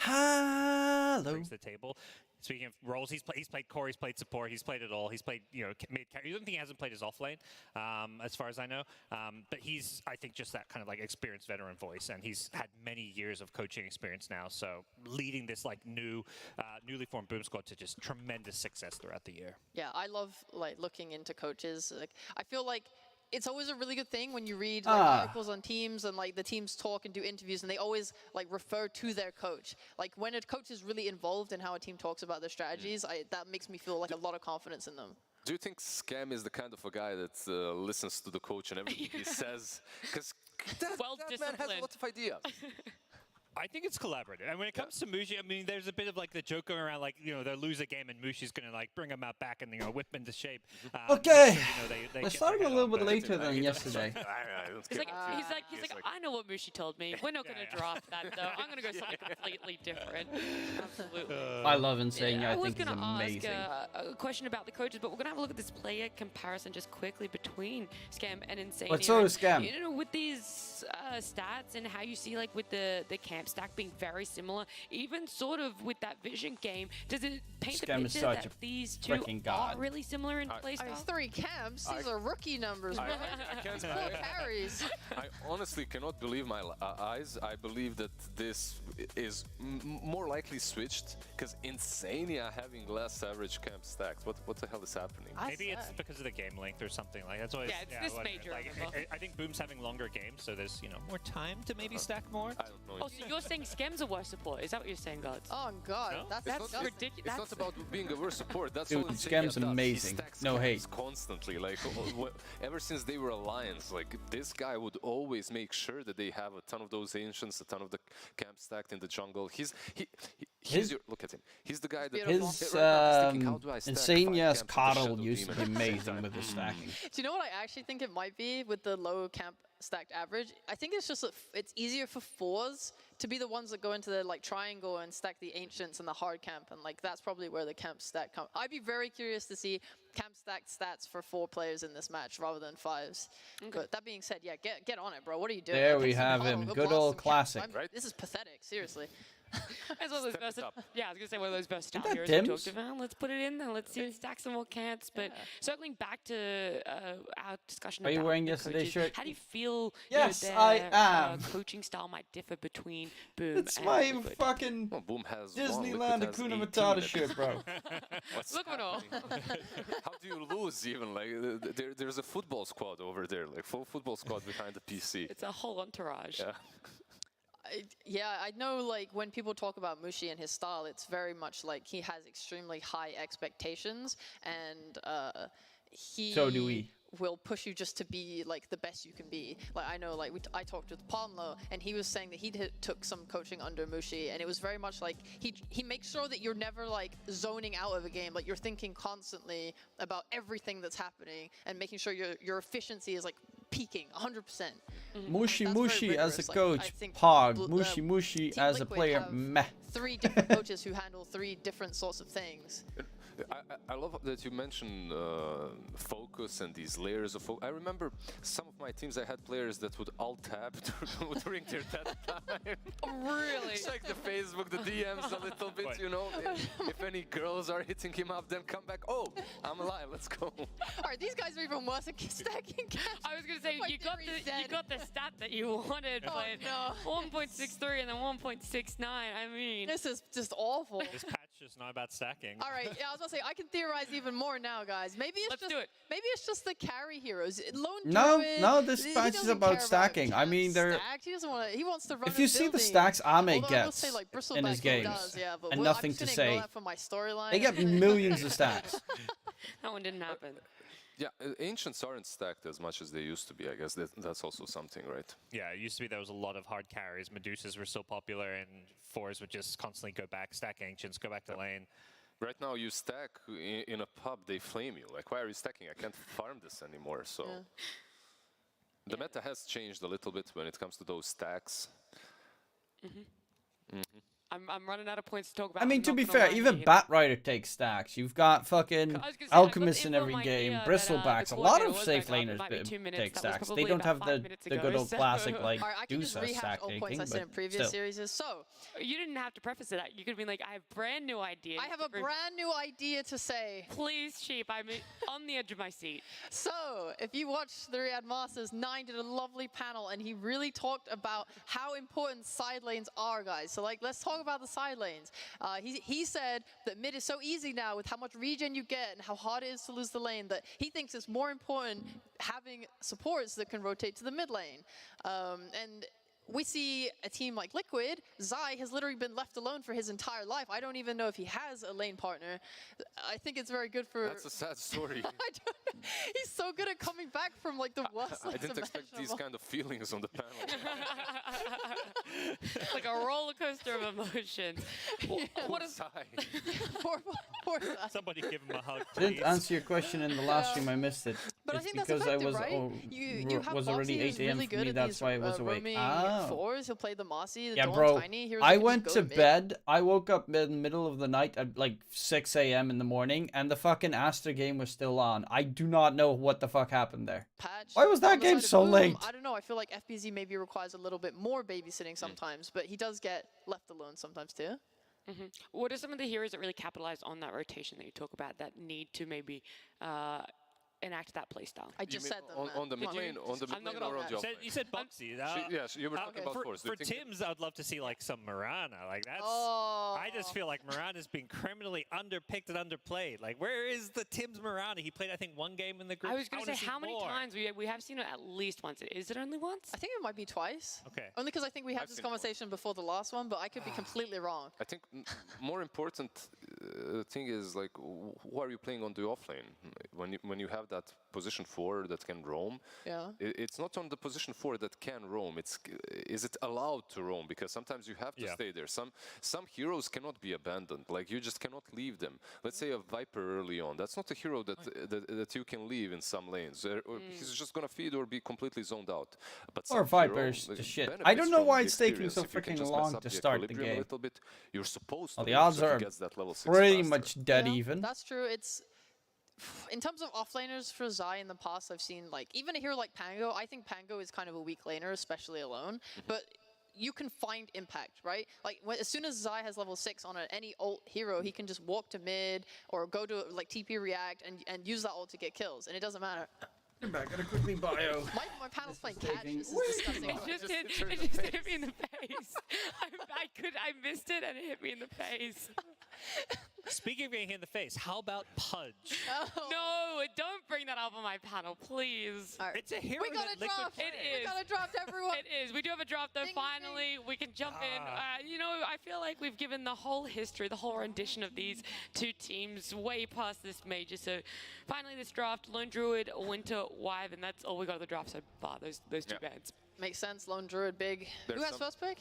Hello. Brings to the table. Speaking of roles, he's played core, he's played support, he's played it all. He's played, mid carry. I don't think he hasn't played his off lane, as far as I know. But he's, I think, just that kind of like experienced veteran voice, and he's had many years of coaching experience now. So leading this like newly formed Boom squad to just tremendous success throughout the year. Yeah, I love like looking into coaches. Like, I feel like it's always a really good thing when you read like, articles on teams and like the teams talk and do interviews and they always like refer to their coach. Like when a coach is really involved in how a team talks about their strategies, that makes me feel like a lot of confidence in them. Do you think Scam is the kind of a guy that listens to the coach and everything he says? Because that man has a lot of ideas. I think it's collaborative. And when it comes to Mushi, I mean, there's a bit of like the joke going around, like, they'll lose a game and Mushi's going to like bring them out back and, whip into shape. Okay. We're starting a little bit later than yesterday. He's like, I know what Mushi told me. We're not going to drop that, though. I'm going to go something completely different. Absolutely. I love Insane. I think he's was going amazing. to ask a question about the coaches, but we're going to have a look at this player comparison just quickly between Scam and Insane. What's so Scam? With these stats and how you see, like, with the camp stack being very similar, even sort of with that vision game, does it paint the picture that these two are really similar in play style? 3 camps, these are rookie numbers. I can't carries. I honestly cannot believe my eyes. I believe that this is more likely switched because Insania having less average camp stacks. What the hell is happening? Maybe it's because of the game length or something. Like that's always it's this major. Like, I think Boom's having longer games, so there's more time to maybe stack more. I don't know. Oh, so you're saying Scam's a worse support? Is that what you're saying, Gods? Oh god, no? that's ridiculous. It's not about being a worse support. That's Dude, all Scam's amazing. No hate. Constantly, like ever since they were alliance, like this guy would always make sure that they have a ton of those ancients, a ton of the camp stacked in the jungle. He's look at him. He's the guy that his Insania's Coddle used to be amazing with the stacking. Do you know what I actually think it might be with the low camp stacked average? I think it's just that it's easier for 4s to be the ones that go into the like triangle and stack the ancients and the hard camp, and like that's probably where the camp stack come. I'd be very curious to see camp stacked stats for 4 players in this match rather than 5s. Okay. But that being said, yeah, get on it, bro. What are you doing? There we have him. Good old classic. Right? This is pathetic, seriously. As well as I was gonna say one of those versatile that heroes we Dims? talked about. Let's put it in there. Let's see it stack some more camps. But circling back to our discussion Are about you wearing the yesterday's coaches, shirt? how do you feel Yes, their I am. coaching style might differ between Boom It's and my Liquid? fucking Boom has Disneyland Hakuna Matata shirt, bro. Look at all. How do you lose even? Like there's a football squad over there, like full football squad behind the PC. It's a whole entourage. Yeah. I know like when people talk about Mushi and his style, it's very much like he has extremely high expectations and he So do we. will push you just to be like the best you can be. Like I know like I talked with Palmlo and he was saying that he took some coaching under Mushi and it was very much like he makes sure that you're never like zoning out of a game, like you're thinking constantly about everything that's happening and making sure your efficiency is like peaking 100%. Mushi as a coach, Pog. Mushi as a player, meh. 3 different coaches who handle 3 different sorts of things. I love that you mentioned focus and these layers of focus. I remember some of my teams, I had players that would alt-tab during their dead time. Really? Check the Facebook, the DMs a little bit, If any girls are hitting him up, then come back. Oh, I'm alive, let's go. Alright, these guys are even worse at stacking camps. I was gonna say you got the stat that you wanted, but 1.63 and then 1.69. I mean, this is just awful. This patch is not about stacking. All right, yeah, I was gonna say I can theorize even more now, guys. Maybe it's just the carry heroes. Lone Druid, no, this patch is about stacking. I mean, he wants to run. If you see the stacks Ame gets in his games, and nothing to say, they get millions of stacks. That one didn't happen. Yeah, ancients aren't stacked as much as they used to be. I guess that's also something, right? Yeah, it used to be there was a lot of hard carries. Medusas were so popular, and 4s would just constantly go back, stack ancients, go back to lane. Right now, you stack in a pub, they flame you. Like, why are you stacking? I can't farm this anymore. So the meta has changed a little bit when it comes to those stacks. I'm running out of points to talk about. I mean, to be fair, even Batrider takes stacks. You've got fucking Alchemist in every game, Bristlebacks. A lot of safe laners take stacks. They don't have the good old classic like Dusa stack taking, but still. So you didn't have to preface it. You could have been like, I have brand new ideas. I have a brand new idea to say. Please, Sheep. I'm on the edge of my seat. So if you watch the Riyadh Masters, Nine did a lovely panel, and he really talked about how important side lanes are, guys. So like, let's talk about the side lanes. He said that mid is so easy now with how much regen you get and how hard it is to lose the lane that he thinks it's more important having supports that can rotate to the mid lane. And we see a team like Liquid. Zai has literally been left alone for his entire life. I don't even know if he has a lane partner. I think it's very good for... That's a sad story. He's so good at coming back from like the worst. I didn't expect these kind of feelings on the panel. Like a roller coaster of emotions. What is Zai? Poor Zai. Somebody give him a hug, I didn't answer your question in the last stream. I missed it. But it's I think because that's I was right? You have was already 8 a.m. really for me. That's why I was awake. Fours, he'll play the Mossy, the yeah, Dawn bro. Tiny. I went to bed. I woke up in the middle of the night at like 6 a.m. in the morning, and the fucking Astra game was still on. I do not know what the fuck happened there. Patch, why was that game so late? I don't know. I feel like FBZ maybe requires a little bit more babysitting sometimes, but he does get left alone sometimes too. What are some of the heroes that really capitalize on that rotation that you talk about that need to maybe enact that playstyle? I just said them. On the mid lane, or on the off lane? You said Bugsy. Yes, you were talking about force. For Tim's, I'd love to see like some Mirana. Like that's. Oh. I just feel like Mirana's been criminally underpicked and underplayed. Like where is the Tim's Mirana? He played I think one game in the group. I was going to say how many times we have seen it at least once. Is it only once? I think it might be twice. Okay. Only because I think we had this conversation before the last one, but I could be completely wrong. I think more important thing is like who are you playing on the offlane when you have that position 4 that can roam. Yeah. It's not on the position 4 that can roam. It's is it allowed to roam, because sometimes you have to stay there. Some heroes cannot be abandoned. Like you just cannot leave them. Let's say a Viper early on. That's not a hero that you can leave in some lanes. He's just gonna feed or be completely zoned out. But or Vipers to shit. I don't know why it's taking so freaking long to start the game. A little bit, you're supposed to. Well, the odds are pretty much dead even. That's true. It's in terms of offlaners for Zai in the past, I've seen like even a hero like Pango. I think Pango is kind of a weak laner, especially alone. But you can find impact, right? Like as soon as Zai has level 6 on any ult hero, he can just walk to mid or go to like TP react and use that ult to get kills, and it doesn't matter. I'm back. Gotta quickly bio. My panel's playing catch. This is disgusting. It just hit me in the face. I missed it and it hit me in the face. Speaking of getting hit in the face, how about Pudge? No, don't bring that up on my panel, please. Right. It's a hero We got a draft. It is. We got a draft, everyone. It is. We do have a draft, though. Finally, we can jump in. You know, I feel like we've given the whole history, the whole rendition of these two teams way past this major. So finally, this draft, Lone Druid, Winter, Wyvern, that's all we got of the draft so far, those two bands. Makes sense. Lone Druid, big. Who has first pick?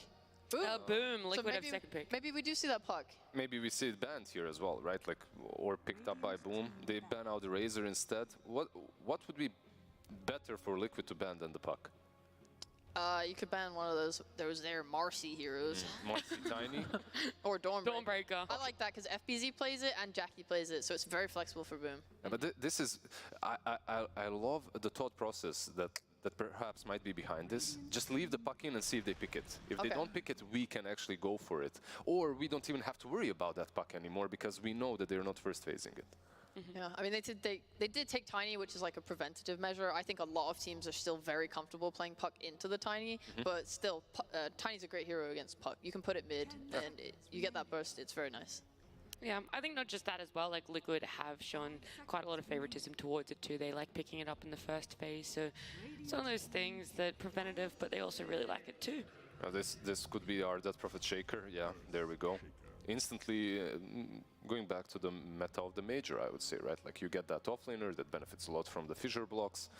Boom. Liquid so have second pick. Maybe we do see that puck. Maybe we see it banned here as well, right? Like, or picked up by Boom. They ban out the Razor instead. What would be better for Liquid to ban than the puck? You could ban one of those. Their Marcy heroes. Marcy Tiny. Or Dawnbreaker. I like that because FBZ plays it and Jackie plays it, so it's very flexible for Boom. Yeah, but this is, I love the thought process that perhaps might be behind this. Just leave the puck in and see if they pick it. If they don't pick it, we can actually go for it. Or we don't even have to worry about that puck anymore because we know that they're not first phasing it. Yeah, I mean, they did take Tiny, which is like a preventative measure. I think a lot of teams are still very comfortable playing Puck into the Tiny, but still, Tiny's a great hero against Puck. You can put it mid, and you get that burst. It's very nice. Yeah, I think not just that as well, like Liquid have shown quite a lot of favoritism towards it too. They like picking it up in the first phase, so it's one of those things that preventative, but they also really like it too. This could be our Death Prophet Shaker. Yeah, there we go. Instantly going back to the meta of the major, I would say, right? Like you get that offlaner that benefits a lot from the fissure blocks,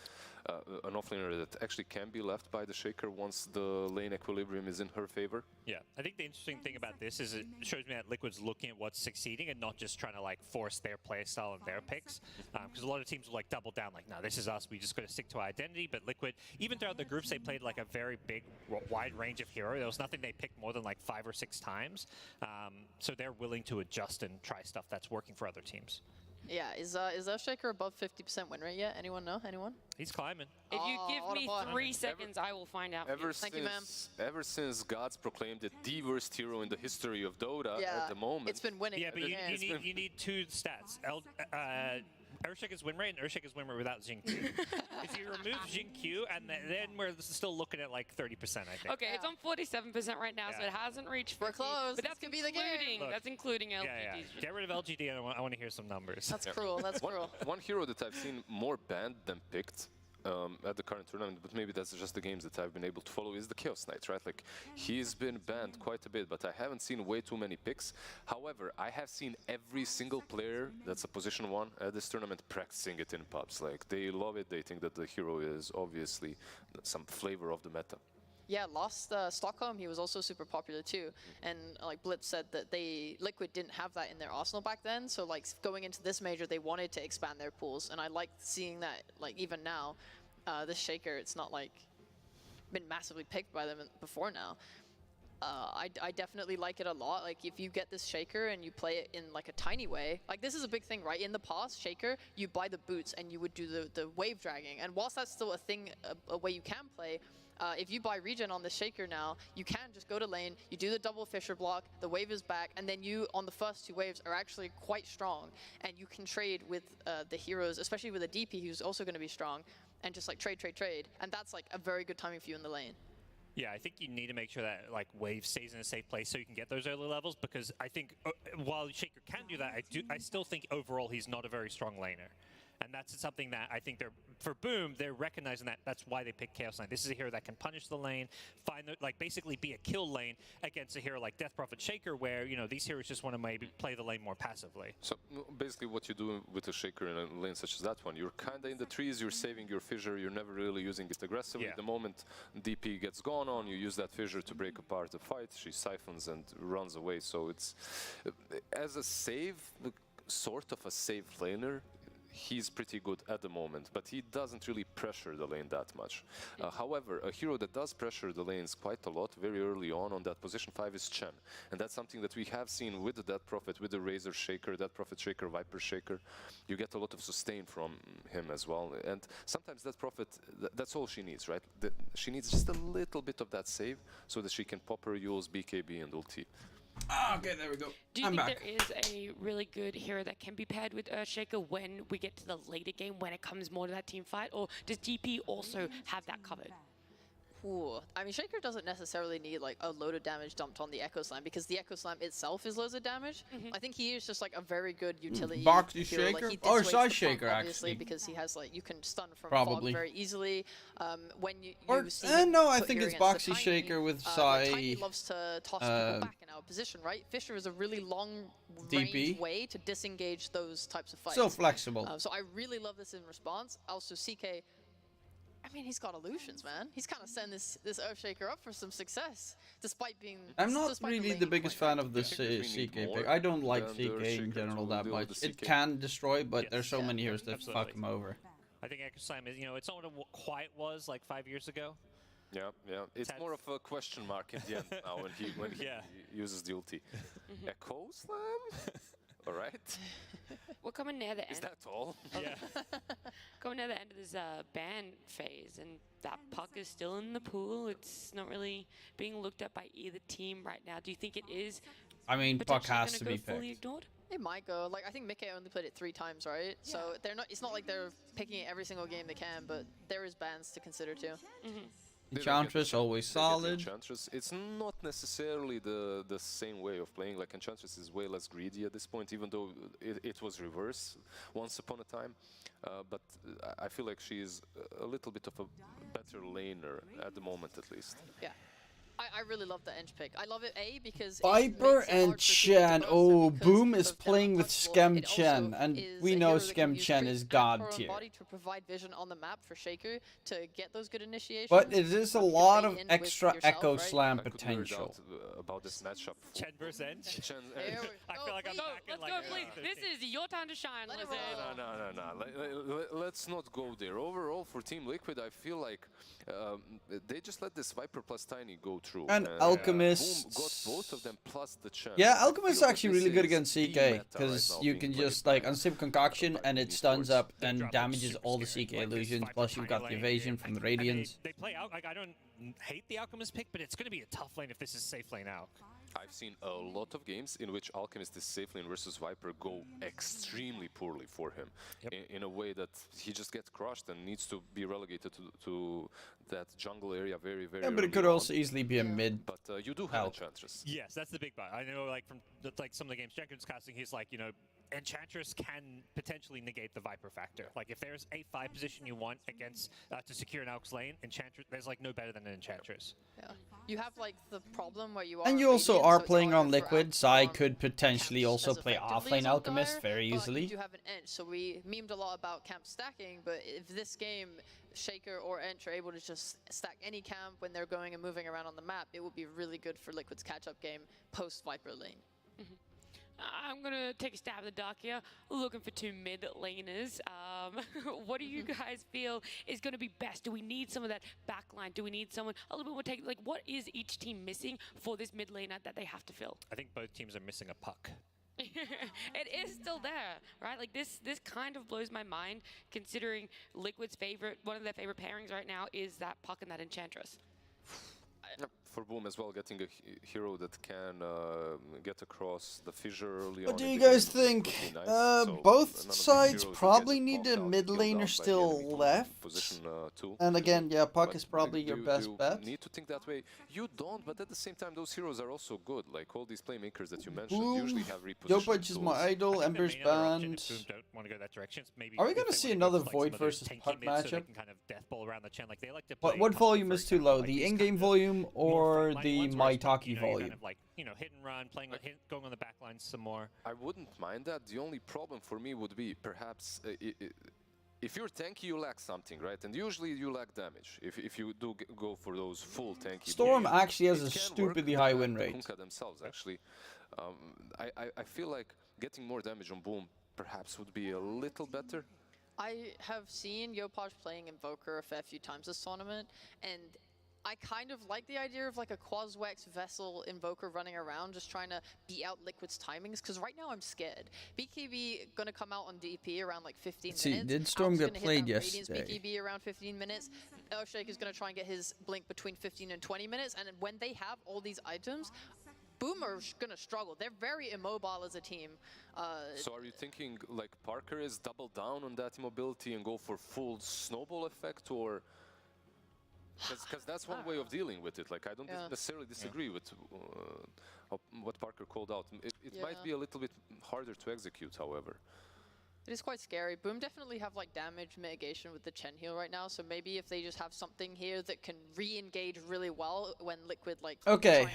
an offlaner that actually can be left by the Shaker once the lane equilibrium is in her favor. Yeah, I think the interesting thing about this is it shows me that Liquid's looking at what's succeeding and not just trying to like force their playstyle and their picks. Because a lot of teams will like double down, like, no, this is us, we just got to stick to our identity. But Liquid, even throughout the groups, they played like a very big, wide range of hero. There was nothing they picked more than like 5 or 6 times. So they're willing to adjust and try stuff that's working for other teams. Yeah, is Earthshaker above 50% win rate yet? Anyone know? Anyone? He's climbing. If you give me 3 seconds, I will find out. Thank you, ma'am. Ever since Gods proclaimed it the worst hero in the history of Dota at the moment. It's been winning. Yeah, but you need 2 stats. Earthshaker's win rate and Earthshaker's win rate without Jin Q. If you remove Jin Q, and then we're still looking at like 30%, I think. Okay, it's on 47% right now, so it hasn't reached 50. We're close. But that's including LGDs. Yeah. Get rid of LGD, and I want to hear some numbers. That's cruel. That's cruel. One hero that I've seen more banned than picked at the current tournament, but maybe that's just the games that I've been able to follow, is the Chaos Knight, right? Like, he's been banned quite a bit, but I haven't seen way too many picks. However, I have seen every single player that's a position 1 at this tournament practicing it in pubs. Like, they love it. They think that the hero is obviously some flavor of the meta. Yeah, last Stockholm, he was also super popular too. And like Blitz said that Liquid didn't have that in their arsenal back then. So like going into this major, they wanted to expand their pools. And I like seeing that, like even now, this Shaker, it's not like been massively picked by them before now. I definitely like it a lot. Like if you get this Shaker and you play it in like a tiny way, like this is a big thing, right? In the past, Shaker, you buy the boots and you would do the wave dragging. And whilst that's still a thing, a way you can play, if you buy regen on the Shaker now, you can just go to lane, you do the double fissure block, the wave is back, and then you, on the first 2 waves, are actually quite strong. And you can trade with the heroes, especially with a DP who's also going to be strong, and just like trade. And that's like a very good timing for you in the lane. Yeah, I think you need to make sure that like wave stays in a safe place so you can get those early levels, because I think while Shaker can do that, I still think overall he's not a very strong laner. And that's something that I think for Boom, they're recognizing that that's why they picked Chaos Knight. This is a hero that can punish the lane, basically be a kill lane against a hero like Death Prophet Shaker, where, you know, these heroes just want to maybe play the lane more passively. So basically what you do with a Shaker in a lane such as that one, you're kind of in the trees, you're saving your fissure, you're never really using it aggressively. Yeah. The moment DP gets gone on, you use that fissure to break apart the fight, she siphons and runs away. So it's, as a save, sort of a safe laner, he's pretty good at the moment, but he doesn't really pressure the lane that much. However, a hero that does pressure the lanes quite a lot very early on that position 5 is Chen. And that's something that we have seen with the Death Prophet, with the Razor Shaker, Death Prophet Shaker, Viper Shaker. You get a lot of sustain from him as well. And sometimes Death Prophet, that's all she needs, right? She needs just a little bit of that save so that she can pop her Yule's BKB and ulti. Okay, there we go. Do you think there is a really good hero that can be paired with Earthshaker when we get to the later game, when it comes more to that team fight? Or does DP also have that covered? Ooh. I mean, Shaker doesn't necessarily need like a load of damage dumped on the Echo Slam because the Echo Slam itself is loads of damage. I think he is just like a very good utility. Boxy hero. Shaker? Like, Or Psy Shaker, Shaker, obviously, actually. because he has like, you can stun from Probably. fog very easily. When you see no, I put think here it's against the Boxy Tiny, Shaker with the Psy. Tiny loves to toss people back in our position, right? Fissure is a really long range way to disengage those types of fights. So flexible. So I really love this in response. Also, CK, I mean, he's got illusions, man. He's kind of setting this Earthshaker up for some success, despite being. I'm not really the biggest fan of this CK pick. I don't like CK in general that much. It can destroy, but there's so many heroes that fuck him over. I think Echo Slam is, you know, it's not what it quite was like 5 years ago. Yeah. It's more of a question mark in the end now when he uses the ulti. Echo Slam? All right. We're coming near the end. Is that all? Yeah. Coming near the end of this ban phase, and that puck is still in the pool. It's not really being looked at by either team right now. Do you think it is? I mean, puck has to be fully picked. ignored? It might go. Like, I think Mickey only played it 3 times, right? Yeah. So they're not. It's not like they're picking it every single game they can, but there is bans to consider too. Enchantress always solid. Enchantress, it's not necessarily the same way of playing. Like Enchantress is way less greedy at this point, even though it was reverse once upon a time. But I feel like she's a little bit of a better laner at the moment, at least. Yeah. I really love the ENG pick. I love it, because Viper and Chen. Oh, Boom is playing with Scam Chen, and we know Scam Chen is god tier. To provide vision on the map for Shaker to get those good initiations. But it is a lot of extra Echo Slam potential. About this matchup. Chen versus ENG. I feel like I'm back in, let's go, please. This is your time to shine, Lizard. No. Let's not go there. Overall, for Team Liquid, I feel like they just let this Viper plus Tiny go through. And Alchemist Boom got both of them plus the Chen. Yeah, Alchemist is actually really good against CK, because you can just like unstable concoction and it stuns up and damages all the CK illusions, plus you've got the evasion from the Radiance. They play out, like, I don't hate the Alchemist pick, but it's going to be a tough lane if this is safe lane out. I've seen a lot of games in which Alchemist is safe lane versus Viper go extremely poorly for him. In a way that he just gets crushed and needs to be relegated to that jungle area very but it could also easily be a mid. But you do have Enchantress. Yes, that's the big part. I know, like, from some of the games Jenkins casting, he's like, you know, Enchantress can potentially negate the Viper factor. Like, if there's a 5 position you want against to secure an Aux lane, Enchantress, there's like no better than an Enchantress. Yeah. You have like the problem where you are. And you also are playing on Liquid, so I could potentially also play offlane Alchemist very easily. You do have an ENG, so we memed a lot about camp stacking, but if this game Shaker or ENG are able to just stack any camp when they're going and moving around on the map, it would be really good for Liquid's catch-up game post Viper lane. I'm going to take a stab in the dark here, looking for 2 mid laners. What do you guys feel is going to be best? Do we need some of that backline? Do we need someone a little bit more take? Like, what is each team missing for this mid laner that they have to fill? I think both teams are missing a puck. It is still there, right? Like, this kind of blows my mind, considering Liquid's one of their favorite pairings right now is that puck and that Enchantress. For Boom as well, getting a hero that can get across the fissure early on. What do you guys think? Nice. Both sides probably need a mid laner still left. Position 2. And again, yeah, Puck is probably your best bet. You need to think that way. You don't, but at the same time, those heroes are also good. Like all these playmakers that you mentioned usually have repositioning Yopaj is my idol, Ember's banned. Don't want to go that direction. Maybe are we going to see another Void versus Puck matchup? So kind of death ball around the Chen. Like, they like to what volume is too low? The in-game volume or the Maitake volume? Kind of like, you know, hit and run, playing, going on the back lines some more. I wouldn't mind that. The only problem for me would be perhaps if you're tanky, you lack something, right? And usually you lack damage. If you do go for those full tanky. Storm actually has a stupidly high win rate. Kunkka themselves actually. I feel like getting more damage on Boom perhaps would be a little better. I have seen Yopaj playing Invoker a fair few times this tournament, and I kind of like the idea of like a Quaswex Vessel Invoker running around just trying to beat out Liquid's timings, because right now I'm scared. BKB gonna come out on DP around like 15 minutes. Did Storm get played yesterday? BKB around 15 minutes. Earthshake is gonna try and get his Blink between 15 and 20 minutes, and when they have all these items, Boom are gonna struggle. They're very immobile as a team. So are you thinking like Parker is double down on that immobility and go for full snowball effect, or? Because that's one way of dealing with it. Like, I don't necessarily disagree with what Parker called out. It might be a little bit harder to execute, however. It is quite scary. Boom definitely have like damage mitigation with the Chen heal right now, so maybe if they just have something here that can re-engage really well when Liquid like okay,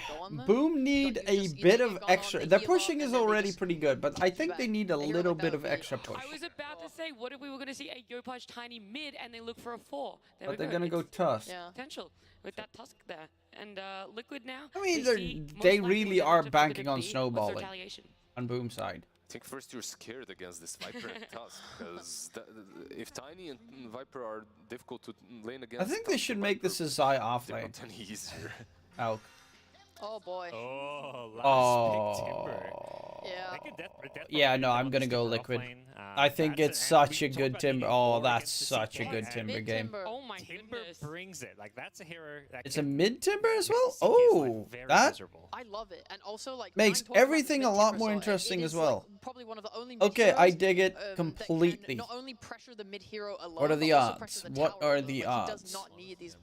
Boom need a bit of extra. Their pushing is already pretty good, but I think they need a little bit of extra push. I was about to say, what if we were going to see a Yopaj Tiny mid and they look for a 4? But they're going to go Tusk. Yeah. Potential with that Tusk there. And Liquid now. I mean, they really are banking on snowballing on Boom side. I think first you're scared against this Viper and Tusk, because if Tiny and Viper are difficult to lane against, I think they should make this a Zai off lane. Not any easier. Elk. Oh boy. Oh, last pick Timber. Yeah. Yeah, no, I'm gonna go Liquid. I think it's such a good Timber. Oh, that's such a good Timber game. Oh my Timber goodness. brings it. Like, that's a hero. It's a mid Timber as well? Oh, that I love it. And also, like, makes everything a lot more interesting as well. Like, probably one of the only okay, I dig it completely. Not only pressure the mid hero alone, what are the odds? What are the odds? He does not need these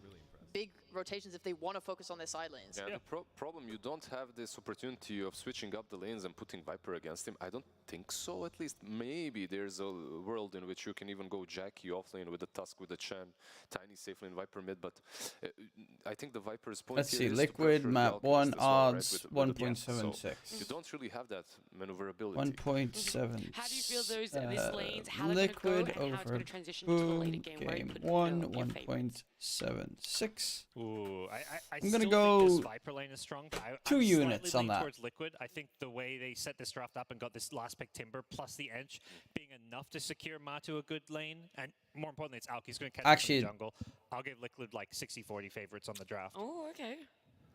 big rotations if they want to focus on their side lanes. Yeah, the problem, you don't have this opportunity of switching up the lanes and putting Viper against him. I don't think so, at least. Maybe there's a world in which you can even go Jackie off lane with the Tusk, with the Chen, Tiny safe lane, Viper mid, but I think the Viper's point Let's here see, is Liquid, to map 1, odds well, right? 1.76. So you don't really have that maneuverability. 1.7. How do you feel these lanes, how they're Liquid going to go, and how it's over going to transition to the later game where you game put 1.76. Ooh, I'm gonna still go think this Viper lane is strong. two I'm units slightly on that. towards Liquid. I think the way they set this draft up and got this last pick Timber plus the Edge being enough to secure Matu a good lane, and more importantly, it's Alki's going to catch him in the jungle. I'll give Liquid like 60-40 favorites on the draft. Oh, okay.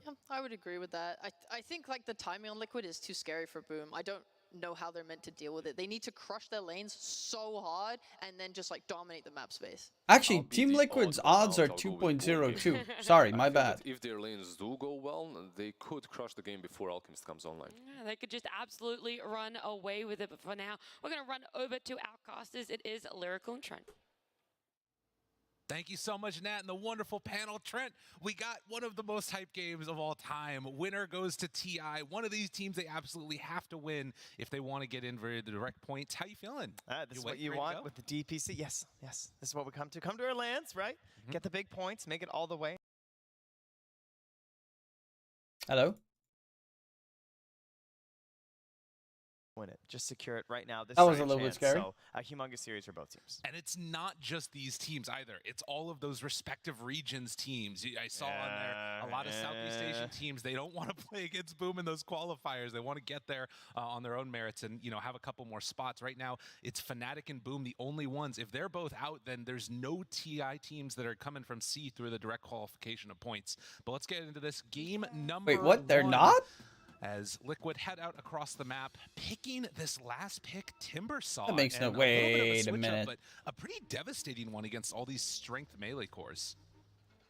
Yeah, I would agree with that. I think like the timing on Liquid is too scary for Boom. I don't know how they're meant to deal with it. They need to crush their lanes so hard and then just like dominate the map space. Actually, Team Liquid's odds are 2.02. Sorry, my bad. If their lanes do go well, they could crush the game before Alchemist comes online. Yeah, they could just absolutely run away with it. But for now, we're going to run over to our casters. It is Lyrical and Trent. Thank you so much, Nat, and the wonderful panel. Trent, we got one of the most hyped games of all time. Winner goes to TI. One of these teams they absolutely have to win if they want to get in for the direct points. How you feeling? This is what you want with the DPC. Yes, yes. This is what we come to. Come to our lands, right? Get the big points, make it all the way. Hello? Win it. Just secure it right now. This That was a little bit scary. So a humongous series for both teams. And it's not just these teams either. It's all of those respective regions teams. I saw on there a lot of Southeast Asian teams. They don't want to play against Boom in those qualifiers. They want to get there on their own merits and have a couple more spots. Right now, it's Fnatic and Boom, the only ones. If they're both out, then there's no TI teams that are coming from C through the direct qualification of points. But let's get into this game number Wait, what? They're 1. not? As Liquid head out across the map, picking this last pick, Timbersaw. That makes no. Wait a minute. but a pretty devastating one against all these strength melee cores.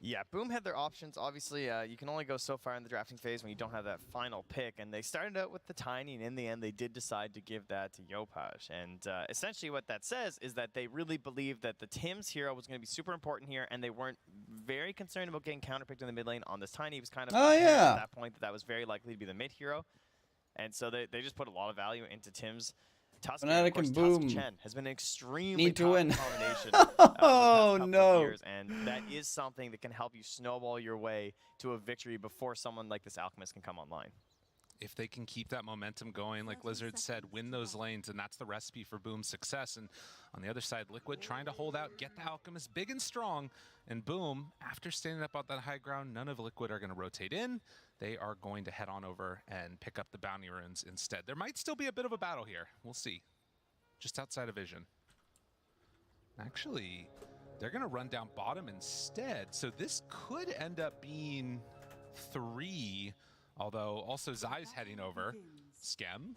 Yeah, Boom had their options. Obviously, you can only go so far in the drafting phase when you don't have that final pick. And they started out with the Tiny, and in the end, they did decide to give that to Yopaj. And essentially what that says is that they really believed that the Tim's hero was going to be super important here, and they weren't very concerned about getting counterpicked in the mid lane on this Tiny. He was kind of at that point that was very likely to be the mid hero. And so they just put a lot of value into Tim's. Tusk, Fnatic and Boom Chen has been an extremely need to win. combination. Oh no! Years, and that is something that can help you snowball your way to a victory before someone like this Alchemist can come online. If they can keep that momentum going, like Lizard said, win those lanes, and that's the recipe for Boom's success. And on the other side, Liquid trying to hold out, get the Alchemist big and strong, and Boom, after standing up on that high ground, none of Liquid are going to rotate in. They are going to head on over and pick up the bounty runes instead. There might still be a bit of a battle here. We'll see. Just outside of vision. Actually, they're going to run down bottom instead. So this could end up being 3. Although also Zai's heading over. Skem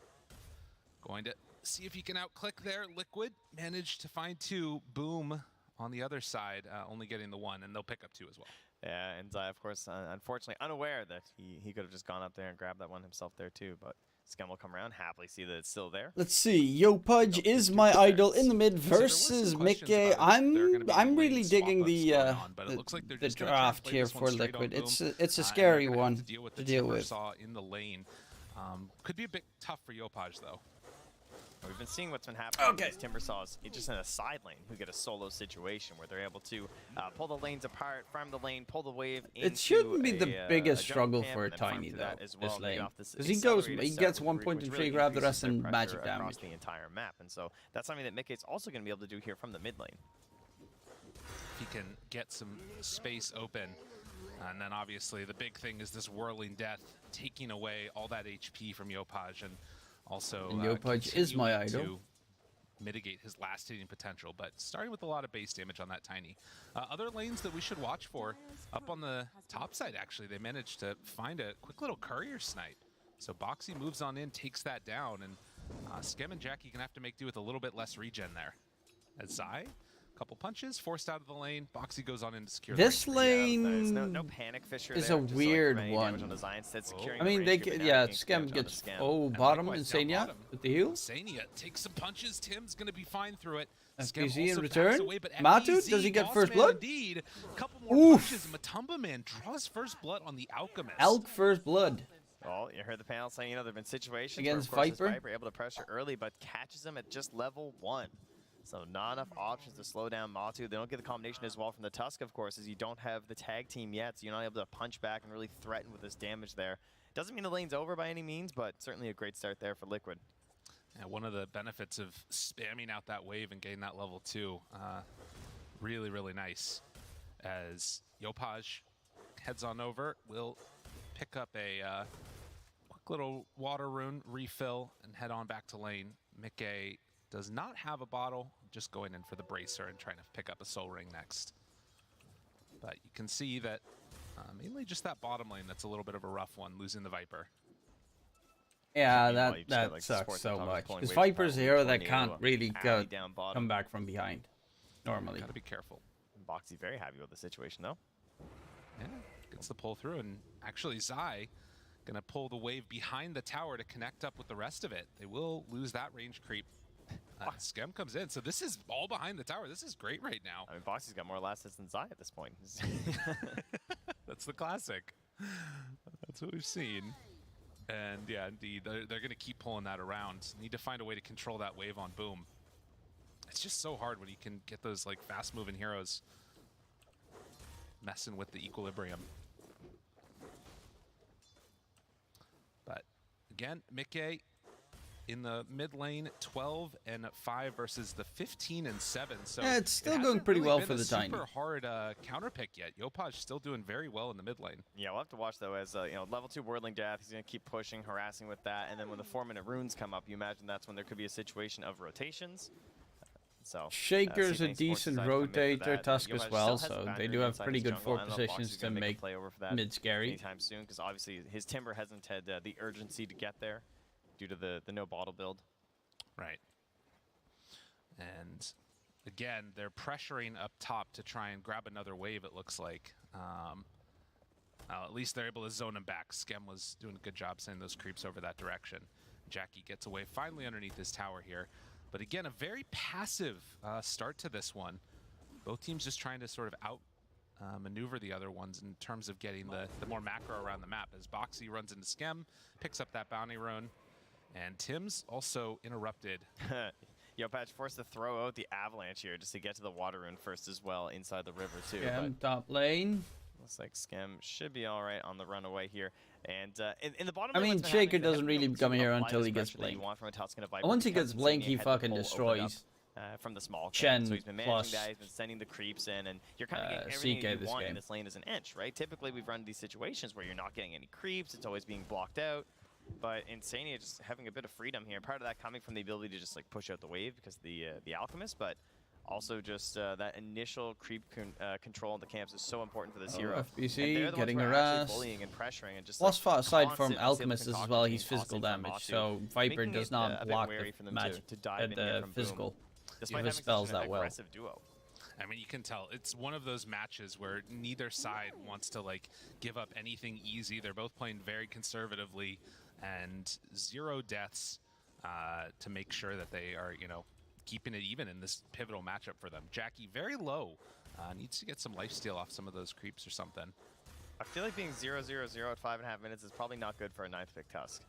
going to see if he can outclick there. Liquid managed to find 2. Boom on the other side, only getting the 1, and they'll pick up 2 as well. Yeah, and Zai, of course, unfortunately unaware that he could have just gone up there and grabbed that one himself there too. But Skem will come around, happily see that it's still there. Let's see. Yopaj is my idol in the mid versus Mickey. I'm really digging the draft here for Liquid. It's a scary one to deal with. In the lane, could be a bit tough for Yopaj though. We've been seeing what's been happening with these Timbersaws just in a side lane who get a solo situation where they're able to pull the lanes apart, farm the lane, pull the wave into It shouldn't be the biggest struggle for a Tiny though, this lane. Because he gets 1 point and free grab the rest and magic damage. Across the entire map, and so that's something that Mickey's also going to be able to do here from the mid lane. He can get some space open. And then obviously the big thing is this whirling death, taking away all that HP from Yopaj, and also Yopaj is my idol. To mitigate his last hitting potential, but starting with a lot of base damage on that Tiny. Other lanes that we should watch for, up on the top side actually, they managed to find a quick little courier snipe. So Boxy moves on in, takes that down, and Skem and Jackie can have to make do with a little bit less regen there. As Zai, couple punches, forced out of the lane. Boxy goes on in to secure this lane no panic fisher is there, a weird one. I mean, they get, Skem gets bottom, Insania with the heal. Insania takes some punches. Tim's gonna be fine through it. FBZ in return. Matu, does he get first blood? Indeed. Couple more punches. Matumba Man draws first blood on the Alchemist. Elk first blood. Well, you heard the panel saying, there have been situations against where, of course, Viper able to pressure early, but catches him at just level 1. So not enough options to slow down Matu. They don't get the combination as well from the Tusk, of course, as you don't have the tag team yet, so you're not able to punch back and really threaten with this damage there. Doesn't mean the lane's over by any means, but certainly a great start there for Liquid. Yeah, one of the benefits of spamming out that wave and getting that level 2, really, really nice. As Yopaj heads on over, will pick up a quick little water rune, refill, and head on back to lane. Mickey does not have a bottle, just going in for the bracer and trying to pick up a soul ring next. But you can see that mainly just that bottom lane that's a little bit of a rough one, losing the Viper. Yeah, that sucks so much. Because Viper's a hero that can't really come back from behind, normally. Gotta be careful. Boxy very happy with the situation, though. Yeah, gets the pull through, and actually Zai gonna pull the wave behind the tower to connect up with the rest of it. They will lose that range creep. Skem comes in, so this is all behind the tower. This is great right now. I mean, Boxy's got more last hits than Zai at this point. That's the classic. That's what we've seen. And yeah, indeed, they're going to keep pulling that around. Need to find a way to control that wave on Boom. It's just so hard when you can get those like fast-moving heroes messing with the equilibrium. But again, Mickey in the mid lane, 12 and 5 versus the 15 and 7. So yeah, it's still going pretty well for the Tiny. Super hard counter pick yet. Yopaj still doing very well in the mid lane. Yeah, we'll have to watch though as level 2 Whirling Death. He's gonna keep pushing, harassing with that, and then when the 4-minute runes come up, you imagine that's when there could be a situation of rotations. So Shaker's a decent rotator, Tusk as well, so they do have pretty good forward positions to make mid scary. Anytime soon, because obviously his Timber hasn't had the urgency to get there due to the no bottle build. Right. And again, they're pressuring up top to try and grab another wave, it looks like. At least they're able to zone him back. Skem was doing a good job sending those creeps over that direction. Jackie gets away finally underneath his tower here. But again, a very passive start to this one. Both teams just trying to sort of out maneuver the other ones in terms of getting the more macro around the map. As Boxy runs into Skem, picks up that bounty rune, and Tim's also interrupted. Yopaj forced to throw out the avalanche here just to get to the water rune first as well inside the river too. Skem top lane. Looks like Skem should be all right on the runaway here. And in the bottom I mean, Shaker doesn't really become a hero until he gets Blink. Once he gets Blink, he fucking destroys. From the small Chen so he's been managing that, he's been sending the creeps in, and you're kind of getting everything you want in this lane as an inch, right? Typically, we've run these situations where you're not getting any creeps, it's always being blocked out. But Insania just having a bit of freedom here. Part of that coming from the ability to just like push out the wave because of the Alchemist, but also just that initial creep control in the camps is so important for this hero. FBC getting harassed. Bullying and pressuring and just plus, aside from Alchemist as well, he's physical damage, so Viper does not block the magic at the physical. Despite his spells that well. Duo. I mean, you can tell it's one of those matches where neither side wants to like give up anything easy. They're both playing very conservatively and 0 deaths to make sure that they are, keeping it even in this pivotal matchup for them. Jackie very low, needs to get some lifesteal off some of those creeps or something. I feel like being 0-0-0 at 5.5 minutes is probably not good for a 9th pick Tusk.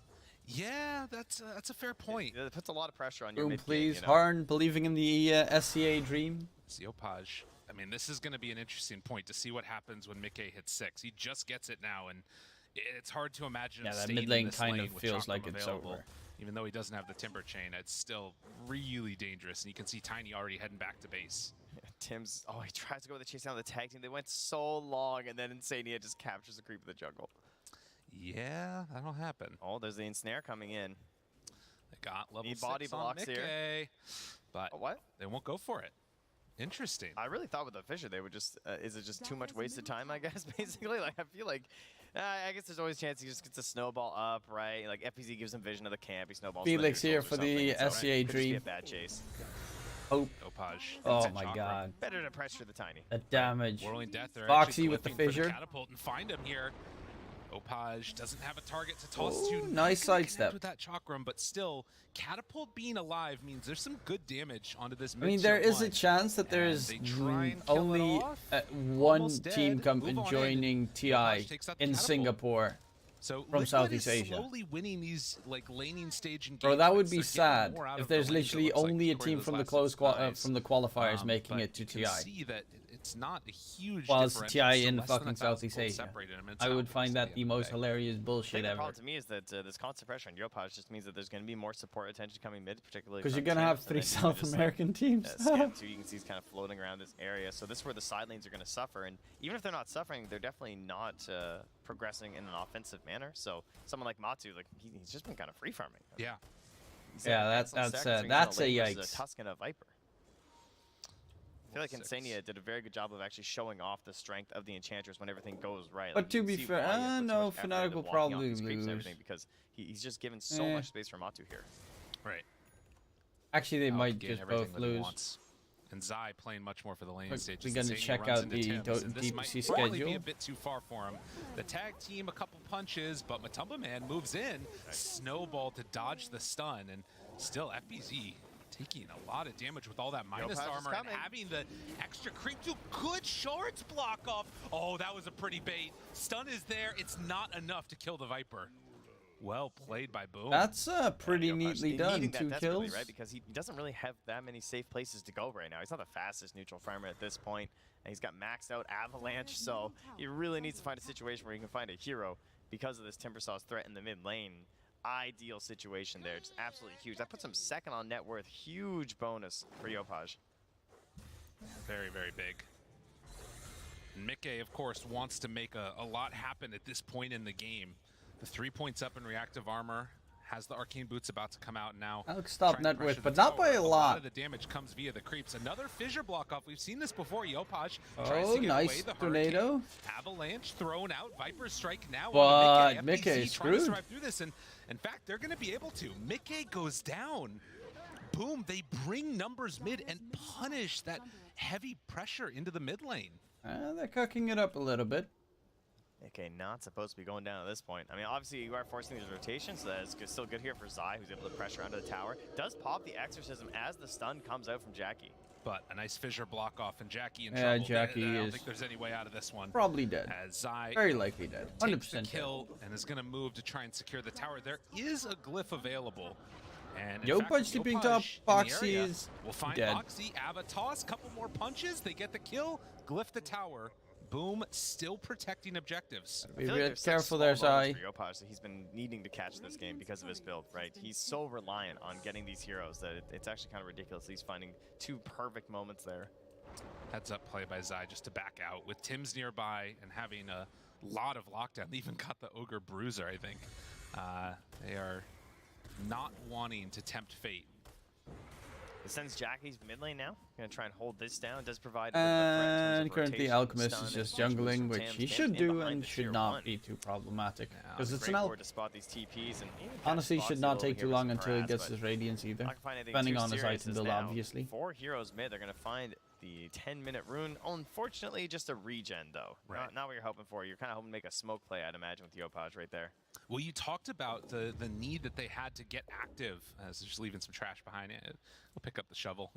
Yeah, that's a fair point. It puts a lot of pressure on your Boom, mid please. Harn believing in the SCA dream. Yopaj. I mean, this is going to be an interesting point to see what happens when Mickey hits 6. He just gets it now, and it's hard to imagine him that mid lane kind of feels like it's available. over. Even though he doesn't have the Timber Chain, it's still really dangerous, and you can see Tiny already heading back to base. Yeah, Tim's, he tries to go with the chase down the tag team. They went so long, and then Insania just captures the creep of the jungle. Yeah, that'll happen. Oh, there's the ensnare coming in. They got level 6 body blocks on Mickey, here. But what? They won't go for it. Interesting. I really thought with the Fissure they would just, is it just too much wasted time, I guess, basically? Like, I feel like, I guess there's always a chance he just gets a snowball up, right? Like, FPZ gives him vision of the camp, he snowballs Felix here for the SCA dream. Be a bad chase. Hope. Yopaj. Oh my god. Better to pressure the Tiny. The damage. Whirling Death. Boxy with the fissure. Catapult and find him here. Opaj doesn't have a target to toss to. Nice sidestep with that chakram, but still, Catapult being alive means there's some good damage onto this mid. I mean, there is a chance that there's only one team joining TI in Singapore. So from Southeast Asia. Slowly winning these laning stage Bro, that would be sad if there's literally only a team from the qualifiers making it to TI. See that it's not a huge while it's TI in fucking Southeast Asia. I would find that the most hilarious bullshit ever. The problem to me is that this constant pressure on Yopaj just means that there's going to be more support attention coming mid, particularly because you're going to have 3 South American teams. Scan 2, you can see is kind of floating around this area, so this is where the side lanes are going to suffer, and even if they're not suffering, they're definitely not progressing in an offensive manner. So someone like Matu, like he's just been kind of free farming. Yeah. Yeah, that's a yikes. Tusk and a Viper. I feel like Insania did a very good job of actually showing off the strength of the Enchantress when everything goes right. But to be fair, no, Fnatic will probably lose. Because he's just given so much space for Matu here. Right. Actually, they might just both lose. And Zai playing much more for the lane stage. We're going to check out the DPC schedule. Be a bit too far for him. The tag team, a couple punches, but Matumba Man moves in, snowball to dodge the stun, and still FBZ taking a lot of damage with all that minus armor and having the extra creep to good shards block off. Oh, that was a pretty bait. Stun is there. It's not enough to kill the Viper. Well played by Boom. That's pretty neatly done. 2 kills. Right? Because he doesn't really have that many safe places to go right now. He's not the fastest neutral farmer at this point, and he's got maxed out Avalanche, so he really needs to find a situation where he can find a hero because of this Timbersaw's threat in the mid lane. Ideal situation there, just absolutely huge. That puts him second on net worth. Huge bonus for Yopaj. Very, very big. And Mickey, of course, wants to make a lot happen at this point in the game. The 3 points up in reactive armor, has the arcane boots about to come out now. Alex stop net worth, but not by a lot. Of the damage comes via the creeps. Another fissure block off. We've seen this before. Yopaj tries to get away. The tornado. Avalanche thrown out. Viper strike now. But Mickey is screwed. To survive through this, and in fact, they're going to be able to. Mickey goes down. Boom! They bring numbers mid and punish that heavy pressure into the mid lane. They're cooking it up a little bit. Okay, not supposed to be going down at this point. I mean, obviously you are forcing these rotations, so that's still good here for Zai, who's able to pressure under the tower. Does pop the Exorcism as the stun comes out from Jackie. But a nice fissure block off, and Jackie in trouble. Jackie I don't think there's any way out of this one. Probably dead. As Zai very likely dead. 100% kill and is going to move to try and secure the tower. There is a glyph available. And Yopaj tipping top, Boxy is we'll find dead. Boxy, Avatos, couple more punches, they get the kill, glyph the tower. Boom, still protecting objectives. Be real careful there, Zai. Yopaj, he's been needing to catch this game because of his build, right? He's so reliant on getting these heroes that it's actually kind of ridiculous. He's finding 2 perfect moments there. Heads up play by Zai just to back out. With Tim's nearby and having a lot of lockdown, they even got the Ogre Bruiser, I think. They are not wanting to tempt fate. It sends Jackie's mid lane now. Gonna try and hold this down. It does provide. And currently Alchemist is just jungling, which he should do and should not be too problematic. Because it's an Alp. To spot these TPs and honestly, should not take too long until he gets his Radiance either. Depending on his item build, obviously. 4 heroes mid. They're gonna find the 10-minute rune. Unfortunately, just a regen though. Right. Not what you're hoping for. You're kind of hoping to make a smoke play, I'd imagine, with Yopaj right there. Well, you talked about the need that they had to get active. So just leaving some trash behind it. We'll pick up the shovel.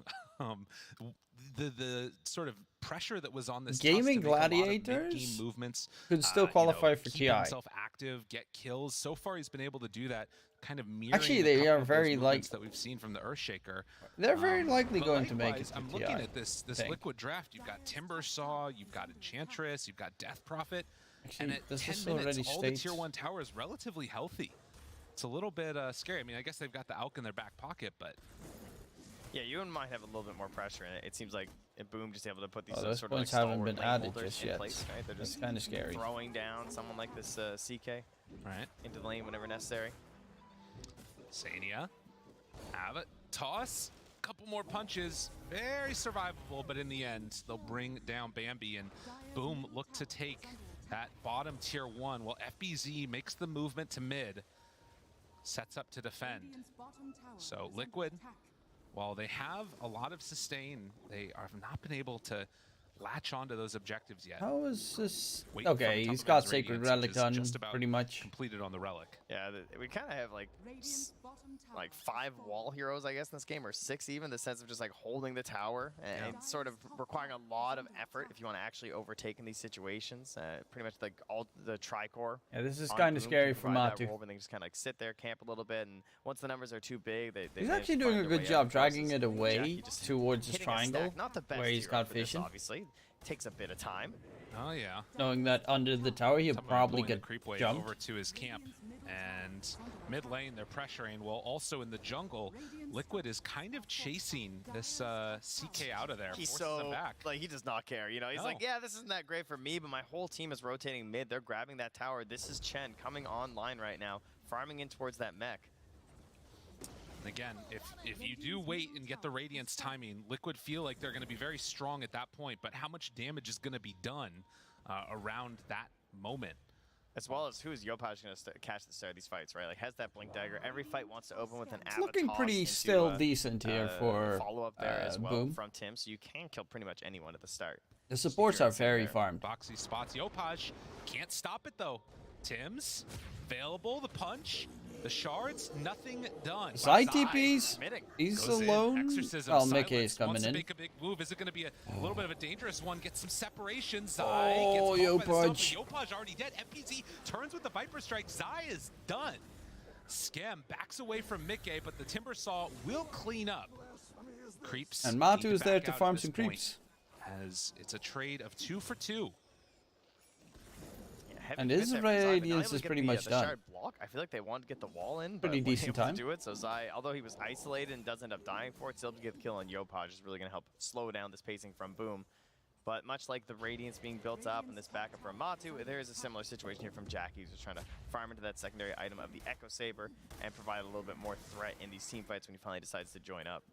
The sort of pressure that was on this gaming gladiators movements could still qualify for TI. Himself active, get kills. So far, he's been able to do that. Kind of mirroring actually, they are very that we've seen from the Earthshaker. They're very likely going to make it to I'm TI. looking at this liquid draft. You've got Timbersaw, you've got Enchantress, you've got Death Prophet. Actually, and at 10 minutes, all the tier 1 tower is relatively healthy. It's a little bit scary. I mean, I guess they've got the Alk in their back pocket, but... Yeah, you might have a little bit more pressure in it. It seems like Boom just able to put these those sort points of like haven't been added just yet. Place, right? They're just kind of scary. Throwing down someone like this CK into the lane whenever necessary. Sania, have it, toss, couple more punches, very survivable, but in the end, they'll bring down Bambi, and Boom look to take that bottom tier 1, while FBZ makes the movement to mid, sets up to defend. So Liquid, while they have a lot of sustain, they have not been able to latch onto those objectives yet. How is this? Wait Okay, from he's got Tumbleman's Sacred Radiance, Relic which is done, just about pretty much. completed on the Relic. Yeah, we kind of have like 5 wall heroes, I guess, in this game, or 6 even, the sense of just like holding the tower and sort of requiring a lot of effort if you want to actually overtake in these situations. Pretty much like all the Tricor. Yeah, this is kind of scary for Matu. And they just kind of like sit there, camp a little bit, and once the numbers are too big, they he's actually doing a good job dragging it away towards his triangle, not the best where he's got vision. Obviously, takes a bit of time. Oh yeah. Knowing that under the tower he'll probably get creep wave jumped. over to his camp, and mid lane they're pressuring. Well, also in the jungle, Liquid is kind of chasing this CK out of there. He's forces him back. like he does not care. You know, he's like, yeah, this isn't that great for me, but my whole team is rotating mid. They're grabbing that tower. This is Chen coming online right now, farming in towards that mech. And again, if you do wait and get the Radiance timing, Liquid feel like they're going to be very strong at that point, but how much damage is going to be done around that moment? As well as who is Yopaj going to catch the start of these fights, right? Like, has that Blink Dagger. Every fight wants to open with an It's looking pretty still decent here for follow-up there as well Boom. from Tim, so you can kill pretty much anyone at the start. The supports are very farmed. Boxy spots Yopaj. Can't stop it, though. Tim's available, the punch, the shards, nothing done. Side TPs, he's alone. Oh, Mickey is coming in. Make a big move. Is it going to be a little bit of a dangerous one? Get some separation. Zai oh, gets Yopaj. Yopaj already dead. FPZ turns with the Viper Strike. Zai is done. Schem backs away from Mickey, but the Timber Saw will clean up. Creeps. And Matu is there to farm some creeps. As it's a trade of 2 for 2. And his Radiance is pretty much done. Block. I feel like they wanted to get the wall in, pretty but decent time. To do it. So Zai, although he was isolated and does end up dying for it, still to get the kill on Yopaj is really going to help slow down this pacing from Boom. But much like the Radiance being built up and this backup from Matu, there is a similar situation here from Jackie, who's just trying to farm into that secondary item of the Echo Saber and provide a little bit more threat in these team fights when he finally decides to join up.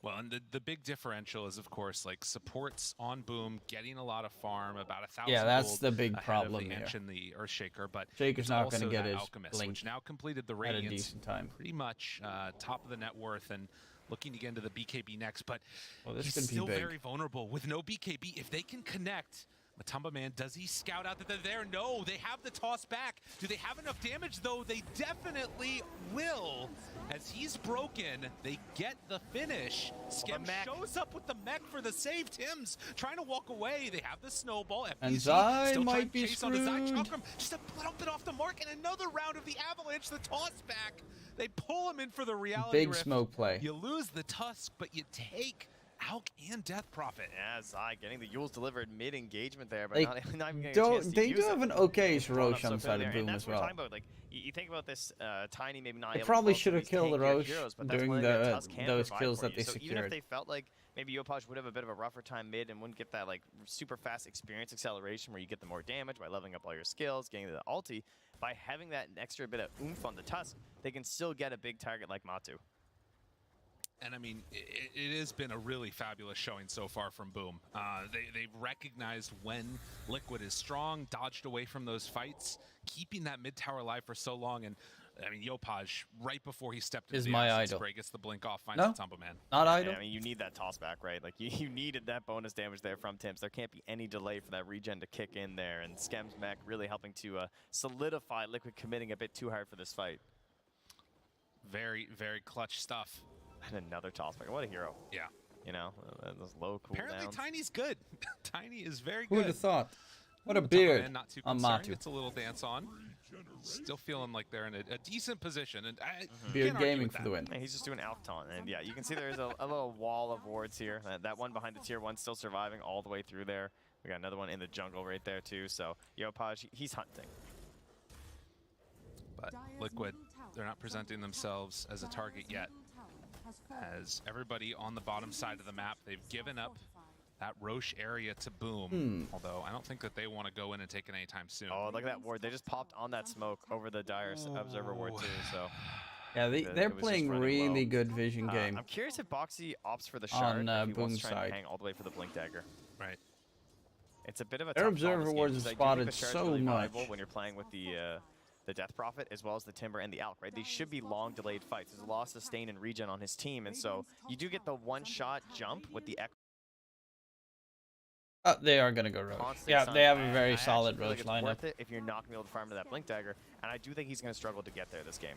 Well, and the big differential is, of course, like supports on Boom, getting a lot of farm, about 1,000. Yeah, that's the big problem here. here. The Earthshaker, but Shaker's not going to get his Alchemist, blink which now completed the at Radiance a decent time. pretty much top of the net worth and looking to get into the BKB next. But this he's still very vulnerable with no BKB. If they can connect. Matumba Man, does he scout out that they're there? No, they have the toss back. Do they have enough damage, though? They definitely will. As he's broken, they get the finish. Schem shows up with the mech for the save. Tim's trying to walk away. They have the snowball. FBZ and Zai still might be screwed. Just a little bit off the mark, and another round of the Avalanche, the toss back. They pull him in for the reality Big rift. smoke play. You lose the Tusk, but you take Alk and Death Prophet. Yeah, Zai getting the Yules delivered mid-engagement there, but like, not even getting a chance to they use do have an okay Roche on the side of Boom and that's as what well. we're talking about. Like, you think about this Tiny maybe not They able probably to should have killed the Roche during those kills that they so secured. even if they felt like maybe Yopaj would have a bit of a rougher time mid and wouldn't get that like super fast experience acceleration where you get the more damage by leveling up all your skills, getting the ulti, by having that extra bit of oomph on the Tusk, they can still get a big target like Matu. And I mean, it has been a really fabulous showing so far from Boom. They've recognized when Liquid is strong, dodged away from those fights, keeping that mid tower alive for so long. And I mean, Yopaj, right before he stepped into the action spray, gets the blink off, finds the Tumble Man. Not idle. Yeah, I mean, you need that toss back, right? Like, you needed that bonus damage there from Tims. There can't be any delay for that regen to kick in there. And Schem's mech really helping to solidify Liquid committing a bit too hard for this fight. Very, very clutch stuff. And another toss back. What a hero. Yeah. You know, those low cooldowns. Apparently Tiny's good. Tiny is very good. Who would have thought? What a beard not too on concerned. Matu. It's a little dance on. Still feeling like they're in a decent position. And Beard gaming for the win. And he's just doing Alk taunt. And yeah, you can see there's a little wall of wards here. That one behind the tier 1 still surviving all the way through there. We got another one in the jungle right there too. So Yopaj, he's hunting. But Liquid, they're not presenting themselves as a target yet. As everybody on the bottom side of the map, they've given up that Roche area to Boom. Although I don't think that they want to go in and take it anytime soon. Oh, look at that ward. They just popped on that smoke over the Dire Observer ward too. So yeah, they're playing really good vision game. I'm curious if Boxy opts for the shard on if he Boom's wants to try and side. hang all the way for the Blink Dagger. Right. It's a bit of a Their tough call Observer this wards game, is because I do spotted think the shard's so really much. valuable when you're playing with the Death Prophet as well as the Timber and the Alk, right? These should be long delayed fights. There's a lot of sustain and regen on his team, and so you do get the one-shot jump with the Echo They are gonna go roach. Yeah, they have a very solid roach lineup. Worth it if you're not gonna be able to farm to that blink dagger, and I do think he's gonna struggle to get there this game.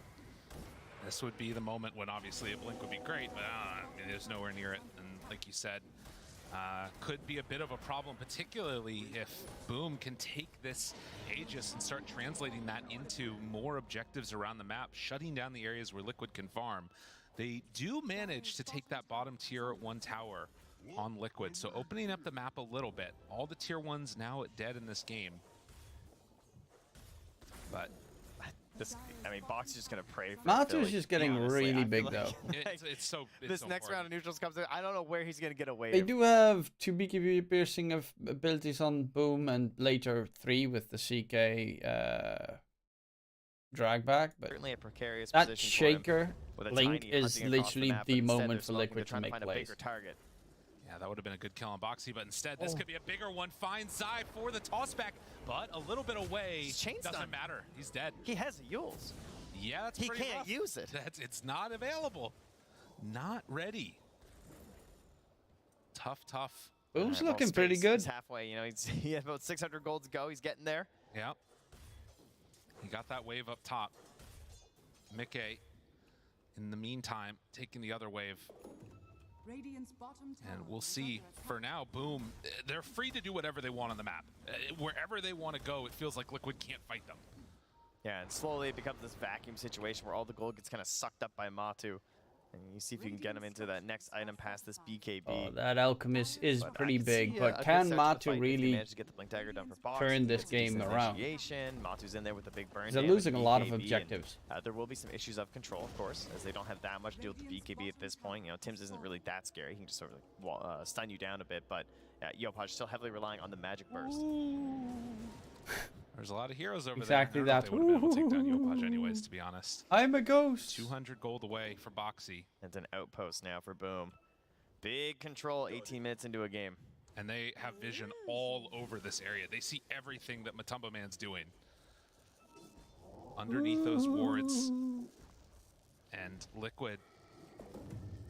This would be the moment when obviously a blink would be great, but I mean, there's nowhere near it. And like you said, could be a bit of a problem, particularly if Boom can take this Aegis and start translating that into more objectives around the map, shutting down the areas where Liquid can farm. They do manage to take that bottom tier 1 tower on Liquid, so opening up the map a little bit. All the tier 1s now dead in this game. But I mean, Box is just gonna pray for Matu's just getting really big though. It's this next round of neutrals comes in. I don't know where he's gonna get away. They do have 2 BKB piercing of abilities on Boom, and later 3 with the CK drag back. But certainly a precarious that position shaker for him, link is literally the moment for Liquid to make plays. Yeah, that would have been a good kill on Boxy, but instead this could be a bigger one. Finds Zai for the tossback, but a little bit away. Doesn't matter. He's dead. He has Yules. Yeah, that's he pretty can't rough. use it. It's not available. Not ready. Tough. Boom's looking pretty good. He's halfway. You know, he has about 600 gold to go. He's getting there. Yeah. He got that wave up top. Mickey, in the meantime, taking the other wave. And we'll see. For now, Boom, they're free to do whatever they want on the map. Wherever they want to go, it feels like Liquid can't fight them. Yeah, and slowly it becomes this vacuum situation where all the gold gets kind of sucked up by Matu. And you see if you can get him into that next item past this BKB. Oh, that Alchemist is pretty big, but can Matu really manage to get the blink dagger done for Box? turn this game around? Matu's in there with the big burn. They're losing a lot of objectives. And, there will be some issues of control, of course, as they don't have that much to deal with the BKB at this point. You know, Tim's isn't really that scary. He can just sort of stun you down a bit, but Yopaj still heavily relying on the magic burst. There's a lot of heroes over exactly there. Exactly that. They would have been able to take down Yopaj anyways, to be honest. I'm a ghost. 200 gold away for Boxy. It's an outpost now for Boom. Big control 18 minutes into a game. And they have vision all over this area. They see everything that Matumba Man's doing. Underneath those wards. And Liquid.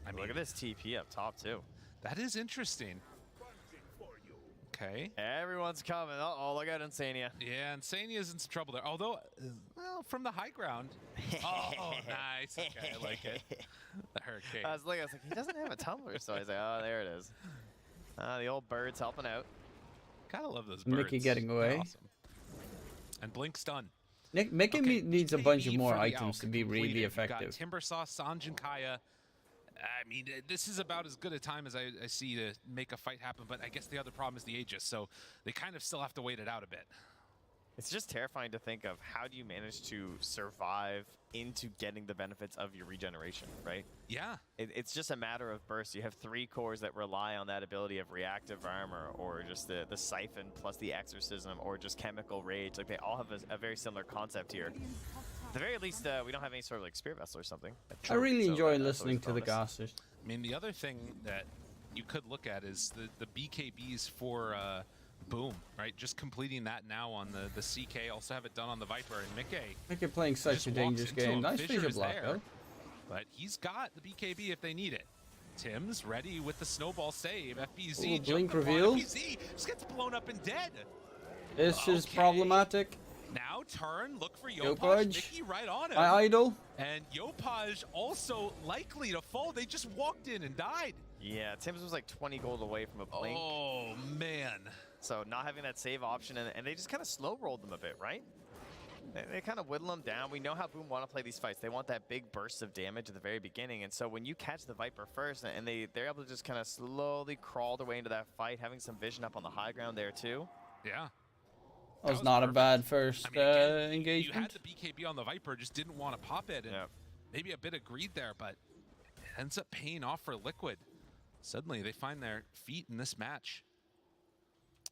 I mean, look at this TP up top too. That is interesting. Okay. Everyone's coming. Uh-oh, look at Insania. Yeah, Insania's in some trouble there. Although, well, from the high ground. Oh, nice. Okay, I like it. The hurricane. I was like, he doesn't have a tumbler, so I was like, oh, there it is. The old bird's helping out. Gotta love those birds. Mickey getting away. Awesome. And Blink's done. Mickey needs a bunch of more items to be really effective. Got Timbersaw, Sanj, and Kaya. I mean, this is about as good a time as I see to make a fight happen, but I guess the other problem is the Aegis, so they kind of still have to wait it out a bit. It's just terrifying to think of how do you manage to survive into getting the benefits of your regeneration, right? Yeah. It's just a matter of burst. You have 3 cores that rely on that ability of reactive armor, or just the siphon plus the exorcism, or just chemical rage. Like, they all have a very similar concept here. At the very least, we don't have any sort of like spear vessel or something. I really enjoy listening to the casters. I mean, the other thing that you could look at is the BKBs for Boom, right? Just completing that now on the CK. Also have it done on the Viper and Mickey. Mickey playing such a dangerous game. Nice vision block though. But he's got the BKB if they need it. Tim's ready with the snowball save. FBZ blink reveal. FBZ just gets blown up and dead. This is problematic. Now turn, look for Yopaj. Mickey right on him. My idol. And Yopaj also likely to fall. They just walked in and died. Yeah, Tim's was like 20 gold away from a blink. Oh, man. So not having that save option, and they just kind of slow rolled them a bit, right? They kind of whittle them down. We know how Boom want to play these fights. They want that big burst of damage at the very beginning. And so when you catch the Viper first, and they're able to just kind of slowly crawl their way into that fight, having some vision up on the high ground there too. Yeah. That was not perfect. A bad first engagement. You had the BKB on the Viper, just didn't want to pop it. And maybe a bit of greed there, but it ends up paying off for Liquid. Suddenly they find their feet in this match.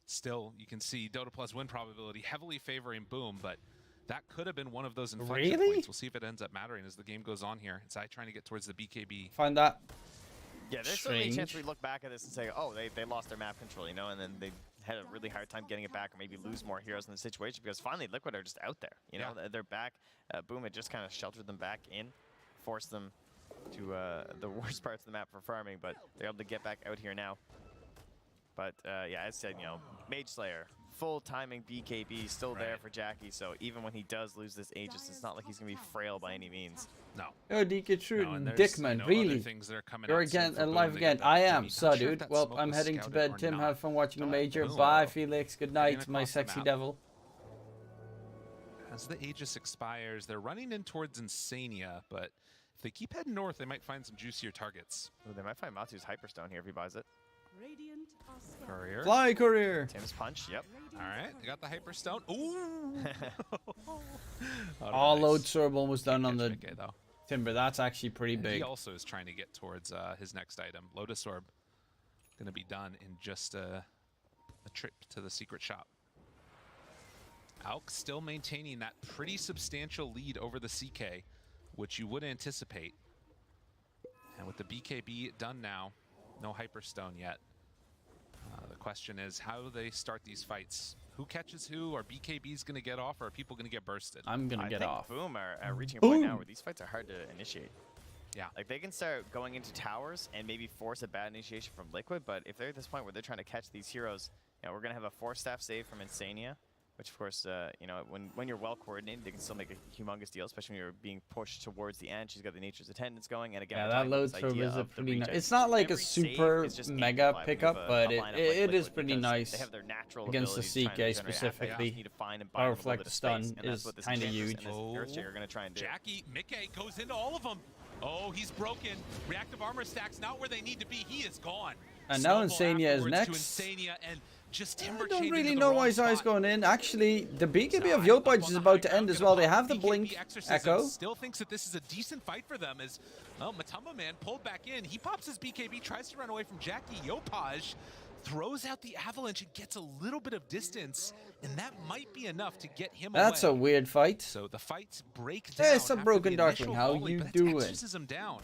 Still, you can see Dota Plus win probability heavily favoring Boom, but that could have been one of those inflection points. We'll see if it ends up mattering as the game goes on here. It's trying to get towards the BKB. Find that. Yeah, there's certainly a chance we look back at this and say, oh, they lost their map control, you know, and then they had a really hard time getting it back, or maybe lose more heroes in the situation, because finally Liquid are just out there. You know, they're back. Boom had just kind of sheltered them back in, forced them to the worst parts of the map for farming, but they're able to get back out here now. But yeah, as I said, Mage Slayer, full timing BKB still there for Jackie. So even when he does lose this Aegis, it's not like he's gonna be frail by any means. No. Oh, DK True, No, Dickman, really? You're again alive again. I am, so sure dude. Well, I'm heading to bed. Tim, have fun watching the Major. Bye, Felix. Good night, my sexy devil. As the Aegis expires, they're running in towards Insania, but if they keep heading north, they might find some juicier targets. Ooh, they might find Matu's Hyperstone here if he buys it. Courier. Fly Courier. Tim's punch, yep. All right, they got the Hyperstone. Ooh! All load Sorb almost done on the Mickey, though. Timber. That's actually pretty big. He also is trying to get towards his next item. Lotus Orb going to be done in just a trip to the secret shop. Alk still maintaining that pretty substantial lead over the CK, which you would anticipate. And with the BKB done now, no Hyperstone yet. The question is, how do they start these fights? Who catches who? Are BKBs going to get off, or are people going to get bursted? I'm going to get off. Boom are reaching a point now where these fights are hard to initiate. Yeah. Like, they can start going into towers and maybe force a bad initiation from Liquid, but if they're at this point where they're trying to catch these heroes, we're going to have a 4-staff save from Insania, which, of course, when you're well coordinated, they can still make a humongous deal, especially when you're being pushed towards the end. She's got the Nature's Attendance going, and again, yeah, that load Sorb is a pretty nice. It's not like a super mega pickup, but it is pretty nice. They have their natural against the CK specifically. Power Reflect the stun is kind of huge. Earthshaker going to try and do. Jackie, Mickey goes into all of them. Oh, he's broken. Reactive armor stacks not where they need to be. He is gone. And now Insania is next. I don't really know why Zai's going in. Actually, the BKB of Yopaj is about to end as well. They have the Blink Echo. Still thinks that this is a decent fight for them as, well, Matumba Man pulled back in. He pops his BKB, tries to run away from Jackie. Yopaj throws out the Avalanche and gets a little bit of distance, and that might be enough to get him away. That's a weird fight. So the fights break down. There's some Broken Darkling. How you doing? Down.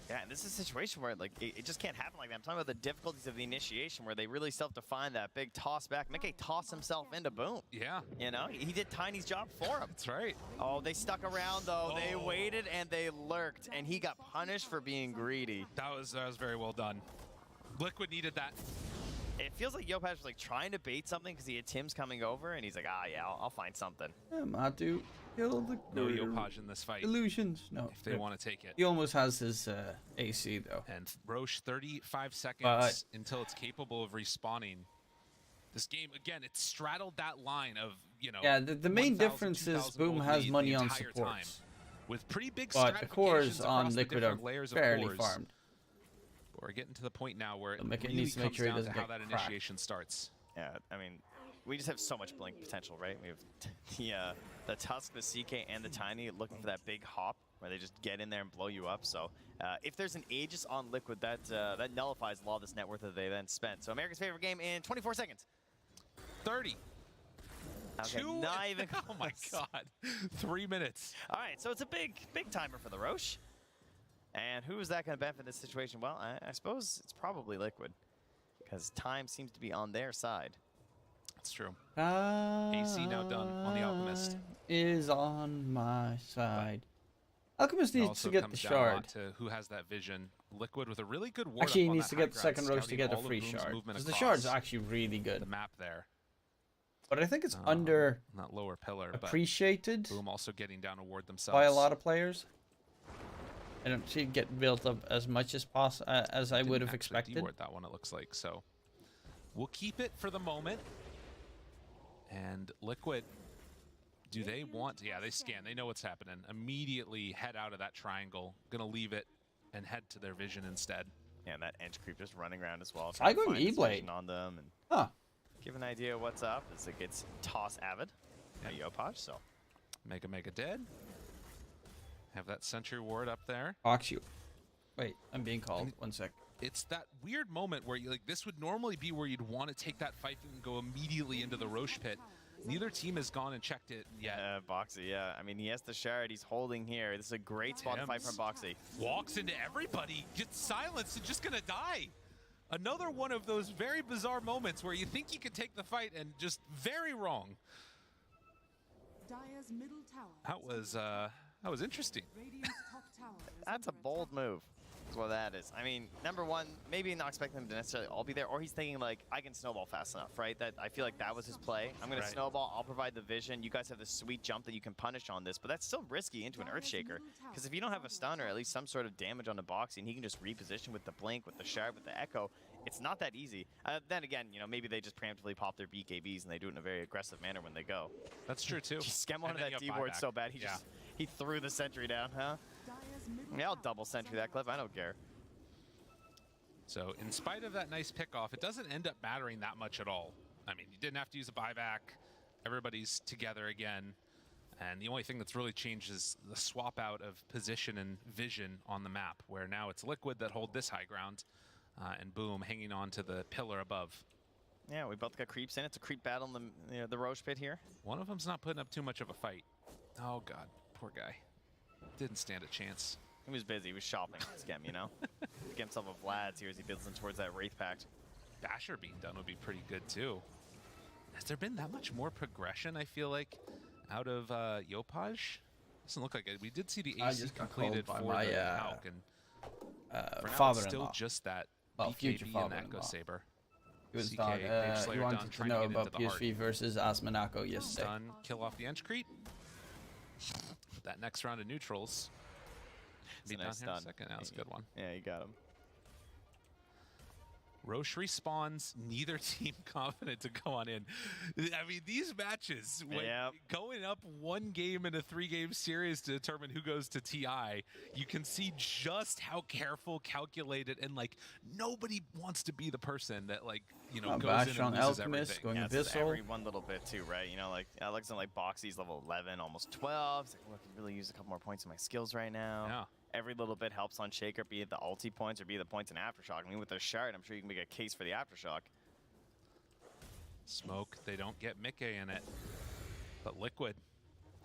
Yeah, and this is a situation where it just can't happen like that. I'm talking about the difficulties of the initiation where they really self-define that big toss back. Mickey tossed himself into Boom. Yeah. He did Tiny's job for him. That's right. Oh, they stuck around though. They waited and they lurked, and he got punished for being greedy. That was very well done. Liquid needed that. It feels like Yopaj was trying to bait something because he had Tim's coming over, and he's like, yeah, I'll find something. Yeah, Matu, kill the no Yopaj in this fight. Illusions. No. If they want to take it. He almost has his AC though. And Roche, 35 seconds until it's capable of respawning. This game, again, it straddled that line of, Yeah, the main difference is Boom has money on supports. With pretty big but the cores on Liquid are fairly farmed. We're getting to the point now where it really needs to make sure comes down to how that initiation starts. Yeah, I mean, we just have so much blink potential, right? We have the Tusk, the CK, and the Tiny looking for that big hop where they just get in there and blow you up. So if there's an Aegis on Liquid, that nullifies a lot of this net worth that they then spent. So America's favorite game in 24 seconds. 30. Okay, not even close. Oh my God. 3 minutes. All right, so it's a big timer for the Roche. And who is that going to benefit this situation? Well, I suppose it's probably Liquid, because time seems to be on their side. That's true. AC now done on the Alchemist. Is on my side. Alchemist needs to get the shard. To who has that vision? Liquid with a really good ward. Actually, he needs to get the second roast to get a free shard. Because the shard's actually really good. The map there. But I think it's under that lower pillar. Appreciated. Boom also getting down a ward themselves by a lot of players. I don't see it get built up as much as as I would have expected. Deward that one, it looks like. So we'll keep it for the moment. And Liquid, do they want to? Yeah, they scan. They know what's happening. Immediately head out of that triangle. Gonna leave it and head to their vision instead. Yeah, and that edge creep just running around as well. I going E-Blade on them and give an idea of what's up as it gets toss Avid. Yopaj, so Mega dead. Have that sentry ward up there. Box you. Wait, I'm being called. 1 sec. It's that weird moment where this would normally be where you'd want to take that fight and go immediately into the Roche pit. Neither team has gone and checked it yet. Boxy, yeah. I mean, he has the shard. He's holding here. This is a great spot to fight from Boxy. Walks into everybody, gets silenced, and just gonna die. Another one of those very bizarre moments where you think you can take the fight and just very wrong. Dire's middle tower. That was interesting. That's a bold move. That's what that is. I mean, number one, maybe not expecting them to necessarily all be there, or he's thinking like, I can snowball fast enough, right? That I feel like that was his play. I'm going to snowball, I'll provide the vision. You guys have this sweet jump that you can punish on this, but that's still risky into an Earthshaker. Because if you don't have a stun or at least some sort of damage on the boxing, and he can just reposition with the blink, with the shard, with the echo, it's not that easy. Then again, you know, maybe they just preemptively pop their BKBs and they do it in a very aggressive manner when they go. That's true too. He scam onto that D-ward so bad, he threw the sentry down, huh? Yeah, I'll double sentry that clip, I don't care. So in spite of that nice pickoff, it doesn't end up mattering that much at all. I mean, you didn't have to use a buyback. Everybody's together again. And the only thing that's really changed is the swap out of position and vision on the map, where now it's Liquid that hold this high ground, and Boom hanging on to the pillar above. Yeah, we both got creeps in. It's a creep battle in the Roche pit here. One of them's not putting up too much of a fight. Oh, God. Poor guy. Didn't stand a chance. He was busy. He was shopping on Schem, you know? Get himself a Vlad's here as he builds in towards that Wraith Pact. Basher being done would be pretty good, too. Has there been that much more progression, I feel like, out of Yopaj? Doesn't look like it. We did see the AC completed for the Hulk, and father-in-law. Still just that future BKB and father-in-law. Echo Saber. He was thought, you wanted to know about PSV versus Asmonako yesterday. Stun, kill off the Ench creep. That next round of neutrals. Be down here in a second. That was a good one. Yeah, you got him. Roche respawns, neither team confident to go on in. I mean, these matches, when going up one game in a 3-game series to determine who goes to TI, you can see just how careful, calculated, and like nobody wants to be the person that like, you know, goes in and loses Alchemist, everything. going Abyssal. Every one little bit too, right? You know, like Alex and like Boxy's level 11, almost 12. He's like, well, I can really use a couple more points in my skills right now. Yeah. Every little bit helps on Shaker, be it the ulti points or be it the points in Aftershock. I mean, with their shard, I'm sure you can make a case for the Aftershock. Smoke, they don't get Mickey in it. But Liquid,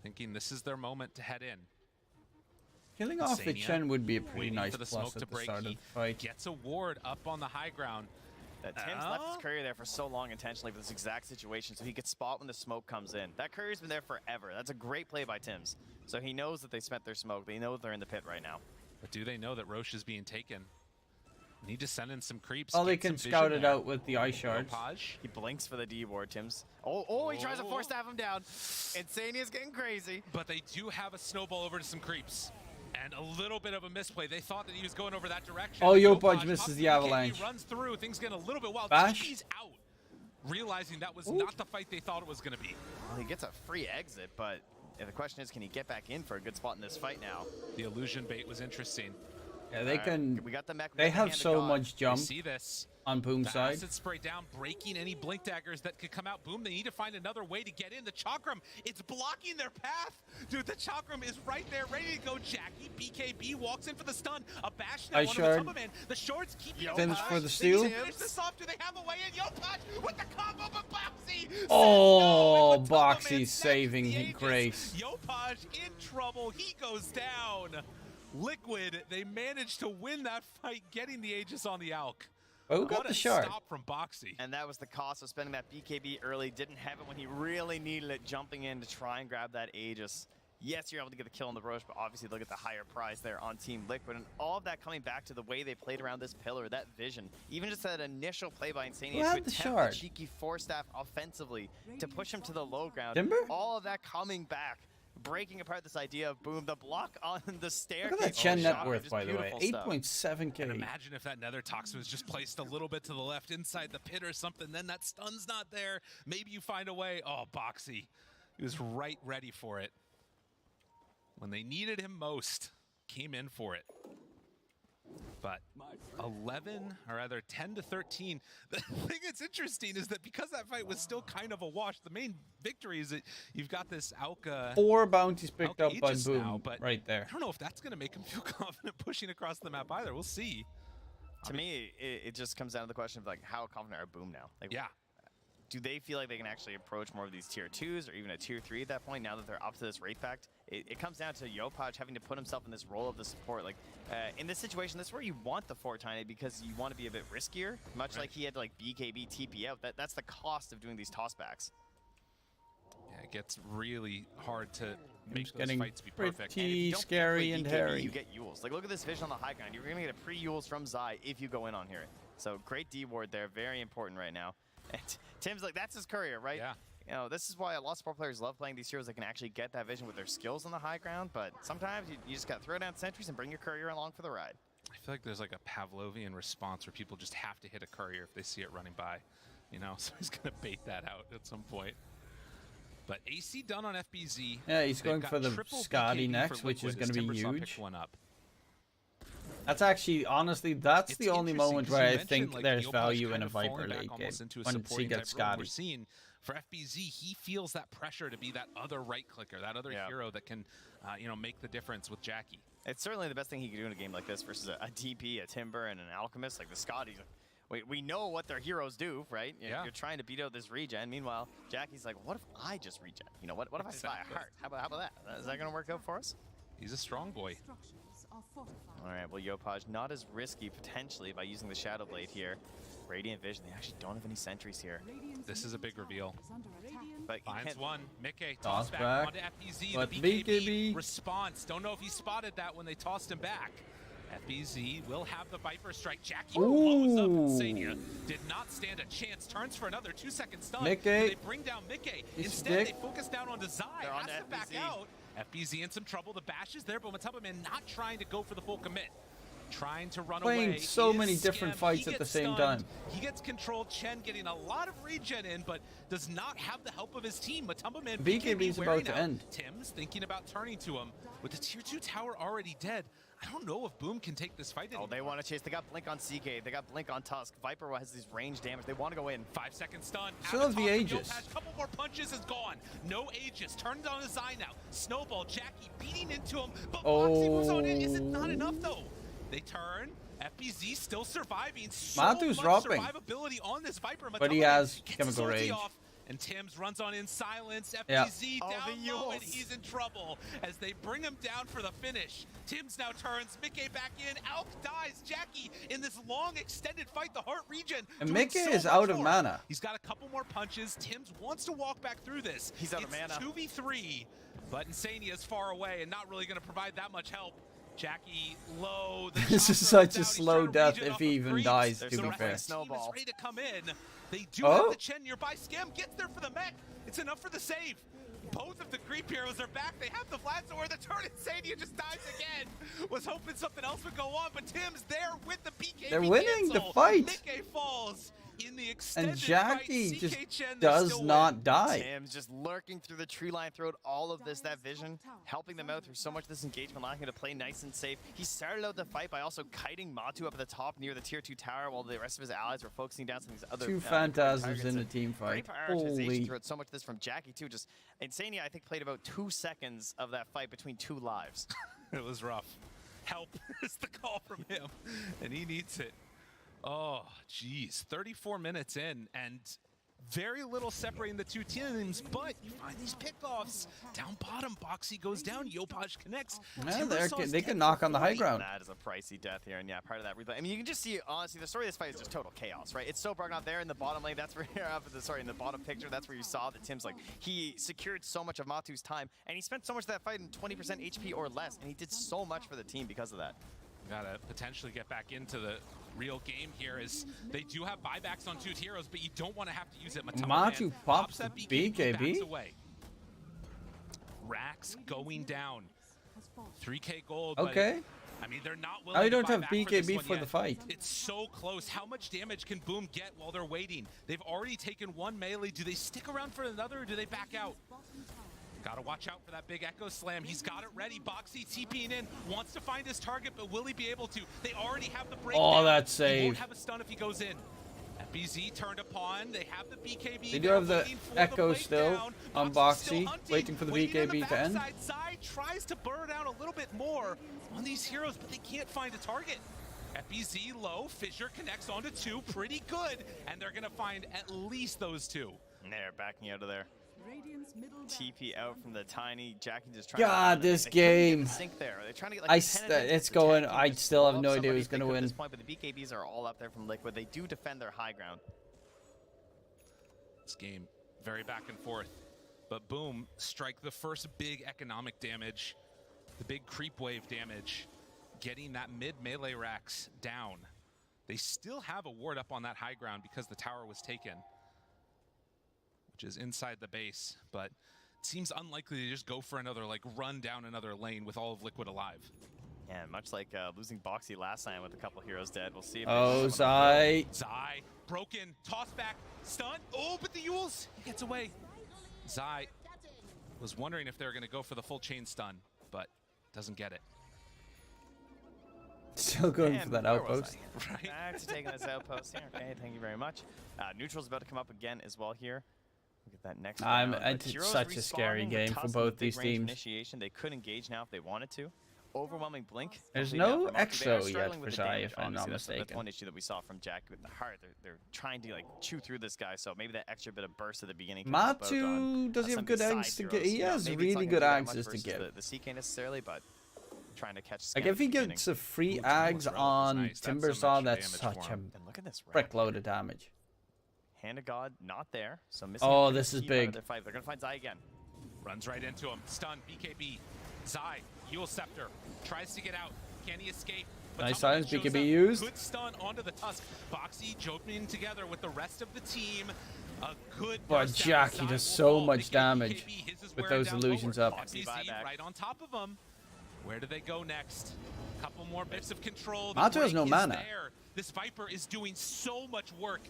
thinking this is their moment to head in. Killing off the Chen would be a pretty nice plus smoke at to the break. start of the fight. Gets a ward up on the high ground. Tim's left his courier there for so long intentionally for this exact situation, so he could spot when the smoke comes in. That courier's been there forever. That's a great play by Tim's. So he knows that they spent their smoke. They know that they're in the pit right now. But do they know that Roche is being taken? Need to send in some creeps. Oh, they can scout it out with the ice shards. He blinks for the D ward, Tim's. Oh, he tries to force staff him down. Insania's getting crazy. But they do have a snowball over to some creeps. And a little bit of a misplay. They thought that he was going over that direction. Oh, Yopaj misses the avalanche. He runs through. Things get a little bit wild. Bash? He's out. Realizing that was not the fight they thought it was going to be. Well, he gets a free exit, but the question is, can he get back in for a good spot in this fight now? The illusion bait was interesting. Yeah, they can. We got the mech. They have so much jump. See this on Boom's side. Acid spray down, breaking any blink daggers that could come out. Boom, they need to find another way to get in. The Chakram, it's blocking their path. Dude, the Chakram is right there, ready to go. Jackie, BKB walks in for the stun. A bash now on the top of man. The shorts keep Fins for the steal. Finish this off. Do they have a way in? Yopaj with the combo, but Boxy. Oh, Boxy saving grace. Yopaj in trouble. He goes down. Liquid, they managed to win that fight, getting the Aegis on the Alk. Oh, who got the shard? Stop from Boxy. And that was the cost of spending that BKB early. Didn't have it when he really needed it, jumping in to try and grab that Aegis. Yes, you're able to get the kill on the Roche, but obviously look at the higher prize there on Team Liquid. And all of that coming back to the way they played around this pillar, that vision. Even just that initial play by Insania to attempt the cheeky force staff offensively to push him to the low ground. Timber? All of that coming back. Breaking apart this idea of Boom, the block on the staircase. Look at that Chen net worth, by the way, 8.7k. Imagine if that Nether Toxin was just placed a little bit to the left inside the pit or something, then that stun's not there. Maybe you find a way. Oh, Boxy, he was right ready for it. When they needed him most, came in for it. But 11, or rather 10 to 13. The thing that's interesting is that because that fight was still kind of a wash, the main victory is that you've got this Alka. 4 bounties picked up by Boom now, but right there. I don't know if that's going to make him feel confident pushing across the map either. We'll see. To me, it just comes down to the question of like, how confident are Boom now? Like, yeah. Do they feel like they can actually approach more of these tier 2s or even a tier 3 at that point now that they're up to this Wraith Pact? It comes down to Yopaj having to put himself in this role of the support. Like in this situation, this is where you want the Fortnite because you want to be a bit riskier, much like he had to like BKB TP out. That's the cost of doing these tossbacks. Yeah, it gets really hard to make those getting fights be perfect. pretty scary and hairy. You get Yules. Like, look at this vision on the high ground. You're going to get a pre-Yules from Zai if you go in on here. So great D ward there. Very important right now. And Tim's like, that's his courier, right? Yeah. You know, this is why a lot of support players love playing these heroes that can actually get that vision with their skills on the high ground. But sometimes you just got to throw down sentries and bring your courier along for the ride. I feel like there's like a Pavlovian response where people just have to hit a courier if they see it running by. You know, so he's going to bait that out at some point. But AC done on FBZ. Yeah, he's going for the Scotty next, which is going to be huge. One up. That's actually, honestly, that's the only moment where I think there's value in a Viper late game, when he gets Scotty. For FBZ, he feels that pressure to be that other right clicker, that other hero that can, you know, make the difference with Jackie. It's certainly the best thing he can do in a game like this versus a DP, a Timber, and an Alchemist. Like the Scotties, we know what their heroes do, right? You're trying to beat out this regen. Meanwhile, Jackie's like, what if I just regen? You know, what if I spy a heart? How about that? Is that going to work out for us? He's a strong boy. All right, well, Yopaj not as risky potentially by using the Shadow Blade here. Radiant Vision, they actually don't have any sentries here. This is a big reveal. But finds one. Mickey toss back onto FBZ. But the BKB response. Don't know if he spotted that when they tossed him back. FBZ will have the Viper strike. Jackie blows up Insania. Did not stand a chance. Turns for another 2-second stun. Mickey. They bring down Mickey. Instead, they focus down on Zai. Has to back out. FBZ in some trouble. The bash is there, but Matubman not trying to go for the full commit. Trying to run away. Playing so many different fights at the same time. He gets controlled. Chen getting a lot of regen in, but does not have the help of his team. Matumbaman BKB's about to end. Tim's thinking about turning to him. With the tier 2 tower already dead, I don't know if Boom can take this fight anymore. Oh, they want to chase. They got Blink on CK. They got Blink on Tusk. Viper has these range damage. They want to go in. 5-second stun. Still have the Aegis. Couple more punches is gone. No Aegis. Turned on his eye now. Snowball. Jackie beating into him. But Moxie moves on in. Is it not enough though? They turn. FBZ still surviving. So Matu's dropping. Survivability on this Viper. But he has chemical rage. And Tim's runs on in silence. FBZ down low, and he's in trouble as they bring him down for the finish. Tim's now turns. Mickey back in. Alk dies. Jackie in this long extended fight. The heart regen. And Mickey is out of mana. He's got a couple more punches. Tim's wants to walk back through this. He's out of mana. 2v3, but Insania's far away and not really going to provide that much help. Jackie low. This is such a slow death if he even dies, to be fair. Snowball. Ready to come in. They do have the Chen nearby. Scam gets there for the mech. It's enough for the save. Both of the creep heroes are back. They have the Vlad Sword. The turn Insania just dies again. Was hoping something else would go on, but Tim's there with the BKB. They're winning the fight. Mickey falls. In the extended and Jackie fight, just Chen, does not die. Tim's just lurking through the tree line throughout all of this, that vision, helping them out through so much of this engagement, allowing him to play nice and safe. He started out the fight by also kiting Matu up at the top near the tier 2 tower while the rest of his allies were focusing down some of these other two phantasms in a team fight. Holy. Throughout so much of this from Jackie too. Just Insania, I think, played about 2 seconds of that fight between 2 lives. It was rough. Help is the call from him, and he needs it. Oh, geez. 34 minutes in, and very little separating the two teams, but you find these pickoffs. Down bottom, Boxy goes down, Yopaj connects. Yeah, they can knock on the high ground. That is a pricey death here, and yeah, part of that replay. I mean, you can just see, honestly, the story of this fight is just total chaos, right? It's so broken out there in the bottom lane. That's where you're up in the bottom picture. That's where you saw that Tim's like, he secured so much of Matu's time, and he spent so much of that fight in 20% HP or less, and he did so much for the team because of that. Gotta potentially get back into the real game here, as they do have buybacks on 2 heroes, but you don't want to have to use it. Matu pops the BKB. Rax going down. 3k gold. Okay. But, I mean, they're not willing Now you don't to have BKB for the fight. It's so close. How much damage can Boom get while they're waiting? They've already taken 1 melee. Do they stick around for another, or do they back out? Gotta watch out for that big Echo Slam. He's got it ready. Boxy TPing in, wants to find his target, but will he be able to? They already have the breakdown. Oh, that save. He won't have a stun if he goes in. FBZ turned upon. They have the BKB. They do have the Echo still on Boxy, waiting for the BKB to end. Zai tries to burn down a little bit more on these heroes, but they can't find a target. FBZ low. Fissure connects onto 2. Pretty good. And they're going to find at least those 2. And they're backing out of there. TP out from the tiny. Jackie just trying. God, this game. Sink there. They're trying to get like it's going. I still have no idea who's going to win. At this point, but the BKBs are all up there from Liquid. They do defend their high ground. This game very back and forth, But Boom strike the first big economic damage, the big creep wave damage, getting that mid melee racks down. They still have a ward up on that high ground because the tower was taken, which is inside the base, but it seems unlikely to just go for another, like, run down another lane with all of Liquid alive. Yeah, much like losing Boxy last time with a couple heroes dead. We'll see if Zai. Zai, broken, toss back, stun. Oh, but the Yules, he gets away. Zai was wondering if they were going to go for the full chain stun, but doesn't get it. Still going for that outpost. Right. Back to taking this outpost here. Okay, thank you very much. Neutral's about to come up again as well here. Look at that next round. It's such a scary game for both these teams. Initiation. They could engage now if they wanted to. Overwhelming blink. There's no EXO yet for Zai, if I'm not mistaken. That's one issue that we saw from Jack with the heart. They're trying to like chew through this guy, so maybe that extra bit of burst at the beginning. Matu, does he have good eggs to give? He has really good axes to give. The CK necessarily, but trying to catch. Like if he gets a free ags on Timbersaw, that's such a frick load of damage. Hand of God not there, so missing. Oh, this is big. They're gonna find Zai again. Runs right into him. Stun, BKB. Zai, Yule Scepter, tries to get out. Can he escape? But nice silence, BKB used. Good stun onto the Tusk. Boxy joking together with the rest of the team. A good. But Jackie does so much damage with those illusions up. FBZ right on top of him. Where do they go next? A couple more bits of control. Matu has no mana. This Viper is doing so much work.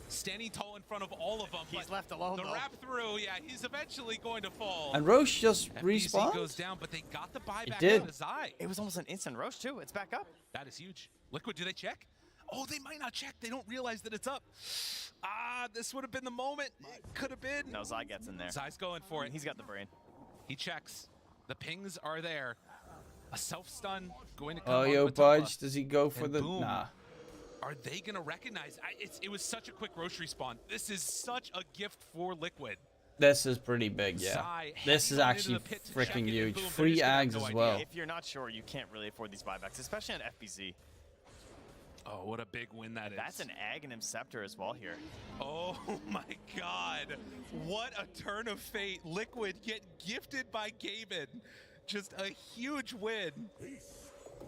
Standing tall in front of all of them. He's left alone. The wrap through, yeah, he's eventually going to fall. And Roche just respawned? Goes down, but they got the buyback. It did. Out of Zai. It was almost an instant Roche too. It's back up. That is huge. Liquid, do they check? Oh, they might not check. They don't realize that it's up. Ah, this would have been the moment. It could have been. No, Zai gets in there. Zai's going for it. He's got the brain. He checks. The pings are there. A self-stun going to come. Oh, yo, Budge, does he go for the... Boom. Nah. Are they going to recognize? It was such a quick Roche respawn. This is such a gift for Liquid. This is pretty big, yeah. This is actually freaking huge. Free ags as well. If you're not sure, you can't really afford these buybacks, especially on FBZ. Oh, what a big win that is. That's an Aghanim Scepter as well here. Oh my god. What a turn of fate. Liquid get gifted by Gaben. Just a huge win.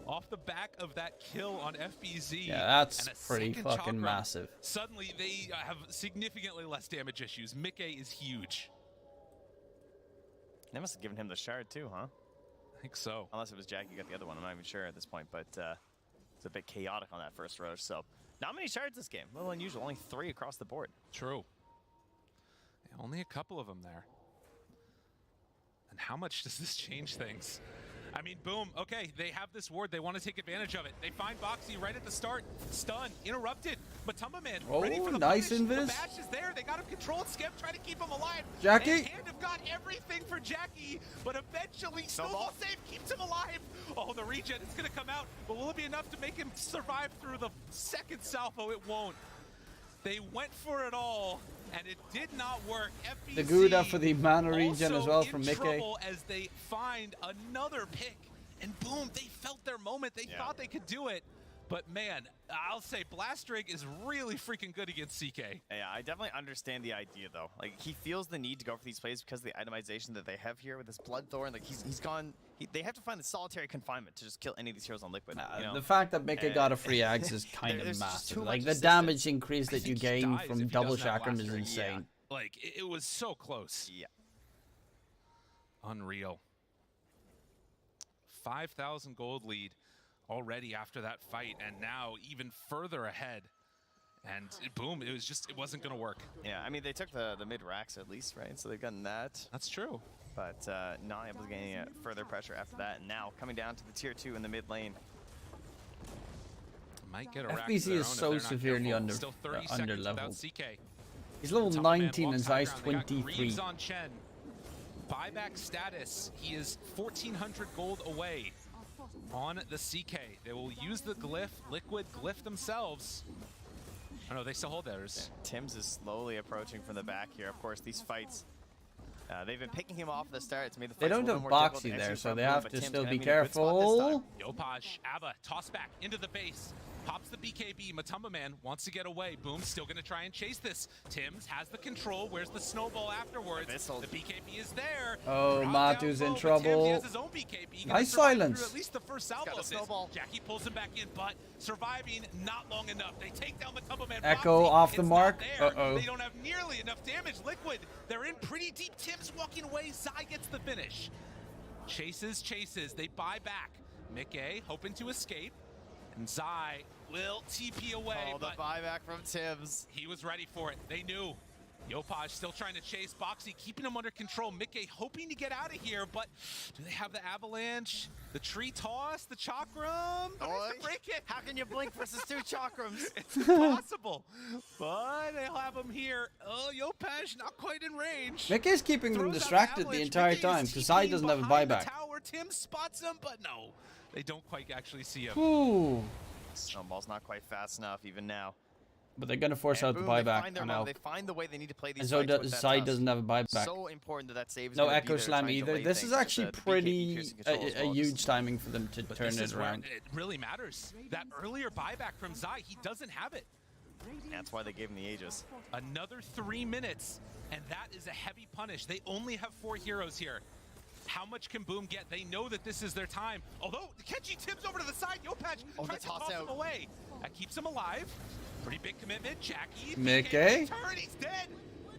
Off the back of that kill on FBZ. Yeah, that's pretty fucking massive. Suddenly, they have significantly less damage issues. Mickey is huge. They must have given him the shard too, huh? I think so. Unless it was Jack who got the other one. I'm not even sure at this point, but it's a bit chaotic on that first Roche. So, not many shards this game. A little unusual. Only 3 across the board. True. Yeah, only a couple of them there. And how much does this change things? I mean, boom. Okay, they have this ward. They want to take advantage of it. They find Boxy right at the start. Stun, interrupted. Matamba Man ready for the nice punish. invis. The bash is there. They got him controlled. Skip trying to keep him alive. Jackie. And Hand have got everything for Jackie, but eventually Snowball save keeps him alive. Oh, the regen is going to come out, but will it be enough to make him survive through the second salvo? It won't. They went for it all, and it did not work. FBC the Gouda for the mana regen as well from Mickey. As they find another pick. And boom, they felt their moment. They thought they could do it. But man, I'll say Blastrig is really freaking good against CK. Yeah, I definitely understand the idea though. Like he feels the need to go for these plays because of the itemization that they have here with this Bloodthorn. Like he's gone. They have to find the solitary confinement to just kill any of these heroes on Liquid. You know? The fact that Mickey got a free axe is kind of massive. Like the damage increase that you gain from double chakram is insane. Yeah. Like it was so close. Yeah. Unreal. 5,000 gold lead already after that fight, and now even further ahead. And boom, it wasn't going to work. Yeah, I mean, they took the mid racks at least, right? So they've gotten that. That's true. But not able to get any further pressure after that. And now coming down to the tier 2 in the mid lane. Might get a rack FBZ is so severely under level. He's level 19 and Zai's 23. On Chen. Buyback status, he is 1,400 gold away on the CK. They will use the glyph, Liquid glyph themselves. Oh no, they still hold theirs. Tim's is slowly approaching from the back here. Of course, these fights, they've been picking him off at the start. It's made the they don't have Boxy there, so they have to still be careful. Yopaj, Abba, toss back into the base. Pops the BKB. Matumba Man wants to get away. Boom, still going to try and chase this. Tims has the control. Where's the snowball afterwards? The BKB is there. Oh, Matu's in trouble. He has his own BKB. Nice silence. At least the first salvo of this. Jackie pulls him back in, but surviving not long enough. They take down Matumba Man. Echo off the mark. They don't have nearly enough damage. Liquid, they're in pretty deep. Tims walking away. Zai gets the finish. Chases. They buy back. Mickey hoping to escape. And Zai will TP away. Oh, the buyback from Tims. He was ready for it. They knew. Yopaj still trying to chase Boxy, keeping him under control. Mickey hoping to get out of here, but do they have the avalanche? The tree toss? The chakram? Oh, to break it. How can you blink versus 2 chakrams? It's impossible. But they'll have him here. Oh, Yopaj not quite in range. Mickey's keeping them distracted the entire time because Zai doesn't have a buyback. Tim spots him, but no. They don't quite actually see him. Ooh. Snowball's not quite fast enough even now. But they're going to force out the buyback. They find the way they need to play these and so Zai doesn't have a buyback. So important that save is no Echo Slam either. This is actually pretty a huge timing for them to turn it around. It really matters. That earlier buyback from Zai, he doesn't have it. That's why they gave him the Aegis. Another 3 minutes, and that is a heavy punish. They only have 4 heroes here. How much can Boom get? They know that this is their time. Although, Kenji Tims over to the side. Yopaj tries to toss him away. That keeps him alive. Pretty big commitment. Jackie. Mickey. Turn, he's dead.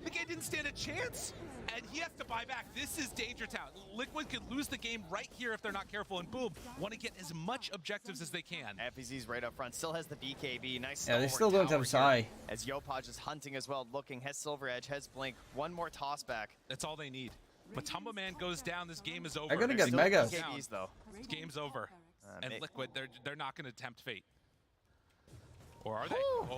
Mickey didn't stand a chance. And he has to buy back. This is Danger Town. Liquid could lose the game right here if they're not careful. And Boom want to get as much objectives as they can. FPZ's right up front. Still has the BKB. Nice. Yeah, they still don't have Zai. As Yopaj is hunting as well. Looking. Has Silver Edge. Has Blink. One more toss back. That's all they need. Matumba Man goes down. This game is over. They're gonna get Mega. BKBs, though. This game's over. And Liquid, they're not gonna tempt fate. Or are they? Whoa.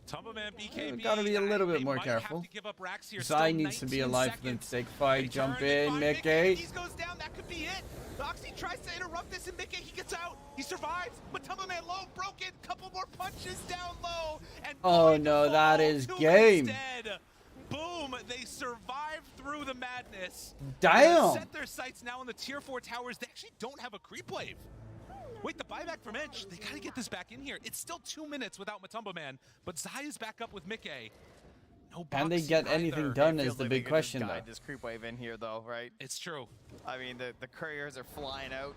Matumba Man, BKB. Gotta be a little bit more careful. Zai needs to be alive for them to take fight. Jump in, Mickey. He goes down. That could be it. Boxy tries to interrupt this, and Mickey, he gets out. He survives. Matumba Man low, broken. Couple more punches down low. And oh no, that is game. Boom, they survived through the madness. Damn. Set their sights now on the tier 4 towers. They actually don't have a creep wave. Wait, the buyback from Edge. They gotta get this back in here. It's still 2 minutes without Matumba Man, but Zai is back up with Mickey. No Can they get anything done is the big question, though. This creep wave in here, though, right? It's true. I mean, the couriers are flying out.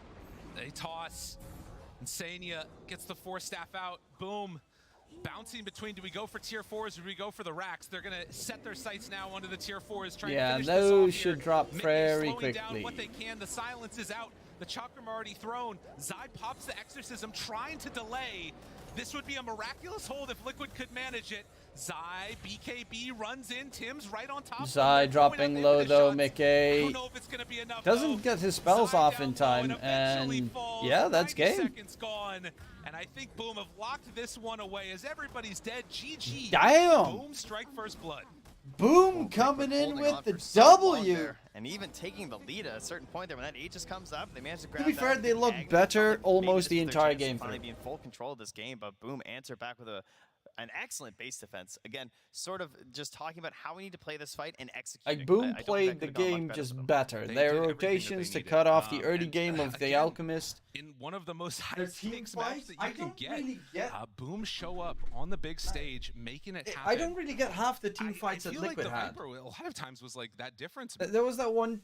They toss. Insania gets the 4 staff out. Boom. Bouncing between, do we go for tier 4s or do we go for the racks? They're going to set their sights now onto the tier 4s. Trying to finish this off those should drop Mickey's very slowing quickly. Down what they can. The silence is out. The chakram already thrown. Zai pops the exorcism, trying to delay. This would be a miraculous hold if Liquid could manage it. Zai, BKB runs in. Tims right on top. Zai dropping low though, Mickey. I don't know if it's gonna be enough, doesn't get his spells Zai off in time, and yeah, that's game. Seconds gone, and I think Boom have locked this one away as everybody's dead. GG. Damn. Boom strike first blood. Boom coming in with the W. And even taking the lead at a certain point there when that Aegis comes up, they managed to grab To be fair, they look better almost the entire game. Finally be in full control of this game, but Boom answered back with an excellent base defense. Again, sort of just talking about how we need to play this fight and execute. Like Boom played the game just better. Their rotations to cut off the early game of the Alchemist. In one of the most high-stakes maps that you can get, Boom show up on the big stage, making it happen. I don't really get half the team fights that Liquid had. A lot of times was like that difference. There was that one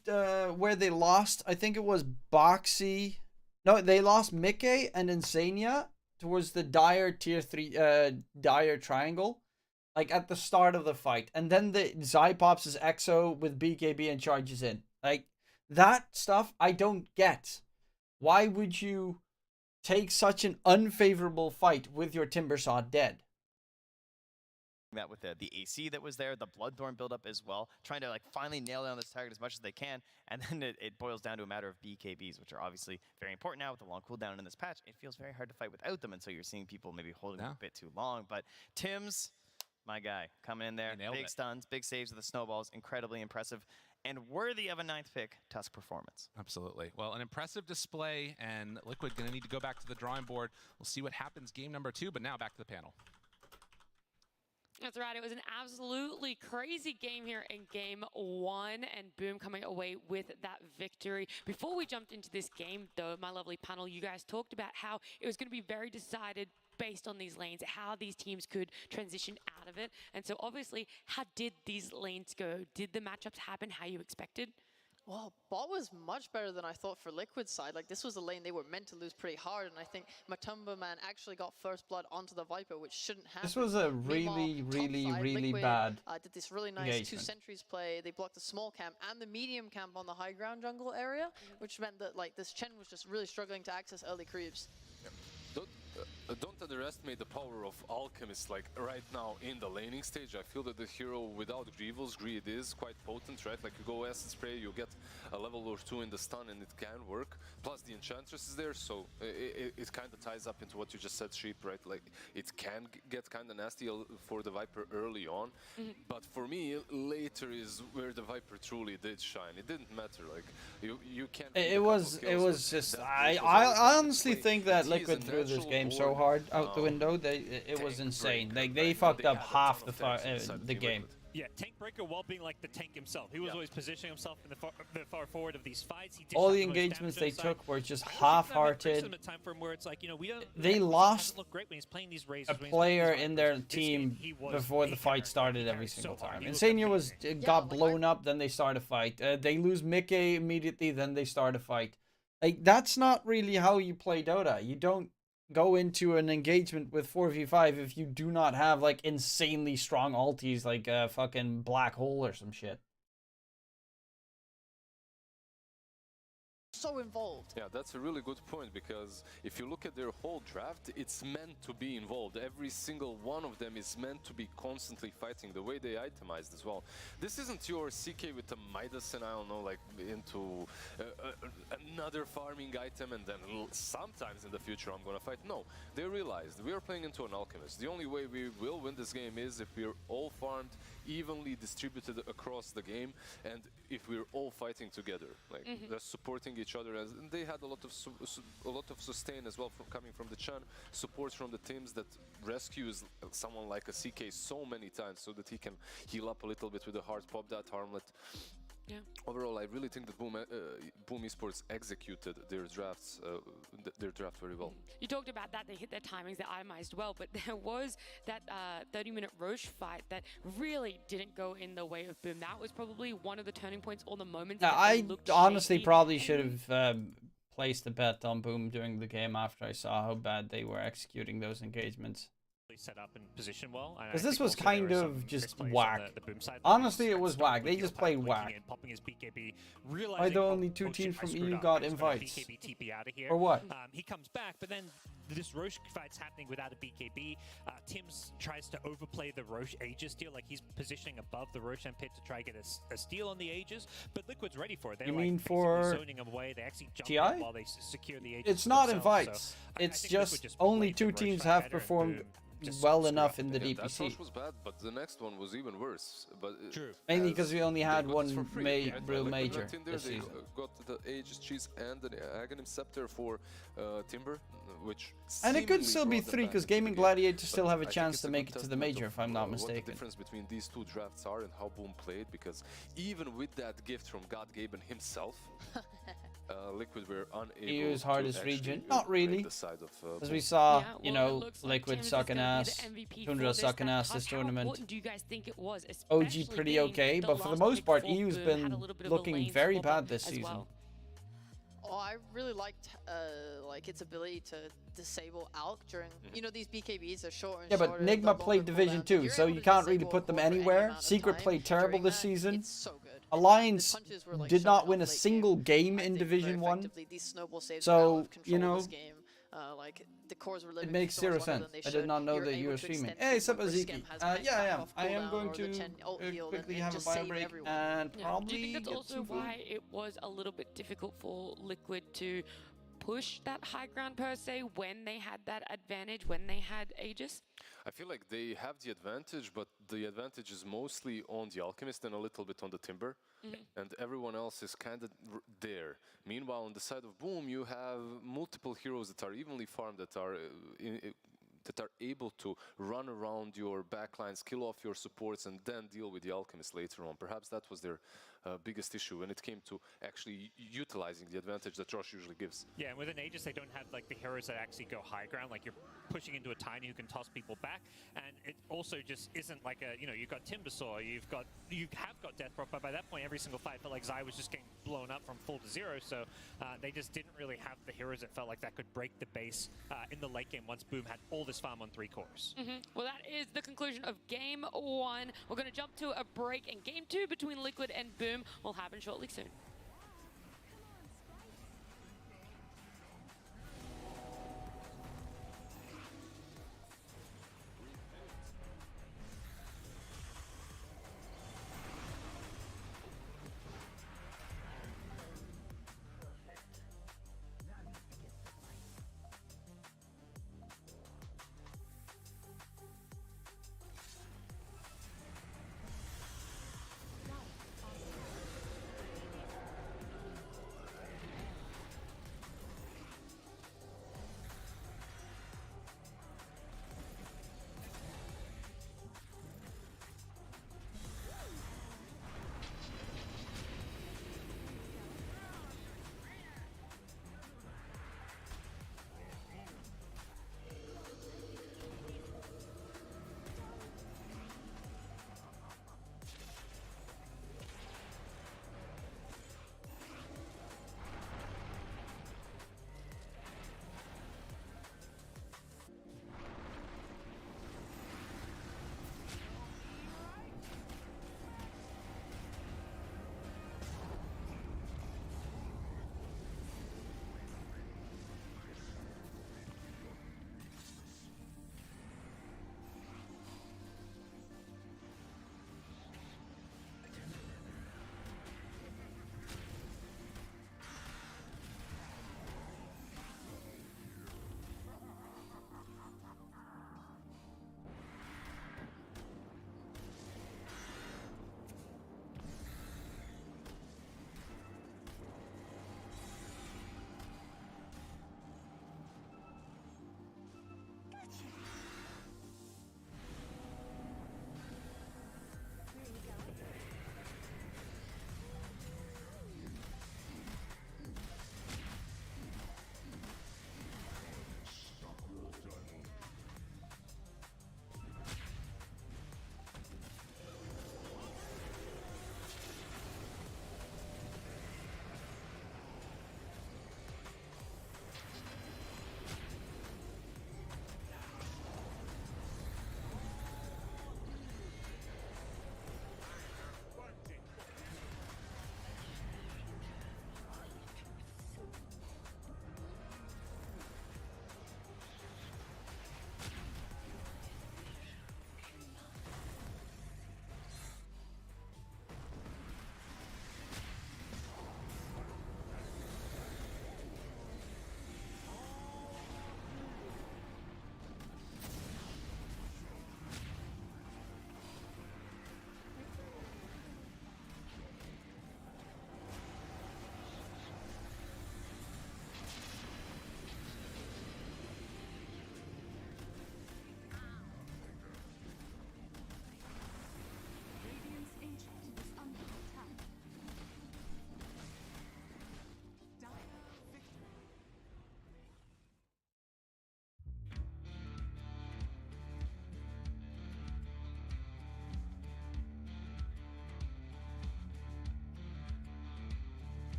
where they lost. I think it was Boxy. No, they lost Mickey and Insania towards the Dire tier 3 Dire triangle, like at the start of the fight, and then the Zai pops his Exo with BKB and charges in. Like that stuff I don't get. Why would you take such an unfavorable fight with your Timbersaw dead? That with the AC that was there, the Bloodthorn buildup as well, trying to like finally nail down this target as much as they can, and then it boils down to a matter of BKBs, which are obviously very important now with the long cooldown in this patch. It feels very hard to fight without them, and so you're seeing people maybe holding them a bit too long. But Tims, my guy, coming in there, big stuns, big saves with the snowballs, incredibly impressive, and worthy of a 9th pick Tusk performance. Absolutely. Well, an impressive display, and Liquid going to need to go back to the drawing board. We'll see what happens game number 2, but now back to the panel. That's right. It was an absolutely crazy game here in game 1, and Boom coming away with that victory. Before we jumped into this game, though, my lovely panel, you guys talked about how it was going to be very decided based on these lanes, how these teams could transition out of it. And so obviously, how did these lanes go? Did the matchups happen how you expected? Well, bot was much better than I thought for Liquid's side. Like, this was a lane they were meant to lose pretty hard, and I think Matumba Man actually got first blood onto the Viper, which shouldn't happen. This was a really Liquid, bad did this really nice 2 sentries play. They blocked the small camp and the medium camp on the high ground jungle area, which meant that, like, this Chen was just really struggling to access early creeps. Don't underestimate the power of Alchemist, like right now in the laning stage. I feel that the hero without Grievous, Greed is quite potent, right? Like you go Acid Spray, you get a level or 2 in the stun and it can work. Plus the Enchantress is there, so it kind of ties up into what you just said, Sheep, right? Like it can get kind of nasty for the Viper early on, but for me, later is where the Viper truly did shine. It didn't matter, like you can't... It was just... I honestly think that Liquid threw this game so hard out the window. It was insane. Like they fucked up half the game. Yeah, Tank Breaker, while being like the tank himself, he was always positioning himself in the far forward of these fights. All the engagements they took were just half-hearted. Like, you know, they lost great when he's playing these a player in their team before the fight started every single time. Insania got blown up, then they start a fight. They lose Mickey immediately, then they start a fight. Like, that's not really how you play Dota. You don't go into an engagement with 4v5 if you do not have like insanely strong ultis like a fucking black hole or some shit. So involved. Yeah, that's a really good point, because if you look at their whole draft, it's meant to be involved. Every single one of them is meant to be constantly fighting, the way they itemized as well. This isn't your CK with a Midas and I don't know, like into another farming item and then sometimes in the future I'm gonna fight. No, they realized we are playing into an Alchemist. The only way we will win this game is if we're all farmed, evenly distributed across the game, and if we're all fighting together, like they're supporting each other. And they had a lot of sustain as well coming from the Chen, support from the teams that rescues someone like a CK so many times so that he can heal up a little bit with a hard pop that Harmlet. Yeah. Overall, I really think that Boom Esports executed their draft very well. You talked about that, they hit their timings, they itemized well, but there was that 30-minute Roche fight that really didn't go in the way of Boom. That was probably one of the turning points or the moments that I honestly shaky. Probably should have placed a bet on Boom during the game after I saw how bad they were executing those engagements. Set up and position well. Because this was kind of just whack. Honestly, it was whack. They just played whack. Why the only 2 teams from EU got invites? Or what? He comes back, but then this Roche fight's happening without a BKB. Tims tries to overplay the Roche Aegis steal, like he's positioning above the Roshan pit to try to get a steal on the Aegis, but Liquid's ready for it. They're mean for zoning him away. They actually jump TI? while they secure the Aegis. It's not invites. So it's just only 2 teams have performed well enough in the DPC. That rush was bad, but the next one was even worse. But true. Mainly because we only had one real major this season. Got the Aegis Cheese and the Aghanim Scepter for Timber, which and it could still be 3 because Gaming Gladiators still have a chance to make it to the major, if I'm not mistaken. What the difference between these 2 drafts are and how Boom played, because even with that gift from God Gaben himself, Liquid were unable EU's to hardest region. Not break really. the side of, as we saw, yeah, well, you know, like Liquid sucking ass, Tundra sucking ass this tournament. Do you guys think it was? OG pretty okay, but for the most part, EU's been looking very bad this season. Well. Oh, I really liked like its ability to disable Alk during, you know, these BKBs are short and yeah, but Nigma played Division 2, so you can't really put them anywhere. Secret played terrible this season. It's so good. Alliance did not win a single game in Division 1. So, you know, like the cores were it makes zero sense. I did not know that you were streaming. Hey, Sapaziki. Yeah, I am. I am going to quickly have a bio break and probably. Do you think that's also why it was a little bit difficult for Liquid to push that high ground per se when they had that advantage, when they had Aegis? I feel like they have the advantage, but the advantage is mostly on the Alchemist and a little bit on the Timber. And everyone else is kind of there. Meanwhile, on the side of Boom, you have multiple heroes that are evenly farmed, that are that are able to run around your backlines, kill off your supports, and then deal with the Alchemist later on. Perhaps that was their biggest issue when it came to actually utilizing the advantage that Josh usually gives. Yeah, and with an Aegis, they don't have like the heroes that actually go high ground. Like you're pushing into a Tiny who can toss people back, and it also just isn't like a, you know, you've got Timbersaw, you have got Deathrock, but by that point every single fight felt like Zai was just getting blown up from full to zero, so they just didn't really have the heroes that felt like that could break the base in the late game once Boom had all this farm on 3 cores. Well, that is the conclusion of Game 1. We're going to jump to a break, and Game 2 between Liquid and Boom will happen shortly soon.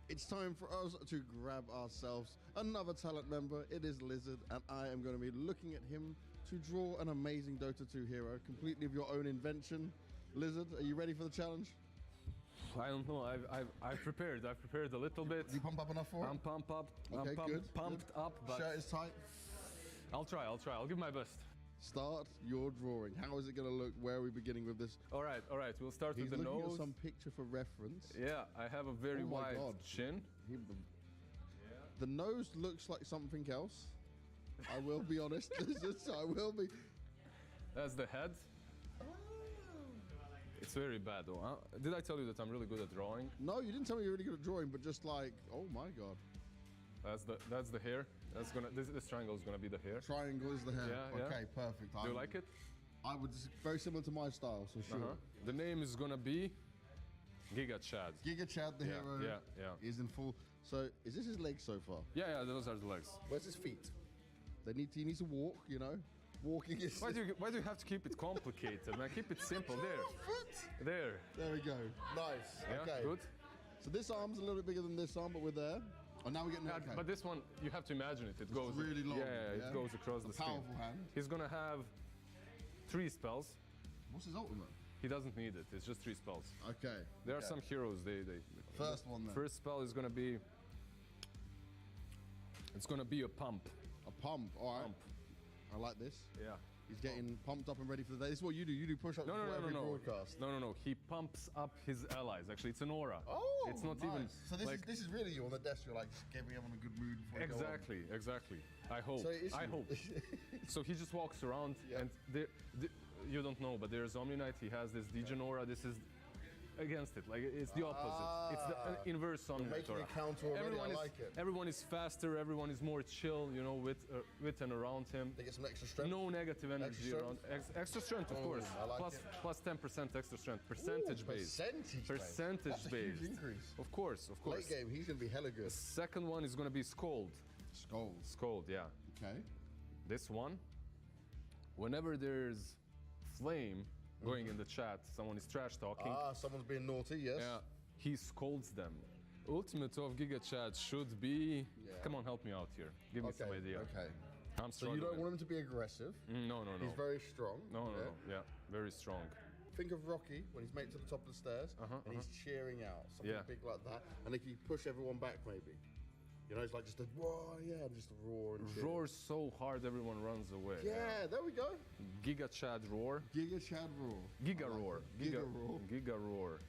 It's time for us to grab ourselves another talent member. It is Lizard, and I am going to be looking at him to draw an amazing Dota 2 hero, completely of your own invention. Lizard, are you ready for the challenge? I don't know. I've prepared. I've prepared a little bit. You pump up enough for it? I'm pumped up. Okay, I'm pumped up. But shirt is tight. I'll try. I'll give my best. Start your drawing. How is it going to look? Where are we beginning with this? All right. We'll start with the nose. He's looking at some picture for reference. Yeah, I have a very wide chin. The nose looks like something else. I will be honest. I will be. That's the head. It's very bad though. Huh? Did I tell you that I'm really good at drawing? No, you didn't tell me you're really good at drawing, but just like, oh my god. That's the hair. That's gonna. This triangle is gonna be the hair. Triangle is the hair. Yeah, Okay, perfect. Do you like it? I would very similar to my style, so sure. The name is gonna be Giga Chad. Giga Chad, the hero, Yeah. is in full. So is this his legs so far? Yeah, those are the legs. Where's his feet? He needs to walk, you know. Walking is. Why do you have to keep it complicated, man? Keep it simple. There. There we go. Nice. Yeah, okay. good. So this arm's a little bit bigger than this arm, but we're there. Oh, now we're getting okay. But this one, you have to imagine it. It goes really long. Yeah, it goes across the screen. Powerful hand. He's gonna have 3 spells. What's his ultimate? He doesn't need it. It's just 3 spells. Okay. There are some heroes. They First one then. First spell is gonna be. It's gonna be a pump. A pump. All right. Pump. I like this. Yeah. He's getting pumped up and ready for the day. This is what you do. You do push-ups before every broadcast. No. He pumps up his allies. Actually, it's an aura. Oh, it's not nice. even. So this is really you on the desk. You're like, just get me on a good mood before I go on. Exactly. I hope. So it is I you. hope. So he just walks around, and you don't know, but there's Omni Knight. He has this Degen aura. This is against it. Like it's the opposite. It's the inverse Omni Knight aura. Making a counter already. I like it. Everyone is faster. Everyone is more chill. You know, with and around him. They get some extra strength. No negative energy around. Extra strength, of course. I like it. Plus 10% extra strength. Percentage based. Percentage That's a based. huge increase. Of course. Late game, he's gonna be hella good. Second one is gonna be Scold. Scold, yeah. Okay. This one, whenever there's flame going in the chat, someone is trash talking. Someone's being naughty, yes. Yeah, he scolds them. Ultimate of Giga Chat should be. Come on, help me out here. Give me some idea. Okay. I'm So struggling. you don't want him to be aggressive. No. He's very strong. No. Yeah, very strong. Think of Rocky when he's made it to the top of the stairs and he's cheering out something big like that, and if you push everyone back, maybe. You know, it's like just a roar, just a roar and cheer. Roars so hard everyone runs away. Yeah, there we go. Giga Chad roar. Giga Chad roar. Giga roar. Giga roar. Giga roar.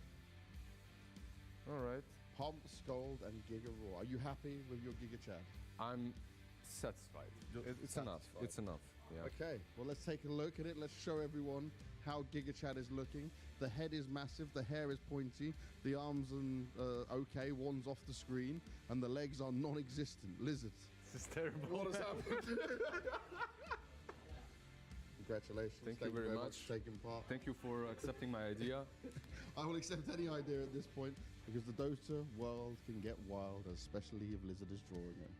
All right. Pump, Scold, and Giga roar. Are you happy with your Giga Chad? I'm satisfied. It's enough. It's enough. Yeah. Okay, well, let's take a look at it. Let's show everyone how Giga Chad is looking. The head is massive, the hair is pointy, the arms are okay, one's off the screen, and the legs are non-existent. Lizards. This is terrible. What has happened? Congratulations. Thank you very much for taking part. Thank you for accepting my idea. I will accept any idea at this point, because the Dota world can get wild, especially if Lizard is drawing it.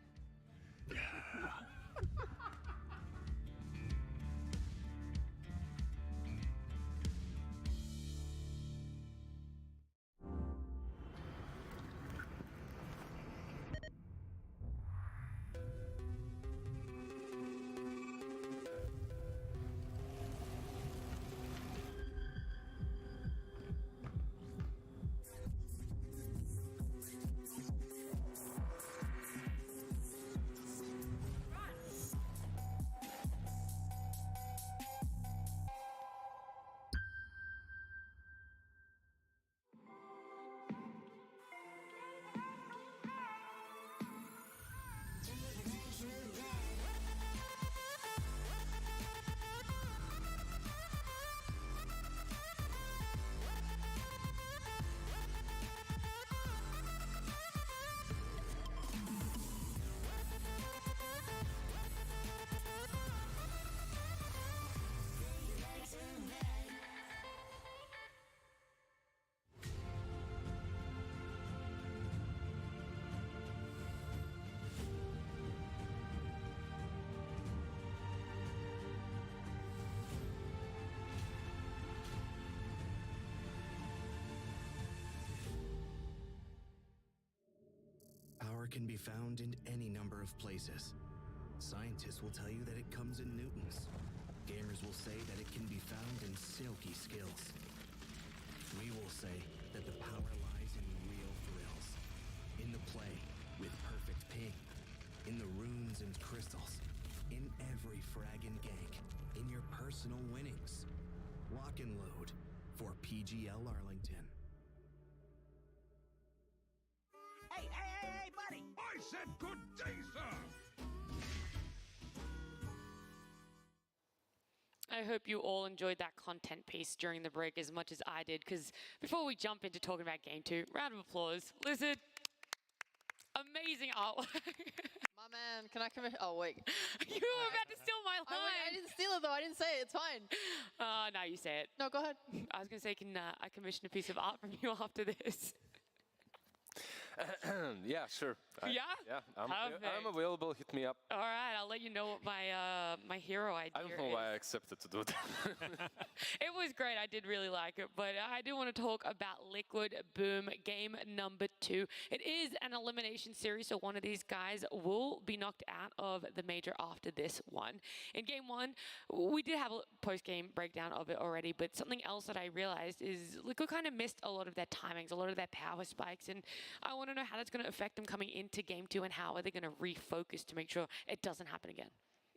Power can be found in any number of places. Scientists will tell you that it comes in newtons. Gamers will say that it can be found in silky skills. We will say that the power lies in real thrills. In the play with perfect ping. In the runes and crystals. In every frag and gank. In your personal winnings. Lock and load for PGL Arlington. Hey, buddy! I said good day, sir! I hope you all enjoyed that content piece during the break as much as I did, because before we jump into talking about Game 2, round of applause. Lizard, amazing artwork. My man. man, can I come in? Oh, wait. You were about to steal my line. I didn't steal it, though. I didn't say it. It's fine. No, you say it. No, go ahead. I was going to say, can I commission a piece of art from you after this? Yeah, sure. Yeah? Yeah, I'm available. Hit me up. All right, I'll let you know what my hero idea is. I don't know why I accepted to do that. It was great. I did really like it. But I do want to talk about Liquid Boom game number 2. It is an elimination series, so one of these guys will be knocked out of the major after this one. In game 1, we did have a post-game breakdown of it already, but something else that I realized is Liquid kind of missed a lot of their timings, a lot of their power spikes, and I want to know how that's going to affect them coming into game 2 and how are they going to refocus to make sure it doesn't happen again.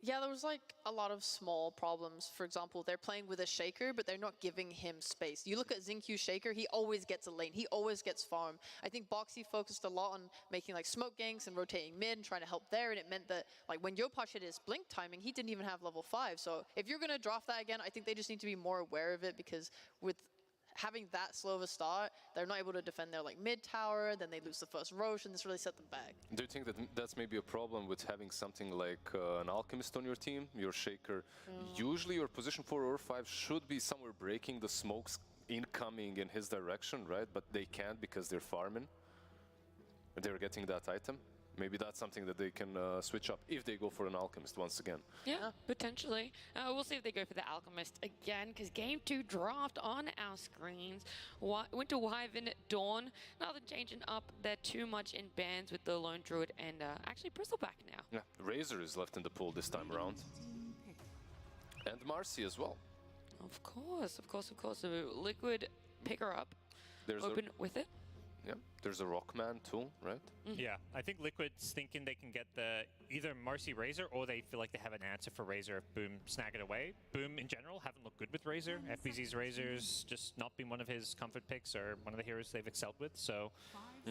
Yeah, there was like a lot of small problems. For example, they're playing with a Shaker, but they're not giving him space. You look at Xinq's Shaker, he always gets a lane. He always gets farm. I think Boxy focused a lot on making like smoke ganks and rotating mid and trying to help there, and it meant that like when Yopaj hit his blink timing, he didn't even have level 5. So if you're going to draft that again, I think they just need to be more aware of it, because with having that slow of a start, they're not able to defend their like mid tower, then they lose the first Roche, and this really set them back. Do you think that that's maybe a problem with having something like an Alchemist on your team, your Shaker? Usually your position 4 or 5 should be somewhere breaking the smokes incoming in his direction, right? But they can't because they're farming. They're getting that item. Maybe that's something that they can switch up if they go for an Alchemist once again. Yeah, potentially. We'll see if they go for the Alchemist again, because game 2 draft on our screens. Winter Wyvern, Dawn. Nothing changing up there too much in bans with the Lone Druid and actually Bristleback now. Yeah, Razor is left in the pool this time around. And Marcy as well. Of course, of course, of course. So Liquid pick her up, There's open with it. Yeah, there's a Rockman too, right? Yeah, I think Liquid's thinking they can get the either Marcy Razor, or they feel like they have an answer for Razor if Boom snag it away. Boom in general haven't looked good with Razor. FBZ's Razor's just not been one of his comfort picks or one of the heroes they've excelled with. So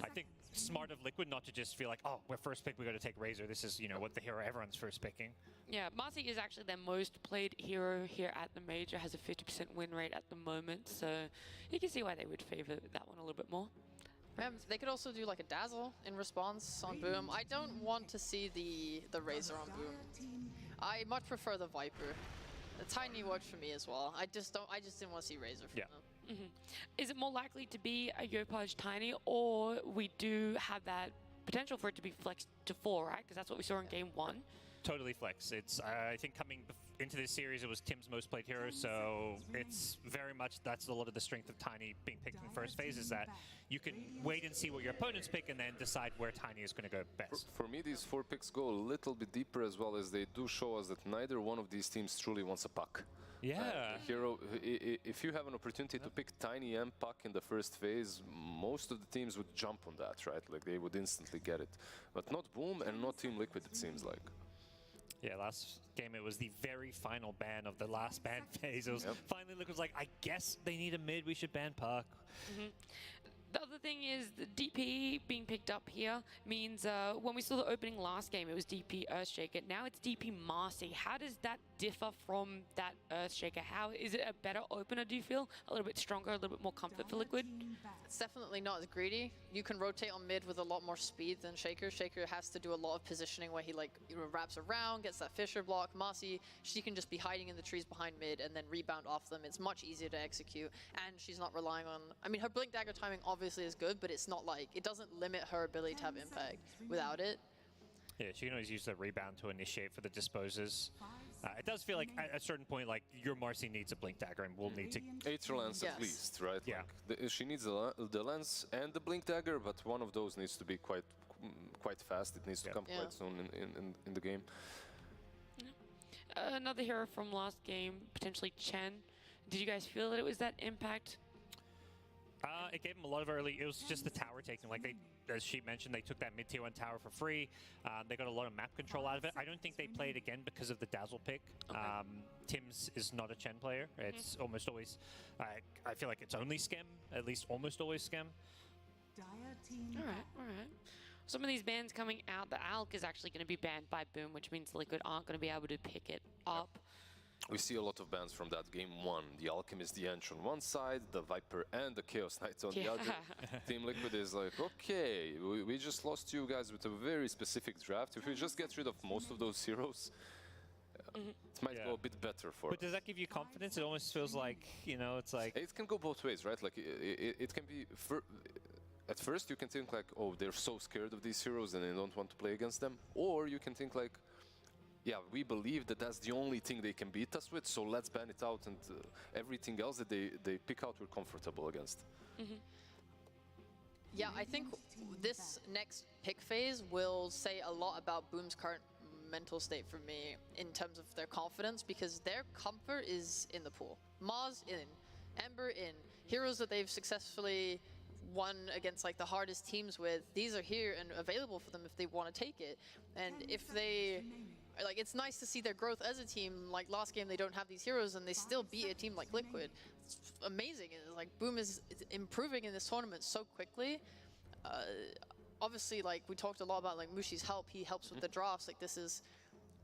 I think smart of Liquid not to just feel like, oh, we're first pick, we got to take Razor. This is, you know, what the hero everyone's first picking. Yeah, Marcy is actually their most played hero here at the major, has a 50% win rate at the moment. So you can see why they would favor that one a little bit more. They could also do like a Dazzle in response on Boom. I don't want to see the Razor on Boom. I much prefer the Viper. The Tiny works for me as well. I just didn't want to see Razor from them. Is it more likely to be a Yopaj Tiny, or we do have that potential for it to be flexed to 4, right? Because that's what we saw in game 1. Totally flex. It's I think coming into this series, it was Tim's most played hero, so it's very much that's a lot of the strength of Tiny being picked in the first phase, is that you can wait and see what your opponents pick and then decide where Tiny is going to go best. For me, these 4 picks go a little bit deeper as well, as they do show us that neither one of these teams truly wants a puck. Yeah. Hero, if you have an opportunity to pick Tiny and puck in the first phase, most of the teams would jump on that, right? Like they would instantly get it. But not Boom and not Team Liquid, it seems like. Yeah, last game it was the very final ban of the last ban phase. It was finally Liquid was like, I guess they need a mid, we should ban puck. The other thing is the DP being picked up here means when we saw the opening last game, it was DP Earthshaker. Now it's DP Marcy. How does that differ from that Earthshaker? How is it a better opener, do you feel? A little bit stronger, a little bit more comfort for Liquid? It's definitely not as greedy. You can rotate on mid with a lot more speed than Shaker. Shaker has to do a lot of positioning where he like wraps around, gets that Fisher block. Marcy, she can just be hiding in the trees behind mid and then rebound off them. It's much easier to execute, and she's not relying on... I mean, her Blink Dagger timing obviously is good, but it's not like... It doesn't limit her ability to have impact without it. Yeah, she can always use the rebound to initiate for the disposers. It does feel like at a certain point, like your Marcy needs a Blink Dagger and will need to... Aether Lance at least, right? Yeah. Like she needs the Lance and the Blink Dagger, but one of those needs to be quite fast. It needs to come quite soon in the game. Another hero from last game, potentially Chen. Did you guys feel that it was that impact? It gave them a lot of early... It was just the tower taking. Like, they, as she mentioned, they took that mid-tier 1 tower for free. They got a lot of map control out of it. I don't think they played again because of the Dazzle pick. Okay. Tim's is not a Chen player. It's almost always... I feel like it's only Schem. At least almost always Schem. All right. Some of these bans coming out, the Alk is actually going to be banned by Boom, which means Liquid aren't going to be able to pick it up. we see a lot of bans from that game 1. The Alchemist, the Ench on one side, the Viper and the Chaos Knight on the other. Team Liquid is like, okay, we just lost you guys with a very specific draft. If we just get rid of most of those heroes, it might go a bit better for us. But does that give you confidence? It almost feels like, you know, it's like... It can go both ways, right? Like, it can be... At first, you can think like, oh, they're so scared of these heroes and they don't want to play against them. Or you can think like, yeah, we believe that that's the only thing they can beat us with, so let's ban it out, and everything else that they pick out we're comfortable against. Yeah, I think this next pick phase will say a lot about Boom's current mental state for me in terms of their confidence, because their comfort is in the pool. Mars in, Ember in, heroes that they've successfully won against like the hardest teams with, these are here and available for them if they want to take it. And if they, like, it's nice to see their growth as a team. Like last game they don't have these heroes and they still beat a team like Liquid. It's amazing. It's like Boom is improving in this tournament so quickly. Obviously, like we talked a lot about like Mushi's help, he helps with the drafts. Like this is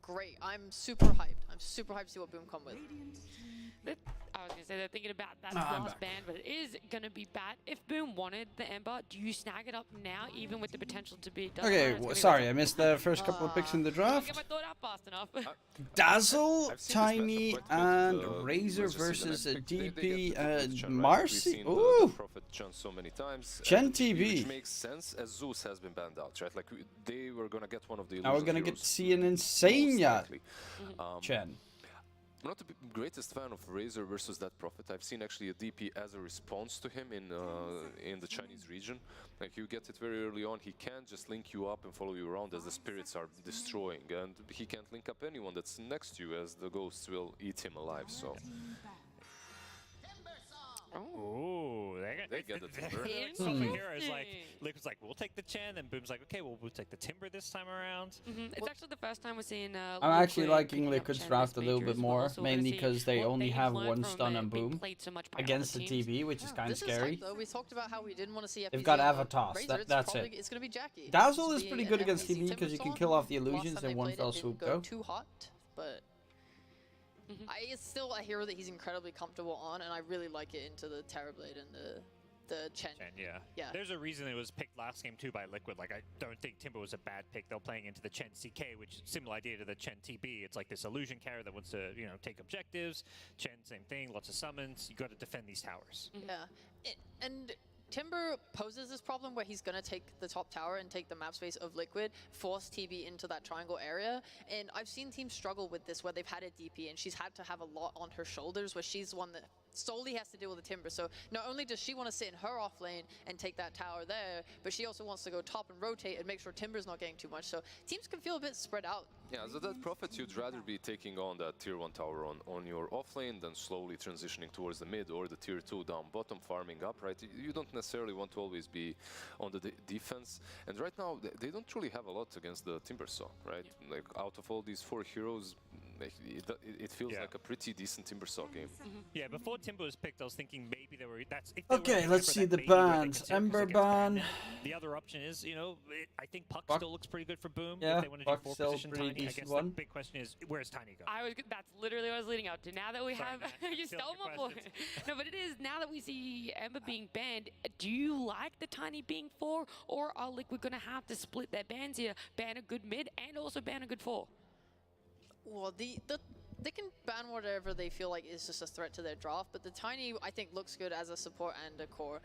great. I'm super hyped. I'm super hyped to see what Boom come with. I was gonna say they're thinking about that last ban, but it is gonna be bad. If Boom wanted the Ember, do you snag it up now, even with the potential to be done? Okay, sorry, I missed the first couple of picks in the draft. Get my thought out fast enough. Dazzle, Tiny, and Razor versus a DP and Marcy. Ooh, so many times. Chen TV. Which makes sense as Zeus has been banned out, right? Like they were gonna get one of the. Now we're gonna get to see an insane Chen. I'm not the greatest fan of Razor versus that Prophet. I've seen actually a DP as a response to him in the Chinese region. Like you get it very early on, he can't just link you up and follow you around as the spirits are destroying, and he can't link up anyone that's next to you as the ghosts will eat him alive. So. Oh, they get the timber. Something here is like, Liquid's like, we'll take the Chen, and Boom's like, okay, well, we'll take the timber this time around. It's actually the first time we're seeing. I'm actually liking Liquid's draft a little bit more, mainly because they only have one stun on Boom against the TV, which is kind of scary. We talked about how we didn't want to see. They've got Avatars. That's it. It's gonna be Jackie. Dazzle is pretty good against TV because you can kill off the illusions in one fell swoop. Go too hot, but. It's still a hero that he's incredibly comfortable on, and I really like it into the Terrorblade and the Chen. Yeah. There's a reason it was picked last game too by Liquid. Like I don't think Timber was a bad pick. They're playing into the Chen CK, which is a similar idea to the Chen TB. It's like this illusion carrier that wants to, you know, take objectives. Chen, same thing, lots of summons. You got to defend these towers. Yeah, and Timber poses this problem where he's going to take the top tower and take the map space of Liquid, force TB into that triangle area. And I've seen teams struggle with this where they've had a DP and she's had to have a lot on her shoulders, where she's the one that solely has to deal with the Timber. So not only does she want to sit in her off lane and take that tower there, but she also wants to go top and rotate and make sure Timber's not getting too much. So teams can feel a bit spread out. Yeah, so that Prophet, you'd rather be taking on that tier 1 tower on your off lane than slowly transitioning towards the mid or the tier 2 down bottom, farming up, right? You don't necessarily want to always be on the defense. And right now, they don't really have a lot against the Timbersaw, right? Like, out of all these 4 heroes, it feels like a pretty decent Timbersaw game. Yeah, before Timber was picked, I was thinking maybe they were. Okay, let's see the bans. Ember ban. The other option is, you know, I think Puck still looks pretty good for Boom. Yeah, if they want to do 4 still position pretty Tiny. I decent guess one. the big question is, where's Tiny go? That's literally what I was leading up to. Now that we have, you Steal stole your my point. No, but it is now that we see Ember being banned. Do you like the Tiny being 4, or are Liquid gonna have to split their bans here, ban a good mid and also ban a good 4? Well, they can ban whatever they feel like is just a threat to their draft, but the Tiny, I think, looks good as a support and a core.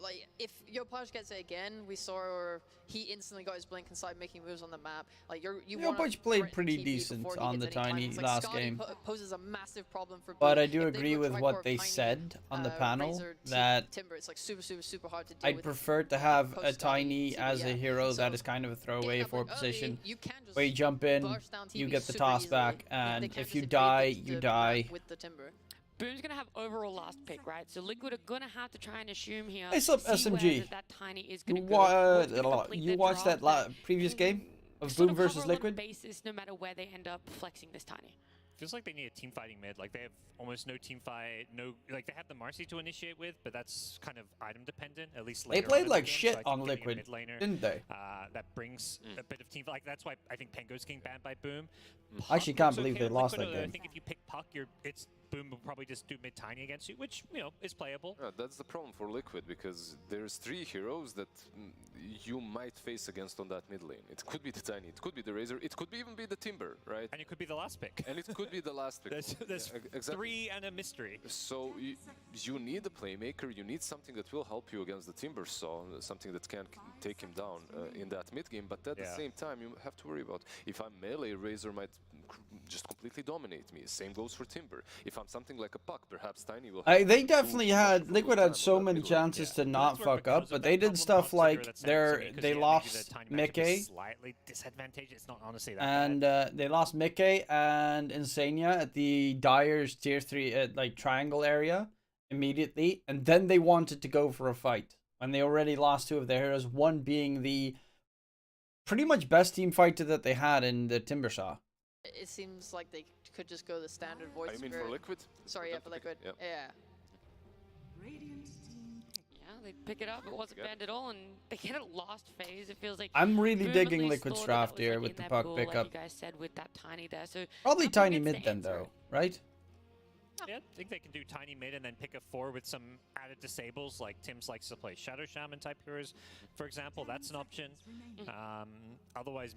Like, if Yopaj gets it again, we saw he instantly got his blink and started making moves on the map. Like, Yopaj played pretty decent on the Tiny last game. Poses a massive problem for but I do agree with what they said on the panel, that Timber, it's like super hard to deal I'd with. prefer to have a Tiny as a hero that is kind of a throwaway for position, where you jump in, you get the toss back, and if you die, you die. With the Timber. Boom's gonna have overall last pick, right? So Liquid are gonna have to try and assume here. Hey, sup, SMG. That Tiny is gonna go. You watched that previous game of Boom versus Liquid? Basis, no matter where they end up flexing this Tiny. Feels like they need a team fighting mid. Like they have almost no team fight, like they have the Marcy to initiate with, but that's kind of item dependent. At least they later played on like the game. shit So on Liquid, didn't they? That brings a bit of team fight. Like that's why I think Pengo's getting banned by Boom. I actually can't believe they lost that game. I think if you pick Puck, it's Boom will probably just do mid tiny against you, which is playable. Yeah, that's the problem for Liquid, because there's 3 heroes that you might face against on that mid lane. It could be the Tiny, it could be the Razor, it could even be the Timber, right? And it could be the last pick. And it could be the last pick. There's exactly. 3 and a mystery. So you need a playmaker, you need something that will help you against the Timber Saw, something that can take him down in that mid game, but at the same time you have to worry about, if I'm melee, Razor might just completely dominate me. Same goes for Timber. If I'm something like a Puck, perhaps Tiny will they definitely had, Liquid had so many chances to not fuck up, but they did stuff like they lost Mickey, slightly disadvantaged. It's not honestly that and they lost Mickey and Insania at the Dyer's tier 3 like triangle area immediately, and then they wanted to go for a fight when they already lost 2 of their heroes, one being the pretty much best team fighter that they had in the Timbersaw. It seems like they could just go the standard Void Spirit. Spirit. For Liquid? Sorry, yeah, for Liquid. Yep. Yeah. Yeah, they pick it up. It wasn't banned at all, and they get a lost phase. It feels like I'm really digging Liquid's draft here with the Puck pickup. Like you guys said, with that Tiny there. So probably Tiny mid then, though, right? Yeah, I think they can do Tiny mid and then pick a 4 with some added disables, like Tim's likes to play Shadow Shaman type heroes, for example. That's an option. Otherwise,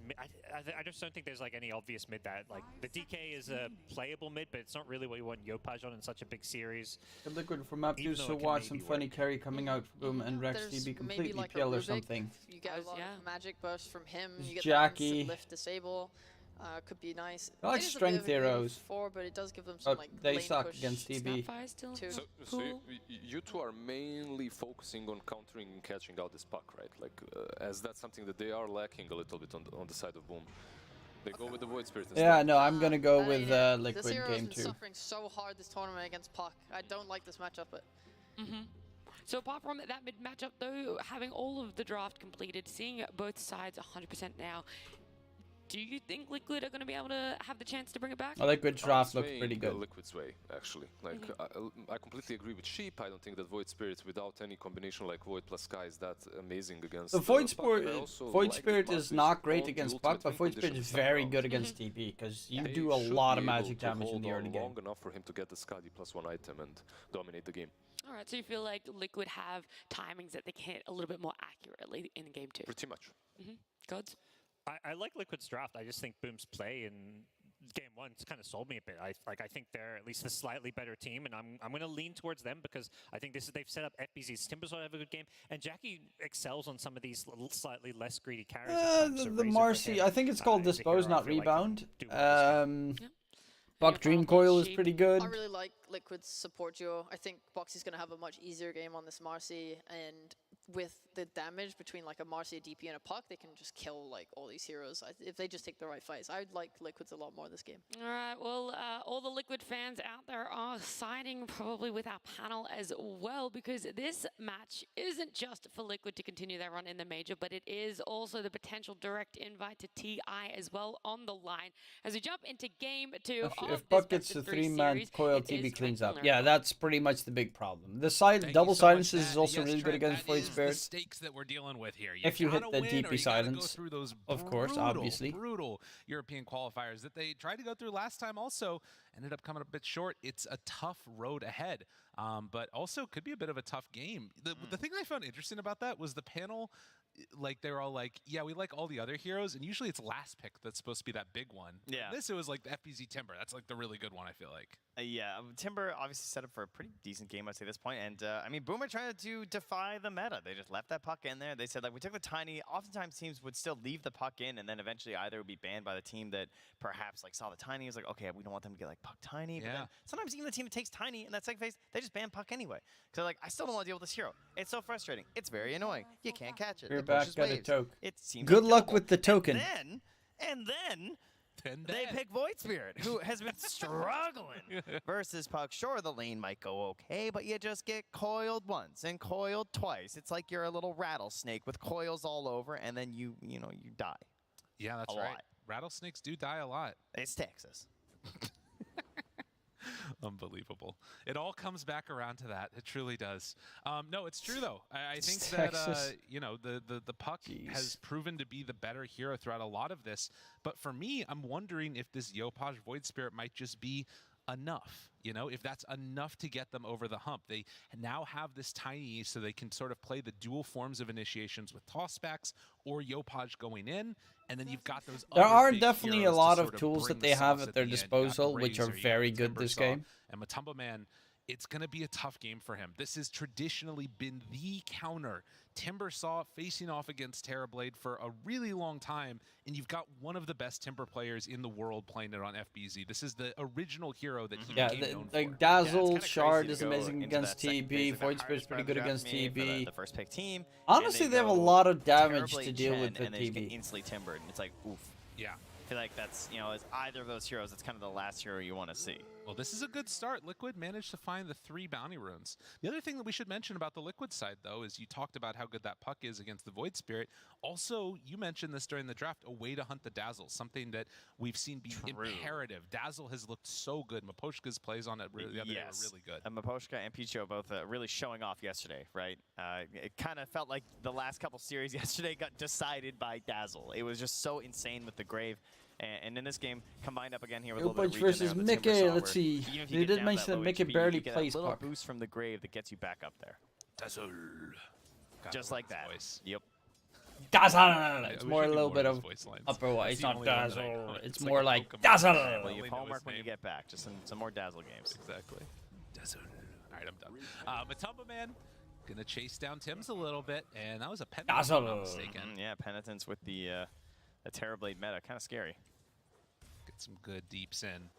I just don't think there's like any obvious mid that, like, the DK is a playable mid, but it's not really what you want Yopaj on in such a big series. Liquid from up to so watch some funny carry coming out from Boom and Rex TB completely like kill or something. You get a lot of magic burst from him. You get Jackie. lift disable. Could be nice. I like strength heroes. But it does give them some, like, they lane suck push. against TB. So you two are mainly focusing on countering and catching out this Puck, right? Like, as that's something that they are lacking a little bit on the side of Boom. They go with the Void Spirit instead. Yeah, no, I'm gonna go with Liquid this hero's game been 2. suffering so hard this tournament against Puck. I don't like this matchup, but. So apart from that mid matchup, though, having all of the draft completed, seeing both sides 100% now, do you think Liquid are going to be able to have the chance to bring it back? I like Liquid's draft looks pretty good. Liquid's way, actually. Like, I completely agree with Sheep. I don't think that Void Spirit without any combination like Void plus Sky is that amazing against the Void Spirit is not great against Puck, but Void Spirit is very good against TB because you do a lot of magic damage in the early game. Long enough for him to get the Skadi +1 item and dominate the game. All right, so you feel like Liquid have timings that they can hit a little bit more accurately in game 2? Pretty much. Gods? I like Liquid's draft. I just think Boom's play in game 1's kind of sold me a bit. I think they're at least a slightly better team, and I'm going to lean towards them because I think they've set up FBZ's Timbers have a good game, and Jackie excels on some of these slightly less greedy carries. The Marcy, I think it's called Dispose, not Rebound. Buck Dream Coil is pretty good. I really like Liquid's support duo. I think Boxy's going to have a much easier game on this Marcy, and with the damage between like a Marcy, a DP, and a Puck, they can just kill like all these heroes if they just take the right fights. I'd like Liquids a lot more this game. All right, well, all the Liquid fans out there are siding probably with our panel as well, because this match isn't just for Liquid to continue their run in the major, but it is also the potential direct invite to TI as well on the line as we jump into game 2. If Puck gets the 3-man coil, TB cleans up. Yeah, that's pretty much the big problem. The double silences is also really good against Void Spirit. The stakes that we're dealing with here. If you hit the DP silence, of course, obviously. Brutal European qualifiers that they tried to go through last time also ended up coming a bit short. It's a tough road ahead, but also could be a bit of a tough game. The thing I found interesting about that was the panel, like they were all like, yeah, we like all the other heroes, and usually it's last pick that's supposed to be that big one. Yeah. This, it was like the FBZ Timber. That's like the really good one, I feel like. Yeah, Timber obviously set up for a pretty decent game, I'd say, at this point. And, I mean, Boomer tried to defy the meta. They just left that puck in there. They said, like, we took the Tiny. Oftentimes, teams would still leave the puck in, and then eventually either would be banned by the team that perhaps, like, saw the Tiny. It was like, okay, we don't want them to get, like, puck Tiny. But then sometimes even the team that takes Tiny in that second phase, they just ban puck anyway. Because they're like, I still don't want to deal with this hero. It's so frustrating. It's very annoying. You can't catch it. You're back, got a toke. It seems good luck with the token. And then they pick Void Spirit, who has been struggling versus Puck. Sure, the lane might go okay, but you just get coiled once and coiled twice. It's like you're a little rattlesnake with coils all over, and then you die. Yeah, that's right. Rattlesnakes do die a lot. It's Texas. Unbelievable. It all comes back around to that. It truly does. No, it's true though. I think that you know, the puck has proven to be the better hero throughout a lot of this. But for me, I'm wondering if this Yopaj Void Spirit might just be enough. You know, if that's enough to get them over the hump. They now have this tiny, so they can sort of play the dual forms of initiations with tossbacks or Yopaj going in, and then you've got those. There are definitely a lot of tools that they have at their disposal, which are very good this game. And Matumba Man, it's going to be a tough game for him. This has traditionally been the counter. Timbersaw facing off against Terrorblade for a really long time, and you've got one of the best Timber players in the world playing it on FBZ. This is the original hero that he became known for. Like Dazzle, Shard is amazing against TB, Void Spirit's pretty good against TB. The first pick team. Honestly, they have a lot of damage to deal with and they get TB. instantly timbered, and it's like, oof. Yeah. I feel like that's, you know, as either of those heroes, it's kind of the last hero you want to see. Well, this is a good start. Liquid managed to find the 3 bounty runes. The other thing that we should mention about the Liquid side, though, is you talked about how good that puck is against the Void Spirit. Also, you mentioned this during the draft, a way to hunt the Dazzle, something that we've seen be imperative. Dazzle has looked so good. Maposhka's plays on it the other day were really good. And Maposhka and PGL both really showing off yesterday, right? It kind of felt like the last couple series yesterday got decided by Dazzle. It was just so insane with the Grave. And in this game, combined up again here with a little bit of versus Mickey. Let's see. They did mention that Mickey barely plays puck. A little boost from the Grave that gets you back up there. Dazzle. Just like that. Yep. Dazzle. It's more a little bit of upper voice. It's not Dazzle. It's more like Dazzle. Well, you have homework when you get back. Just some more Dazzle games. Exactly. Dazzle. All right, I'm done. Matumba Man gonna chase down Tim's a little bit, and that was a penitence, if I'm not mistaken. Yeah, penitence with the Terrorblade meta, kind of scary. Get some good deeps in.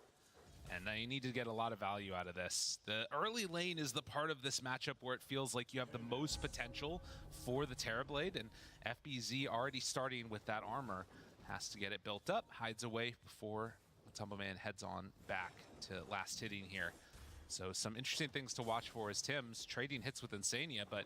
And now you need to get a lot of value out of this. The early lane is the part of this matchup where it feels like you have the most potential for the Terrorblade, and FBZ already starting with that armor has to get it built up, hides away before Matumba Man heads on back to last hitting here. So some interesting things to watch for is Tim's trading hits with Insania, but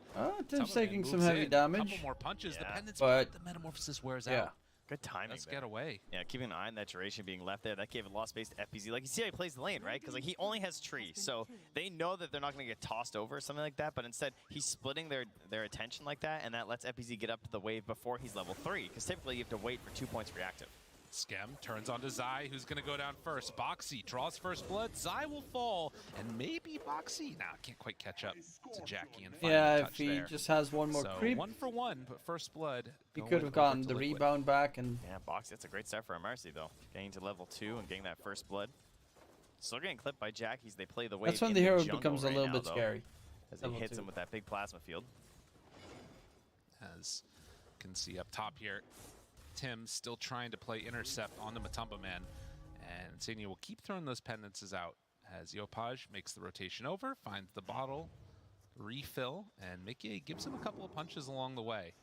Tim's taking some heavy damage. A couple more punches, the pendants, but the Metamorphosis wears out. Good timing. Let's get away. Yeah, keeping an eye on that duration being left there. That gave a lot of space to FBZ. Like, you see how he plays the lane, right? Because like he only has tree, so they know that they're not going to get tossed over or something like that. But instead, he's splitting their attention like that, and that lets FBZ get up to the wave before he's level 3. Because typically you have to wait for 2 points reactive. Skem turns onto Zai, who's going to go down first. Boxy draws first blood. Zai will fall, and maybe Boxy can't quite catch up to Jackie and find the touch if he just has one more creep. 1 for 1, but first blood. He could have gotten the rebound back. And yeah, Boxy, that's a great start for a Mercy, though. Getting to level 2 and getting that first blood. Still getting clipped by Jackies. They play the wave. That's when the hero becomes a little bit scary. As he hits him with that big plasma field. As you can see up top here, Tim still trying to play intercept on the Matumba Man, and Insania will keep throwing those penances out as Yopaj makes the rotation over, finds the bottle, refill, and Mickey gives him a couple of punches along the way.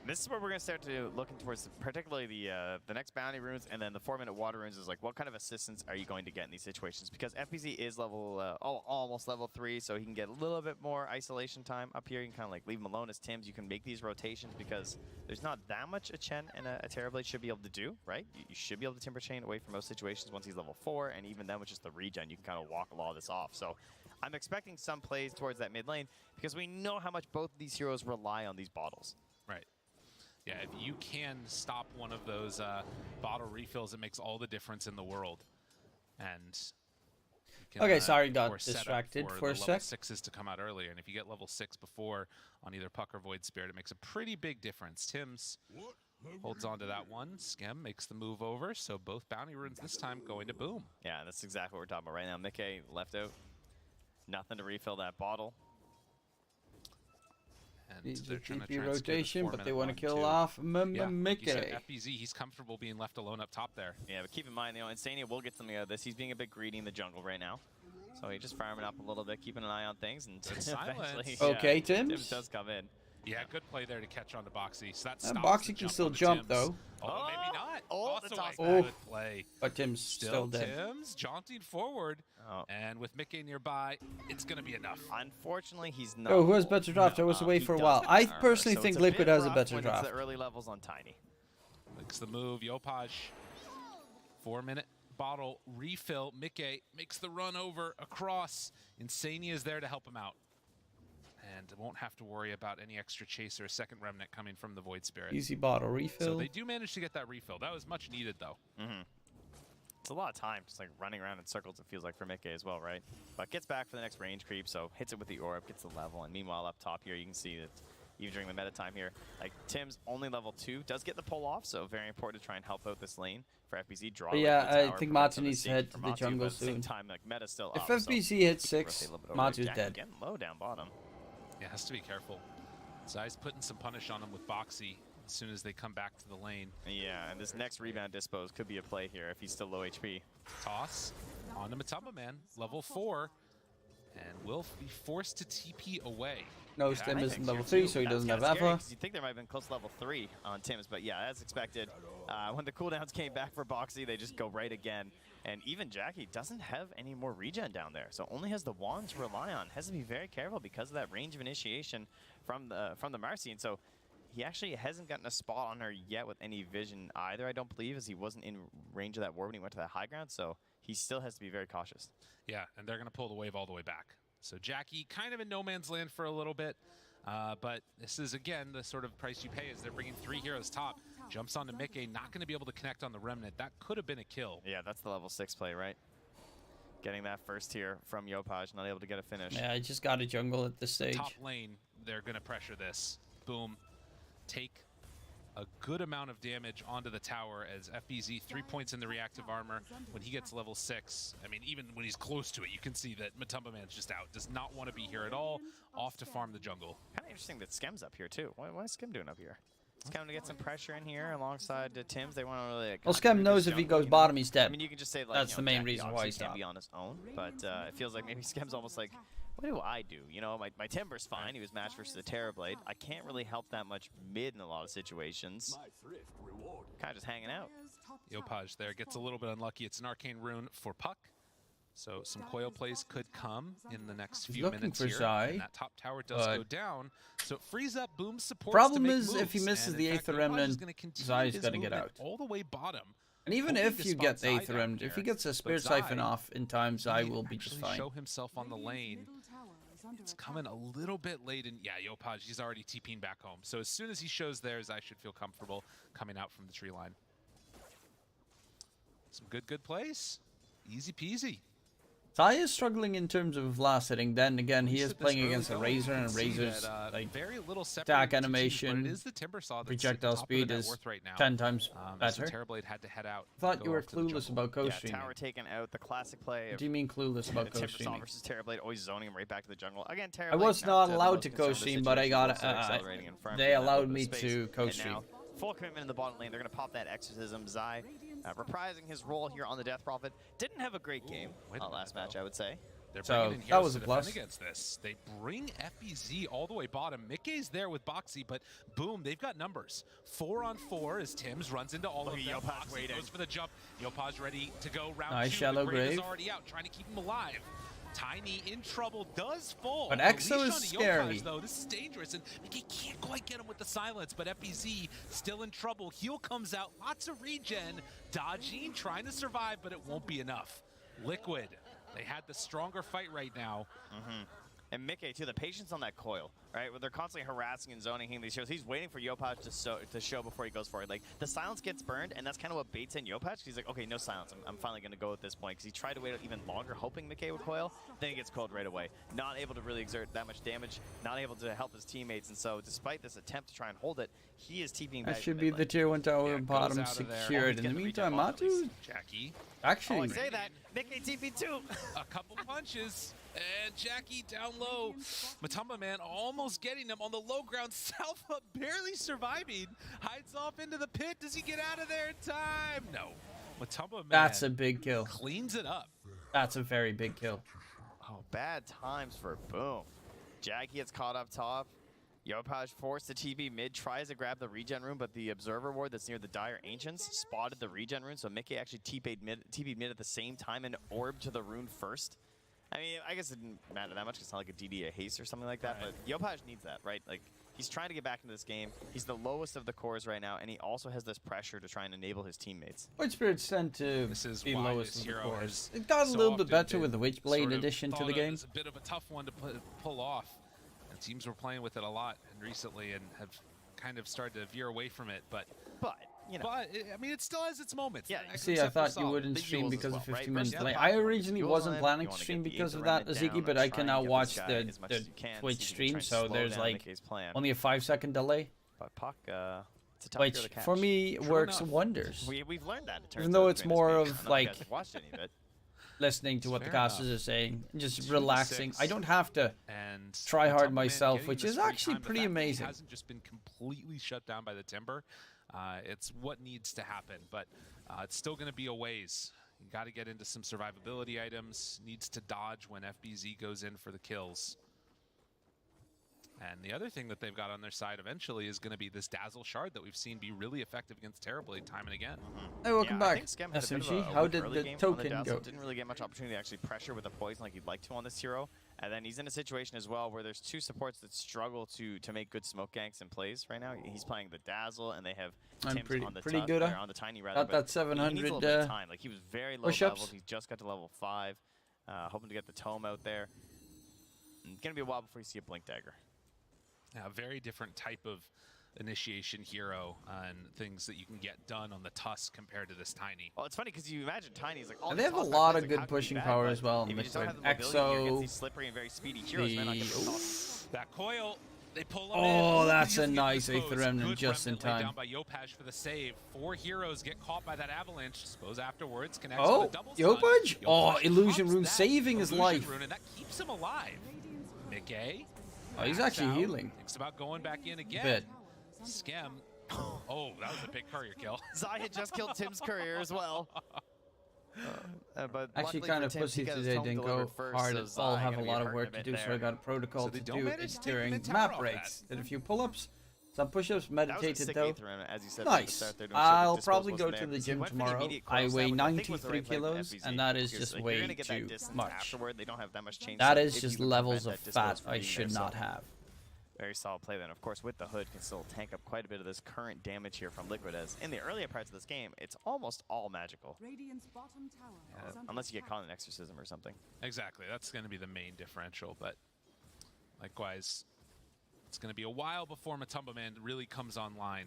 This is where we're going to start to looking towards particularly the next bounty runes, and then the 4-minute water runes is like, what kind of assistance are you going to get in these situations? Because FBZ is level almost level 3, so he can get a little bit more isolation time up here. You can kind of like leave him alone as Tim's. You can make these rotations because there's not that much a Chen and a Terrorblade should be able to do, right? You should be able to Timber Chain away from most situations once he's level 4, and even then with just the regen, you can kind of walk a lot of this off. So I'm expecting some plays towards that mid lane because we know how much both of these heroes rely on these bottles. Right. Yeah, if you can stop one of those bottle refills, it makes all the difference in the world. And can, okay, sorry, got distracted for a sec. Level 6s to come out earlier, and if you get level 6 before on either Puck or Void Spirit, it makes a pretty big difference. Tim's holds on to that one. Skem makes the move over, so both bounty runes this time going to Boom. Yeah, that's exactly what we're talking about right now. Mickey left out. Nothing to refill that bottle. And they're trying to rotation, but they want to kill off Mickey. FBZ, he's comfortable being left alone up top there. Yeah, but keep in mind, you know, Insania will get something out of this. He's being a bit greedy in the jungle right now. So he's just farming up a little bit, keeping an eye on things. And eventually, okay, Tim does come in. Yeah, good play there to catch on to Boxy. So that stops Boxy can still jump, though. Oh, maybe not. Oh, also that's a good play. But Tim's still dead. Tim's jaunting forward. And with Mickey nearby, it's going to be enough. Unfortunately, he's not. Oh, who has better draft? I was away for a while. I personally think Liquid has a better draft. It's the early levels on Tiny. Makes the move. Yopaj, 4-minute bottle refill. Mickey makes the run over across. Insania is there to help him out. And won't have to worry about any extra chase or a second remnant coming from the Void Spirit. Easy bottle refill. So they do manage to get that refill. That was much needed, though. It's a lot of time, just like running around in circles, it feels like, for Mickey as well, right? But gets back for the next range creep, so hits it with the orb, gets the level, and meanwhile up top here, you can see that even during the meta time here, like Tim's only level 2, does get the pull off, so very important to try and help out this lane for FBZ. Draw. Yeah, I think Matu needs to head to the jungle soon. At the same time, like meta's still if up, FBZ hits 6, Matu's dead. Getting low down bottom. Yeah, has to be careful. Zai's putting some punish on him with Boxy as soon as they come back to the lane. Yeah, and this next rebound dispose could be a play here if he's still low HP. Toss on to Matumba Man, level 4, and will be forced to TP away. No, Stem isn't level 3, so he doesn't have Eva. You think there might have been close to level 3 on Tim's, but yeah, as expected, when the cooldowns came back for Boxy, they just go right again. And even Jackie doesn't have any more regen down there, so only has the wand to rely on. Has to be very careful because of that range of initiation from the Marcy, and so he actually hasn't gotten a spot on her yet with any vision either, I don't believe, as he wasn't in range of that ward when he went to that high ground, so he still has to be very cautious. Yeah, and they're going to pull the wave all the way back. So Jackie kind of in no man's land for a little bit, but this is, again, the sort of price you pay as they're bringing 3 heroes top. Jumps onto Mickey, not going to be able to connect on the Remnant. That could have been a kill. Yeah, that's the level 6 play, right? Getting that first tier from Yopaj, not able to get a finish. Yeah, I just got a jungle at this stage. Top lane, they're going to pressure this. Boom. Take a good amount of damage onto the tower as FBZ 3 points in the reactive armor. When he gets level 6, I mean, even when he's close to it, you can see that Matumba Man's just out. Does not want to be here at all. Off to farm the jungle. Kind of interesting that Skem's up here, too. What is Skem doing up here? It's coming to get some pressure in here alongside Tim's. They want to really. Well, Skem knows if he goes bottom, he's dead. I mean, you can just say like that's the main reason why he's can't be on his own. But it feels like maybe Skem's almost like, what do I do? You know, my Timber's fine. He was matched versus the Terrorblade. I can't really help that much mid in a lot of situations. Kind of just hanging out. Yopaj there gets a little bit unlucky. It's an arcane rune for Puck. So some coil plays could come in the next few minutes here. And that top tower does go down. So it frees up Boom's support. Problem is, if he misses the 8th Remnant, Zai's going to get out. All the way bottom. And even if you get the 8th Remnant, if he gets a Spirit Siphon off in time, Zai will be just fine. Show himself on the lane. It's coming a little bit late, and yeah, Yopaj, he's already TPing back home. So as soon as he shows there, Zai should feel comfortable coming out from the tree line. Some good plays. Easy peasy. Zai is struggling in terms of last hitting. Then again, he is playing against a Razor, and Razor's like very little stack animation, is the Timbersaw projectile speed is 10 times better. Terrorblade had to head out. I thought you were clueless about co-streaming. Tower taken out, the classic play. What do you mean clueless about co-streaming? Timbersaw versus Terrorblade, always zoning him right back to the jungle. Again, Terrorblade. I was not allowed to co-stream, but I got they allowed me to co-stream. Full commitment in the bottom lane. They're going to pop that Exorcism. Zai reprising his role here on the Death Prophet. Didn't have a great game last match, I would say. So that was a plus against this. They bring FBZ all the way bottom. Mickey's there with Boxy, but boom, they've got numbers. 4-on-4 as Tim's runs into all of them. Boxy goes for the jump. Yopaj ready to go round 2. Nice shallow grave. Is already out, trying to keep him alive. Tiny in trouble, does fall. But Exo is scary. Though. This is dangerous, and Mickey can't quite get him with the silence, but FBZ still in trouble. Heal comes out, lots of regen. Dodging, trying to survive, but it won't be enough. Liquid, they had the stronger fight right now. And Mickey, too, the patience on that coil, right? Where they're constantly harassing and zoning him these shows. He's waiting for Yopaj to show before he goes for it. Like, the silence gets burned, and that's kind of what baits in Yopaj. He's like, okay, no silence. I'm finally going to go at this point. Because he tried to wait even longer, hoping Mickey would coil. Then he gets coiled right away. Not able to really exert that much damage. Not able to help his teammates. And so, despite this attempt to try and hold it, he is TPing back. That should be the tier 1 tower bottom secured. In the meantime, Matu... Jackie. Actually... Oh, I say that. Mickey TP too. A couple punches. And Jackie down low. Matumba Man almost getting him on the low ground. Salva barely surviving. Hides off into the pit. Does he get out of there in time? No. Matumba Man. That's a big kill. Cleans it up. That's a very big kill. Oh, bad times for Boom. Jackie gets caught up top. Yopaj forced the TP mid, tries to grab the regen rune, but the observer ward that's near the Dire Ancients spotted the regen rune, so Mickey actually TP'd mid at the same time and orbed to the rune first. I mean, I guess it didn't matter that much. It's not like a DD, a haste or something like that, but Yopaj needs that, right? Like, He's trying to get back into this game. He's the lowest of the cores right now, and he also has this pressure to try and enable his teammates. Witchspirit's tend to be lowest of the cores. It got a little bit better with the Witchblade addition to the game. It's a bit of a tough one to pull off. And teams were playing with it a lot recently and have kind of started to veer away from it, but you know. But I mean, it still has its moments. Yeah. See, I thought you wouldn't stream because of 50 minutes delay. I originally wasn't planning to stream because of that, Ziggy, but I can now watch the Twitch stream, so there's like only a 5-second delay. But Puck, it's a tough which for me works wonders. We've learned that. Even though it's more of like listening to what the casters are saying, just relaxing. I don't have to try hard myself, which is actually pretty amazing. It hasn't just been completely shut down by the Timber. It's what needs to happen, but it's still going to be a ways. You got to get into some survivability items. Needs to dodge when FBZ goes in for the kills. And the other thing that they've got on their side eventually is going to be this Dazzle Shard that we've seen be really effective against Terrorblade time and again. Hey, welcome back, SMG. How did the token go? Didn't really get much opportunity to actually pressure with the poison like you'd like to on this hero. And then he's in a situation as well where there's two supports that struggle to make good smoke ganks and plays right now. He's playing the Dazzle, and they have Tim's on the pretty good on the Tiny rather. Got that 700 he needs a little bit of time. Like he was very low level. He just got to level 5, hoping to get the Tome out there. It's gonna be a while before you see a Blink Dagger. A very different type of initiation hero and things that you can get done on the Tusk compared to this Tiny. Well, it's funny because you imagine Tiny's like all and they have a lot of good pushing power as well. Exo, slippery and very speedy heroes. That coil, they pull them in. That's a nice Aether Remnant just in time. Down by Yopaj for the save. 4 heroes get caught by that avalanche. Suppose afterwards connects with a double Yopaj? Oh, Illusion Rune saving his life. Rune, and that keeps him alive. Mickey. Oh, he's actually healing. Thinks about going back in again. Bit. Skem. Oh, that was a big courier kill. Zai had just killed Tim's courier as well. But actually kind of pussy today didn't go hard at all. Have a lot of work to do, so I got a protocol to do it during map breaks. Did a few pull-ups, some push-ups, meditated though. Nice. I'll probably go to the gym tomorrow. I weigh 93 kilos, and that is just way too much. That is just levels of fat I should not have. Very solid play then. Of course, with the Hood, can still tank up quite a bit of this current damage here from Liquid, as in the earlier parts of this game, it's almost all magical. Unless you get caught in Exorcism or something. Exactly. That's going to be the main differential, but likewise, it's going to be a while before Matumba Man really comes online.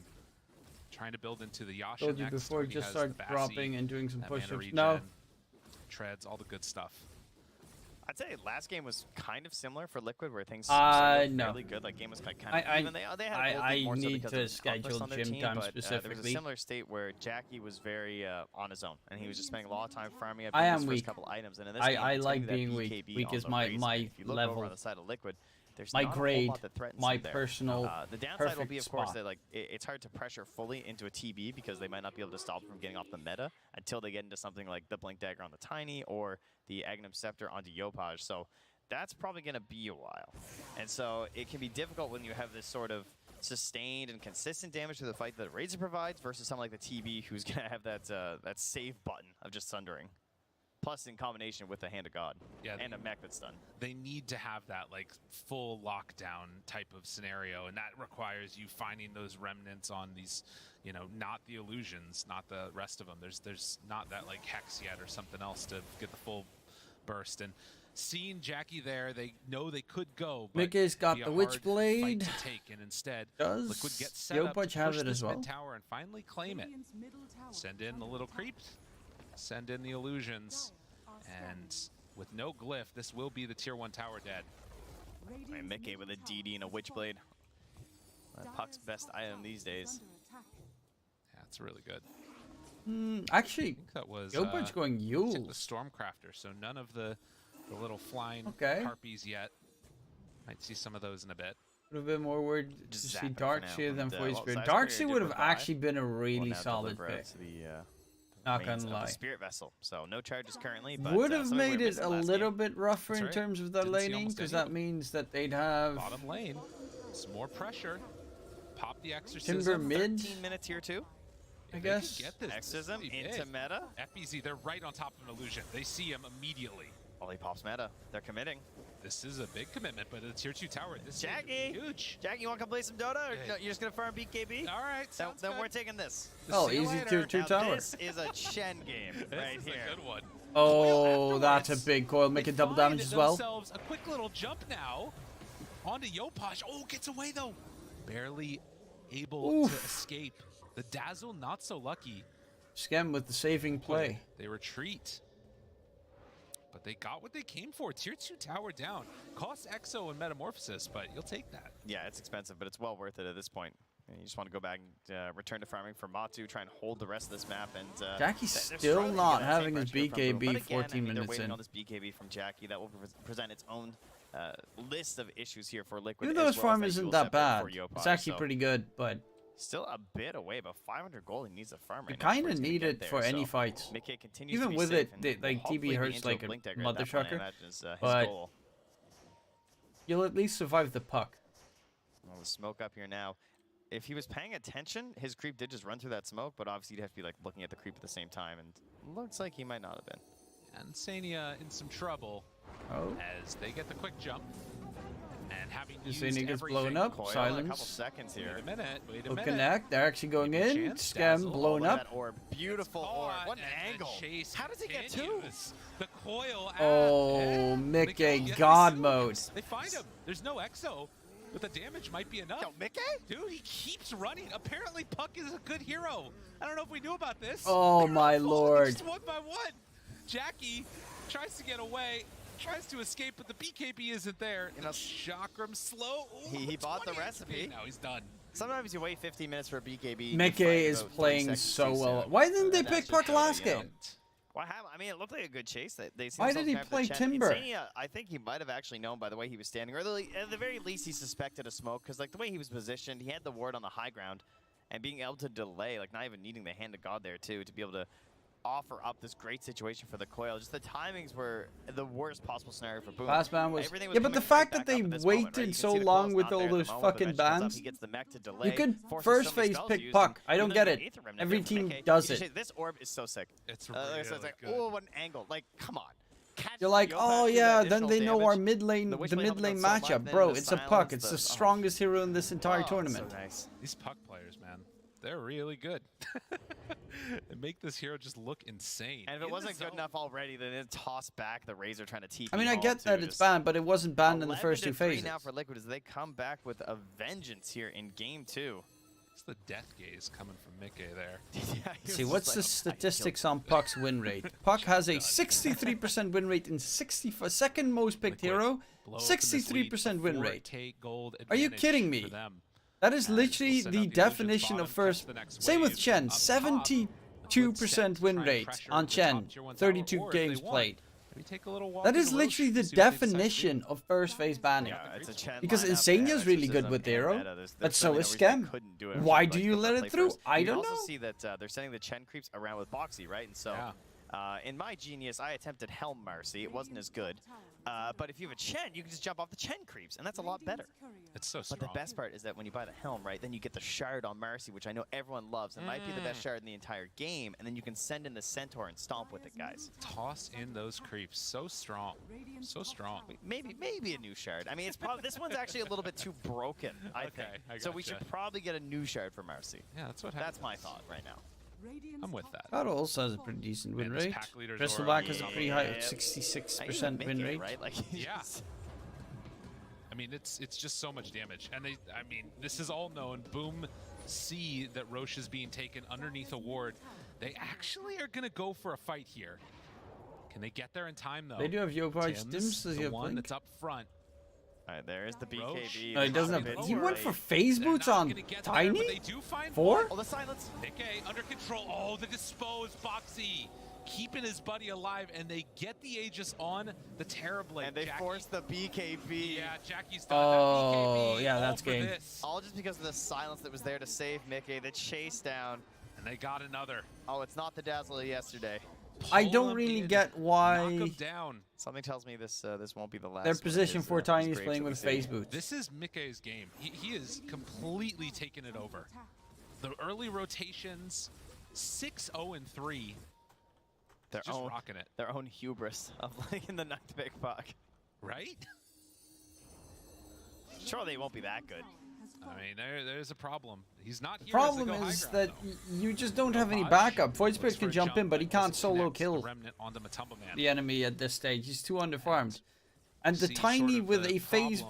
Trying to build into the Yasha told you before, just start dropping and doing some push-ups. No. Treads, all the good stuff. I'd say last game was kind of similar for Liquid, where things started really good. Like game was kind of even. They had I need to schedule gym time specifically. There was a similar state where Jackie was very on his own, and he was just spending a lot of time farming up his first couple items. And in this game, I like being weak. Weak is my level. On the side of Liquid, there's my not grade, a whole lot that threatens my personal the downside will be, of course, that like it's hard to pressure fully into a TB because they might not be able to stop them from getting off the meta until they get into something like the Blink Dagger on the Tiny or the Agnum Scepter onto Yopaj. So that's probably going to be a while. And so it can be difficult when you have this sort of sustained and consistent damage to the fight that Razor provides versus someone like the TB who's going to have that save button of just sundering. Plus in combination with the Hand of God and a mech that's done. They need to have that like full lockdown type of scenario, and that requires you finding those remnants on these, you know, not the illusions, not the rest of them. There's not that like Hex yet or something else to get the full burst. And seeing Jackie there, they know they could go. Mickey's got the Witchblade. To take, and instead, does Liquid get set up to push have it as well? Tower and finally claim it. Send in the little creeps. Send in the illusions, and with no glyph, this will be the tier 1 tower dead. And Mickey with a DD and a Witchblade. Puck's best item these days. Yeah, it's really good. Actually, I think that was Yopaj going Yule. The Stormcrafter, so none of the little flying harpies yet. Might see some of those in a bit. Would have been more worried to see Darkseer than Void Spirit. Darkseer would have actually been a really solid pick. Not gonna lie. Spirit Vessel, so no charges currently. But, would have made it a little bit rougher in terms of the laning, because that means that they'd have bottom lane. Some more pressure. Pop the Exorcism. Timber mid. 13 minutes here too. I guess. Exorcism into meta. FBZ, they're right on top of an illusion. They see him immediately. Well, he pops meta. They're committing. This is a big commitment, but it's tier 2 tower. This Jackie! is huge. Jackie, you want to come play some Dota? Or no, you're just going to farm BKB? All right, then we're taking this. Oh, easy tier 2 tower. This is a Chen game right here. A good one. Oh, that's a big coil, making double damage as well. Themselves a quick little jump now onto Yopaj. Oh, gets away though. Barely able to escape. The Dazzle not so lucky. Schem with the saving play. They retreat. But they got what they came for. Tier 2 tower down. Costs Exo and Metamorphosis, but you'll take that. Yeah, it's expensive, but it's well worth it at this point. You just want to go back and return to farming for Matu, try and hold the rest of this map. And Jackie's still not having his BKB 14 minutes they're waiting in. on this BKB from Jackie. That will present its own list of issues here for Liquid. Even though his farm isn't that bad, it's actually pretty good, but still a bit away. But 500 gold, he needs a farm right you kind of need it for any fights. Even with it, like TB hurts like a mother trucker, but you'll at least survive the puck. Well, the smoke up here now. If he was paying attention, his creep did just run through that smoke, but obviously you'd have to be like looking at the creep at the same time, and looks like he might not have been. And Sania in some trouble as they get the quick jump. And having Sania gets blown up, Coil, silence. a couple seconds here. Wait a minute, wait a minute. Connect, they're actually going in. Schem blown up. That orb. Beautiful orb. What an angle. How does he get two? The coil. Oh, Mickey, God mode. They find him. There's no Exo. But the damage might be enough. Yo, Mickey? Dude, he keeps running. Apparently, Puck is a good hero. I don't know if we knew about this. Oh, my lord. Just one by one. Jackie tries to get away, tries to escape, but the BKB isn't there. You know, Chakram slow. Ooh, he bought the recipe. Now he's done. Sometimes you wait 15 minutes for a BKB. Mickey is playing so well. Why didn't they pick Puck last game? I mean, it looked like a good chase. Why did he play Timber? I think he might have actually known by the way he was standing, or at the very least he suspected a smoke, because like the way he was positioned, he had the ward on the high ground, and being able to delay, like not even needing the hand of God there too, to be able to offer up this great situation for the coil. Just the timings were the worst possible scenario for Boom. Last ban was yeah, but the fact that they waited so long with all those fucking bans, you could first phase pick Puck. I don't get it. Every team does it. This orb is so sick. It's really like, good. oh, what an angle! Like, come on. You're like, oh yeah, then they know our mid lane, the mid lane matchup, bro. It's a Puck. It's the strongest hero in this entire tournament. So nice. These Puck players, man, they're really good. They make this hero just look insane. And if it wasn't good enough already, then it tossed back the Razor trying to TP. I mean, I get that it's banned, but it wasn't banned in the first two phases. Now for Liquid as they come back with a vengeance here in game 2. It's the death gaze coming from Mickey there. Yeah, see, what's the statistics on Puck's win rate? Puck has a 63% win rate in second most picked hero, 63% win rate. Are you kidding me? That is literally the definition of first. Same with Chen, 72% win rate on Chen, 32 games played. That is literally the definition of first phase banning. Because Insania's really good with Aero, but so is Schem. Why do you let it through? I don't know. You also see that they're sending the Chen creeps around with Boxy, right? And so, in my genius, I attempted Helm Mercy. It wasn't as good. But if you have a Chen, you can just jump off the Chen creeps, and that's a lot better. It's so strong. But the best part is that when you buy the Helm, right, then you get the Shard on Mercy, which I know everyone loves. It might be the best Shard in the entire game, and then you can send in the Centaur and stomp with it, guys. Toss in those creeps. So strong. So strong. Maybe a new Shard. I mean, it's probably this one's actually a little bit too broken, I think. So we should probably get a new Shard for Mercy. Yeah, that's what happens. That's my thought right now. I'm with that. That also has a pretty decent win rate. Bristleback has a pretty high 66% win rate. Right? Like, yeah. I mean, it's just so much damage, and I mean, this is all known. Boom, see that Roche is being taken underneath a ward. They actually are gonna go for a fight here. Can they get there in time though? They do have Yopaj. Dims does he have one that's up front. All right, there is the BKB. No, he doesn't have. He went for phase boots on Tiny. 4? Oh, the silence. Okay, under control. Oh, the disposed Boxy, keeping his buddy alive, and they get the Aegis on the Terrorblade. And they force the BKB. Yeah, Jackie's done Oh, yeah, that's game. All just because of the silence that was there to save Mickey. The chase down. And they got another. Oh, it's not the Dazzle of yesterday. I don't really get why. Down. Something tells me this won't be the last. Their position for Tiny is playing with phase boots. This is Mickey's game. He is completely taken it over. The early rotations, 6-0-3. their own hubris of like in the ninth pick puck. Right? Sure, they won't be that good. I mean, there's a problem. He's not here. The problem is that you just don't have any backup. Voidspirit can jump in, but he can't solo kill the enemy at this stage. He's too underfarmed. And the tiny with a phase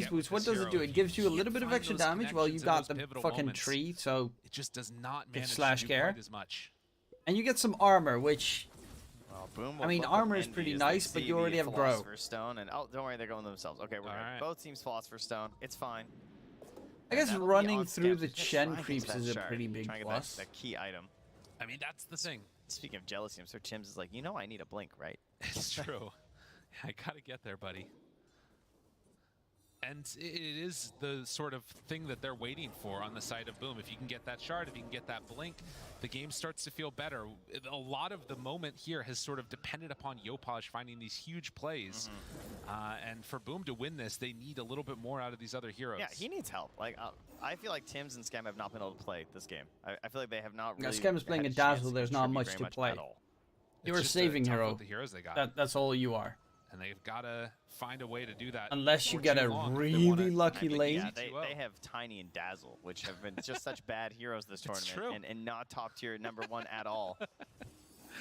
boost, what does it do? It gives you a little bit of extra damage while you got the fucking tree, so it just does not manage slash care as much. And you get some armor, which Boom I mean, armor is pretty nice, but you already have Grow. Philosopher's Stone, and oh, don't worry, they're going themselves. Okay, we're good. Both teams Philosopher's Stone. It's fine. I guess running through the Chen creeps is a pretty big plus. That key item. I mean, that's the thing. Speaking of jealousy, I'm sure Tim's is like, you know, I need a blink, right? It's true. I gotta get there, buddy. And it is the sort of thing that they're waiting for on the side of Boom. If you can get that shard, if you can get that blink, the game starts to feel better. A lot of the moment here has sort of depended upon Yopaj finding these huge plays. And for Boom to win this, they need a little bit more out of these other heroes. Yeah, he needs help. Like, I feel like Tim's and Scam have not been able to play this game. I feel like they have not really. Yeah, Scam is playing a Dazzle. There's not much to play. You're a saving hero. The heroes they got. That's all you are. And they've got to find a way to do that. Unless you get a really lucky lane. Yeah, they have Tiny and Dazzle, which have been just such bad heroes this tournament, and not top tier #1 at all.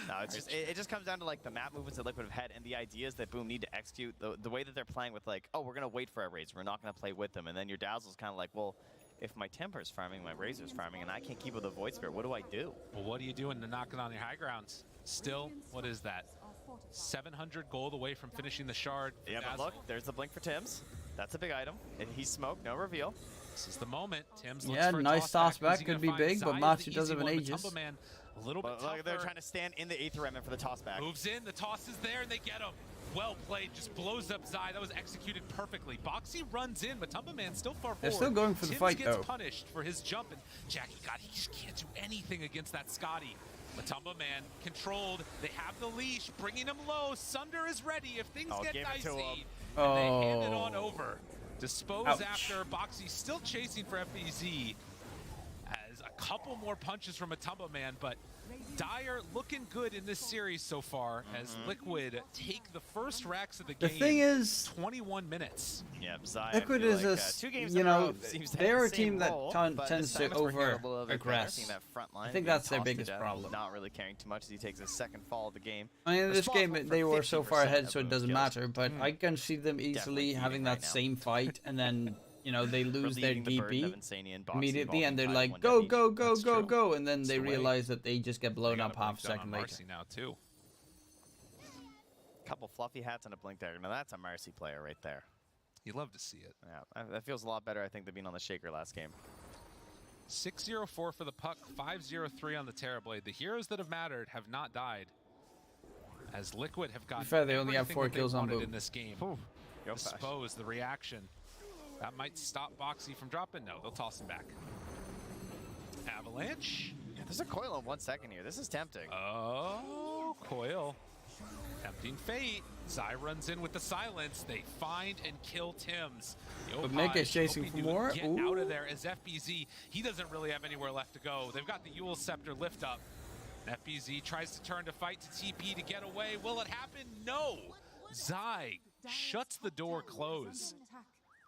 No, it's just it just comes down to like the map movements that Liquid have had, and the ideas that Boom need to execute. The way that they're playing with like, oh, we're gonna wait for our raids, we're not gonna play with them, and then your Dazzle's kind of like, well, if my Temper's farming, my Razor's farming, and I can't keep with a Void Spirit, what do I do? Well, what are you doing to knock it on your high grounds? Still, what is that? 700 gold away from finishing the shard. Yeah, but look, there's the blink for Tim's. That's a big item. And he's smoked, no reveal. This is the moment. Tim's yeah, nice toss back. Could be big, but Matsu doesn't have an Aegis. A little bit tougher. They're trying to stand in the 8th remnant for the toss back. Moves in, the toss is there, and they get him. Well played, just blows up Zai. That was executed perfectly. Boxy runs in, Matumba Man still far forward. They're still going for the fight, though. Tim's gets punished for his jump, and Jackie, God, he just can't do anything against that Scotty. Matumba Man controlled. They have the leash, bringing him low. Sunder is ready if things get dicey. And they hand it on over. Dispose after. Boxy still chasing for FBZ. As a couple more punches from Matumba Man, but Dire looking good in this series so far as Liquid take the first racks of the game. The thing is, 21 minutes. Yep, Zai, Liquid is like, you know, they're a team that tends to over-aggress. I think that's their biggest problem. Not really caring too much as he takes a second fall of the game. I mean, in this game, they were so far ahead, so it doesn't matter, but I can see them easily having that same fight, and then you know, they lose their DP immediately, and they're like, go, go, go, go, go, and then they realize that they just get blown up half a second later. Now too. Couple fluffy hats and a blink there. Now that's a Marcy player right there. You love to see it. Yeah, that feels a lot better, I think, than being on the Shaker last game. 6-0-4 for the puck, 5-0-3 on the Terrorblade. The heroes that have mattered have not died. As Liquid have got they only have 4 kills on Boom in this game. Dispose, the reaction. That might stop Boxy from dropping. No, they'll toss him back. Avalanche. Yeah, there's a coil in 1 second here. This is tempting. Oh, coil. Tempting fate. Zai runs in with the silence. They find and kill Tim's. But Mick is chasing for more. Get out of there as FBZ. He doesn't really have anywhere left to go. They've got the Yule Scepter lift up. FBZ tries to turn to fight to TP to get away. Will it happen? No. Zai shuts the door close.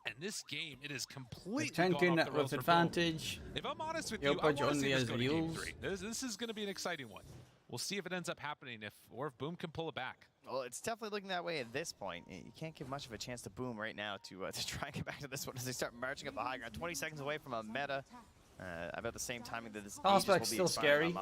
And this game, it is completely gone off the rails with advantage. If I'm honest with you, I want to see this go to Game 3. This is going to be an exciting one. We'll see if it ends up happening, or if Boom can pull it back. Well, it's definitely looking that way at this point. You can't give much of a chance to Boom right now to try and get back to this one as they start marching up the high ground. 20 seconds away from a meta. About the same timing that this Aegis will be still scary.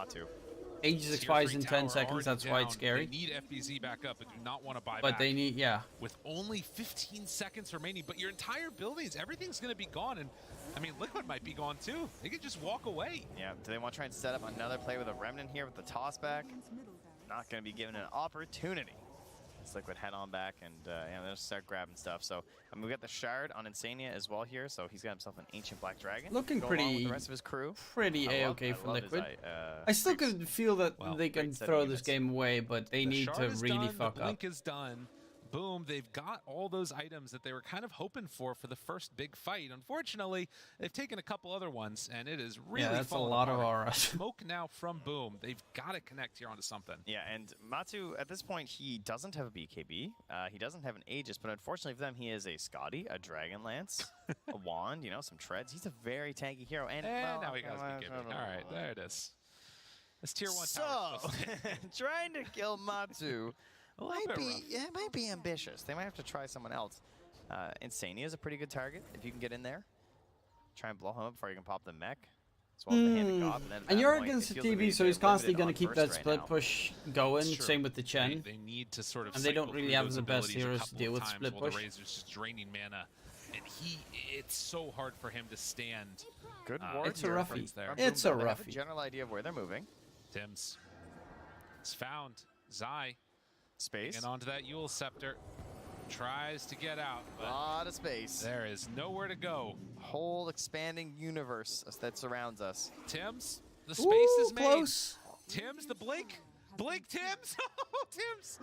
Aegis expires in 10 seconds, that's why it's scary. They need FBZ back up, but do not want to buy back. But they need, with only 15 seconds remaining, but your entire buildings, everything's going to be gone. And, I mean, Liquid might be gone too. They could just walk away. Yeah, do they want to try and set up another play with a Remnant here with the toss back? Not going to be given an opportunity. It's Liquid head on back, and they'll start grabbing stuff. So, I mean, we got the Shard on Insania as well here, so he's got himself an Ancient Black Dragon. Looking pretty, with the rest of his crew. Pretty A-okay for Liquid. I still could feel that they can throw this game away, but they need to really fuck up. Blink is done. Boom, they've got all those items that they were kind of hoping for the first big fight. Unfortunately, they've taken a couple other ones, and it is really that's a lot of auras. Smoke now from Boom. They've got to connect here onto something. Yeah, and Matsu, at this point, he doesn't have a BKB. He doesn't have an Aegis, but unfortunately for them, he is a Scotty, a Dragonlance, a Wand, you know, some treads. He's a very tanky hero. And well, now he got his BKB. All right, there it is. It's tier 1 so, tower. trying to kill Matsu might be ambitious. They might have to try someone else. Insania is a pretty good target if you can get in there. Try and blow him up before you can pop the mech. As well as the hand of God. And you're against the TV, so he's constantly going to keep that split push going. Same with the Chen. They need to sort of and they don't really have the best heroes to deal with split push. The Razor's just draining mana, and it's so hard for him to stand. Good ward. It's a roughie. There. It's a roughie. They have a general idea of where they're moving. Tims. It's found. Zai. Space. And onto that Yule Scepter. Tries to get out. A lot of space. There is nowhere to go. Whole expanding universe that surrounds us. Tims, the space is made. Close. Tims, the blink. Blink, Tims. Oh, Tims.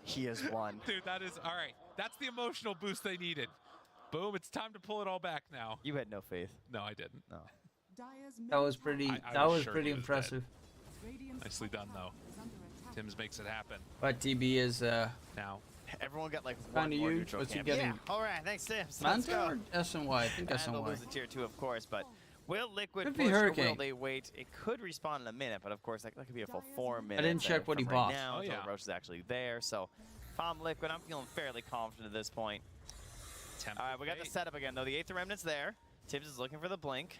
He has won. Dude, that is, all right. That's the emotional boost they needed. Boom, it's time to pull it all back now. You had no faith. No, I didn't. No. That was pretty, that was pretty impressive. Nicely done, though. Tims makes it happen. But TB is, now. Everyone got like one more neutral camp. Yeah, all right, thanks, Tims. Manta or SNY? I think SNY. And they'll lose the tier 2, of course, but will Liquid could push Hurricane. or will they wait? It could respawn in a minute, but of course, that could be a full 4 minutes. I didn't check what he bought. Now, until Roche is actually there, so if I'm Liquid, I'm feeling fairly confident at this point. All right, we got the setup again, though. The 8th Remnant's there. Tibbs is looking for the blink.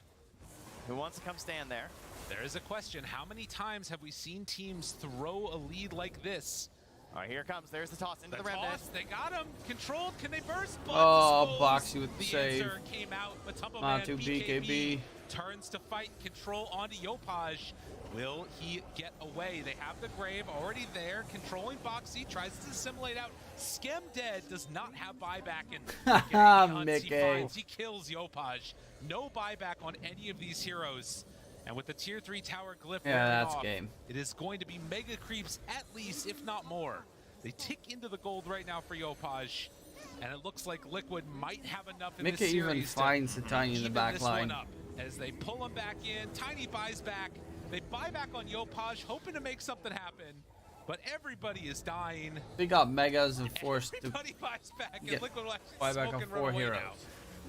Who wants to come stand there? There is a question. How many times have we seen teams throw a lead like this? All right, here it comes. There's the toss into the Remnant. Toss, they got him. Controlled. Can they burst? Oh, Boxy with the save. save. Came out. Matumbo Not Man, too BKB turns to fight. Control onto Yopaj. Will he get away? They have the Grave already there. Controlling Boxy. Tries to assimilate out. Skem Dead does not have buyback in. Mickey. He kills Yopaj. No buyback on any of these heroes. And with the tier 3 tower glyph that's off, game. It is going to be mega creeps at least, if not more. They tick into the gold right now for Yopaj, and it looks like Liquid might have enough in this series. Mickey even finds the Tiny in the back line. As they pull him back in, Tiny buys back. They buy back on Yopaj, hoping to make something happen. But everybody is dying. They got megas and forced to buys back, and Liquid will buy back on 4 heroes.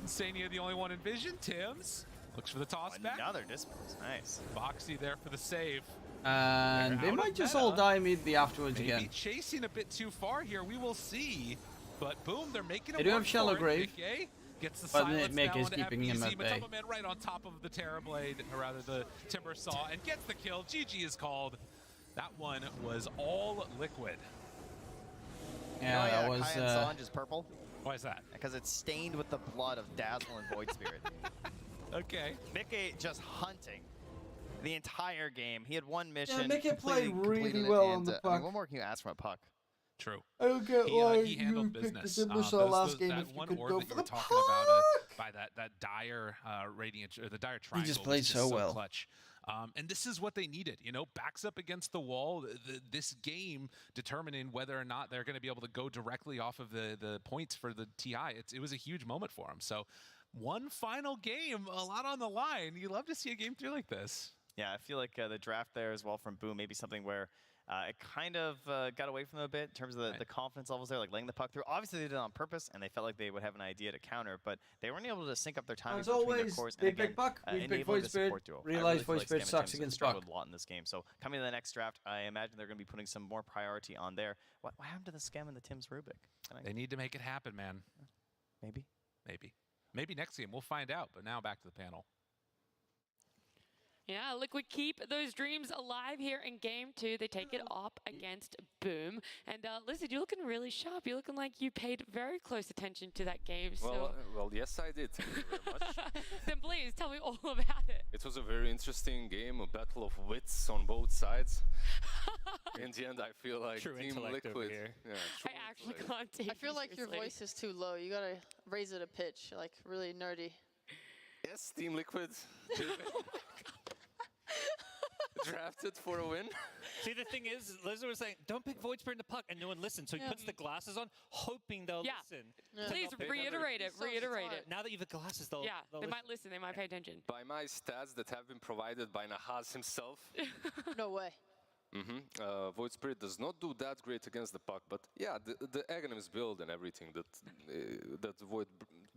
Insania, the only one in vision. Tims looks for the toss back. Another disperse, nice. Boxy there for the save. And they might just all die immediately afterwards Maybe again. Chasing a bit too far here, we will see. But boom, they're making They do have Shallow Grave. Gets the but silence Mick now is keeping him at bay. Man right on top of the Terrorblade, or rather the Timber Saw, and gets the kill. GG is called. That one was all Liquid. Yeah, that was. Solange is purple. Why is that? Because it's stained with the blood of Dazzle and Void Spirit. Okay. Mickey just hunting the entire game. He had one mission. Yeah, Mickey played really well on the puck. What more can you ask from a puck? True. I don't get why he handled business. Last game that if you one could orb go that for you were the talking puck. about by that dire radiant, or the dire triangle. He just played so well. Clutch. And this is what they needed, you know, backs up against the wall. This game determining whether or not they're going to be able to go directly off of the points for the TI. It was a huge moment for them. So one final game, a lot on the line. You love to see a game 3 like this. Yeah, I feel like the draft there as well from Boom, maybe something where it kind of got away from them a bit in terms of the confidence levels there, like laying the puck through. Obviously, they did it on purpose, and they felt like they would have an idea to counter, but they weren't able to sync up their timing between their cores. They pick puck, we pick Void Spirit, realize Void Spirit sucks against puck. A lot in this game. So coming to the next draft, I imagine they're going to be putting some more priority on there. What happened to the Skem and the Tim's Rubik? They need to make it happen, man. Maybe. Maybe next game. We'll find out, but now back to the panel. Yeah, Liquid keep those dreams alive here in game 2. They take it up against Boom. And Lizard, you're looking really sharp. You're looking like you paid very close attention to that game. Well, yes, I did. Thank you very much. Then please, tell me all about it. It was a very interesting game, a battle of wits on both sides. In the end, I feel like True Team Liquid. Yeah, I actually can't take I feel like your voice is too low. You gotta raise it a pitch, like really nerdy. Yes, Team Liquid. drafted for a win. See, the thing is, Lizard was saying, don't pick Void Spirit in the puck, and no one listened. So he puts the glasses on, hoping they'll listen. Please reiterate it. Reiterate it. Now that you have the glasses, they'll they might listen. They might pay attention. By my stats that have been provided by Nahaz himself. No way. Void Spirit does not do that great against the puck, but yeah, the Aghanim's build and everything that Void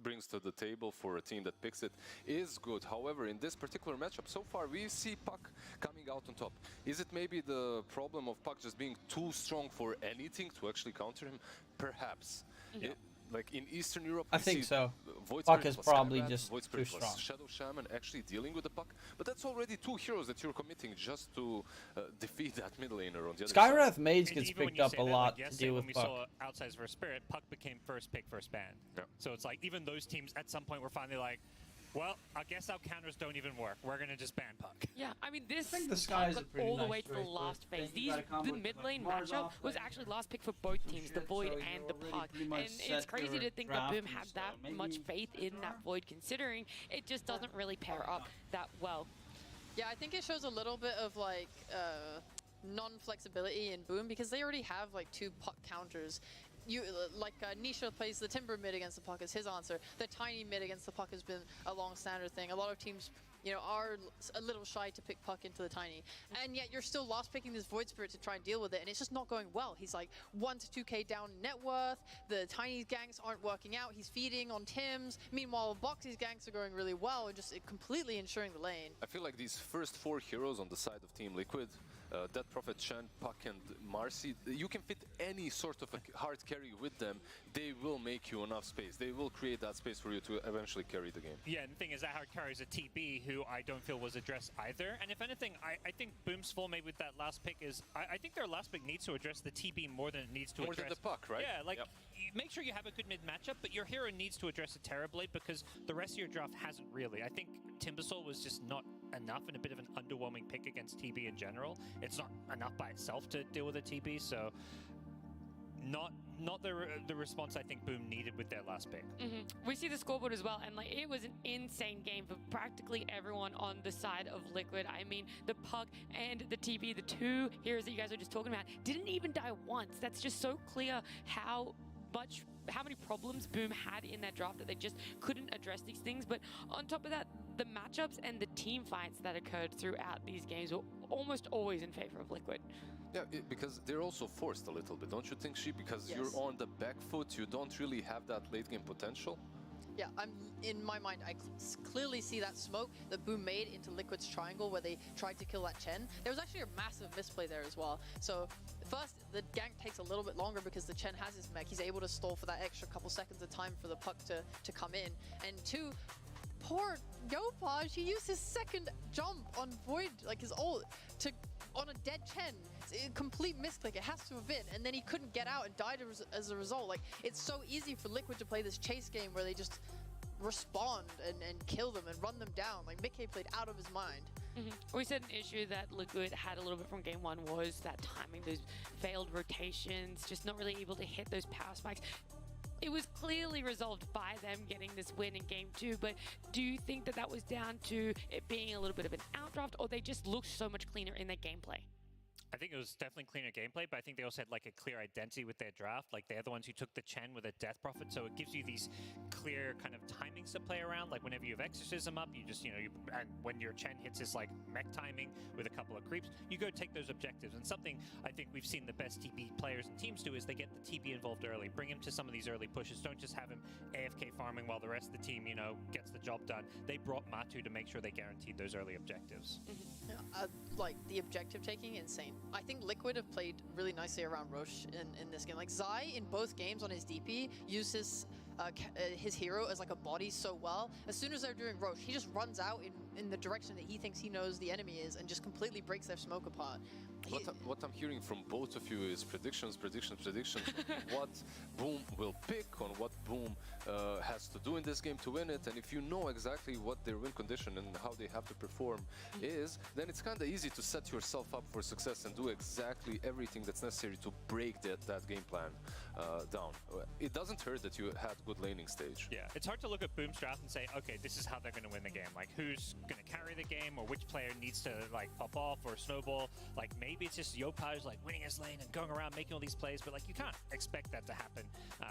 brings to the table for a team that picks it is good. However, in this particular matchup, so far we see Puck coming out on top. Is it maybe the problem of Puck just being too strong for anything to actually counter him? Perhaps. Like in Eastern Europe, I think so. Void Puck Spirit is probably Skybat, just Void Spirit too strong. Shadow Shaman actually dealing with the puck, but that's already 2 heroes that you're committing just to defeat that mid laner on the other Skywrath side. Mage gets picked up a lot to deal with when we Puck. saw Outsiders vs Spirit, Puck became first pick, first ban. So it's like even those teams at some point were finally like, well, I guess our counters don't even work. We're going to just ban Puck. Yeah, I mean, this think the Skies got are pretty all the nice way to the choice, last but phase. then you gotta The mid lane matchup was actually last pick for both teams, the Void and the Puck. And it's crazy to think that Boom had that much faith in that Void, considering it just doesn't really pair up that well. Yeah, I think it shows a little bit of like non-flexibility in Boom because they already have like 2 Puck counters. Nisha plays the Timber mid against the Puck is his answer. The Tiny mid against the Puck has been a long standard thing. A lot of teams, are a little shy to pick Puck into the Tiny. And yet you're still last picking this Void Spirit to try and deal with it, and it's just not going well. He's like 1 to 2k down net worth. The Tiny ganks aren't working out. He's feeding on Tims. Meanwhile, Boxy's ganks are going really well and just completely ensuring the lane. I feel like these first 4 heroes on the side of Team Liquid, Death Prophet, Chen, Puck, and Marcy, you can fit any sort of a hard carry with them. They will make you enough space. They will create that space for you to eventually carry the game. Yeah, and the thing is that hard carry is a TB who I don't feel was addressed either. And if anything, I think Boom's full made with that last pick is, I think their last pick needs to address the TB more than it needs to address... More than the Puck, right? Yeah, like, make sure you have a good mid matchup, but your hero needs to address a Terrorblade because the rest of your draft hasn't really. I think Timbersaw was just not enough and a bit of an underwhelming pick against TB in general. It's not enough by itself to deal with a TB, so not the response I think Boom needed with their last pick. We see the scoreboard as well, and like it was an insane game for practically everyone on the side of Liquid. I mean, the Puck and the TB, the 2 heroes that you guys were just talking about, didn't even die once. That's just so clear how many problems Boom had in that draft that they just couldn't address these things. But on top of that, the matchups and the team fights that occurred throughout these games were almost always in favor of Liquid. Yeah, because they're also forced a little bit, don't you think, She? Because you're on the back foot, you don't really have that late game potential. Yeah, in my mind, I clearly see that smoke that Boom made into Liquid's triangle where they tried to kill that Chen. There was actually a massive misplay there as well. So first, the gank takes a little bit longer because the Chen has his mech. He's able to stall for that extra couple seconds of time for the Puck to come in. And 2, poor Yopaj, he used his second jump on Void, like his ult, on a dead Chen. It's a complete misclick, it has to have been. And then he couldn't get out and died as a result. Like, it's so easy for Liquid to play this chase game where they just respond and kill them and run them down. Like, Mickey played out of his mind. We said an issue that Liquid had a little bit from game 1 was that timing, those failed rotations, just not really able to hit those power spikes. It was clearly resolved by them getting this win in game 2, but do you think that was down to it being a little bit of an outdraft, or they just looked so much cleaner in their gameplay? I think it was definitely cleaner gameplay, but I think they also had like a clear identity with their draft. Like they're the ones who took the Chen with a Death Prophet, so it gives you these clear kind of timings to play around. Like whenever you have Exorcism up, you just, and when your Chen hits this like mech timing with a couple of creeps, you go take those objectives. And something I think we've seen the best TB players and teams do is they get the TB involved early. Bring him to some of these early pushes. Don't just have him AFK farming while the rest of the team, gets the job done. They brought Matu to make sure they guaranteed those early objectives. Like the objective taking, insane. I think Liquid have played really nicely around Roche in this game. Like Zai in both games on his DP uses his hero as like a body so well. As soon as they're doing Roche, he just runs out in the direction that he thinks he knows the enemy is and just completely breaks their smoke apart. What I'm hearing from both of you is predictions. What Boom will pick, on what Boom has to do in this game to win it, and if you know exactly what their win condition and how they have to perform is, then it's kind of easy to set yourself up for success and do exactly everything that's necessary to break that game plan down. It doesn't hurt that you had good laning stage. Yeah, it's hard to look at Boom's draft and say, okay, this is how they're going to win the game. Like, who's going to carry the game, or which player needs to like pop off or snowball. Like, maybe it's just Yopaj like winning his lane and going around making all these plays, but like you can't expect that to happen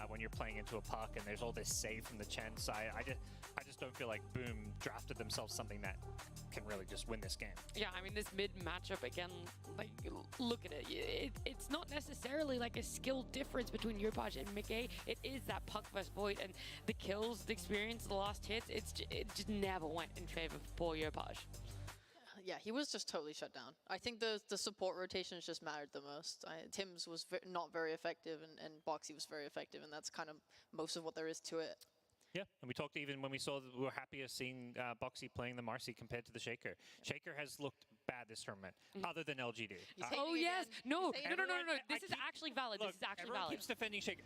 when you're playing into a puck and there's all this save from the Chen side. I just don't feel like Boom drafted themselves something that can really just win this game. Yeah, I mean, this mid matchup again, like, look at it. It's not necessarily like a skill difference between Yopaj and Mickey. It is that puck versus Void, and the kills, the experience, the last hits, it just never went in favor of poor Yopaj. Yeah, he was just totally shut down. I think the support rotations just mattered the most. Tim's was not very effective, and Boxy was very effective, and that's kind of most of what there is to it. Yeah, and we talked even when we saw that we were happy seeing Boxy playing the Marcy compared to the Shaker. Shaker has looked bad this tournament, other than LGD. Oh yes, no. This is actually valid. Look, this is actually everyone valid. keeps defending Shaker.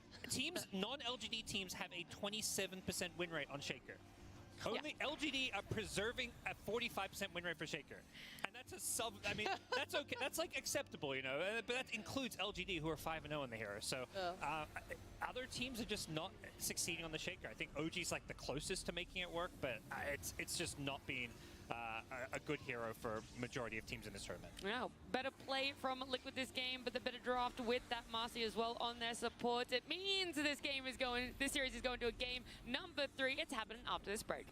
Non-LGD teams have a 27% win rate on Shaker. Only LGD are preserving a 45% win rate for Shaker. And that's a sub, I mean, that's okay. That's like acceptable, you know, but that includes LGD, who are 5-0 in the hero. So other teams are just not succeeding on the Shaker. I think OG's like the closest to making it work, but it's just not been a good hero for majority of teams in this tournament. Yeah, better play from Liquid this game, but the better draft with that Marcy as well on their support. It means this series is going to a game number 3. It's happening after this break.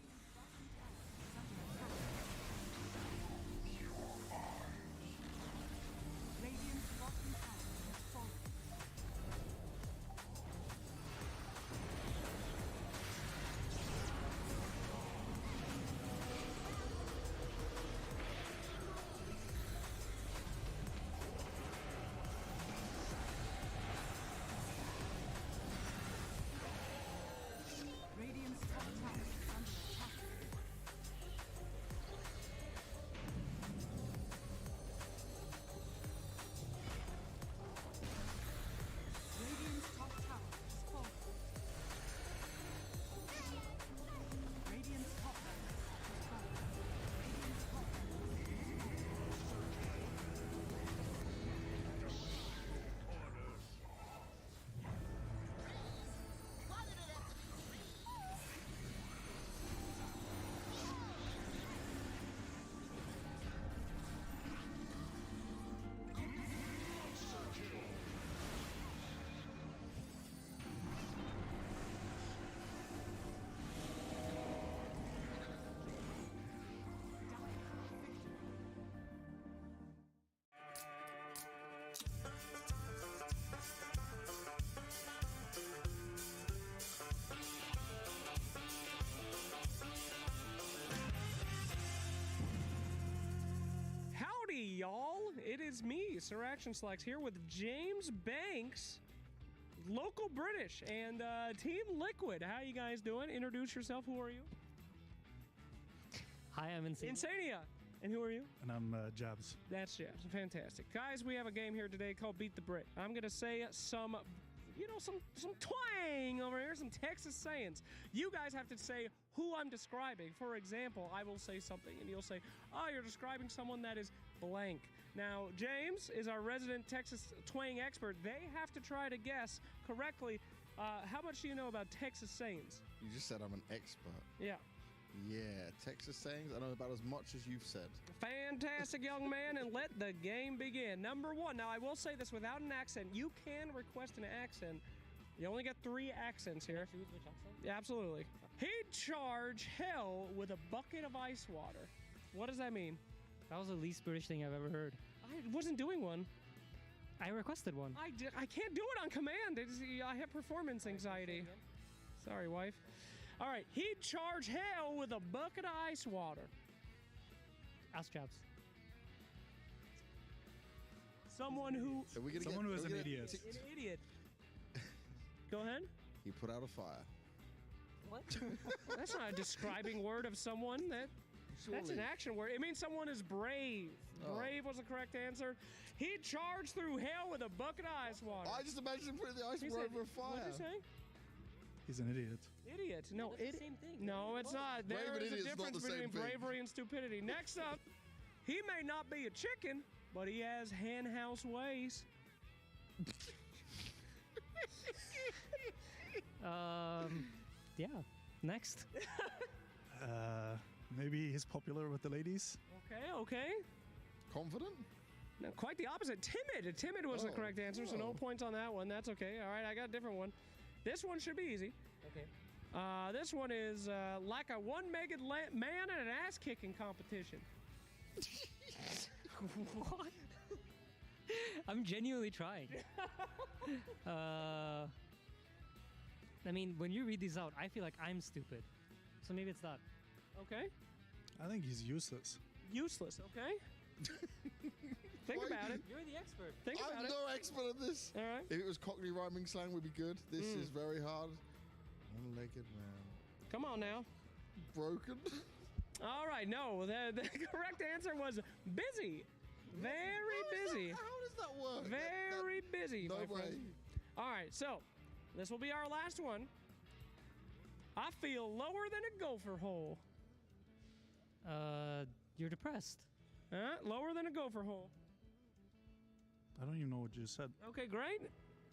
Y'all, it is me, Sir Action Slacks, here with James Banks, local British, and Team Liquid. How you guys doing? Introduce yourself. Who are you? Hi, I'm Insania. And who are you? And I'm Jabs. That's Jabs. Fantastic. Guys, we have a game here today called Beat the Brit. I'm going to say some twang over here, some Texas sayings. You guys have to say who I'm describing. For example, I will say something, and you'll say, oh, you're describing someone that is blank. Now, James is our resident Texas twang expert. They have to try to guess correctly. How much do you know about Texas sayings? You just said I'm an expert. Yeah. Yeah, Texas sayings, I know about as much as you've said. Fantastic, young man, and let the game begin. Number 1. Now, I will say this without an accent. You can request an accent. You only get 3 accents here. Can I choose which accent? Yeah, absolutely. He'd charge hell with a bucket of ice water. What does that mean? That was the least British thing I've ever heard. I wasn't doing one. I requested one. I can't do it on command. I have performance anxiety. Sorry, wife. All right, he'd charge hell with a bucket of ice water. Ask Jabs. Someone who is an idiot. An idiot. Go ahead. He put out a fire. What? That's not a describing word of someone. That's an action word. It means someone is brave. Oh. Brave was the correct answer. He'd charge through hell with a bucket of ice water. I just imagined him putting the ice water over a fire. What did you say? He's an idiot. Idiot. No, That's the same thing. No, it's not. Brave There and is a idiot's not difference the same between thing. bravery and stupidity. Next up, he may not be a chicken, but he has hen house ways. Yeah. Next. Maybe he's popular with the ladies. Okay. Confident? No, quite the opposite. Timid. Timid was the correct answer, so no points on that one. That's okay. All right, I got a different one. This one should be easy. Okay. This one is like a one-legged man in an ass-kicking competition. What? I'm genuinely trying. I mean, when you read these out, I feel like I'm stupid. So maybe it's that. Okay. I think he's useless. Useless, okay? Think about it. You're the expert. Think about I'm it. no expert at this. All right. If it was Cockney rhyming slang, would be good. This is very hard. One-legged man. Come on now. Broken? All right, no. The correct answer was busy. Very busy. How does that work? Very busy, No my way. friend. All right, so this will be our last one. I feel lower than a gopher hole. You're depressed. Lower than a gopher hole. I don't even know what you said. Okay, great.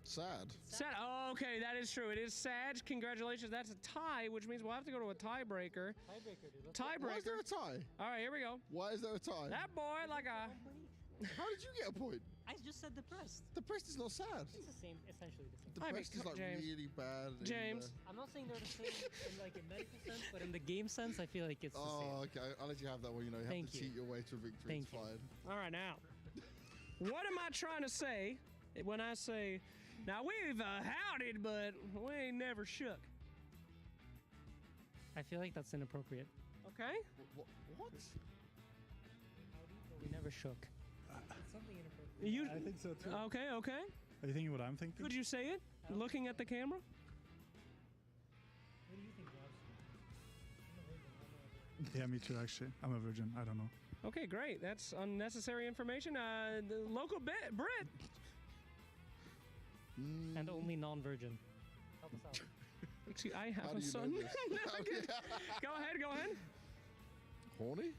Sad. Sad. Oh, okay, that is true. It is sad. Congratulations. That's a tie, which means we'll have to go to a tiebreaker. Tiebreaker, dude. Tiebreaker. Why is there a tie? All right, here we go. Why is there a tie? That boy, like a... How did you get a point? I just said depressed. Depressed is not sad. It's the same, essentially the same. Depressed is like James. really bad. James. I'm not saying they're the same in like a medical sense, but in the game sense, I feel like it's the same. Oh, okay. I'll let you have that one. You know, you have Thank to you. cheat your way to a victory. Thank It's you. fine. All right, now. What am I trying to say when I say, now we've howdied, but we ain't never shook? I feel like that's inappropriate. Okay? What? But we never shook. It's something inappropriate. You, I think so too. okay. Are you thinking what I'm thinking? Could you say it? Looking at the camera? What do you think, Jobs? Yeah, me too, actually. I'm a virgin. I don't know. Okay, great. That's unnecessary information. The local Brit. And only non-virgin. Help us out. Excuse, I have How a do you son. know this? Go ahead. Horny?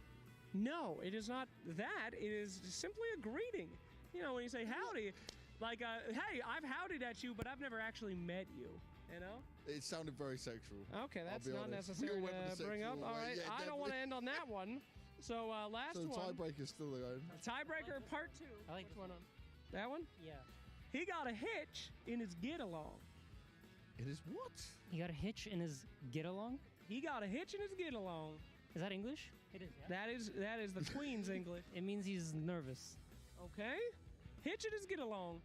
No, it is not that. It is simply a greeting. You know, when you say howdy, like, hey, I've howdied at you, but I've never actually met you. You know? It sounded very sexual. Okay, that's be not honest. necessary You went with to the bring up. sexual All way. right, Yeah, I don't want to end on that one. So last So the one. tiebreaker's still going. Tiebreaker part 2. I like Which one? That one? Yeah. He got a hitch in his get along. It is what? He got a hitch in his get along. He got a hitch in his get along. Is that English? It is. Yeah. That is the Queen's English. It means he's nervous. Okay. Hitch in his get along.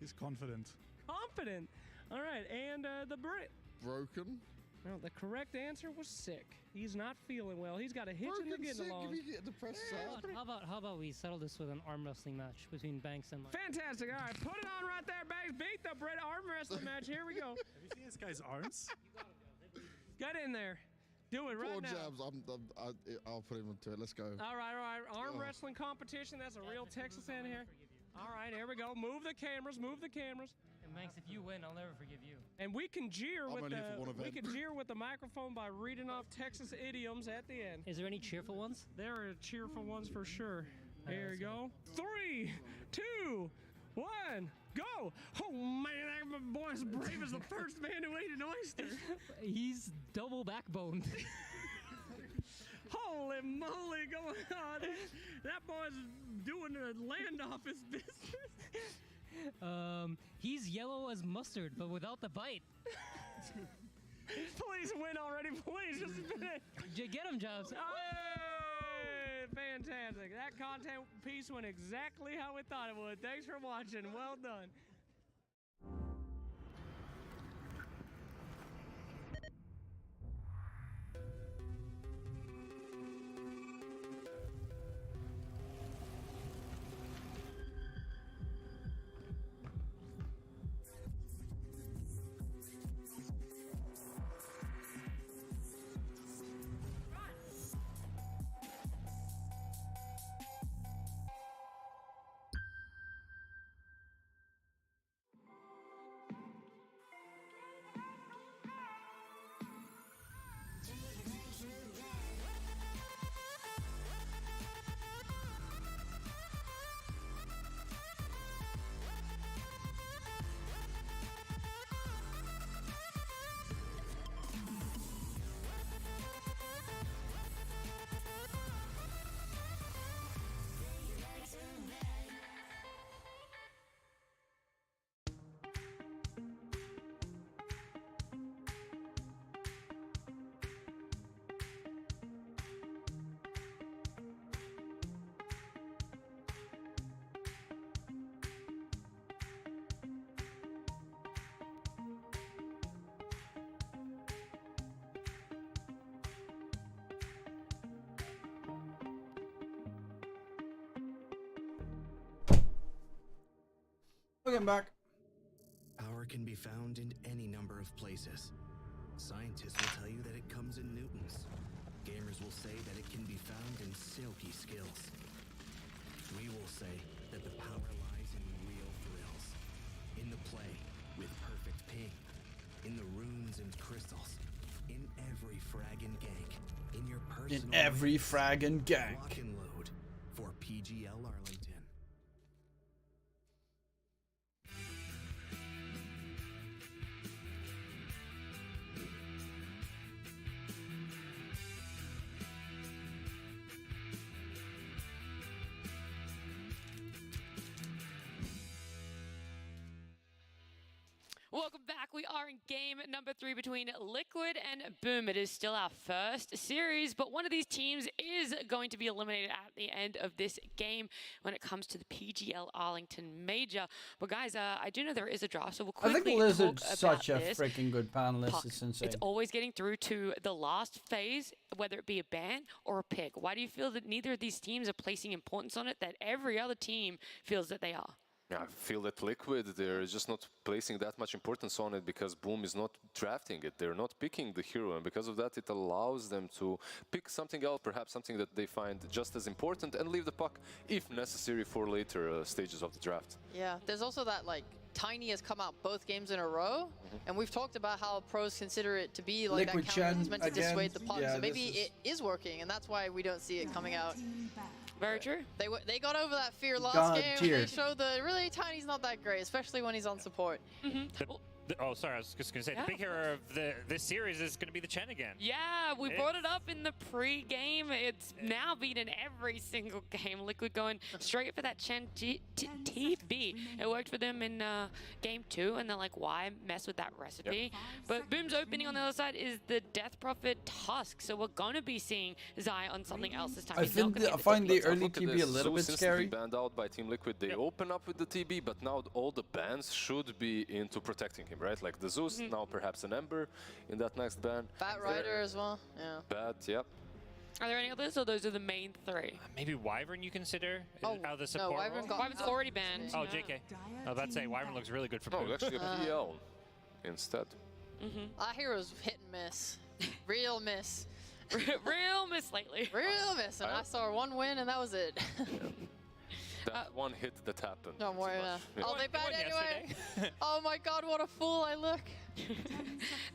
He's confident. Confident. All right, and the Brit. Broken? Well, the correct answer was sick. He's not feeling well. He's got a hitch in the Broken get sick? along. If you get depressed, sad. How about we settle this with an arm wrestling match between Banks and Mike? Fantastic. All right, put it on right there, Banks. Beat the Brit arm wrestling match. Here we go. Have you seen this guy's arms? Get in there. Do it right Poor now. Jabs. I'll put him onto it. Let's go. All right. Arm wrestling competition. That's a real Texas in here. All right, here we go. Move the cameras. And Banks, if you win, I'll never forgive you. And we can jeer I'm with only here for one event. the microphone by reading off Texas idioms at the end. Is there any cheerful ones? There are cheerful ones for sure. Here we let's go. 3, 2, 1, go! Oh man, that boy's brave as the first man who ate an oyster. He's double backboned. Holy moly, going on! That boy's doing a land office business. He's yellow as mustard, but without the bite. Please win already, please. Just Get him, Jobs. Hey, fantastic. That content piece went exactly how we thought it would. Thanks for watching. Well done. Welcome back. Power can be found in any number of places. Scientists will tell you that it comes in newtons. Gamers will say that it can be found in silky skills. We will say that the power lies in real thrills. In the play, with perfect ping. In the runes and crystals. In every frag and gank. In your personal... In every frag and gank. Lock and load for PGL Arlington. Welcome back. We are in game number 3 between Liquid and Boom. It is still our first series, but one of these teams is going to be eliminated at the end of this game when it comes to the PGL Arlington Major. But guys, I do know there is a draft, so we'll quickly I think Lizard's talk such a about this. freaking good panelist. Puck. It's insane. It's always getting through to the last phase, whether it be a ban or a pick. Why do you feel that neither of these teams are placing importance on it that every other team feels that they are? Yeah, I feel that Liquid, they're just not placing that much importance on it because Boom is not drafting it. They're not picking the hero, and because of that, it allows them to pick something else, perhaps something that they find just as important, and leave the puck, if necessary, for later stages of the draft. Yeah, there's also that, like, Tiny has come out both games in a row, and we've talked about how pros consider it to be like Liquid that counter that's meant to again, dissuade the puck. yeah, So maybe it is working, and that's why we don't see it coming out. Very true. They got over that fear last God, game. And they showed that really Tiny's not that great, especially when he's on support. Oh, sorry, I was just going to say, the big hero of this series is going to be the Chen again. Yeah, we brought it up in the pre-game. It's now beaten every single game. Liquid going straight for that Chen TB. It worked for them in game 2, and they're like, why mess with that recipe? But Boom's opening on the other side is the Death Prophet Tusk, so we're going to be seeing Zai on something else this time. I find the early TB a little bit Since scary. they banned out by Team Liquid, they open up with the TB, but now all the bans should be into protecting him, right? Like the Zeus, now perhaps an Ember in that next ban. Bat Rider as well, yeah. Bat, yep. Are there any others, or those are the main 3? Maybe Wyvern you consider? Oh, out of the support no, Wyvern got Wyvern's already banned. Oh, JK. I was about to say, Wyvern looks really good for Boom. No, actually a PGL instead. Our hero's hit and miss. Real miss. Real miss lately. Real miss, and I saw 1 win, and that was it. That one hit that happened. Don't worry. Oh, they banned anyway. Oh my god, what a fool I look.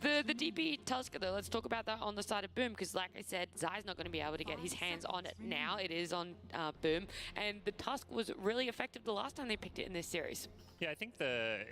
The DP Tusker, though, let's talk about that on the side of Boom, because like I said, Zai's not going to be able to get his hands on it now. It is on Boom, and the Tusk was really effective the last time they picked it in this series. Yeah, I think they're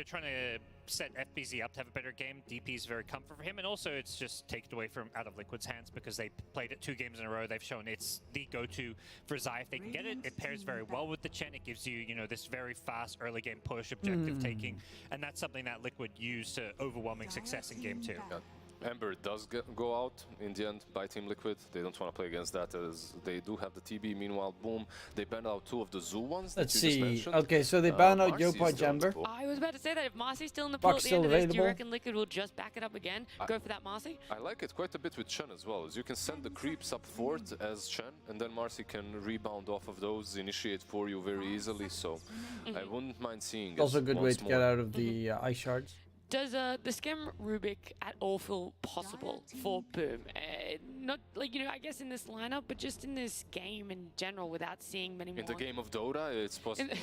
trying to set FBZ up to have a better game. DP is very comfort for him, and also it's just taken away from out of Liquid's hands because they played it 2 games in a row. They've shown it's the go-to for Zai if they can get it. It pairs very well with the Chen. It gives you, this very fast early game push, objective taking, and that's something that Liquid used to overwhelming success in game 2. Yeah. Ember does go out in the end by Team Liquid. They don't want to play against that as they do have the TB. Meanwhile, Boom, they banned out 2 of the Zoo ones. Let's that you see. Just mentioned. Okay, so they banned out Yopaj Ember. I was about to say that if Marcy's still in the pool at the end of this, do you reckon Liquid will just back it up again? Go for that Marcy? I like it quite a bit with Chen as well. As you can send the creeps up fort as Chen, and then Marcy can rebound off of those, initiate for you very easily. So I wouldn't mind seeing it. Also a good way to get out of the ice shards. Does the Schem Rubik at all feel possible for Boom? Not like, I guess in this lineup, but just in this game in general without seeing many more. In the game of Dota, it's possible.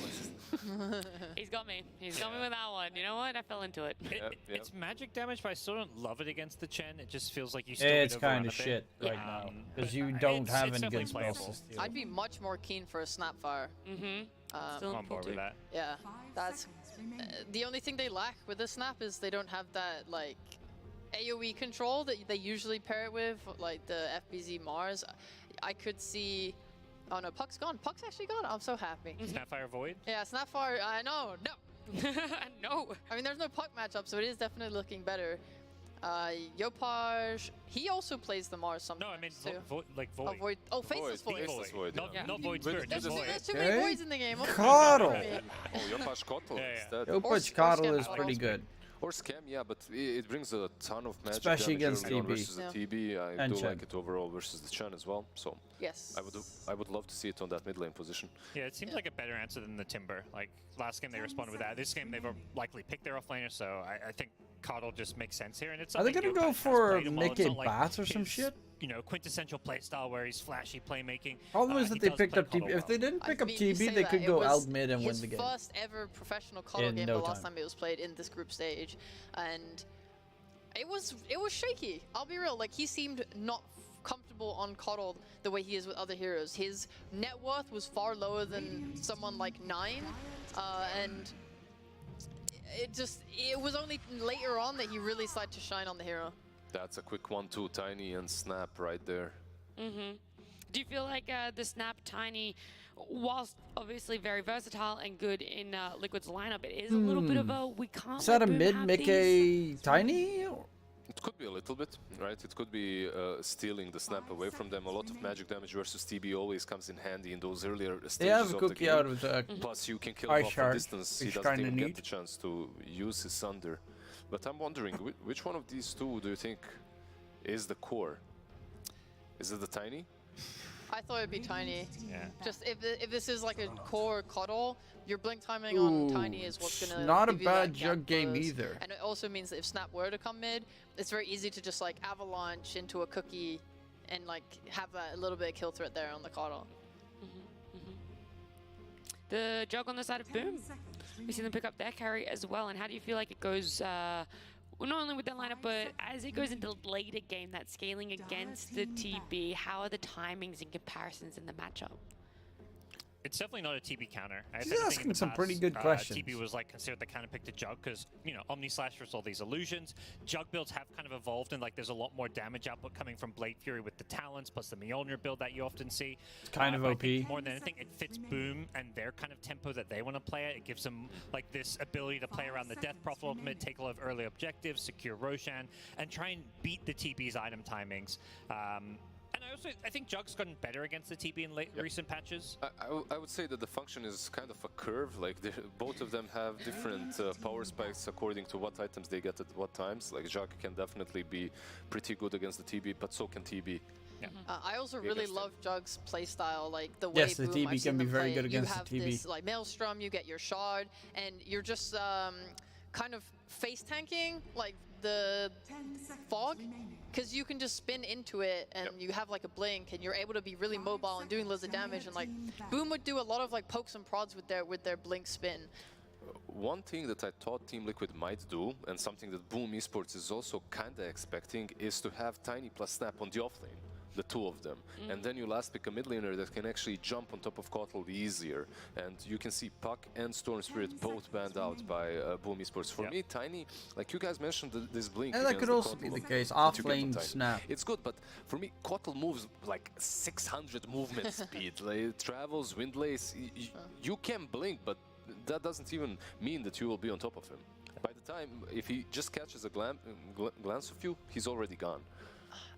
He's got me. He's got me with that one. You know what? I fell into it. It's magic damage, but I still don't love it against the Chen. It just feels like you still It's kind of shit right now because you don't have any good spells to steal. I'd be much more keen for a Snapfire. Still on board with that. Yeah, that's the only thing they lack with the Snap is they don't have that like AoE control that they usually pair it with, like the FBZ Mars. I could see. Oh no, Puck's gone. Puck's actually gone. I'm so happy. Snapfire Void? Yeah, Snapfire. I know. No. No. I mean, there's no Puck matchup, so it is definitely looking better. Yopaj, he also plays the Mars sometimes. No, I mean too. like Void. Oh, Void. Oh, Faceless Void. Faceless Void. Not Void Spirit, just Void. There's too many voids in the game. Coddle. Oh, Yopaj Kotl instead. Yopaj Coddle is pretty good. Or Scam, yeah, but it brings a ton of magic especially damage against early on TB. versus the TB. I And do Chen. like it overall versus the Chen as well. So yes, I would love to see it on that mid lane position. Yeah, it seems like a better answer than the Timber. Like last game they responded with that. This game they've likely picked their offlaner, so I think Coddle just makes sense here. And it's Are they gonna go for Mickey Bats or some shit? You know, quintessential playstyle where he's flashy playmaking. Problem is that they picked up TB. If they didn't pick up TB, they could go out mid and win the game. His first ever professional Coddle game, the last time it was played in this group stage, and it was shaky. I'll be real. Like he seemed not comfortable on Coddle the way he is with other heroes. His net worth was far lower than someone like 9, and it was only later on that he really started to shine on the hero. That's a quick 1-2 Tiny and Snap right there. Mm-hmm. Do you feel like the Snap Tiny, whilst obviously very versatile and good in Liquid's lineup, it is a little bit of a we can't. Is that a mid Mickey Tiny? It could be a little bit, right? It could be stealing the Snap away from them. A lot of magic damage versus TB always comes in handy in those earlier stages they have a of cookie the game. out of the Plus, you can kill him off a distance. He doesn't even get the chance to use his Sunder. But I'm wondering, which one of these two do you think is the core? Is it the Tiny? I thought it'd be Tiny. Yeah. Just if this is like a core Coddle, your blink timing on Tiny is what's gonna. Not a give you bad that jug game buzz. either. And it also means that if Snap were to come mid, it's very easy to just like avalanche into a cookie, and like have that a little bit of kill threat there on the Coddle. The jug on the side of Boom. We see them pick up their carry as well. And how do you feel like it goes, well, not only with their lineup, but as it goes into later game, that scaling against the TB, how are the timings and comparisons in the matchup? It's definitely not a TB counter. He's asking some pretty good questions. TB was like considered the counter pick to Jug because, you know, Omni Slash versus all these illusions. Jug builds have kind of evolved and like there's a lot more damage output coming from Blade Fury with the talents plus the Mjolnir build that you often see. It's kind of OP. More than anything, it fits Boom and their kind of tempo that they want to play at. It gives them like this ability to play around the Death Prophet ultimate, take a lot of early objectives, secure Roshan, and try and beat the TB's item timings. And I think Jug's gotten better against the TB in recent patches. I would say that the function is kind of a curve. Like both of them have different power spikes according to what items they get at what times. Like Jug can definitely be pretty good against the TB, but so can TB. Yeah. I also really love Jug's playstyle, like the way yes, the TB can be very good against the TB. You have this like Maelstrom, you get your Shard, and you're just kind of face tanking like the fog, because you can just spin into it and you have like a blink and you're able to be really mobile and doing loads of damage, and like Boom would do a lot of like pokes and prods with their blink spin. One thing that I thought Team Liquid might do, and something that Boom Esports is also kinda expecting, is to have Tiny plus Snap on the offlane. The two of them, and then you last pick a mid laner that can actually jump on top of Kotal easier, and you can see Puck and Storm Spirit both banned out by Boom Esports. For me, Tiny, like you guys mentioned, this blink. And that could also be the case. Off lane Snap. It's good, but for me, Kotal moves like 600 movement speed. Like, it travels, windlays. You can blink, but that doesn't even mean that you will be on top of him. By the time, if he just catches a glance of you, he's already gone.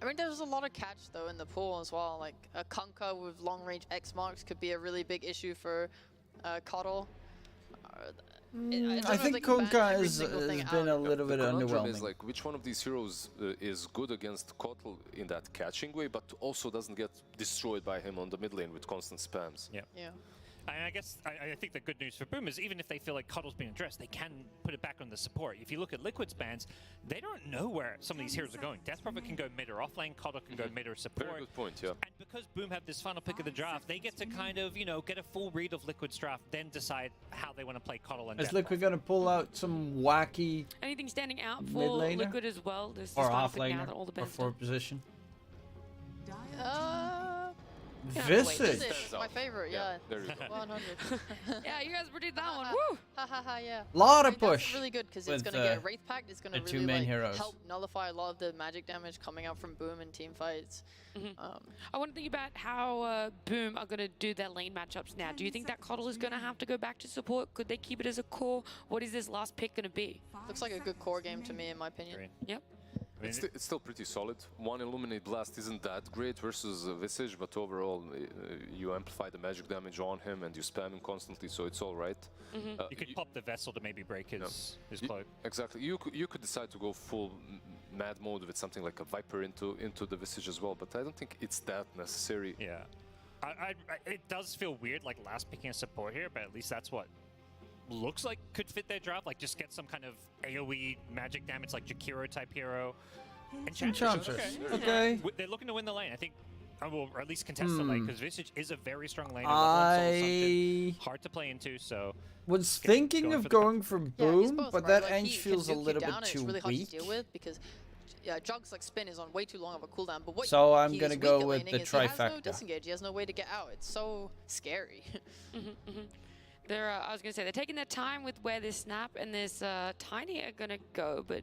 I mean, there's a lot of catch though in the pool as well. Like a Kunkka with long-range X marks could be a really big issue for Coddle. I think Kunkka has been a little bit underwhelming. Is like which one of these heroes is good against Kotal in that catching way, but also doesn't get destroyed by him on the mid lane with constant spams. Yeah. And I guess I think the good news for Boom is even if they feel like Coddle's been addressed, they can put it back on the support. If you look at Liquid's bans, they don't know where some of these heroes are going. Death Prophet can go mid or off lane, Coddle can go mid or support. Very good point, yeah. And because Boom have this final pick of the draft, they get to kind of, you know, get a full read of Liquid's draft, then decide how they want to play Coddle and Is Liquid going to pull out some wacky anything standing out for Liquid as well? Or off laner or forward position? Visage, my favorite, yeah. There you go. 100. Yeah, you guys predict that one. Woo! Yeah. Lot of push. That's really good because it's going to get Wraith Pact. It's going to really help nullify a lot of the magic damage coming out from Boom in team fights. I want to think about how Boom are going to do their lane matchups now. Do you think that Coddle is going to have to go back to support? Could they keep it as a core? What is this last pick going to be? Looks like a good core game to me, in my opinion. Yep. I mean, it's still pretty solid. One Illuminate Blast isn't that great versus Visage, but overall you amplify the magic damage on him and you spam him constantly, so it's all right. You could pop the Vessel to maybe break his cloak. Exactly. You could decide to go full mad mode with something like a Viper into the Visage as well, but I don't think it's that necessary. Yeah. It does feel weird, like last picking a support here, but at least that's what looks like could fit their draft. Like just get some kind of AoE magic damage, like Jakiro type hero. Enchantress. Okay. They're looking to win the lane, I think, or at least contest the lane, because Visage is a very strong laner. Hard to play into, so. Was thinking of going for Boom, but that ENG feels a little bit too really hard weak. to deal with because Jug's like spin is on way too long of a cooldown. But what So I'm gonna go with the trifecta. He has no disengage. He has no way to get out. It's so scary. I was going to say, they're taking their time with where this Snap and this Tiny are going to go, but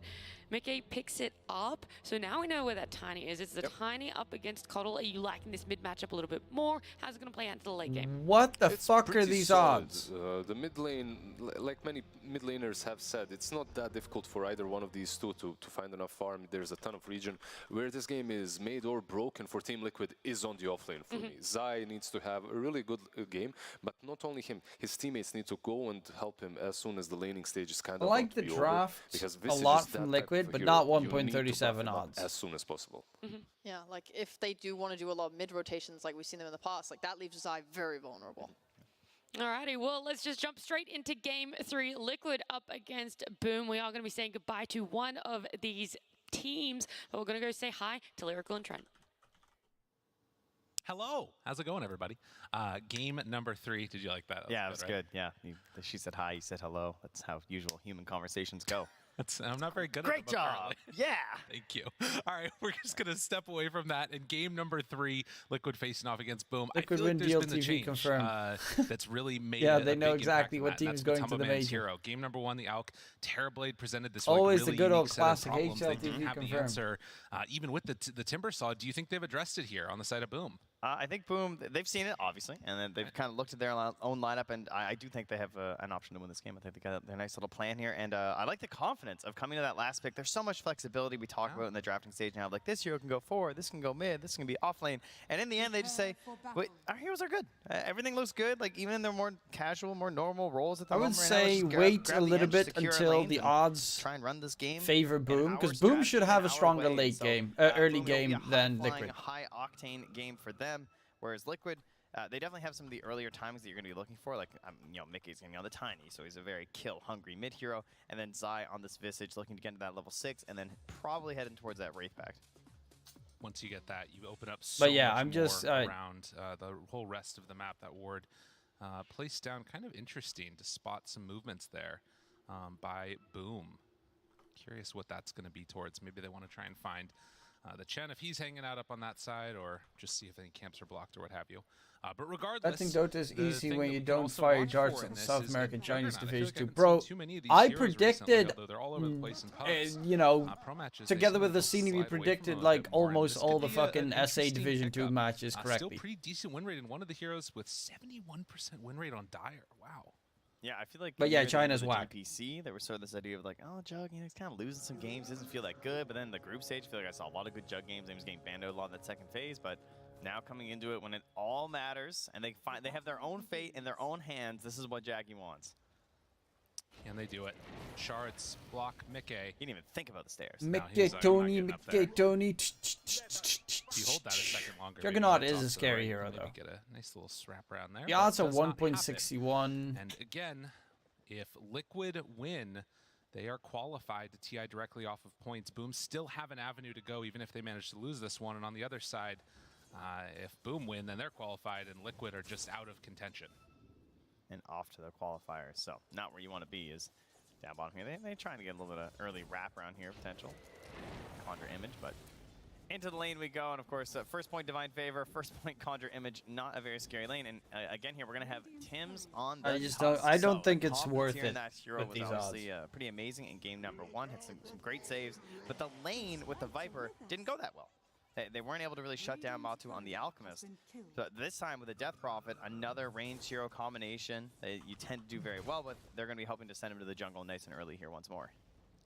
Mickey picks it up. So now we know where that Tiny is. It's the Tiny up against Coddle. Are you liking this mid matchup a little bit more? How's it going to play out into the late game? What the fuck are these odds? The mid lane, like many mid laners have said, it's not that difficult for either one of these two to find enough farm. There's a ton of region. Where this game is made or broken for Team Liquid is on the offlane for me. Zai needs to have a really good game, but not only him, his teammates need to go and help him as soon as the laning stage is kind of I like the draft a lot from Liquid, but not 1.37 odds. As soon as possible. Yeah, like if they do want to do a lot of mid rotations like we've seen them in the past, like that leaves Zai very vulnerable. Alrighty, well, let's just jump straight into Game 3. Liquid up against Boom. We are going to be saying goodbye to one of these teams, but we're going to go say hi to Lyrical and Trent. Hello. How's it going, everybody? Game number 3. Did you like that? Yeah, it was good. Yeah. She said hi, you said hello. That's how usual human conversations go. I'm not very good Great at them, job. apparently. Yeah. Thank you. All right, we're just going to step away from that. In game number 3, Liquid facing off against Boom. Liquid I feel like win there's been the DLTV change confirmed. that's really made Yeah, a they know big exactly impact what in team that. is That's going to the Tumbo Man's major. hero. Game number 1, the Alk. Terrorblade presented this Always really the good unique old set of classic problems. They HLTV didn't have the confirmed. answer, even with the Timber Saw. Do you think they've addressed it here on the side of Boom? I think Boom, they've seen it, obviously, and then they've kind of looked at their own lineup, and I do think they have an option to win this game. I think they got their nice little plan here, and I like the confidence of coming to that last pick. There's so much flexibility we talk about in the drafting stage now. Like, this hero can go forward, this can go mid, this can be off lane, and in the end, they just say, wait, our heroes are good. Everything looks good, like, even in their more casual, more normal roles at the moment. I would say wait a little bit until the odds try and run this game favor Boom, because Boom should have a stronger late game, early game than Liquid. High-octane game for them. Whereas Liquid, they definitely have some of the earlier timings that you're going to be looking for. Like, Mickey's going to be on the Tiny, so he's a very kill-hungry mid-hero. And then Zai on this Visage looking to get into that level 6, and then probably heading towards that Wraith Pact. Once you get that, you open up so much more around the whole rest of the map. That ward placed down kind of interesting to spot some movements there by Boom. Curious what that's going to be towards. Maybe they want to try and find the Chen if he's hanging out up on that side, or just see if any camps are blocked or what have you. But regardless, I think Dota is easy when you we don't also fire watch darts for in in this South is American Juggernaut. Chinese I feel Division like 2. I've Bro, seen too many of these I heroes recently, predicted, although they're all over the place in pubs. you know, pro matches, together they with the seem to scenery, slide away predicted from them a like bit more, and almost this all could the be an fucking SA interesting Division 2 pickup. matches Still correctly. pretty decent win rate, and one of the heroes with 71% win rate on Dire. Wow. Yeah, I feel like. But yeah, China's whack. DPC, there was sort of this idea of like, oh, Jug, he's kind of losing some games, doesn't feel that good. But then the group stage, I feel like I saw a lot of good Jug games. He was getting bandoed a lot in that second phase, but now coming into it when it all matters, and they have their own fate in their own hands. This is what Jaggy wants. And they do it. Shards block Mickey. He didn't even think about the stairs. Mickey, Tony, Mickey, Tony. You hold that a second longer. Juggernaut is a scary hero, though. Get a nice little strap around there. The odds are 1.61. And again, if Liquid win, they are qualified to TI directly off of points. Boom still have an avenue to go, even if they manage to lose this one. And on the other side, if Boom win, then they're qualified, and Liquid are just out of contention. And off to the qualifiers. So not where you want to be is down bottom here. They're trying to get a little bit of early wrap around here, potential. Conjure Image, but into the lane we go. And of course, first point Divine Favor, first point Conjure Image, not a very scary lane. And again here, we're going to have Tim's on the I don't think it's worth it that hero with was these obviously odds. Pretty amazing in game number 1. Had some great saves. But the lane with the Viper didn't go that well. They weren't able to really shut down Matu on the Alchemist. So this time with the Death Prophet, another range hero combination that you tend to do very well with, they're going to be hoping to send him to the jungle nice and early here once more.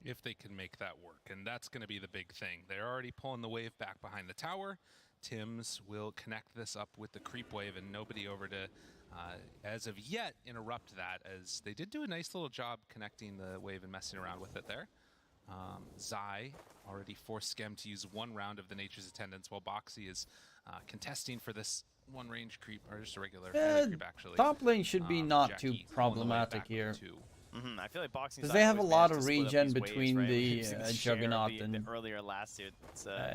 if they can make that work, and that's going to be the big thing. They're already pulling the wave back behind the tower. Tims will connect this up with the creep wave, and nobody over to, as of yet, interrupt that, as they did do a nice little job connecting the wave and messing around with it there. Zai already forced Skem to use 1 round of the Nature's Attendants, while Boxy is contesting for this 1 range creep, or just a regular creep actually. Top lane should be not too problematic here. I feel like Boxing because they have a lot of regen between the Juggernaut and the earlier last year,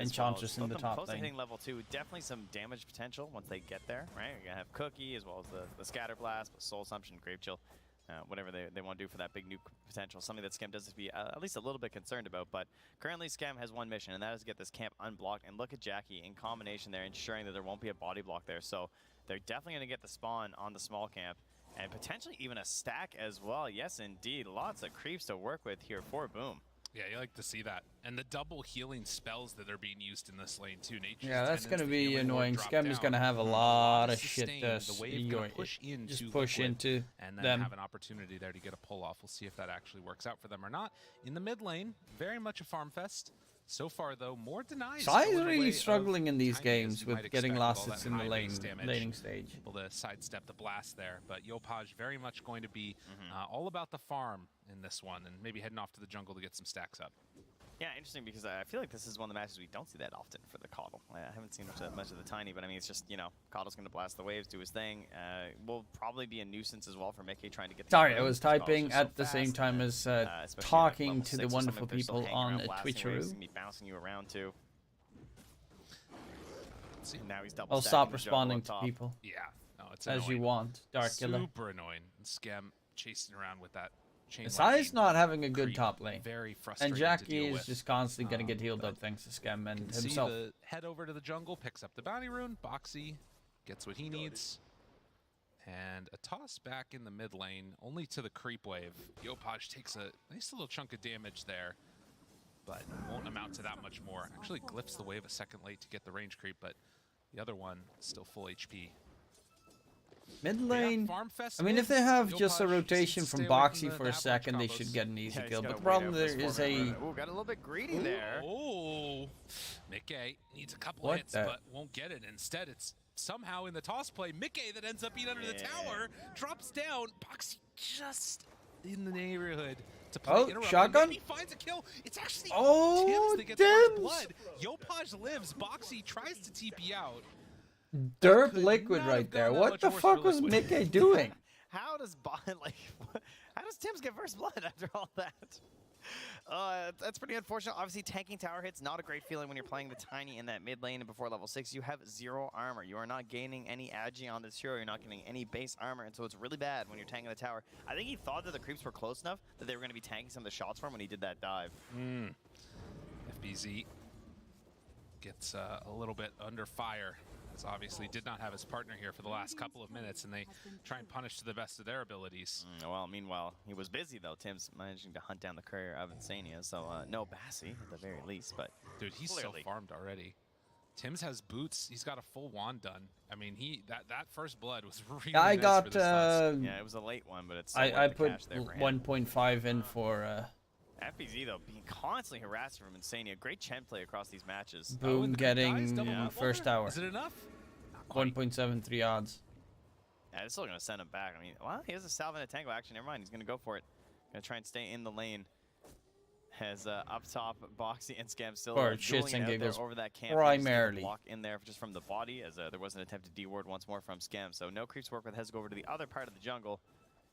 Enchantress in the top lane. Hitting level 2, definitely some damage potential once they get there, right? You're gonna have Cookie as well as the Scatter Blast, Soul Assumption, Grave Chill, whatever they want to do for that big nuke potential. Something that Skem does have to be at least a little bit concerned about. But currently Skem has 1 mission, and that is to get this camp unblocked. And look at Jackie in combination there, ensuring that there won't be a body block there. So they're definitely going to get the spawn on the small camp. And potentially even a stack as well. Yes, indeed. Lots of creeps to work with here for Boom. Yeah, you like to see that. And the double healing spells that are being used in this lane too. Yeah, that's going to be annoying. Skem is going to have a lot of shit to push into and then have an opportunity there to get a pull off. We'll see if that actually works out for them or not. In the mid lane, very much a farm fest. So far, though, more denies. Sai is really struggling in these games with getting last hits in the laning stage. Able to sidestep the blast there, but Yopaj very much going to be all about the farm in this one, and maybe heading off to the jungle to get some stacks up. Yeah, interesting, because I feel like this is one of the matches we don't see that often for the Coddle. I haven't seen much of the Tiny, but I mean, it's just, you know, Coddle's going to blast the waves, do his thing. Will probably be a nuisance as well for Mickey trying to get... Sorry, I was typing at the same time as talking to the wonderful people on Twitcheroo. Bouncing you around too. Now he's double I'll stop responding to people. Yeah, no, it's as annoying. You want, Dark Killer. Super annoying. And Skem chasing around with that. Sai's not having a good top lane. Very frustrating. And Jackie is just constantly going to get healed up thanks to Skem and himself. Head over to the jungle, picks up the bounty rune. Boxy gets what he needs. And a toss back in the mid lane, only to the creep wave. Yopaj takes a nice little chunk of damage there, but won't amount to that much more. Actually glyphs the wave a second late to get the range creep, but the other one still full HP. Mid lane, I mean, if they have just a rotation from Boxy for a second, they should get an easy kill. But the problem there is got a little bit greedy there. Oh, Mickey needs a couple hits, but won't get it. Instead, it's somehow in the toss play, Mickey that ends up being under the tower, drops down. Boxy just in the neighborhood to play shotgun. He finds a kill. It's actually Tims that gets the first blood. Yopaj lives. Boxy tries to TP out. Derp liquid right there. What the fuck was Mickey doing? How does Tims get first blood after all that? That's pretty unfortunate. Obviously, tanking tower hits, not a great feeling when you're playing the Tiny in that mid lane and before level 6. You have 0 armor. You are not gaining any agi on this hero. You're not getting any base armor, and so it's really bad when you're tanking the tower. I think he thought that the creeps were close enough that they were going to be tanking some of the shots for him when he did that dive. FBZ gets a little bit under fire. Obviously did not have his partner here for the last couple of minutes, and they try and punish to the best of their abilities. Well, meanwhile, he was busy, though. Tim's managing to hunt down the courier of Insania, so no Bassi at the very least. But dude, he's clearly so farmed already. Tims has boots. He's got a full wand done. I mean, that first blood was really I nice got, for this yeah, it was a late one, but it's I put 1.5 in for FBZ, though, being constantly harassed from Insania. Great Chen play across these matches. Boom, getting first tower. Is it enough? 1.73 odds. Yeah, it's still going to send him back. I mean, well, he has a salve and a tango. Actually, never mind. He's going to go for it. Going to try and stay in the lane. Has up top, Boxy and Skem still shits and giggles over that camp. primarily. Block in there just from the body, as there was an attempt to D-ward once more from Skem. So no creeps work with. Has to go over to the other part of the jungle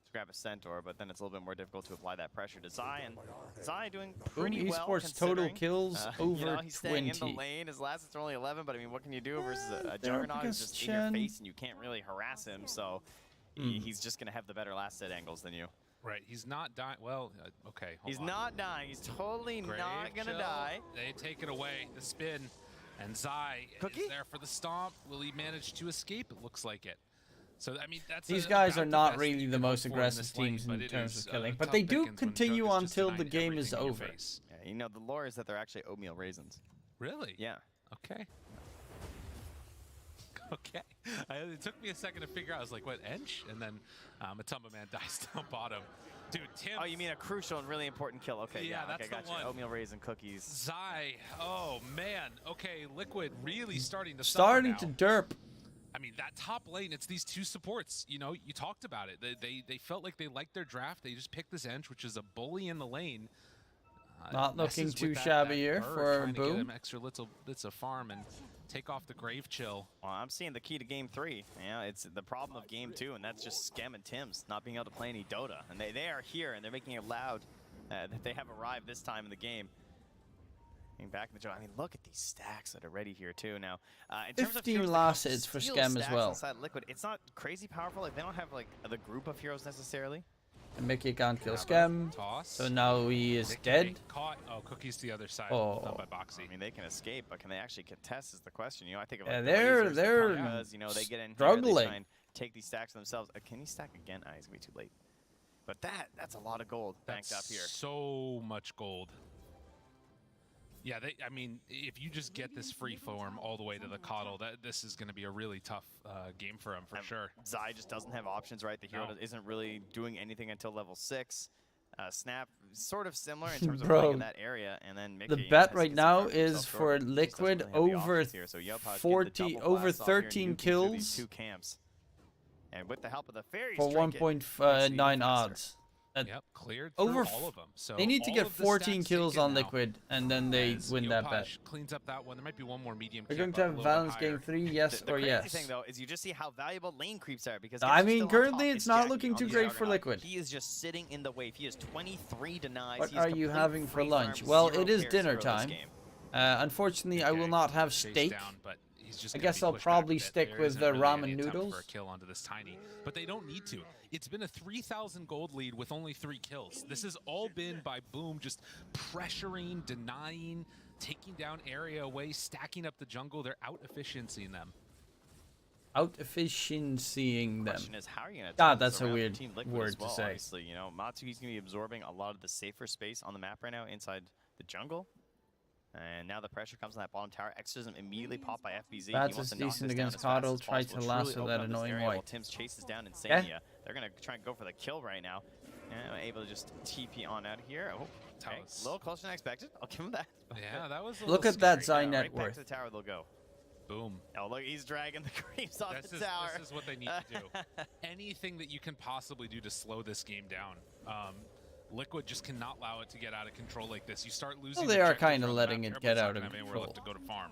to grab a Centaur, but then it's a little bit more difficult to apply that pressure to Zai, and Zai doing pretty well. Esports total kills over he's 20. Staying in the lane. His last hits are only 11, but I mean, what can you do versus a Juggernaut who's just in your face and you can't really harass him, so he's just going to have the better last hit angles than you. Right, he's not dying. Well, okay, he's not dying. He's totally not going to die. They take it away, the spin, and Zai is there for the stomp. Will he manage to escape? It looks like it. So, I mean, these guys are not really the most aggressive teams in terms of killing, but they do continue until the game is over. Yeah, you know, the lore is that they're actually oatmeal raisins. Really? Yeah. Okay. Okay. It took me a second to figure out. I was like, what, ENG? And then Matumba Man dies down bottom. Dude, Tim. Oh, you mean a crucial and really important kill? Okay, yeah, that's okay, the gotcha. one. Oatmeal raisin cookies. Zai. Oh man. Okay, Liquid really starting to derp. I mean, that top lane, it's these two supports. You know, you talked about it. They felt like they liked their draft. They just picked this ENG, which is a bully in the lane. Not looking too shabby here for Boom. Get him Boom. extra little bits of farm and take off the Grave Chill. Well, I'm seeing the key to Game 3. Yeah, it's the problem of Game 2, and that's just Scam and Tim's not being able to play any Dota. And they are here, and they're making it loud that they have arrived this time in the game. Getting back in the I mean, look at these stacks that are ready here too. Now, in terms 15 of losses for Scam as well. Inside Liquid, it's not crazy powerful. Like they don't have like the group of heroes necessarily. And Mickey can't kill Scam, so now he is dead. Caught. Oh, Cookie's to the other side. Oh. Done by Boxy. I mean, they can escape, but can they actually contest is the question. You know, I think of Yeah, like, they're because, you know, they get in here, struggling. they try and take these stacks themselves. Can he stack again? Ah, he's gonna be too late. But that's a lot of gold banked up here. So much gold. Yeah, I mean, if you just get this free form all the way to the Coddle, this is going to be a really tough game for him for sure. Zai just doesn't have options, right? The hero isn't really doing anything until level 6. Snap, sort of similar in terms of playing in that area, and then Mickey, the bet right now is for Liquid over 13 kills two camps. And with the help of the fairies, for 1.9 odds. Yep, cleared over all of them. So they need to get 14 kills on Liquid, and then they win that bet. Cleans up that one. There might be one more medium. We're going to have Valence Game 3, yes or yes. The thing though is you just see how valuable lane creeps are because I mean currently it's not looking too great for Liquid. He is just sitting in the wave. He is 23 denies. What are you having for lunch? Well, it is dinner time. Unfortunately, I will not have steak. I guess I'll probably stick with the ramen noodles. For a kill onto this tiny, but they don't need to. It's been a 3,000 gold lead with only 3 kills. This has all been by Boom just pressuring, denying, taking down area away, stacking up the jungle. They're out-efficiencying them. Out-efficiencying them. Question is, how are you going to God, that's a weird word to say. Obviously, you know, Matsuki's going to be absorbing a lot of the safer space on the map right now inside the jungle. And now the pressure comes on that bottom tower. X doesn't immediately pop by FBZ. That's just decent against Coddle. Try to lasso that annoying white. Tim's chases down Insania. They're going to try and go for the kill right now. And able to just TP on out of here. Oh, okay. A little closer than I expected. I'll give him that. Yeah, that was a Look at that Zai net right worth. Back to the tower they'll go. Boom. Oh, look, he's dragging the creeps off the tower. This is what they need to do. Anything that you can possibly do to slow this game down. Liquid just cannot allow it to get out of control like this. You start losing. Well, they are kind of letting it get out of control. We're left to go to farm.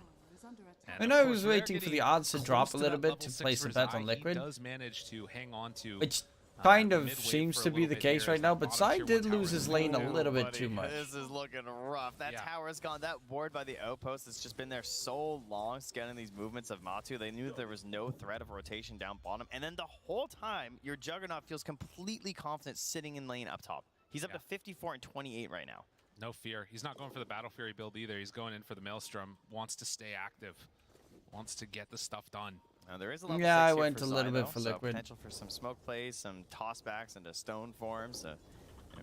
And I was waiting for the odds to drop a little bit to place a bet on Liquid, He does manage to hang on to, which kind of seems to be the case right now, but Zai did lose his lane a little bit too much. This is looking rough. That tower is gone. That ward by the outpost has just been there so long, scanning these movements of Matu. They knew there was no threat of rotation down bottom. And then the whole time, your Juggernaut feels completely confident sitting in lane up top. He's up to 54 and 28 right now. No fear. He's not going for the Battle Fury build either. He's going in for the Maelstrom. Wants to stay active. Wants to get the stuff done. Now, there is a level 6 I here went for a little Zai, bit for so Liquid. Potential for some smoke plays, some tossbacks into stone forms. It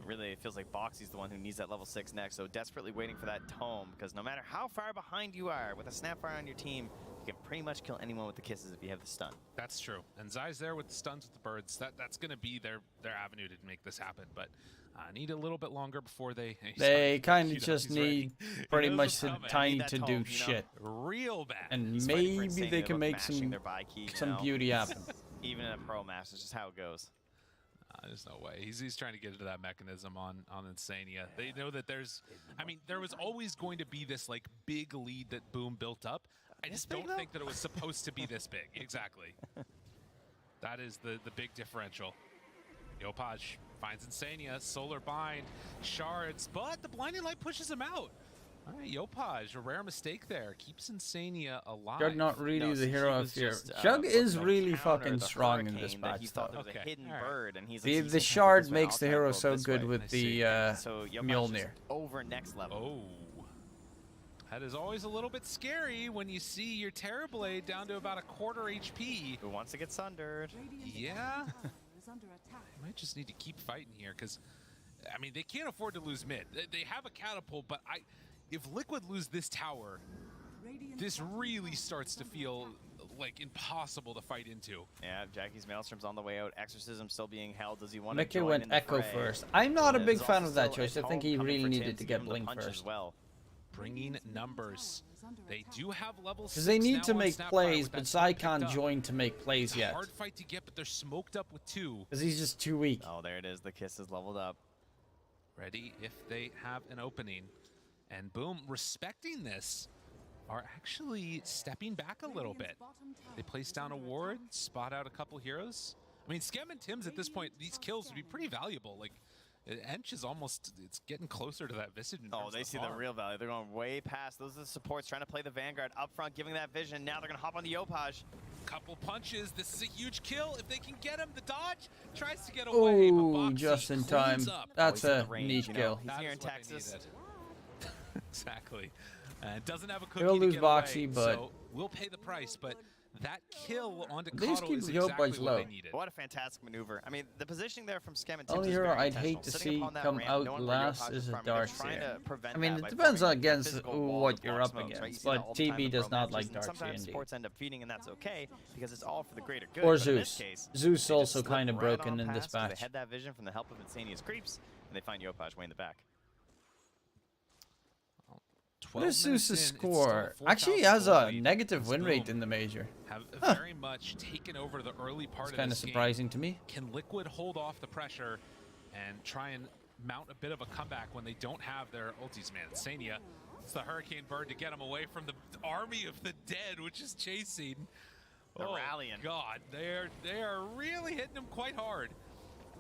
really feels like Boxy's the one who needs that level 6 next. So desperately waiting for that tome, because no matter how far behind you are, with a Snapfire on your team, you can pretty much kill anyone with the kisses if you have the stun. That's true. And Zai's there with the stuns with the birds. That's going to be their avenue to make this happen. But need a little bit longer before they kind of just need pretty much Tiny to do shit. Real bad. And maybe they can make some beauty happen. Even in a pro match, it's just how it goes. There's no way. He's trying to get into that mechanism on Insania. They know that there was always going to be this like big lead that Boom built up. I just don't think that it was supposed to be this big. Exactly. That is the big differential. Yopaj finds Insania, Solar Bind, Shards, but the Blinding Light pushes him out. All right, Yopaj, a rare mistake there. Keeps Insania alive. Jug not really the hero of here. Jug is really fucking strong in this match. Bird, and he's the Shard makes the hero so good with the Mjolnir. Over next level. Oh. That is always a little bit scary when you see your Terrorblade down to about a quarter HP. Who wants to get sundered? Yeah. Might just need to keep fighting here because, I mean, they can't afford to lose mid. They have a catapult, but if Liquid lose this tower, this really starts to feel like impossible to fight into. Yeah, Jackie's Maelstrom's on the way out. Exorcism still being held. Does he want to Mickey join went in the Echo fray? first. I'm not a big There's fan also of that still choice. I a think he coming really for needed Tim to give get him the Blink punch first. as well. Bringing numbers. They do have level 6 Because they need to now on make Snapfire plays, with but that Zai picked can't up. join to make plays yet. Hard fight to get, but they're smoked up with 2. Because he's just too weak. Oh, there it is. The kiss is leveled up. Ready if they have an opening. And boom, respecting this, are actually stepping back a little bit. They place down a ward, spot out a couple heroes. I mean, Skem and Tim's at this point, these kills would be pretty valuable. Like, Ench is almost, it's getting closer to that Visage. Oh, they see the real value. They're going way past. Those are the supports trying to play the Vanguard up front, giving that vision. Now they're going to hop on the Yopaj. Couple punches. This is a huge kill. If they can get him, the dodge tries to get away. Oh, just in time. That's a range, neat kill. He's here in Texas. Exactly. And doesn't have a cookie He'll to lose give Boxy, away, but so we'll pay the price. But that kill on least Decado keep is the Yopaj exactly low. what they needed. What a fantastic maneuver. I mean, the positioning there from Skem and Tim's Only is hero very I'd hate intentional. to Sitting see upon that come ramp, out knowing where last Yopaj is a farming, they're Darkseer. trying to prevent I mean, that it by depends forming against physical wall what of you're block up smokes, right? You against, see that but all the time TB in does pro not matches, like and Darkseer sometimes indeed. supports end up feeding, and that's okay because it's all for the greater good. Or But in this Zeus. case, Zeus they just also slip kind of right broken on in past this 'cause They match. had that vision from the help of Insania's creeps, and they find Yopaj way in the back. What is Zeus's score? Actually, he has a negative win rate in the major. Have very much taken over the early part It's of kind of this game. surprising to me. Can Liquid hold off the pressure and try and mount a bit of a comeback when they don't have their ultis, man? Sania, it's the Hurricane Bird to get him away from the army of the dead, which is chasing. They're rallying. God, they are really hitting him quite hard.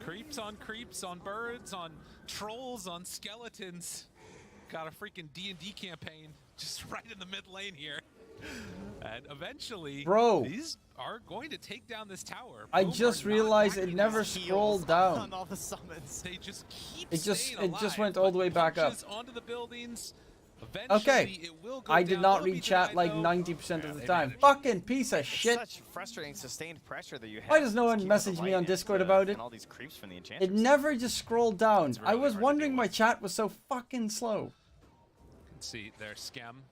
Creeps on birds, on trolls, on skeletons. Got a freaking D&D campaign just right in the mid lane here. And eventually, these are going to take down this tower. I just realized it never scrolled down. On all the summons. They just keep It just alive, went all the way back up. punches onto the buildings. Eventually, Okay, it will go I did down. not Will be read chat denied, like though. 90% of the They time. managed. Fucking piece of shit. Such frustrating sustained pressure that you have. Why does no Just one keeping message the me light on into Discord the- about it? and all these creeps from the Enchantress. It never just scrolled down. I really was hard to wondering deal why with. chat was so fucking slow. See, their Skem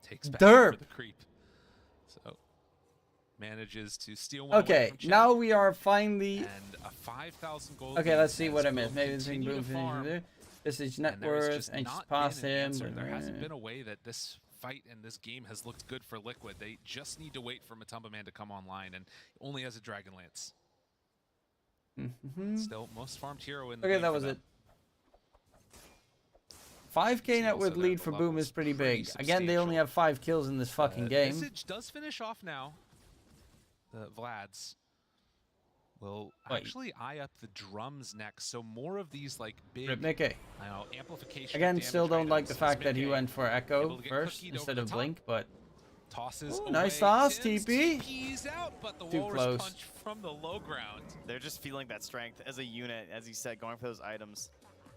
takes back Derp. for the creep. So manages to steal one away Okay, from Chat. now we are finally. And a 5,000 gold. Okay, lead let's see as what I Boom missed. Maybe this thing continue boom to farm. finish. This is And net there has worth, just and not just pass been an him. answer. There hasn't been a way that this fight and this game has looked good for Liquid. They just need to wait for Matumba Man to come online, and only has a Dragon Lance. Still, most farmed hero in the Okay, game that for was them. it. 5K net also worth their lead for Boom levels is pretty pretty big. Again, they only have 5 kills in this fucking game. Visage does finish off now. The Vlads will actually eye up the drums next, so more of these like big Rip Mickey. I know, amplification. Again, of still damage don't like the items. fact that he Mickey went for able Echo to get first cookied instead over of the top. Blink, but Tosses Ooh, away nice toss, Tim's, TP. TP's out, but the Too Walrus close. punch from the low ground. They're just feeling that strength as a unit, as you said, going for those items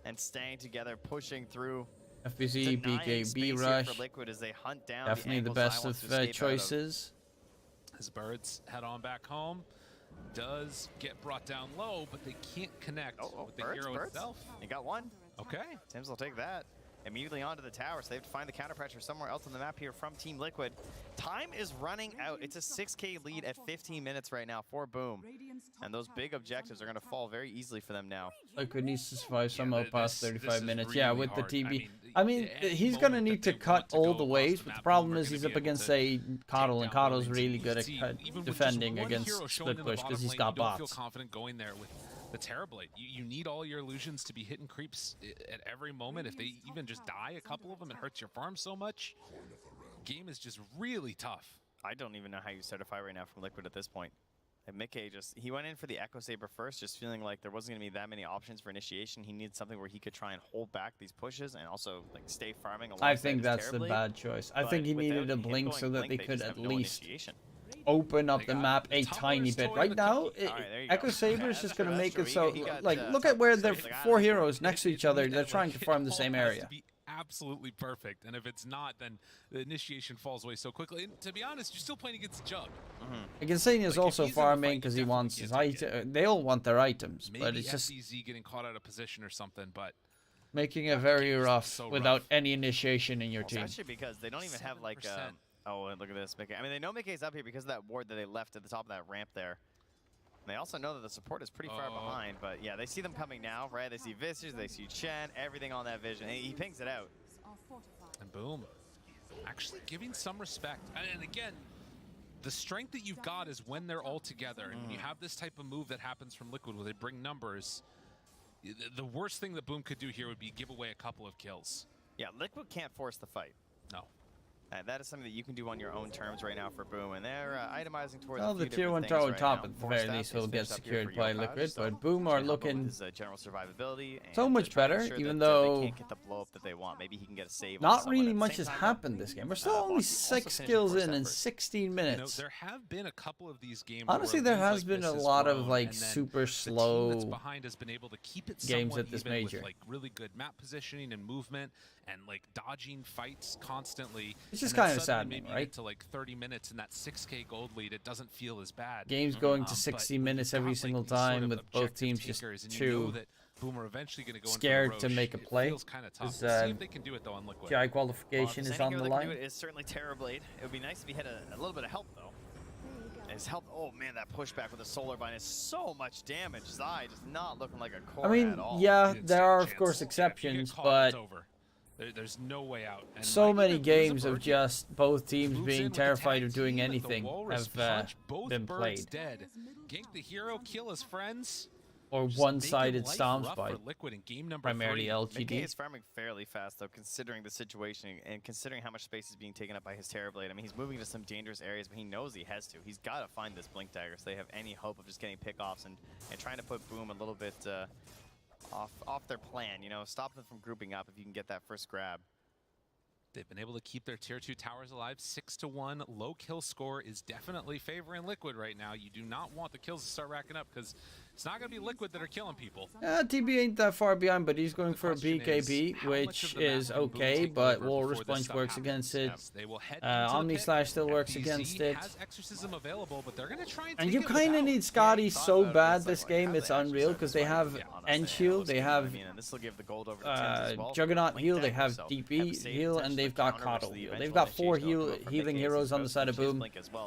and staying together, pushing through. FBZ, Denying BK, space B here Rush. for Liquid as they hunt down Definitely the angles Zai best wants to of escape out choices. His birds head on back home. Does get brought down low, but they can't connect with the hero itself. You got one. Okay. Tim's will take that. Immediately onto the tower, so they have to find the counter pressure somewhere else on the map here from Team Liquid. Time is running out. It's a 6K lead at 15 minutes right now for Boom. And those big objectives are going to fall very easily for them now. Liquid needs to survive somehow past 35 is minutes. Yeah, really with the hard. TB. I I mean, any he's going to moment need that to they cut want to all go the across ways, the but the map, problem Boom are is he's gonna up be able against, to say, Coddle, and take down Coddle's buildings. really You good can see, at even with just defending one against hero shown split in the push because bottom he's lane, got you don't feel bots. confident going there with the Terrorblade. You need all your illusions to be hitting creeps at every moment. If they even just die, a couple of them, it hurts your farm so much. Game is just really tough. I don't even know how you certify right now from Liquid at this point. And Mickey he went in for the Echo Saber first, just feeling like there wasn't going to be that many options for initiation. He needed something where he could try and hold back these pushes and also like stay farming alongside I think his that's the Terrorblade. bad choice. I But think he without needed a him Blink going so that Blink, they they could just at have no least initiation. open up They the got map a Tumblr's tiny bit. toying Right the now, cookie. All right, there you Echo go. Saber is just going to make it so... He got, Like, look at where the so he got 4 it. heroes next to each other. They're trying to farm the It same all has area. to be absolutely perfect, and if it's not, then the initiation falls away so quickly. And to be honest, you're still playing against Jug. Insania is Like, if also he's in a farming fight, because you he wants definitely his can't take item. They all want their items, Maybe but it's just FDZ getting caught out of position or something, but making it very rough so without rough. any initiation in your Well, team. especially because they don't even have like Oh, and look at this, Mickey. I mean, they know Mickey's up here because of that ward that they left at the top of that ramp there. And they also know that the support is pretty far behind, but yeah, they see them coming now, right? They see Visage, they see Chen, everything on that vision. And he pings it out. And boom. Actually giving some respect. And again, the strength that you've got is when they're all together. And when you have this type of move that happens from Liquid where they bring numbers, the worst thing that Boom could do here would be give away a couple of kills. Yeah, Liquid can't force the fight. No. That is something that you can do on your own terms right now for Boom, and they're itemizing towards the tier 1 tower top at the very least will get secured by Liquid, but Boom are looking general survivability so much better, even though they can't get the blow up that they want. Maybe he can get a save. Not really much has happened this game. We're still only 6 kills in 16 minutes. There have been a couple of these games. Honestly, there has been a lot of like super slow behind has been able to keep it games at this major. With, like really good map positioning and movement and like dodging fights constantly. It's just kind of saddening, right? To like 30 minutes and that 6K gold lead, it doesn't feel as bad. Games going to 60 minutes every single time with both teams just too scared to make a play. See if they can do it though on Liquid. GI qualification is on the line. It is certainly Terrorblade. It would be nice if he had a little bit of help though. His help. Oh man, that pushback with the solar vine is so much damage. Zai just not looking like a core at all. Yeah, there are of course exceptions, but there's no way out. And so many games of just both teams being terrified of doing anything have been played. Dead. Gank the hero, kill his friends. Or one-sided stomps by Liquid in game primarily LGD. Mickey is farming fairly fast though, considering the situation and considering how much space is being taken up by his Terrorblade. I mean, he's moving to some dangerous areas, but he knows he has to. He's got to find this Blink Dagger so they have any hope of just getting pickoffs and trying to put Boom a little bit off their plan. You know, stop them from grouping up if you can get that first grab. They've been able to keep their tier 2 towers alive 6-1. Low kill score is definitely favoring Liquid right now. You do not want the kills to start racking up because it's not going to be Liquid that are killing people. TB ain't that far behind, but he's going for a BKB, which is okay, but Walrus Punch works against it. Omni Slash still works against it. Exorcism available, but they're going to try and you kind of need Scotty so bad this game, it's unreal, because they have End Shield, they have Juggernaut heal, they have DP heal, and they've got Coddle heal. They've got 4 healing heroes on the side of Boom.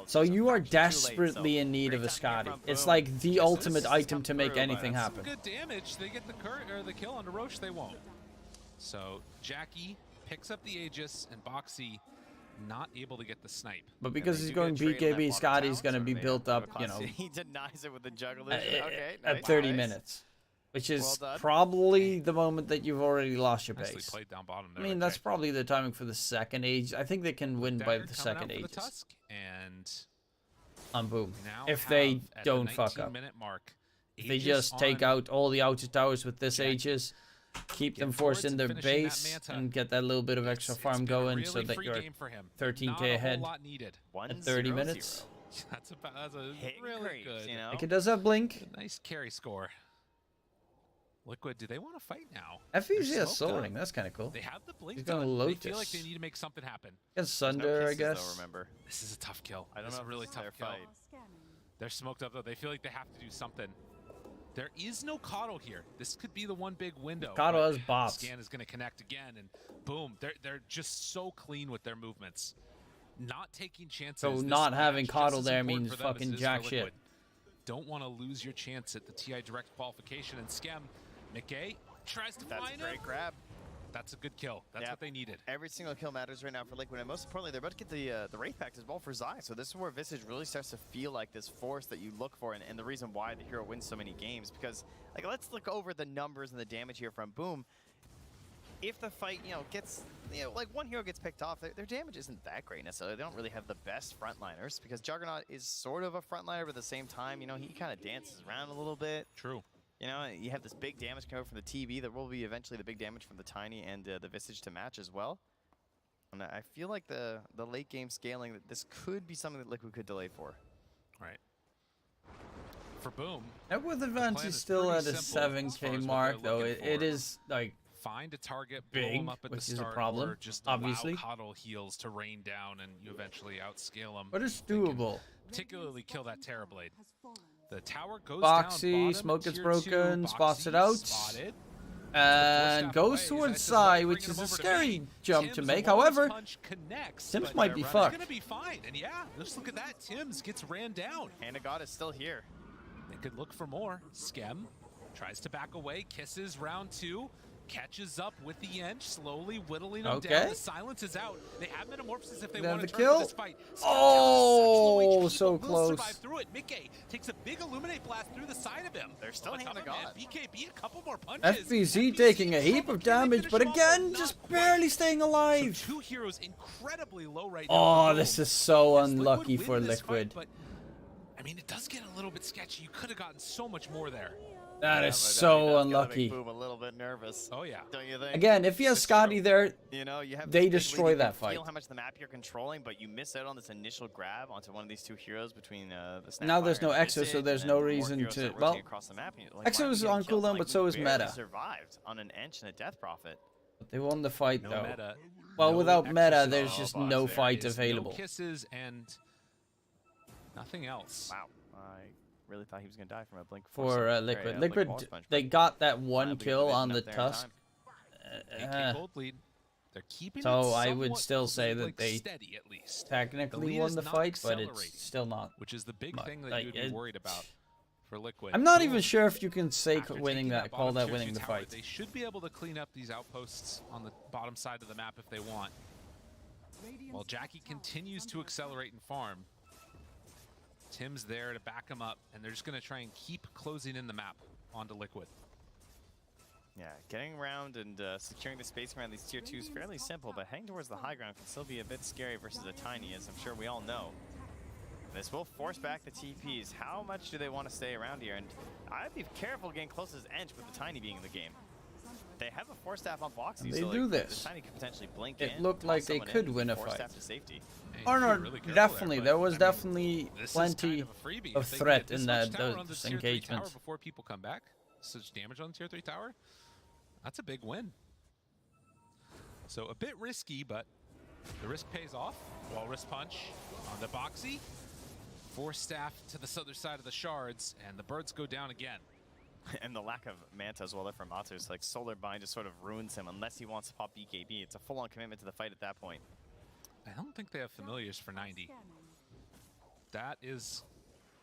So you are desperately in need of a Scotty. It's like the ultimate item to make anything happen. Good damage. They get the kill on the Roche. They won't. So Jackie picks up the Aegis and Boxy not able to get the snipe. But because he's going BKB, Scotty's going to be built up, you know, he denies it with the juggler at 30 minutes. Which is probably the moment that you've already lost your base. Played down bottom there, I mean, that's probably the timing for the second age. I think they can win by the second Aegis. And on Boom. If they don't fuck up. If they just take out all the outer towers with this Aegis, keep them forced in their base, and get that little bit of extra farm going so that you're 13k ahead at 30 minutes. That's a really good. You know? Like it does have Blink. Nice carry score. Liquid, do they want to fight now? FEZ soaring, that's kind of cool. They have the Blink. He's going to Lotus. They feel like they need to make something happen. Gets Sunder, I guess. Though, remember. This is a tough kill. I don't know, really tough kill. Fight. They're smoked up though. They feel like they have to do something. There is no Coddle here. This could be the one big window. Coddle has bops. Scan is going to connect again, and boom, they're just so clean with their movements. Not taking chances. So not having Coddle there means fucking jack shit. Don't want to lose your chance at the TI direct qualification and Skem. McKay tries to find him. That's a great grab. That's a good kill. That's what they needed. Every single kill matters right now for Liquid, and most importantly, they're about to get the Wraith Pact as well for Zai. So this is where Visage really starts to feel like this force that you look for, and the reason why the hero wins so many games. Because, like, let's look over the numbers and the damage here from Boom. If the fight, gets, like one hero gets picked off, their damage isn't that great necessarily. They don't really have the best frontliners, because Juggernaut is sort of a frontliner, but at the same time, he kind of dances around a little bit. True. You have this big damage coming from the TB. There will be eventually the big damage from the Tiny and the Visage to match as well. And I feel like the late game scaling, that this could be something that Liquid could delay for. Right. For Boom. With advance is still at a 7k mark, though. It is like find a target, big, blow them up at which the is start, a problem. or just obviously, allow Coddle heals to rain down, and you eventually outscale them. But it's doable. Particularly kill that Terrorblade. The tower goes Boxy, down. smoke gets broken, spots it out. Spotted. And goes towards Psy, which is a scary jump to make. However, Tims might be fucked. Gonna be fine. And yeah, just look at that. Tims gets ran down. Hand of God is still here. They could look for more. Skem tries to back away. Kisses round 2. Catches up with the ENG, slowly whittling them down. The silence is out. They have Metamorphosis if they want to turn this fight. Oh, so close. Survive through it. Mickey takes a big Illuminate blast through the side of him. They're still Hand of God. BKB, a couple more punches. FBZ taking a heap of damage, but again, just barely staying alive. So 2 heroes incredibly low right now. Oh, this is so unlucky for Liquid. But, I mean, it does get a little bit sketchy. You could have gotten so much more there. That is so unlucky. Boom a little bit nervous. Oh yeah. Don't you think? Again, if he has Scotty there, you know, you have they destroy that fight. Feel how much of the map you're controlling, but you miss out on this initial grab onto one of these 2 heroes between the now there's no Exo, so there's no reason to. Well, Exo is on cooldown, but so is Meta. Survived on an Ench and a Death Prophet. But they won the fight though. Well, without Meta, there's just no fight available. No kisses and nothing else. Wow. Really thought he was going to die from a blink. For Liquid. Liquid, they got that 1 kill on the Tusk. They're keeping so I would still say that they steady, at least. Technically won the fight, but it's still not. Which is the big thing that you'd be worried about for Liquid. I'm not even sure if you can say winning that, call that winning the fight. They should be able to clean up these outposts on the bottom side of the map if they want. While Jackie continues to accelerate and farm. Tim's there to back him up, and they're just going to try and keep closing in the map onto Liquid. Yeah, getting around and securing the space around these tier 2s is fairly simple, but heading towards the high ground can still be a bit scary versus a Tiny, as I'm sure we all know. This will force back the TPs. How much do they want to stay around here? And I'd be careful getting close as Ench with the Tiny being in the game. They have a 4-staff on Boxy, they so do like, this. The Tiny could potentially blink it looked like they could win a fight. To safety. Oh no, definitely. There was definitely plenty of threat in those engagements. Before people come back, such damage on tier 3 tower, that's a big win. So a bit risky, but the risk pays off. Walrus punch on the Boxy. 4-staff to the other side of the shards, and the birds go down again. And the lack of Manta as well there from Matus, like Solar Bind just sort of ruins him unless he wants to pop BKB. It's a full-on commitment to the fight at that point. I don't think they have familiars for 90. That is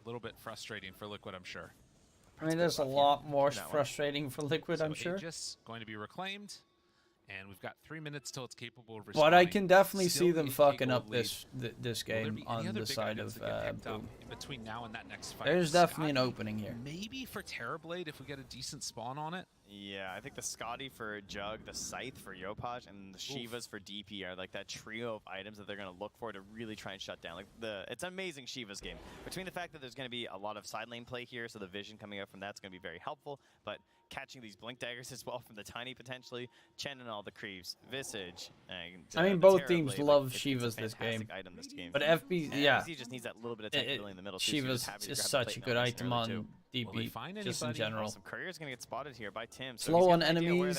a little bit frustrating for Liquid, I'm sure. I mean, there's a lot more frustrating for Liquid, I'm sure. Aegis going to be reclaimed, and we've got 3 minutes till it's capable of responding. But I can definitely see them fucking up this game on the side of Boom. Between now and that next fight. There's definitely an opening here. Maybe for Terrorblade if we get a decent spawn on it. Yeah, I think the Scotty for Jug, the Scythe for Yopaj, and the Shivas for DP are like that trio of items that they're going to look for to really try and shut down. Like it's an amazing Shiva's game. Between the fact that there's going to be a lot of side lane play here, so the vision coming out from that's going to be very helpful, but catching these Blink Daggers as well from the Tiny potentially, Chen and all the creeps, Visage. I mean, both teams love Shivas this game. But FB, yeah. FBZ just needs that little bit of tech in the middle. Shivas is such a good item on DP, just in general. Some courier's going to get spotted here by Tim. So slow on enemies,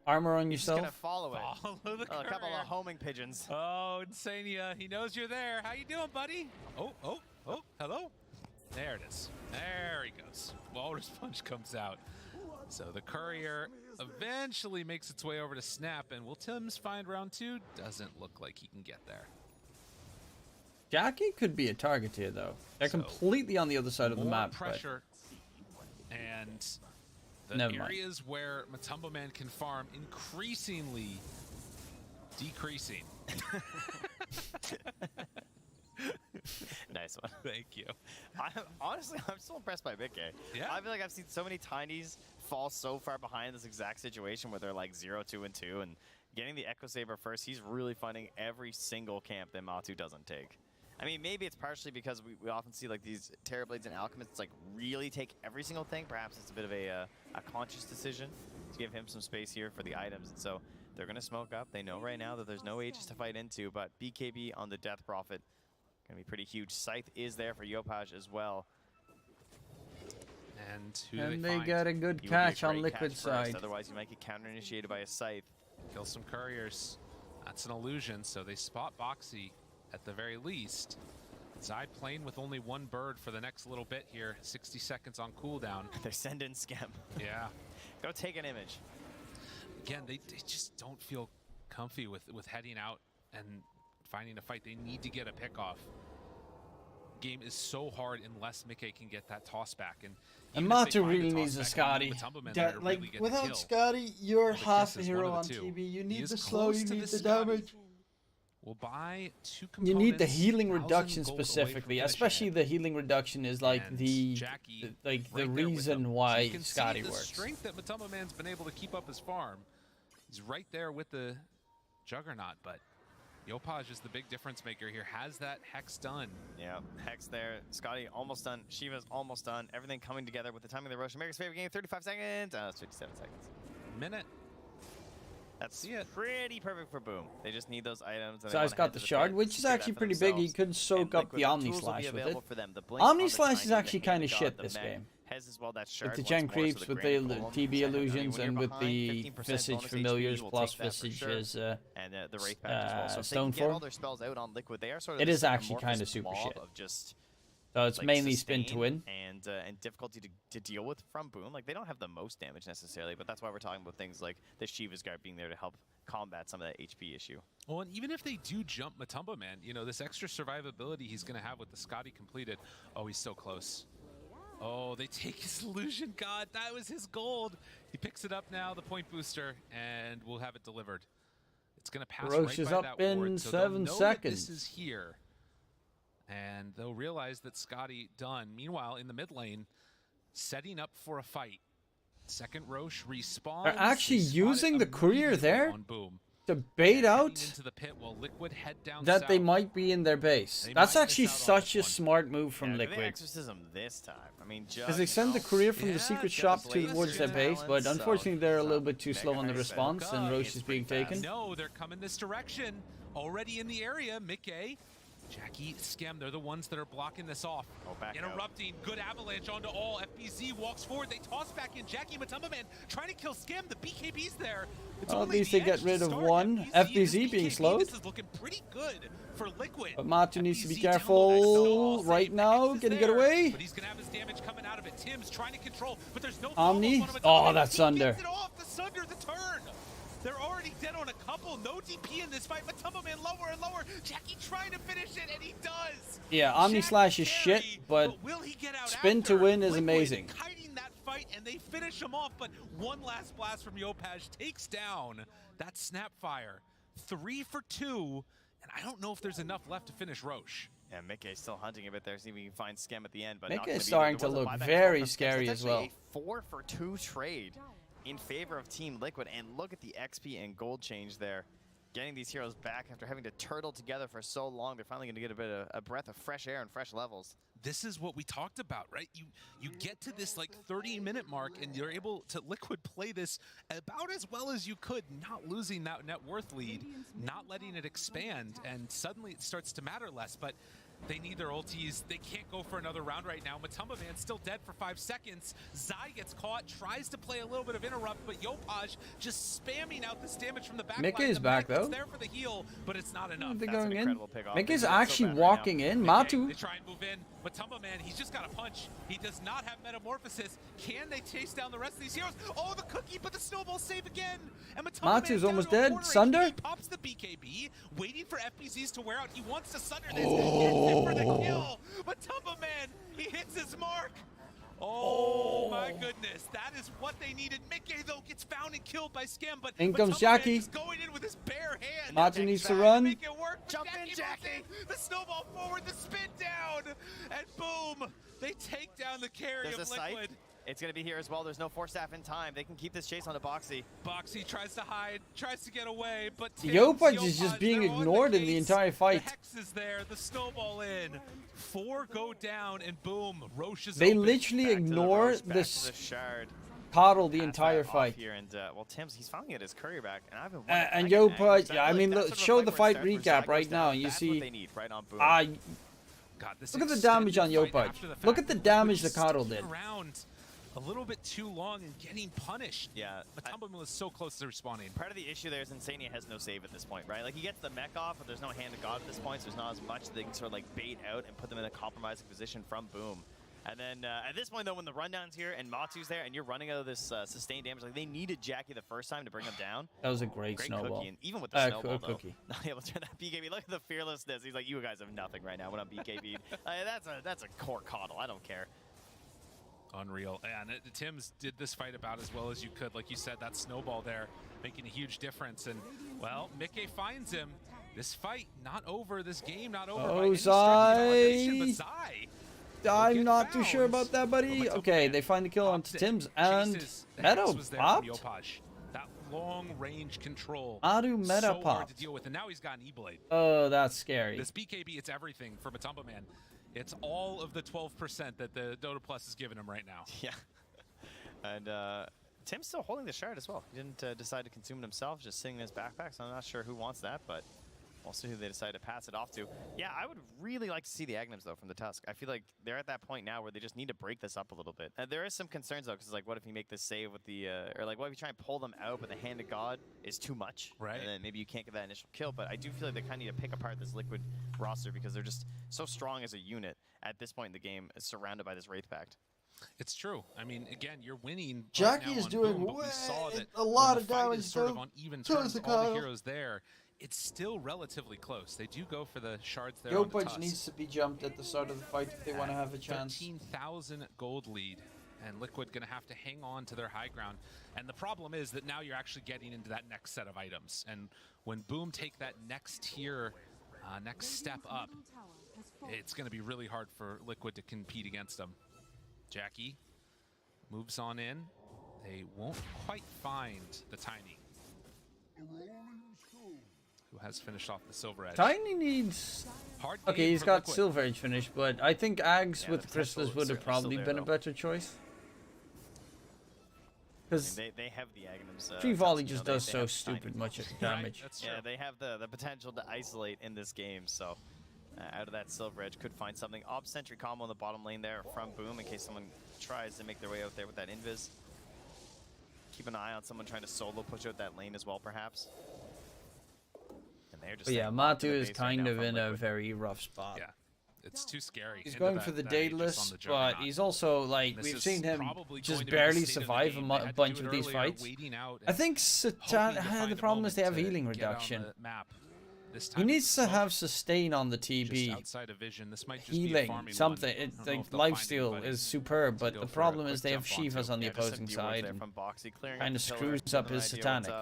armor on yourself. He's going to follow it. Follow the a couple of homing pigeons. Oh, Insania, he knows you're there. How you doing, buddy? Oh, hello. There it is. There he goes. Walrus Punch comes out. So the courier eventually makes its way over to Snap, and will Tims find round 2? Doesn't look like he can get there. Jackie could be a target here, though. They're completely on the other side of the map. Pressure, and the areas where Matumbo Man can farm increasingly decreasing. Nice one. Thank you. Honestly, I'm still impressed by Mickey. Yeah. I feel like I've seen so many Tinies fall so far behind this exact situation where they're like 0, 2, and 2, and getting the Echo Saber first, he's really finding every single camp that Matu doesn't take. I mean, maybe it's partially because we often see like these Terrorblades and Alchemists like really take every single thing. Perhaps it's a bit of a conscious decision to give him some space here for the items, and so they're going to smoke up. They know right now that there's no Aegis to fight into, but BKB on the Death Prophet going to be pretty huge. Scythe is there for Yopaj as well. And they got a good catch on Liquid side. Otherwise, you might get counter-initiated by a Scythe. Kill some couriers. That's an illusion, so they spot Boxy at the very least. Zai playing with only 1 bird for the next little bit here. 60 seconds on cooldown. They're sending Skem. Yeah. Go take an image. again, they just don't feel comfy with heading out and finding a fight. They need to get a pick off. Game is so hard unless Mickey can get that toss back. And Matu really needs a Scotty. Like, without Scotty, you're half a hero on TV. You need the slow, you need the damage. We'll buy 2 components. You need the healing reduction specifically, especially the healing reduction is like the reason why Scotty works. The strength that Matumba Man's been able to keep up his farm. He's right there with the Juggernaut, but Yopaj is the big difference maker here. Has that Hex done? Yeah, Hex there. Scotty almost done. Shiva's almost done. Everything coming together with the timing of the Rush. America's favorite game, 35 seconds. It's 57 seconds. Minute. That's pretty perfect for Boom. They just need those items. So I've got the shard, which is actually pretty big. He could soak up the Omni Slash with it. Omni Slash is actually kind of shit this game. With the Gen Creeps, with the TB illusions, and with the Visage Familiars plus Visage's Stoneform. It is actually kind of super shit. So it's mainly spin to win. And difficulty to deal with from Boom. Like, they don't have the most damage necessarily, but that's why we're talking about things like the Shiva's Guard being there to help combat some of that HP issue. Well, and even if they do jump Matumba Man, you know, this extra survivability he's going to have with the Scotty completed. Oh, he's so close. Oh, they take his illusion. God, that was his gold. He picks it up now, the point booster, and we'll have it delivered. It's going to pass Roche right is by up that in ward, so 7 seconds. This is here. And they'll realize that Scotty done. Meanwhile, in the mid lane, setting up for a fight. Second Roche respawns. They're actually using the courier there on Boom to bait out into the pit while Liquid head down that south. they might be in their base. That's actually such a smart move from Liquid. Exorcism this time. I mean, because they send the courier from the secret shop towards their base, but unfortunately they're a little bit too slow on the response, and Roche is being taken. No, they're coming this direction. Already in the area, Mickey. Jackie, Skem, they're the ones that are blocking this off. Interrupting, good avalanche onto all. FBZ walks forward, they toss back in. Jackie, Matumba Man trying to kill Skem. The BKB's there. Well, at least they get rid of one. FBZ being slowed. This is looking pretty good for Liquid. But Matu needs to be careful right now. Can he get away? But he's gonna have his damage coming out of it. Tim's trying to control, but there's no Omni. Oh, that's Sunder. Gets it off the Sunder, the turn. They're already dead on a couple. No DP in this fight. Matumba Man lower and lower. Jackie trying to finish it, and he does. Yeah, Omni Slash is shit, but spin to win is amazing. Kiting that fight, and they finish him off. But one last blast from Yopaj takes down that Snapfire. 3 for 2, and I don't know if there's enough left to finish Roche. Yeah, Mickey's still hunting a bit there, see if he can find Skem at the end. But Mickey's starting to look very scary as well. A 4 for 2 trade in favor of Team Liquid, and look at the XP and gold change there. Getting these heroes back after having to turtle together for so long, they're finally going to get a bit of a breath of fresh air and fresh levels. This is what we talked about, right? You get to this like 30-minute mark, and you're able to Liquid play this about as well as you could, not losing that net worth lead, not letting it expand, and suddenly it starts to matter less. But they need their ultis. They can't go for another round right now. Matumba Man's still dead for 5 seconds. Zai gets caught, tries to play a little bit of interrupt, but Yopaj just spamming out this damage from the back. Mickey is back though. It's there for the heal, but it's not enough. They're going in. Mickey's actually walking in. Matu. They try and move in. Matumba Man, he's just got a punch. He does not have Metamorphosis. Can they chase down the rest of these heroes? Oh, the cookie, but the snowball save again. And Matu's almost dead. Sunder. He pops the BKB, waiting for FBZs to wear out. He wants to Sunder this. Gets it for the kill. Matumba Man, he hits his mark. Oh my goodness, that is what they needed. Mickey though gets found and killed by Skem, but in comes Jackie. He's going in with his bare hand. Matu needs to run. Make it work. Jump in, Jackie. The snowball forward, the spin down, and boom, they take down the carry of Liquid. It's going to be here as well. There's no Force Staff in time. They can keep this chase on to Boxy. Boxy tries to hide, tries to get away, but Yopaj is just being ignored in the entire fight. The Hex is there, the snowball in. 4 go down, and boom, Roche is They open. literally ignore the shard. Coddle the entire fight. Here and, well, Tim's, he's finally get his courier back. And Yopaj, yeah, I mean, look, show the fight recap right now, and you see. God, look at the damage on Yopaj. Look at the damage the Coddle did. A little bit too long and getting punished. Yeah. Matumba was so close to respawning. Part of the issue there is Insania has no save at this point, right? Like, he gets the mech off, but there's no hand of God at this point, so there's not as much they can sort of like bait out and put them in a compromising position from Boom. And then at this point, though, when the rundown's here and Matu's there and you're running out of this sustained damage, like they needed Jackie the first time to bring him down. That was a great snowball. Cookie, and even with the snowball, though, cookie. not able to turn that BKB. Look at the fearlessness. He's like, you guys have nothing right now when I'm BKB'd. That's a core coddle. I don't care. Unreal. And Tim's did this fight about as well as you could. Like you said, that snowball there making a huge difference. And, well, Mickey finds him. This fight not over. This game not over. Oh, Zai. I'm not too sure about that, buddy. Okay, they find the kill onto Tim's, and Meadow popped. That long-range control. Adu Meta so hard popped. to deal with, and now he's got an E-Blade. Oh, that's scary. This BKB, it's everything for Matumba Man. It's all of the 12% that the Dota Plus is giving him right now. Yeah. And Tim's still holding the shard as well. He didn't decide to consume it himself, just sitting in his backpack, so I'm not sure who wants that, but we'll see who they decide to pass it off to. Yeah, I would really like to see the Aghanim's, though, from the Tusk. I feel like they're at that point now where they just need to break this up a little bit. There is some concerns, though, because, like, what if you make this save with the, or, like, what if you try and pull them out, but the Hand of God is too much? Right. And then maybe you can't get that initial kill, but I do feel like they kind of need to pick apart this Liquid roster because they're just so strong as a unit at this point in the game, surrounded by this Wraith Pact. It's true. I mean, again, you're winning. Jackie right now is on doing Boom, but we saw that a lot of when the fight damage. is sort of on even terms, all the heroes there. It's still relatively close. They do go for the shards there. Yopage needs to be jumped at the start of the fight if they want to have a chance. 13,000 gold lead, and Liquid going to have to hang on to their high ground. And the problem is that now you're actually getting into that next set of items. And when Boom take that next tier, next step up, it's going to be really hard for Liquid to compete against them. Jackie moves on in. They won't quite find the Tiny, who has finished off the Silver Edge. Tiny needs... Okay, he's got Silver Edge finished, but I think Ags with Crystals would have probably been a better choice. Because they have the Aghanim's. Tree Volley just does so stupid much damage. Yeah, they have the potential to isolate in this game, so out of that Silver Edge could find something. Ob Sentry combo in the bottom lane there from Boom in case someone tries to make their way out there with that Invis. Keep an eye on someone trying to solo push out that lane as well, perhaps. And they're just yeah, Matu is kind of in a very rough spot. Yeah, it's too scary. He's going for the Daedalus, but he's also, like, we've seen him just barely survive a bunch of these fights. I think Satan, the problem is they have healing reduction. He needs to have sustain on the TB. Healing, something. Like, lifesteal is superb, but the problem is they have Shivas on the opposing side. And kind of screws up his Satanic.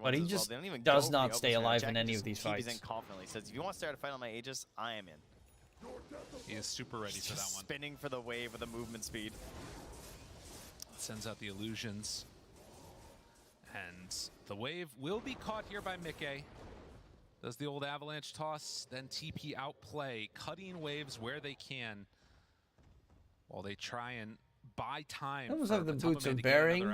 But he just does not stay alive in any of these fights. He says, if you want to start a fight on my Aegis, I am in. He is super ready for that one. Spinning for the wave with the movement speed. Sends out the illusions. And the wave will be caught here by Mickey. Does the old avalanche toss, then TP outplay, cutting waves where they can while they try and buy time. Almost have the boots of bearing.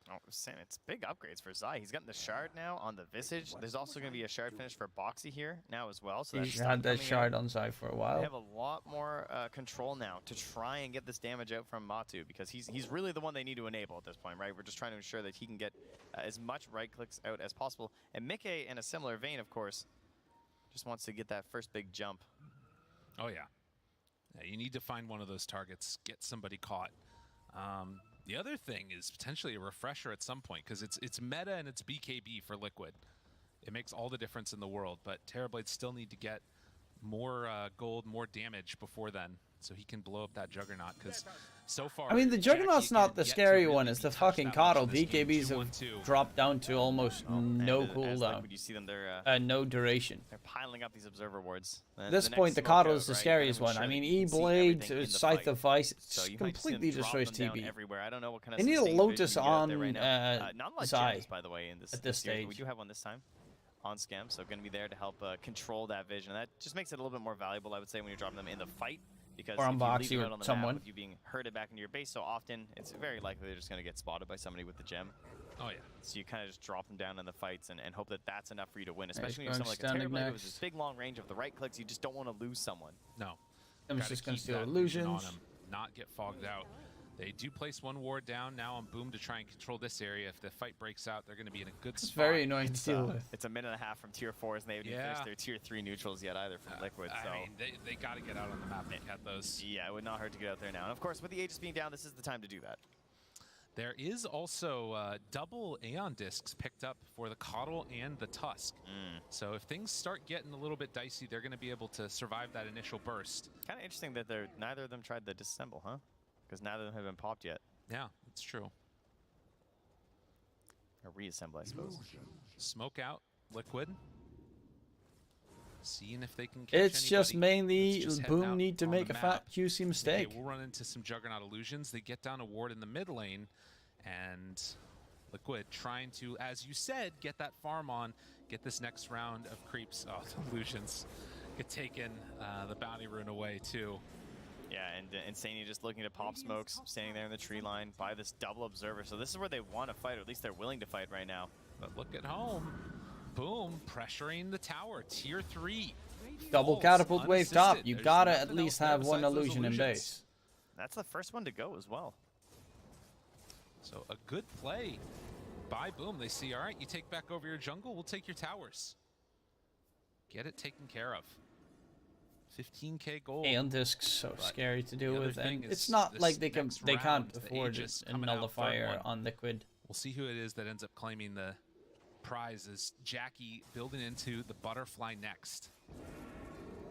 Oh, Sam, it's big upgrades for Zai. He's gotten the shard now on the Visage. There's also going to be a shard finish for Boxy here now as well. So he's had that shard on Zai for a while. They have a lot more control now to try and get this damage out from Matu because he's really the one they need to enable at this point, right? We're just trying to ensure that he can get as much right clicks out as possible. And Mickey, in a similar vein, of course, just wants to get that first big jump. Oh, yeah. You need to find one of those targets, get somebody caught. The other thing is potentially a refresher at some point because it's meta and it's BKB for Liquid. It makes all the difference in the world, but Terrorblades still need to get more gold, more damage before then so he can blow up that Juggernaut because so far... I mean, the Juggernaut's not the scary one, it's the fucking Coddle. BKBs have dropped down to almost no cooldown. You see them, no duration. They're piling up these observer wards. At this point, the Coddle is the scariest one. I mean, E-Blade, Scythe of Vice, completely destroys TB. I don't know what kind of they need a Lotus on Zai by the way, in this at this stage. We do have one this time on Scam, so going to be there to help control that vision. And that just makes it a little bit more valuable, I would say, when you're dropping them in the fight. Because or on if Boxy you leave it out on the someone. map, with you being herded back into your base so often, it's very likely they're just going to get spotted by somebody with the gem. Oh, yeah. So you kind of just drop them down in the fights and hope that that's enough for you to win, especially when you're someone like a Terrorblade with this big long range of the right clicks. You just don't want to lose someone. No. I'm just going to steal illusions. Not get fogged out. They do place one ward down now on Boom to try and control this area. If the fight breaks out, they're going to be in a good spot. It's very annoying to deal with. It's a minute and a half from tier 4s, and they haven't even finished their tier 3 neutrals yet either from Liquid. So I mean, they got to get out on the map and get those. Yeah, it would not hurt to get out there now. And of course, with the Aegis being down, this is the time to do that. There is also double Aeon discs picked up for the Coddle and the Tusk. So if things start getting a little bit dicey, they're going to be able to survive that initial burst. Kind of interesting that neither of them tried the disassemble, huh? Because neither of them have been popped yet. Yeah, that's true. Or reassemble, I suppose. Smoke out Liquid. Seeing if they can catch It's anybody. just mainly Boom need to on make the a fat map. QC mistake. Okay, we'll run into some Juggernaut illusions. They get down a ward in the mid lane, and Liquid trying to, as you said, get that farm on, get this next round of creeps. Oh, the illusions get taken the bounty rune away too. Yeah, and Insania just looking to pop smokes, standing there in the tree line by this double observer. So this is where they want to fight, or at least they're willing to fight right now. But look at home. Boom, pressuring the tower. Tier 3. Double catapult wave top. You gotta at least have one illusion in base. That's the first one to go as well. So a good play by Boom. They see, all right, you take back over your jungle, we'll take your towers. Get it taken care of. 15k gold. Aeon discs so scary to deal with, and it's is not like they can't round, afford a nullifier on Liquid. We'll see who it is that ends up claiming the prize as Jackie building into the butterfly next.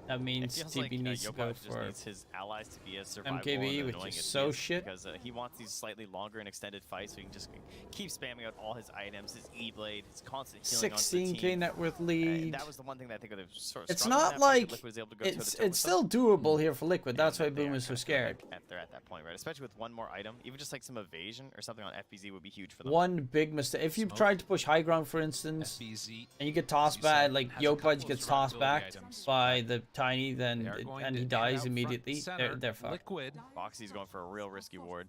That means TP needs to go for needs his allies to be as survivable MKB, and which annoying is as so he is, shit. because he wants these slightly longer and extended fights, so he can just keep spamming out all his items, his E-blade, his constant healing onto the 16k team. net worth lead. That was the one thing that I think of sort of. It's struggled not at, like Liquid was able to go it's toe-to-toe with still them. doable here for Liquid. That's why Boom is so scared. They're at that point, right? Especially with one more item, even just like some evasion or something on FBZ would be huge for them. One big mistake. If you tried to push high ground, for instance, and you get tossed back, like Yopaj gets tossed back by the Tiny, then and he dies immediately, they're fucked. Liquid. Boxy's going for a real risky ward.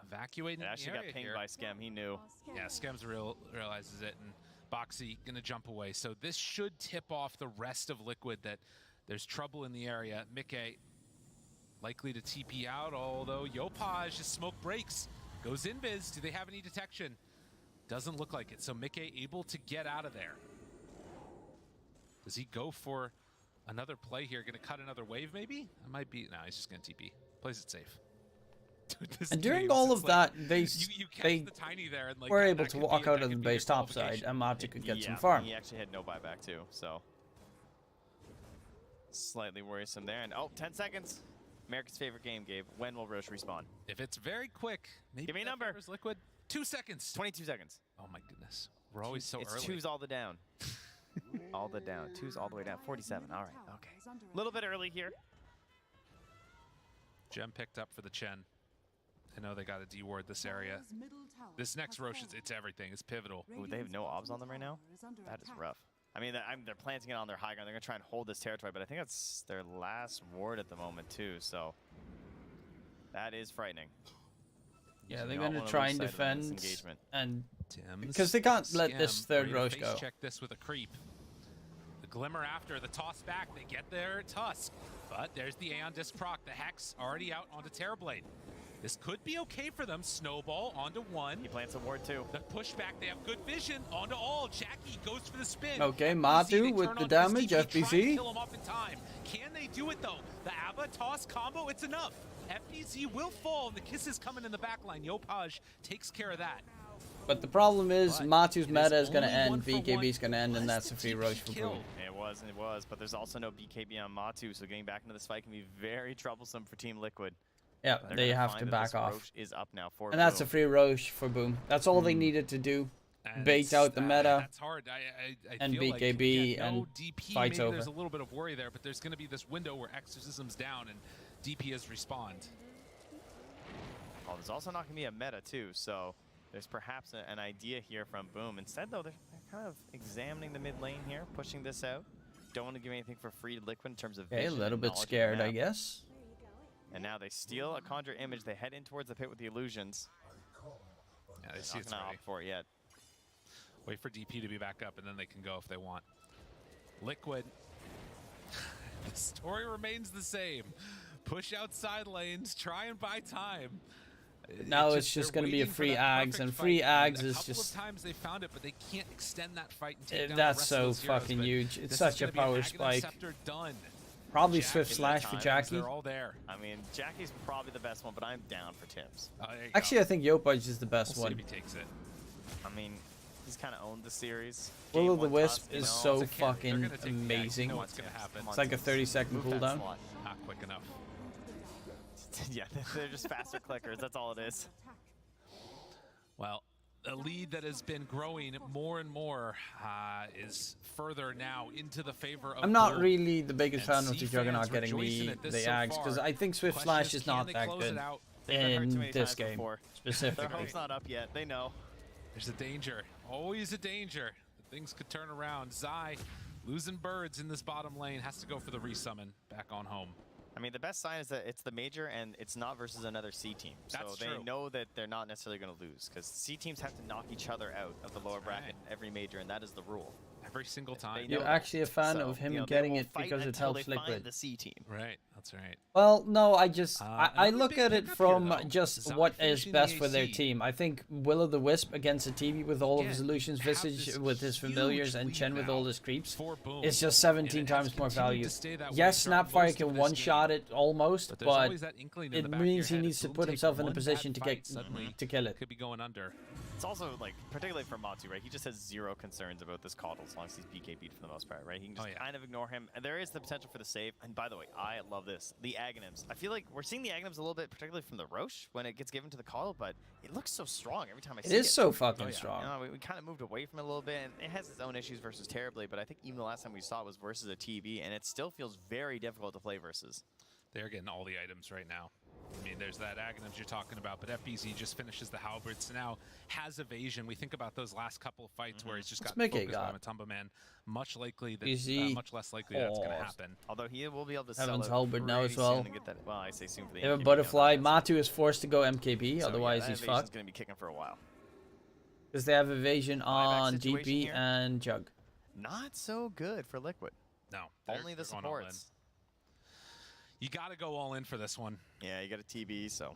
Evacuating It actually got pinged by Skem. He knew. Yeah, Skem's realizes it, and Boxy gonna jump away. So this should tip off the rest of Liquid that there's trouble in the area. Mickey likely to TP out, although Yopaj, just smoke breaks. Goes invis. Do they have any detection? Doesn't look like it. So Mickey able to get out of there. Does he go for another play here? Gonna cut another wave maybe? It might be. No, he's just gonna TP. Plays it safe. And during all of that, they the Tiny there and, like, were that able to could walk be- out that of the could be your base top side, qualification. and Mati could get Yeah, some farm. he actually had no buyback too, so slightly worrisome there. And 10 seconds. America's favorite game, Gabe. When will Roche respawn? If it's very quick, maybe Give me a that number. favors Liquid. 2 seconds. 22 seconds. Oh my goodness. We're always so it's early. twos all the down. all the down. Twos all the way down. 47. All right. Okay. A little bit early here. Gem picked up for the Chen. I know they got a D-ward this area. This next Roche, it's everything. It's pivotal. Ooh, they have no obs on them right now? That is rough. I mean, they're planting it on their high ground. They're going to try and hold this territory, but I think that's their last ward at the moment, too. So that is frightening. Yeah, they're going to try and defend, engagement. and Tim's because they can't let Skem this third ready to Roche face go. Check this with a creep. The Glimmer after, the toss back. They get their Tusk, but there's the Aeon Disc proc. The Hex already out onto Terrorblade. This could be okay for them. Snowball onto one. He plants a ward too. The pushback, they have good vision. Onto all. Jackie goes for the spin. Okay, FBZ, Matu they with turn the on damage, Try and FBZ. kill him off in time. Can they do it though? The Abba toss combo, it's enough. FBZ will fall, and the kisses coming in the back line. Yopaj takes care of that. But the problem is, Matu's it meta is is going to only end, 1-for-1 BKB's going to end, and plus that's a the free TP Roche for kill. Boom. It was, but there's also no BKB on Matu, so getting back into this fight can be very troublesome for Team Liquid. Yeah, They're they gonna have find to that back this off. Roche is up now for And that's a Boom. free Roche for Boom. That's all they needed to do. And Bait out the meta. That's hard. I and feel like, BKB yeah, no and DP, fight's maybe over. there's a little bit of worry there, but there's going to be this window where Exorcism's down and DP has respawned. Oh, there's also not going to be a meta too, so there's perhaps an idea here from Boom. Instead, though, they're kind of examining the mid lane here, pushing this out. Don't want to give anything for free to Liquid in terms of Okay, a vision little and bit knowledge of the scared, I map. guess. And now they steal a Conjure image. They head in towards the pit with the illusions. Yeah, they see Not it's gonna ready. opt for it yet. Wait for DP to be back up, and then they can go if they want. Liquid. The story remains the same. Push outside lanes, try and buy time. Now it's just going to be a free Ags, and free Ags is just... A couple of times they found it, but they can't extend that fight and take down that's the rest so of fucking huge. It's this such a power spike. Done. Probably Swift Slash for Jackie. They're all there. I mean, Jackie's probably the best one, but I'm down for Tim's. Actually, I think Yopaj is the best one. See if he takes it. I mean, he's kind of owned the series. Will of the Wisp is so fucking amazing. It's like a 30-second cooldown. Not quick enough. Yeah, they're just faster clickers. That's all it is. Well, a lead that has been growing more and more is further now into the favor of I'm not really the biggest fan of the Juggernaut getting the Ags, because I think Swift Slash is not that good in this game, specifically. Their hope's not up yet. They know. There's a danger. Always a danger. Things could turn around. Zai losing birds in this bottom lane. Has to go for the resummon back on home. I mean, the best sign is that it's the major and it's not versus another C team. So they know that they're not necessarily going to lose, because C teams have to knock each other out of the lower bracket every major, and that is the rule. Every single time. You're actually a fan of him getting it because it helps Liquid. The C team. Right, that's right. Well, no, I look at it from just what is best for their team. I think Will of the Wisp against a TV with all of his illusions, Visage with his familiars, and Chen with all his creeps is just 17 times more value. Yes, Snapfire can one-shot it almost, but it means he needs to put himself in a position to kill it. Could be going under. It's also, like, particularly for Matsu, right? He just has zero concerns about this Coddle as long as he's BKB'd for the most part, right? He can just kind of ignore him. And there is the potential for the save. And by the way, I love this. The Aghanims. I feel like we're seeing the Aghanims a little bit, particularly from the Roche when it gets given to the Coddle, but it looks so strong every time I see it. It is so fucking strong. You know, we kind of moved away from it a little bit, and it has its own issues versus Terribly, but I think even the last time we saw it was versus a TB, and it still feels very difficult to play versus. They're getting all the items right now. I mean, there's that Aghanims you're talking about, but FBZ just finishes the halberd, so now has evasion. We think about those last couple of fights where he's just got focused by Matumba Man. Much likely that, much less likely that's going to happen. Although he will be able to sell Evan's halberd now as well. Get that, well, I say soon for the they have a butterfly. Matu is forced to go MKB, so otherwise he's fucked. Going to be kicking for a while. Because they have evasion on DP and Jug. Not so good for Liquid. No, only the supports. You got to go all in for this one. Yeah, you got a TB, so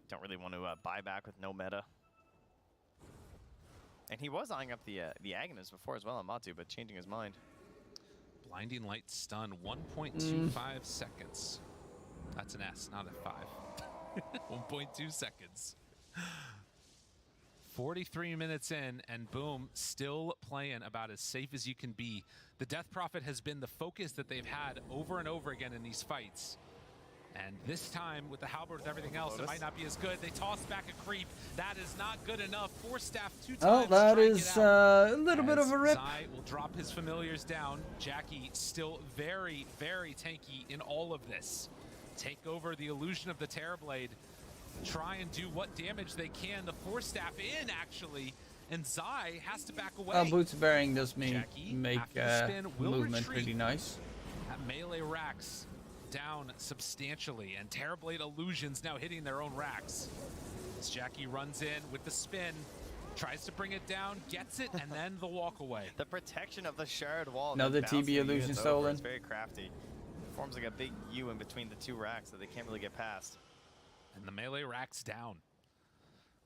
don't really want to buy back with no meta. And he was eyeing up the Aghanims before as well on Matu, but changing his mind. Blinding Light stun, 1.25 seconds. That's an S, not a 5. 1.2 seconds. 43 minutes in, and boom, still playing about as safe as you can be. The Death Prophet has been the focus that they've had over and over again in these fights. And this time, with the halberd with everything else, it might not be as good. They toss back a creep. That is not good enough. Force staff 2 times. Oh, that is a little bit of a rip. Zai will drop his familiars down. Jackie still very, very tanky in all of this. Take over the illusion of the Terrorblade. Try and do what damage they can. The Force staff in, actually. And Zai has to back away. Boots Bearing does make movement pretty nice. That melee racks down substantially, and Terrorblade illusions now hitting their own racks. As Jackie runs in with the spin, tries to bring it down, gets it, and then the walk away. The protection of the shard wall. Another TB illusion stolen. It's very crafty. It forms like a big U in between the 2 racks that they can't really get past. And the melee racks down.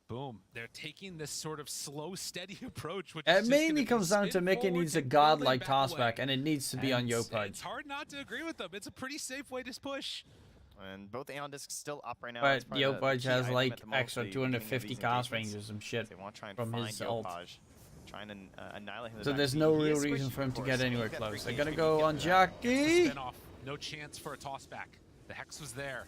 Boom. They're taking this sort of slow, steady approach. Which it mainly comes down to Mickey needs a godlike tossback, and it needs to be on Yopaj. It's hard not to agree with them. It's a pretty safe way to push. And both Aeon Discs still up right now. But Yopaj has like extra 250 cast range or some shit from his ult. Trying to annihilate him. So there's no real reason for him to get anywhere close. They're gonna go on Jackie. No chance for a tossback. The Hex was there.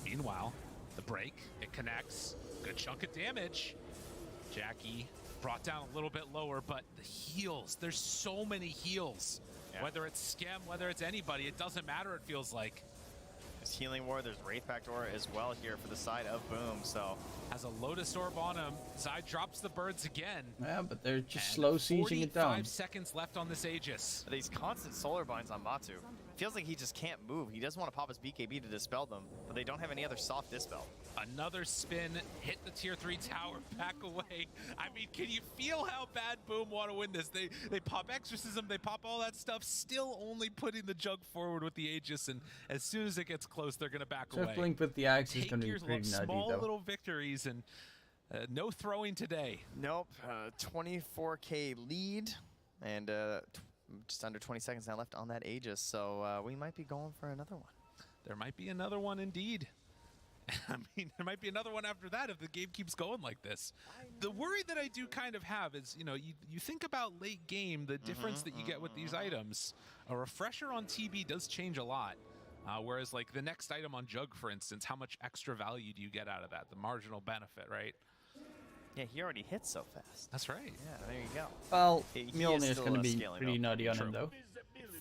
Meanwhile, the break, it connects. Good chunk of damage. Jackie brought down a little bit lower, but the heals, there's so many heals. Yeah. Whether it's Skem, whether it's anybody, it doesn't matter, it feels like. There's Healing War, there's Wraith Pact Aura as well here for the side of Boom, so. Has a Lotus Orb on him. Zai drops the birds again. Yeah, but they're just slow sieging it down. 45 seconds left on this Aegis. These constant solar binds on Matu. feels like he just can't move. He doesn't want to pop his BKB to dispel them, but they don't have any other soft dispel. Another spin, hit the tier 3 tower, back away. I mean, can you feel how bad Boom want to win this? They pop Exorcism, they pop all that stuff, still only putting the jug forward with the Aegis, and as soon as it gets close, they're going to back away. Blink with the Axe is going to be pretty nutty, small though. little victories, and no throwing today. Nope, 24K lead, and just under 20 seconds now left on that Aegis, so we might be going for another one. There might be another one indeed. I mean, there might be another one after that if the game keeps going like this. The worry that I do kind of have is, you know, you think about late game, the difference that you get with these items. A refresher on TB does change a lot. Whereas, like, the next item on Jug, for instance, how much extra value do you get out of that? The marginal benefit, right? Yeah, he already hit so fast. That's right. Yeah, there you go. Well, Mjolnir's going to be pretty nutty on him, though.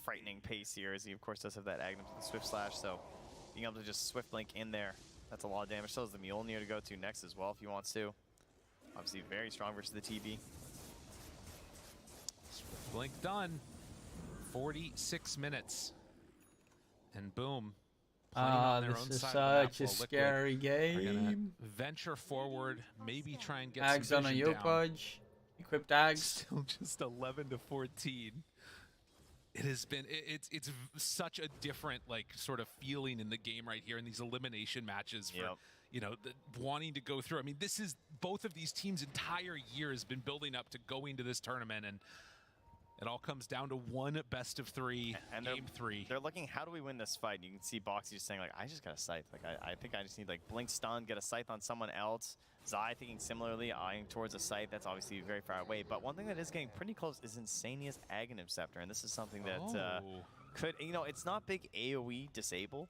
Frightening pace here, as he, of course, does have that Aghanim to the Swift Slash, so being able to just Swift Link in there, that's a lot of damage. So is the Mjolnir to go to next as well if he wants to. Obviously very strong versus the TB. Swift Blink done. 46 minutes. And boom. This is such a scary game. Venture forward, maybe try and get Ags some on a vision Yopaj. Equipped Ags. Still just 11 to 14. It has been, it's such a different, like, sort of feeling in the game right here in these elimination matches for, you know, wanting to go through. I mean, this is, both of these teams' entire year has been building up to going to this tournament, and it all comes down to one best of 3, and game 3. They're looking, how do we win this fight? You can see Boxy just saying, like, I just got a Scythe. Like, I think I just need, like, Blink Stun, get a Scythe on someone else. Zai thinking similarly, eyeing towards a Scythe. That's obviously very far away. But one thing that is getting pretty close is Insania's Aghanim Scepter. And this is something that could, you know, it's not big AoE disable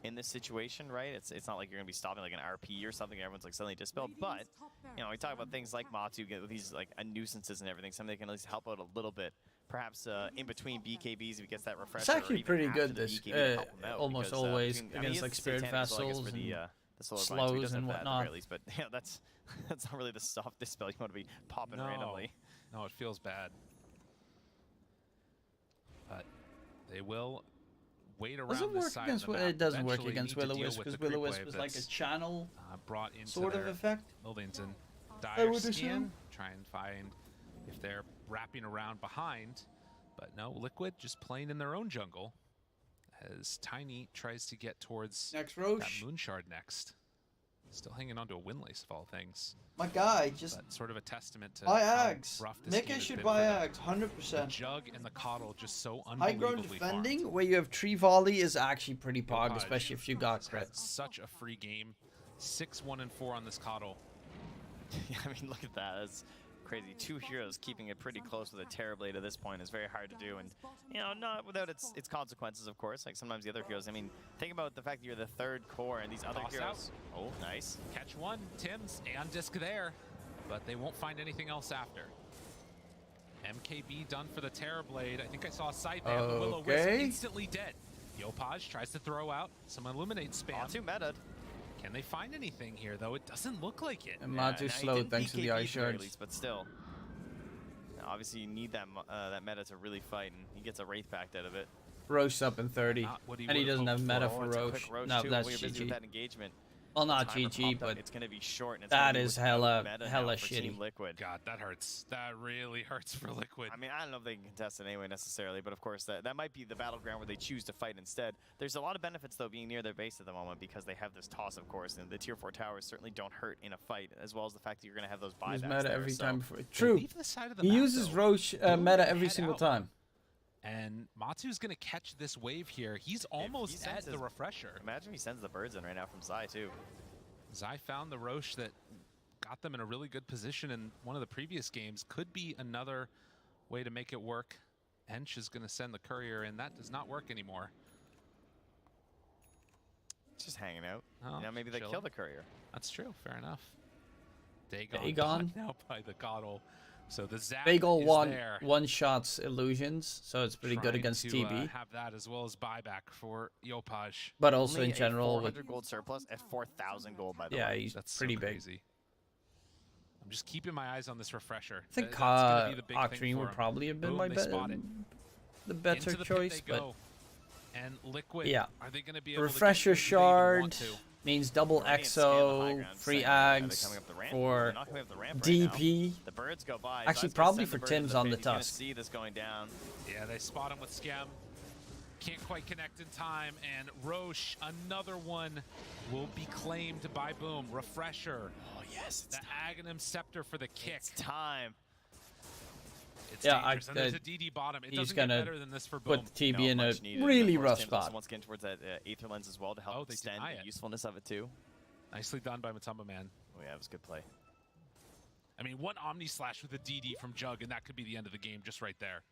in this situation, right? It's not like you're going to be stopping like an RP or something. Everyone's like suddenly dispelled. But, you know, we talk about things like Matu, get these like nuisances and everything. Something that can at least help out a little bit. Perhaps in between BKBs if he gets that refresher. It's actually pretty good this, almost always against like Spirit Vessels and slows and whatnot. Least, but yeah, that's not really the soft dispel you want to be popping randomly. No, it feels bad. But they will wait around this side of the map. It doesn't work against Will-O-Wisp because Will-O-Wisp is like a channel brought into sort of effect. Buildings in dire skin. Try and find if they're wrapping around behind. But no, Liquid just playing in their own jungle. As Tiny tries to get towards that Moonshard next. Still hanging on to a Windlace of all things. My guy, just but sort of a testament to buy Ags. Rough this Mika should buy Ags, 100%. The Jug and the Coddle just so unbelievably high-ground defending, where you have tree volley, is actually pretty pog, especially if you got crit. Such a free game. 6-1-4 on this Coddle. Yeah, I mean, look at that. That's crazy. 2 heroes keeping it pretty close with a Terrorblade at this point is very hard to do, and you know, not without its consequences, of course. Like sometimes the other heroes. I mean, think about the fact that you're the 3rd core, and these other heroes. Oh, nice. Catch one. Tim's and disc there, but they won't find anything else after. MKB done for the Terrorblade. I think I saw a side there. The Will-O-Wisp instantly dead. Yopaj tries to throw out some Illuminate spam. Too meta. Can they find anything here, though? It doesn't look like it. And Matu's slow thanks to the ice shards. But still, obviously you need that that meta to really fight, and he gets a Wraith Pact out of it. Roche up in 30, and he doesn't have meta for Roche. No, that's GG. That engagement. Well, not GG, but it's going to be short. And that is hella shitty. Liquid. God, that hurts. That really hurts for Liquid. I mean, I don't know if they can contest it anyway necessarily, but of course that might be the battleground where they choose to fight instead. There's a lot of benefits though being near their base at the moment because they have this toss, of course, and the tier 4 towers certainly don't hurt in a fight, as well as the fact that you're going to have those buybacks. He's meta there, every so time before. True. He uses Roche meta every single time. And Matu's going to catch this wave here. He's almost at the refresher. Imagine he sends the birds in right now from Zai too. Zai found the Roche that got them in a really good position in one of the previous games. Could be another way to make it work. Ench is going to send the courier in. That does not work anymore. Just hanging out. Oh, you know, maybe they kill the courier. That's true. Fair enough. Dagon now by the Coddle. So the Zap Bagel is one shots illusions, so it's pretty good against TB. Have that as well as buyback for Yopaj. But also only in general, 400 gold surplus at 4,000 gold by the way. Yeah, he's pretty big. Crazy. I'm just keeping my eyes on this refresher. I think Octarine would probably have been my the better choice, but And Liquid, yeah. are they going to be able Refresher to get shard means double EXO, free ags for DP. The birds go by. Actually, probably for Tim's on the Tusk. See this going down. Yeah, they spot him with Schem. Can't quite connect in time, and Roche, another one, will be claimed by Boom. Refresher. Oh yes, the Aghanim Scepter for the kick. It's time. It's dangerous. And there's a DD bottom. It doesn't get better than this for Boom. Put the TB in a really rough spot. Once again towards that Aether Lens as well to help extend the usefulness of it too. Nicely done by Matumba Man. Oh yeah, it was a good play. I mean, one Omni Slash with a DD from Jug, and that could be the end of the game just right there.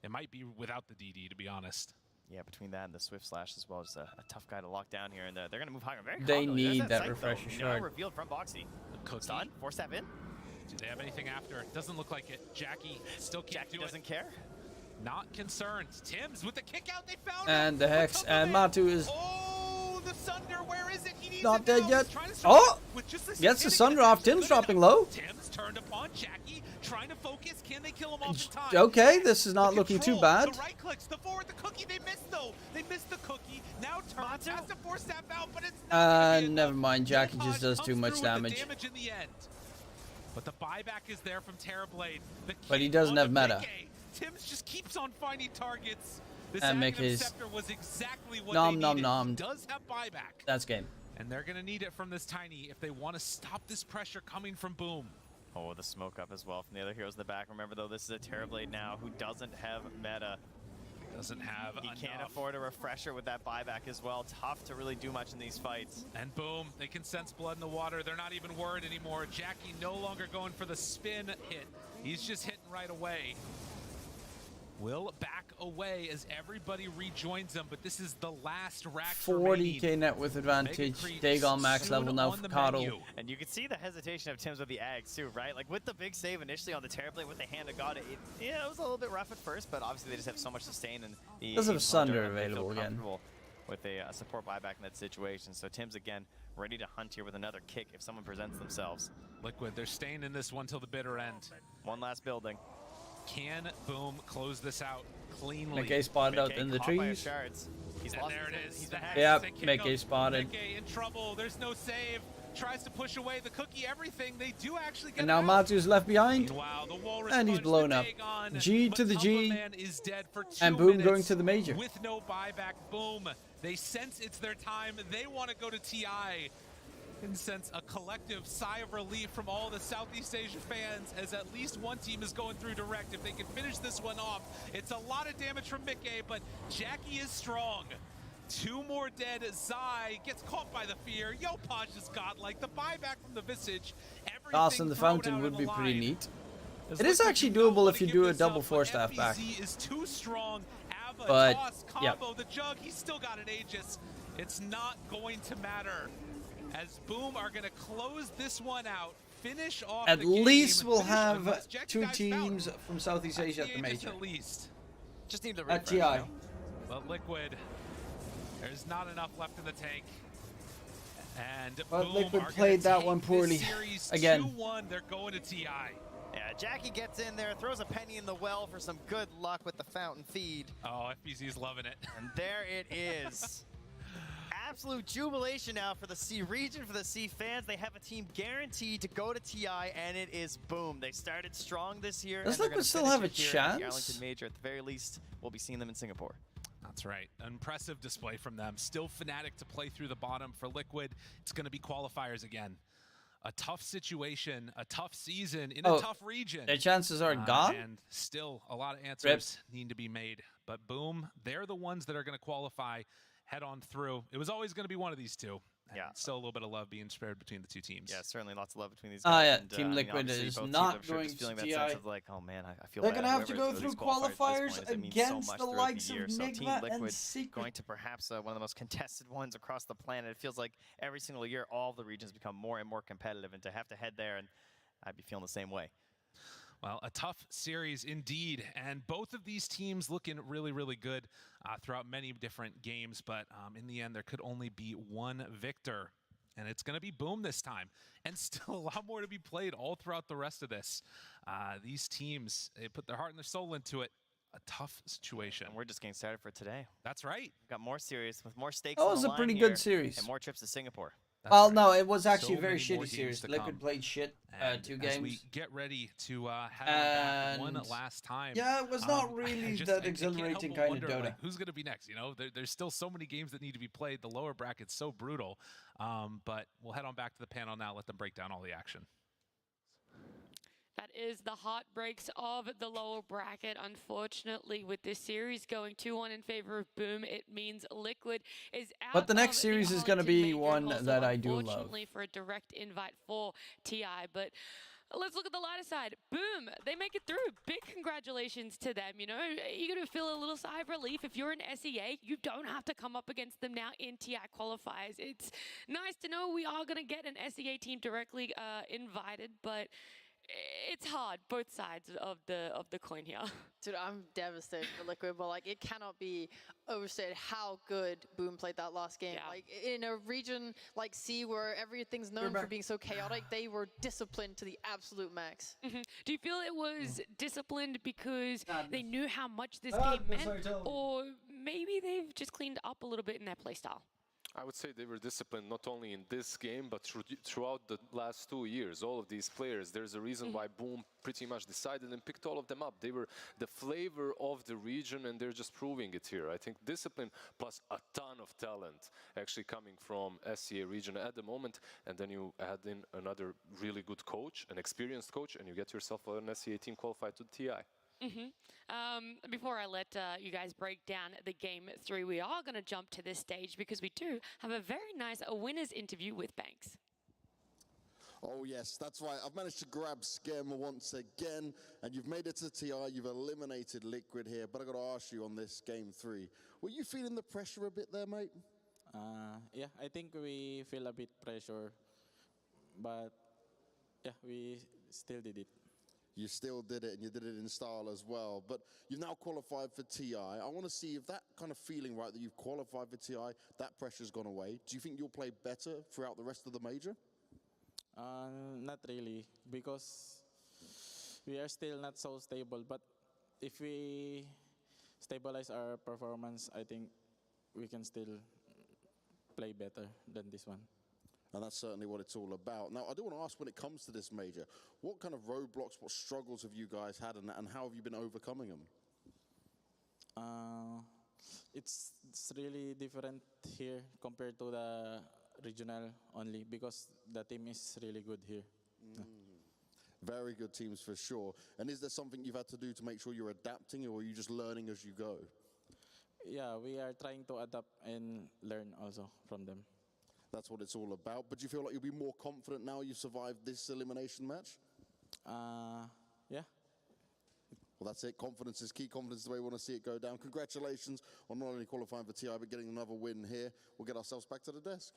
It might be without the DD, to be honest. Yeah, between that and the Swift Slash as well, just a tough guy to lock down here, and they're going to move higher. Very they confidently. need that refresher shard. Revealed from Boxy. Stun, force that in. Do they have anything after? Doesn't look like it. Jackie still can't do it. Doesn't care. Not concerned. Tim's with the kick out. They found and him. The Hex and Matu is the Sunder, where is it? He needs not dead yet. Oh! Gets the Sunder off. Tim's dropping low. Tim's turned upon Jackie, trying to focus. Can they kill him off in time? Okay, this is not looking too bad. The right clicks, the forward, the cookie. They missed though. They missed the cookie. Now turns, has to force that out, but it's not never mind. Jackie just does too much damage. In the end. But the buyback is there from Terrorblade. But he doesn't have meta. Tim's just keeps on finding targets. This and make his Scepter was exactly what nom they nom needed. nom. Does have buyback. That's game. And they're gonna need it from this Tiny if they want to stop this pressure coming from Boom. Oh, the smoke up as well from the other heroes in the back. Remember though, this is a Terrorblade now who doesn't have meta. Doesn't have He enough. Can't afford a refresher with that buyback as well. Tough to really do much in these fights. And Boom, they can sense blood in the water. They're not even worried anymore. Jackie no longer going for the spin hit. He's just hitting right away. Will back away as everybody rejoins him, but this is the last rack 40k net with advantage. Dagon max level now for Cottle. And you can see the hesitation of Tim's with the Ags too, right? Like with the big save initially on the Terrorblade with the hand of God, it was a little bit rough at first, but obviously they just have so much sustain and the does have Sunder available again. With a support buyback in that situation. So Tim's again ready to hunt here with another kick if someone presents themselves. Liquid, they're staying in this one till the bitter end. One last building. Can Boom close this out cleanly? Mickey spotted out in the trees. He's and there it is. Yep, Mickey spotted. Mickey in trouble. There's no save. Tries to push away the cookie, everything. They do actually get and now Matu's left behind. Wow, the wall and he's blown up. G to the G. Is dead for 2 and Boom going to the major. With no buyback, Boom. They sense it's their time. They want to go to TI. And sense a collective sigh of relief from all the Southeast Asia fans as at least one team is going through direct. If they can finish this one off, it's a lot of damage from Mickey, but Jackie is strong. 2 more dead. Zai gets caught by the fear. Yopaj is godlike. The buyback from the Visage. Toss in the fountain would be pretty neat. It is actually doable if you do a double 4-staff back. Is too strong. Ava, but toss, combo, the Jug, he's still got an Aegis. It's not going to matter. As Boom are going to close this one out, finish off at the least game, we'll have 2 teams from Southeast Asia at the major. At least. Just need to at TI. But Liquid, there's not enough left in the tank. And but Boom Liquid are played that one poorly. Again. 2-1, they're going to TI. Yeah, Jackie gets in there, throws a penny in the well for some good luck with the fountain feed. Oh, FBZ's loving it. And there it is. Absolute jubilation now for the C region, for the C fans. They have a team guaranteed to go to TI, and it is Boom. They started strong this year. Does Liquid still have a chance? The Arlington major, at the very least, we'll be seeing them in Singapore. That's right. Impressive display from them. Still Fnatic to play through the bottom for Liquid. It's going to be qualifiers again. A tough situation, a tough season in a tough region. Their chances are gone. And still a lot of answers need to be made. But Boom, they're the ones that are going to qualify. Head on through. It was always going to be one of these two. Yeah. Still a little bit of love being spared between the 2 teams. Yeah, certainly lots of love between these guys. Oh, yeah. And, Team Liquid is not going to that TI. sense of like, oh man, I feel they're going to have to go through qualifiers against the likes of Nigma and Secret. Going to perhaps one of the most contested ones across the planet. It feels like every single year all of the regions become more and more competitive, and to have to head there, and I'd be feeling the same way. Well, a tough series indeed, and both of these teams looking really, really good throughout many different games, but in the end, there could only be one victor, and it's going to be Boom this time, and still a lot more to be played all throughout the rest of this. These teams, they put their heart and their soul into it, a tough situation. And we're just getting started for today. That's right. Got more serious with more stakes. That was a pretty good series. And more trips to Singapore. Well, no, it was actually So a very many more shitty games series. to Liquid come. played shit 2 games. As we get ready to have one last time. Yeah, it was not really that exhilarating kind of Dota. Like, who's going to be next? You know, there's still so many games that need to be played. The lower bracket's so brutal. But we'll head on back to the panel now. Let them break down all the action. That is the heartbreaks of the lower bracket. Unfortunately, with this series going 2-1 in favor of Boom, it means Liquid is out. But the next series is going to be one that I do love. Unfortunately, for a direct invite for TI, but let's look at the lighter side. Boom, they make it through. Big congratulations to them. You know, you're going to feel a little sigh of relief. If you're an SEA, you don't have to come up against them now in TI qualifiers. It's nice to know we are going to get an SEA team directly invited, but it's hard, both sides of the coin here. Dude, I'm devastated for Liquid, but like it cannot be overstated how good Boom played that last game. Yeah. Like in a region like C where everything's known for being so chaotic, they were disciplined to the absolute max. Do you feel it was disciplined because they knew how much this game meant, or maybe they've just cleaned up a little bit in their playstyle? I would say they were disciplined not only in this game, but throughout the last 2 years. All of these players, there's a reason why Boom pretty much decided and picked all of them up. They were the flavor of the region, and they're just proving it here. I think discipline plus a ton of talent actually coming from SCA region at the moment, and then you add in another really good coach, an experienced coach, and you get yourself an SCA team qualified to TI. Before I let you guys break down the game 3, we are going to jump to this stage because we do have a very nice winners interview with Banks. Oh yes, that's right. I've managed to grab Scam once again, and you've made it to TI. You've eliminated Liquid here, but I got to ask you on this game 3, were you feeling the pressure a bit there, mate? Yeah, I think we feel a bit pressure, but yeah, we still did it. You still did it, and you did it in style as well. But you've now qualified for TI. I want to see if that kind of feeling, right, that you've qualified for TI, that pressure's gone away. Do you think you'll play better throughout the rest of the major? Not really, because we are still not so stable. But if we stabilize our performance, I think we can still play better than this one. And that's certainly what it's all about. Now, I do want to ask, when it comes to this major, what kind of roadblocks, what struggles have you guys had, and how have you been overcoming them? It's really different here compared to the regional only, because the team is really good here. Very good teams for sure. And is there something you've had to do to make sure you're adapting, or are you just learning as you go? Yeah, we are trying to adapt and learn also from them. That's what it's all about. But do you feel like you'll be more confident now you've survived this elimination match? Yeah. Well, that's it. Confidence is key. Confidence is the way we want to see it go down. Congratulations on not only qualifying for TI, but getting another win here. We'll get ourselves back to the desk.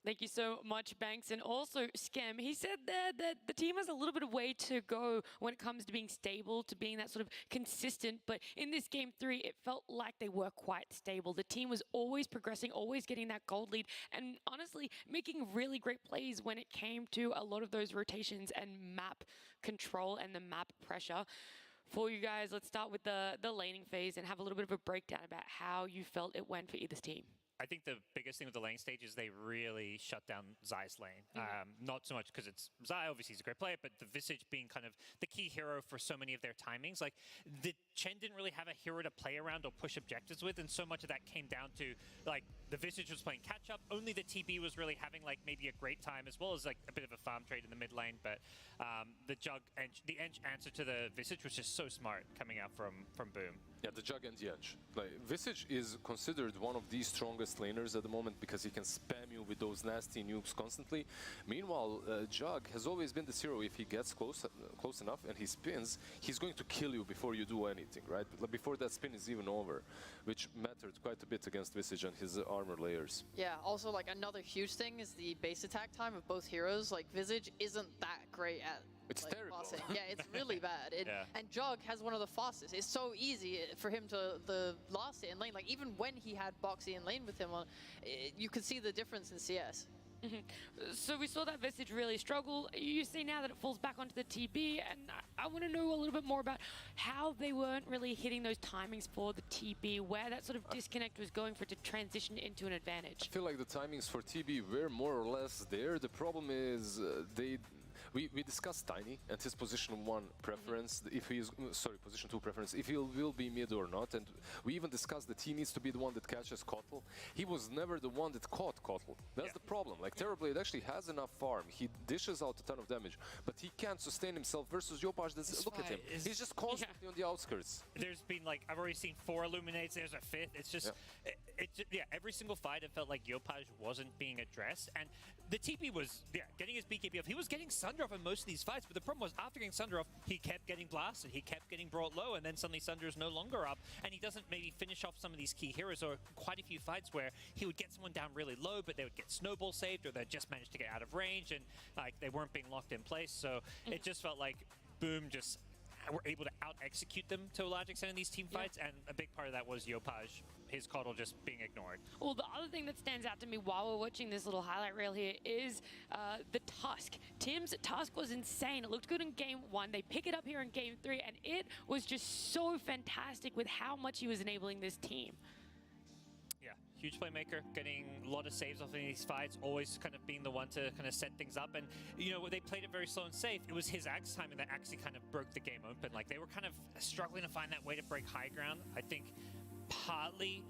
Thank you so much, Banks. And also, Scam, he said there that the team has a little bit of way to go when it comes to being stable, to being that sort of consistent. But in this game 3, it felt like they were quite stable. The team was always progressing, always getting that gold lead, and honestly, making really great plays when it came to a lot of those rotations and map control and the map pressure. For you guys, let's start with the laning phase and have a little bit of a breakdown about how you felt it went for either team. I think the biggest thing with the lane stage is they really shut down Zai's lane. Not so much because it's Zai, obviously he's a great player, but the Visage being kind of the key hero for so many of their timings. Like, the Chen didn't really have a hero to play around or push objectives with, and so much of that came down to, like, the Visage was playing catch-up. Only the TB was really having, like, maybe a great time, as well as, like, a bit of a farm trade in the mid lane. But the Jug and the ENG answer to the Visage was just so smart coming out from Boom. Yeah, the Jug and the ENG. Like, Visage is considered one of the strongest laners at the moment because he can spam you with those nasty nukes constantly. Meanwhile, Jug has always been this hero. If he gets close enough and he spins, he's going to kill you before you do anything, right? Before that spin is even over, which mattered quite a bit against Visage and his armor layers. Yeah, also, like, another huge thing is the base attack time of both heroes. Like, Visage isn't that great at it's terrible. Bossing. Yeah, it's really bad. And Jug has one of the fastest. It's so easy for him to last it in lane. Like, even when he had Boxy in lane with him, you could see the difference in CS. So we saw that Visage really struggle. You see now that it falls back onto the TB, and I want to know a little bit more about how they weren't really hitting those timings for the TB, where that sort of disconnect was going for it to transition into an advantage. I feel like the timings for TB were more or less there. The problem is we discussed Tiny and his position 1 preference, if he is, sorry, position 2 preference, if he will be mid or not, and we even discussed that he needs to be the one that catches Kotl. He was never the one that caught Kotl. That's the problem. Like, Terrorblade actually has enough farm, he dishes out a ton of damage, but he can't sustain himself versus Yopaj. Look at him, he's just constantly on the outskirts. There's been, like, I've already seen 4 Illuminates, there's a 5th, it's just, every single fight it felt like Yopaj wasn't being addressed, and the TP was, getting his BKB off. He was getting Sunder off in most of these fights, but the problem was after getting Sunder off, he kept getting blasted, he kept getting brought low, and then suddenly Sunder is no longer up, and he doesn't maybe finish off some of these key heroes, or quite a few fights where he would get someone down really low, but they would get snowball saved, or they'd just manage to get out of range, and like they weren't being locked in place, so it just felt like Boom just were able to out-execute them to a large extent in these team fights, and a big part of that was Yopaj, his Kotl just being ignored. Well, the other thing that stands out to me while we're watching this little highlight reel here is the Tusk. Tim's Tusk was insane. It looked good in game 1. They pick it up here in game 3, and it was just so fantastic with how much he was enabling this team. Huge playmaker, getting a lot of saves off in these fights, always kind of being the one to kind of set things up. And, you know, they played it very slow and safe. It was his axe timing that actually kind of broke the game open. Like, they were kind of struggling to find that way to break high ground. I think partly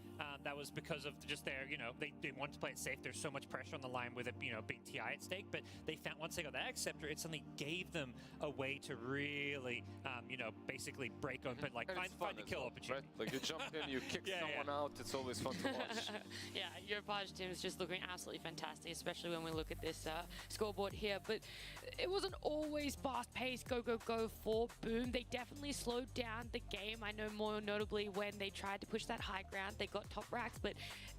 that was because of just their, you know, they wanted to play it safe. There's so much pressure on the line with a, you know, big TI at stake, but they found once they got that Scepter, it suddenly gave them a way to really, you know, basically break open, like find the kill opportunity. Right? Like, you jump in, you kick someone out, it's always fun to watch. Yopaj team is just looking absolutely fantastic, especially when we look at this scoreboard here, but it wasn't always fast-paced, go, go, go for Boom. They definitely slowed down the game. I know more notably when they tried to push that high ground, they got top racks, but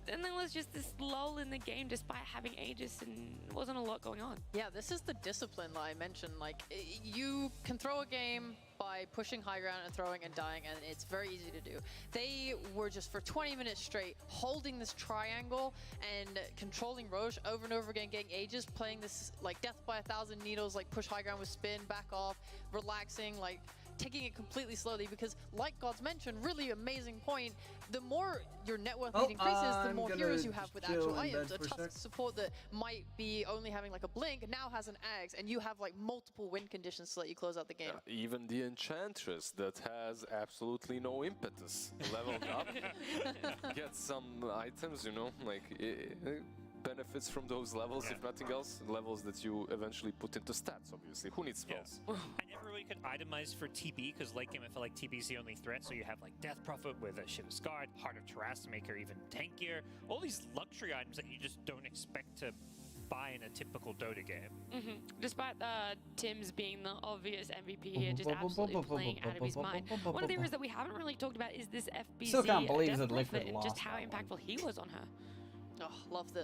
then there was just this lull in the game despite having Aegis, and wasn't a lot going on. Yeah, this is the discipline that I mentioned. Like, you can throw a game by pushing high ground and throwing and dying, and it's very easy to do. They were just for 20 minutes straight holding this triangle and controlling Roche over and over again, getting Aegis, playing this like death by 1,000 needles, like push high ground with spin, back off, relaxing, like taking it completely slowly, because like God's mentioned, really amazing point, the more your net worth increases, the more heroes you have with actual items. A Tusk support that might be only having like a blink now has an axe, and you have like multiple win conditions to let you close out the game. Even the Enchantress that has absolutely no impetus leveled up gets some items, you know, like benefits from those levels, if nothing else, levels that you eventually put into stats, obviously. Who needs spells? I never really could itemize for TB, because late game I felt like TB is the only threat, so you have like Death Prophet with a Shiv's Guard, Heart of Terras to make her even tankier, all these luxury items that you just don't expect to buy in a typical Dota game. Despite Tim's being the obvious MVP here, just absolutely playing out of his mind. One of the areas that we haven't really talked about is this FBZ Still can't believe that Death Liquid Prophet and lost just how that impactful he was on her. Oh,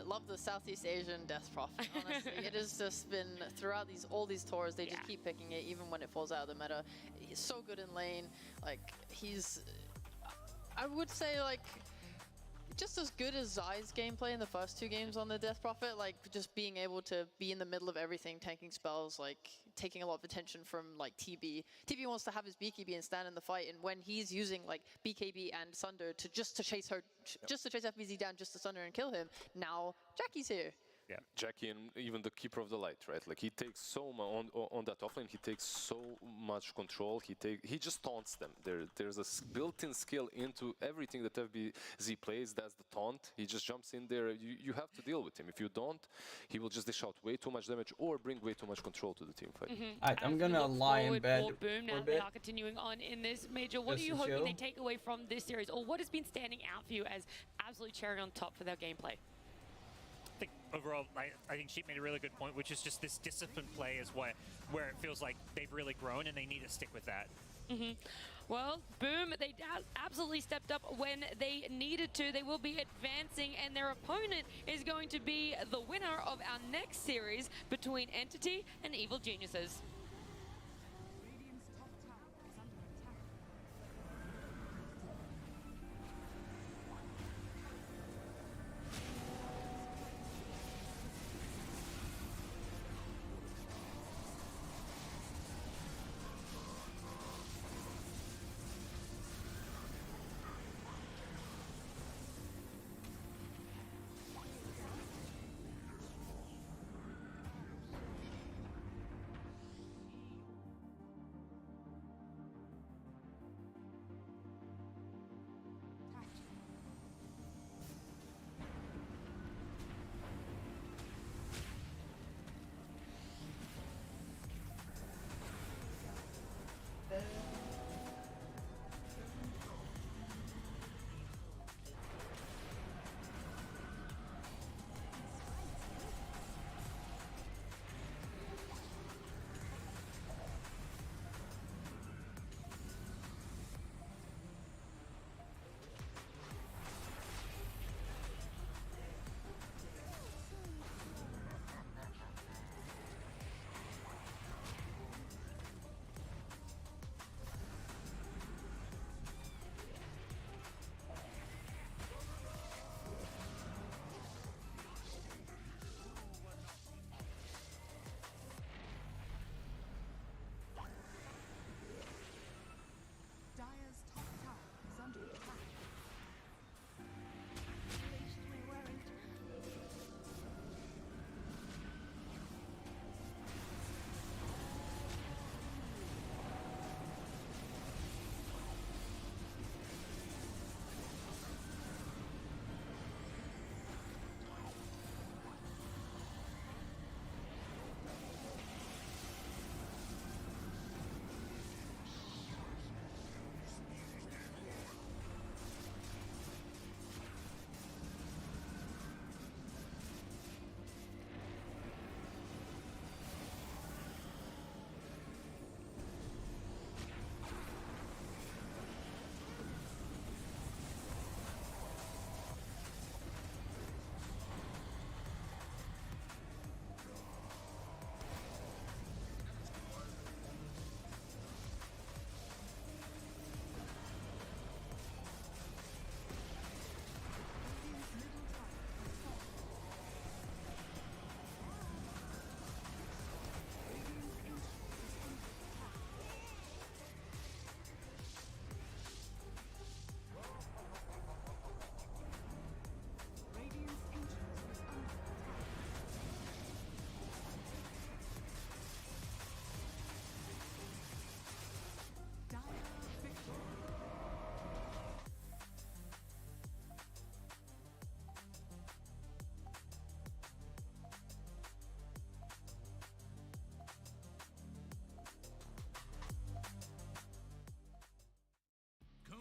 love the Southeast Asian Death Prophet, honestly. It has just been throughout all these tours, they just keep picking it even when it falls out of the meta. He's so good in lane. Like, he's, I would say, like, just as good as Zai's gameplay in the first 2 games on the Death Prophet, like just being able to be in the middle of everything, tanking spells, like taking a lot of attention from like TB. TB wants to have his BKB and stand in the fight, and when he's using like BKB and Sunder to chase her, just to chase FBZ down, just to Sunder and kill him, now Jackie's here. Yeah, Jackie and even the Keeper of the Light, right? Like, he takes so much on that offlane. He takes so much control. He just taunts them. There's a built-in skill into everything that FBZ plays. That's the taunt. He just jumps in there. You have to deal with him. If you don't, he will just dish out way too much damage or bring way too much control to the team fight. Alright, I'm gonna lie in bed for Boom now. They are continuing on in this major. What are you hoping they take away from this series, or what has been standing out for you as absolute cherry on top for their gameplay? I think overall, I think Sheep made a really good point, which is just this disciplined play is where it feels like they've really grown, and they need to stick with that. Well, Boom, they absolutely stepped up when they needed to. They will be advancing, and their opponent is going to be the winner of our next series between Entity and Evil Geniuses.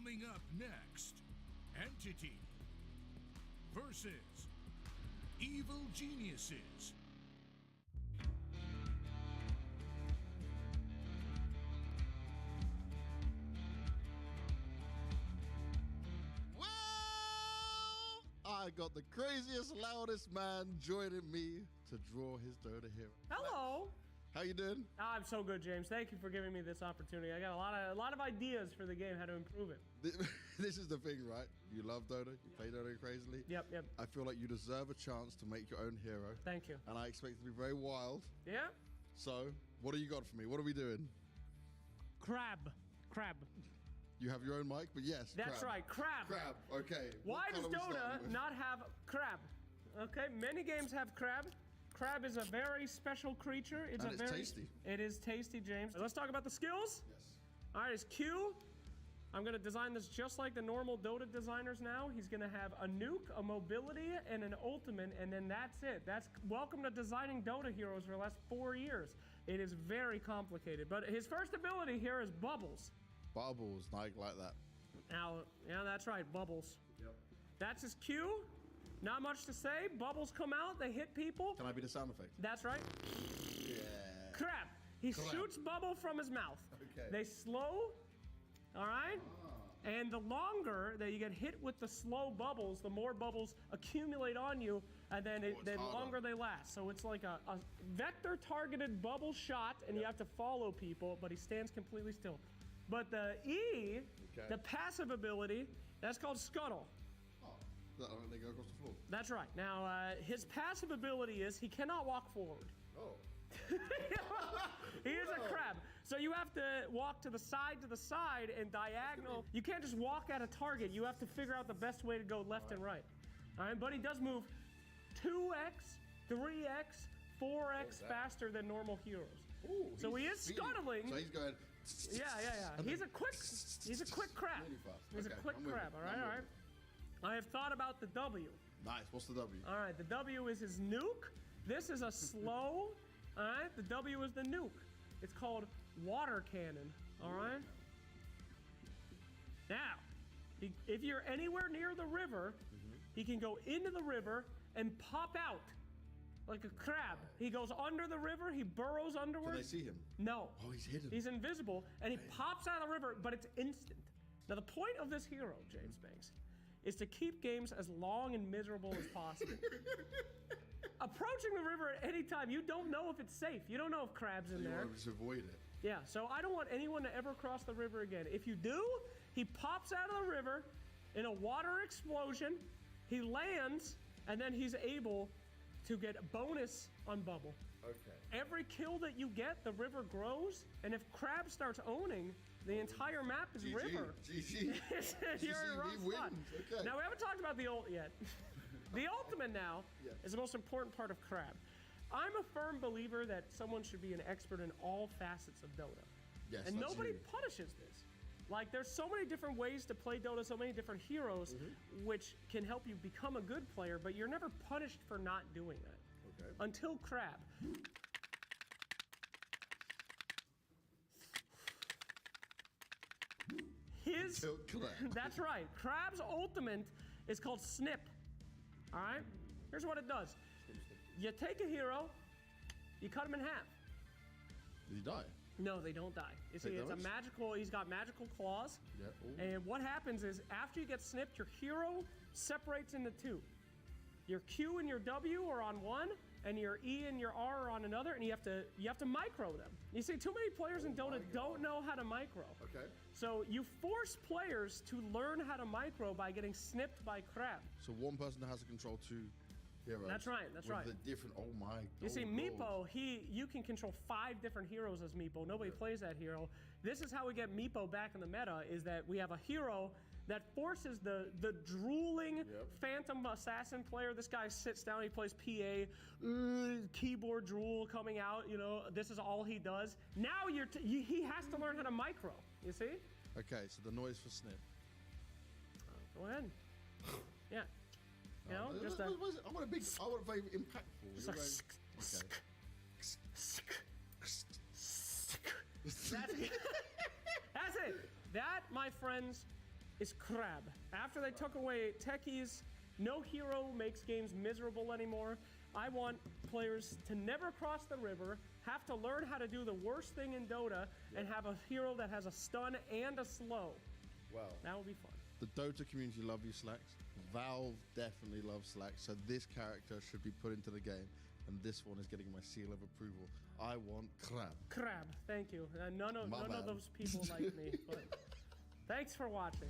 Coming up next, Entity versus Evil Geniuses. I got the craziest, loudest man joining me to draw his Dota hero. Hello. How you doing? I'm so good, James. Thank you for giving me this opportunity. I got a lot of ideas for the game, how to improve it. This is the thing, right? You love Dota, you play Dota crazily. Yep. I feel like you deserve a chance to make your own hero. Thank you. And I expect it to be very wild. Yeah? So, what do you got for me? What are we doing? Crab. You have your own mic, but yes, That's crab. right, crab. Crab, okay. Why does Dota not have crab? Okay, many games have crab. Crab is a very special creature. It's tasty. It is tasty, James. Let's talk about the skills. Yes. All right, it's Q. I'm gonna design this just like the normal Dota designers now. He's gonna have a nuke, a mobility, and an ultimate, and then that's it. Welcome to designing Dota heroes for the last 4 years. It is very complicated, but his first ability here is Bubbles. Bubbles, like that. Now, yeah, that's right, Bubbles. Yep. That's his Q. Not much to say. Bubbles come out, they hit people. Can I be the sound effect? That's right. Yeah. Crap. He shoots bubble from his mouth. Okay. They slow, all right? And the longer that you get hit with the slow bubbles, the more bubbles accumulate on you, and then the longer they last. So it's like a vector-targeted bubble shot, and you have to follow people, but he stands completely still. But the E, the passive ability, that's called Scuttle. Oh, they go across the floor. That's right. Now, his passive ability is he cannot walk forward. Oh. He is a crab. So you have to walk to the side and diagonal. You can't just walk at a target. You have to figure out the best way to go left and right. All right, but he does move 2x, 3x, 4x faster than normal heroes. Ooh, so he is scuttling. So he's going. Yeah. He's a quick crab. Really fast. He's a quick crab. All right. I have thought about the W. Nice. What's the W? All right. The W is his nuke. This is a slow. All right. The W is the nuke. It's called water cannon. All right. Now, if you're anywhere near the river, he can go into the river and pop out. Like a crab. He goes under the river, he burrows underward. Can they see him? No. Oh, he's hidden. He's invisible, and he pops out of the river, but it's instant. Now, the point of this hero, James Banks, is to keep games as long and miserable as possible. Approaching the river at any time, you don't know if it's safe. You don't know if crab's in there. You want to just avoid it. Yeah, so I don't want anyone to ever cross the river again. If you do, he pops out of the river in a water explosion, he lands, and then he's able to get a bonus on bubble. Okay. Every kill that you get, the river grows, and if crab starts owning, the entire map is river. GG. You're in a rough spot. Okay. Now, we haven't talked about the ult yet. The ultimate now is the most important part of crab. I'm a firm believer that someone should be an expert in all facets of Dota. Yes, and nobody punishes this. Like, there's so many different ways to play Dota, so many different heroes, which can help you become a good player, but you're never punished for not doing that. Okay. Until crab. That's right. Crab's ultimate is called Snip. All right? Here's what it does. You take a hero, you cut him in half. Did he die? No, they don't die. You see, it's a magical, he's got magical claws. Yeah. And what happens is, after you get snipped, your hero separates into two. Your Q and your W are on one, and your E and your R are on another, and you have to micro them. You see, too many players in Dota don't know how to micro. Okay. So you force players to learn how to micro by getting snipped by crab. So one person has to control two heroes. That's right, that's right. The different, oh my. You see, Meepo, you can control 5 different heroes as Meepo. Nobody plays that hero. This is how we get Meepo back in the meta, is that we have a hero that forces the drooling Phantom Assassin player. This guy sits down, he plays PA, keyboard drool coming out, you know, this is all he does. Now he has to learn how to micro, you see? Okay, so the noise for Snip. Go ahead. Yeah. You know, just I want very impactful. Just like, That's it. That, my friends, is Crab. After they took away techies, no hero makes games miserable anymore. I want players to never cross the river, have to learn how to do the worst thing in Dota, and have a hero that has a stun and a slow. Well, that would be fun. The Dota community love you, Slacks. Valve definitely loves Slacks, so this character should be put into the game, and this one is getting my seal of approval. I want Crab. Crab, thank you. None of those people like me, but thanks for watching.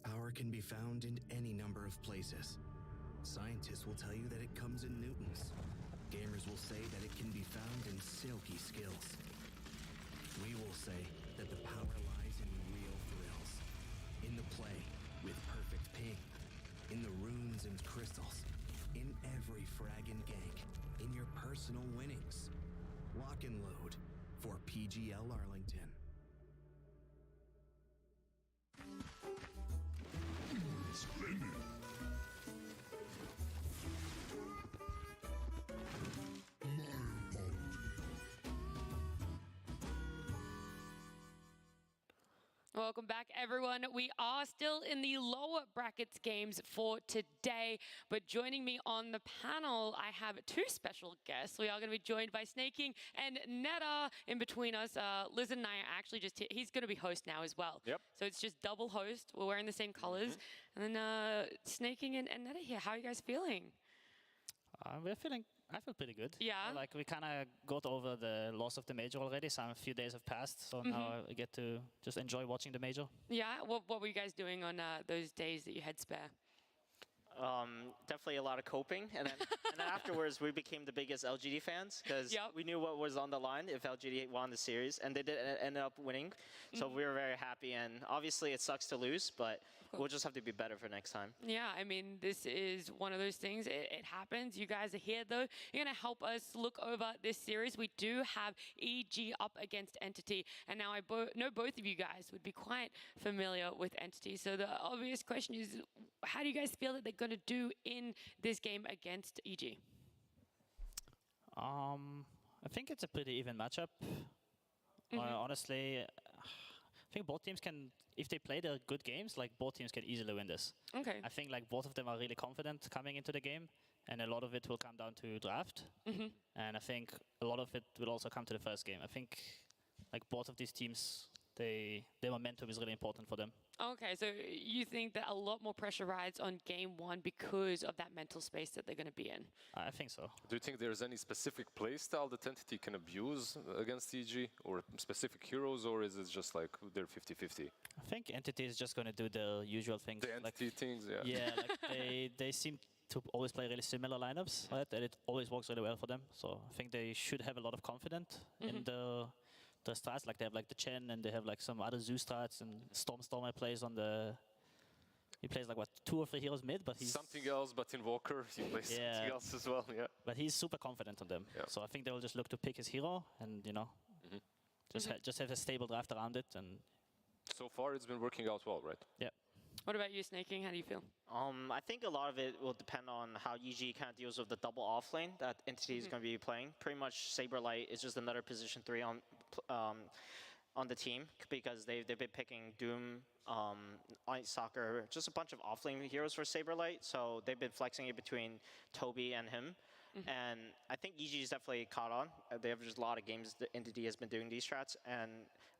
Power can be found in any number of places. Scientists will tell you that it comes in newtons. Gamers will say that it can be found in silky skills. We will say that the power lies in real thrills. In the play with perfect ping. In the runes and crystals. In every frag and gank. In your personal winnings. Lock and load for PGL Arlington. Splendid. Welcome back, everyone. We are still in the lower brackets games for today, but joining me on the panel, I have two special guests. We are going to be joined by Snaking and Netta. In between us, Liz and I are actually just here. He's going to be host now as well. Yep. So it's just double host. We're wearing the same colors. And then Snaking and Netta here. How are you guys feeling? I feel pretty good. Yeah. Like we kind of got over the loss of the major already. So a few days have passed. So now I get to just enjoy watching the major. Yeah. What were you guys doing on those days that you had spare? Definitely a lot of coping, and then afterwards we became the biggest LGD fans because we knew what was on the line if LGD won the series, and they did end up winning. So we were very happy, and obviously it sucks to lose, but we'll just have to be better for next time. Yeah, I mean, this is one of those things. It happens. You guys are here, though. You're going to help us look over this series. We do have EG up against Entity, and now I know both of you guys would be quite familiar with Entity. So the obvious question is, how do you guys feel that they're going to do in this game against EG? I think it's a pretty even matchup. Honestly, I think both teams can, if they play their good games, like both teams can easily win this. Okay. I think like both of them are really confident coming into the game, and a lot of it will come down to draft. And I think a lot of it will also come to the first game. I think like both of these teams, their momentum is really important for them. Okay, so you think that a lot more pressure rides on game one because of that mental space that they're going to be in? I think so. Do you think there's any specific playstyle that Entity can abuse against EG, or specific heroes, or is it just like they're 50-50? I think Entity is just going to do the usual things. The Entity things, yeah. Yeah, like they seem to always play really similar lineups, right? And it always works really well for them. So I think they should have a lot of confidence in the strats. Like they have like the Chen, and they have like some other Zoo strats, and Stormstormer plays on the. He plays like what, 2 or 3 heroes mid, but he's something else. But Invoker, he plays something else as well. Yeah. But he's super confident on them. Yeah. So I think they will just look to pick his hero, and you know, just have a stable draft around it. And so far, it's been working out well, right? Yeah. What about you, Snaking? How do you feel? I think a lot of it will depend on how EG kind of deals with the double off lane that Entity is going to be playing. Pretty much Saberlight is just another position 3 on the team because they've been picking Doom, Ice Soccer, just a bunch of off-lane heroes for Saberlight. So they've been flexing it between Toby and him. And I think EG is definitely caught on. They have just a lot of games the Entity has been doing these strats. And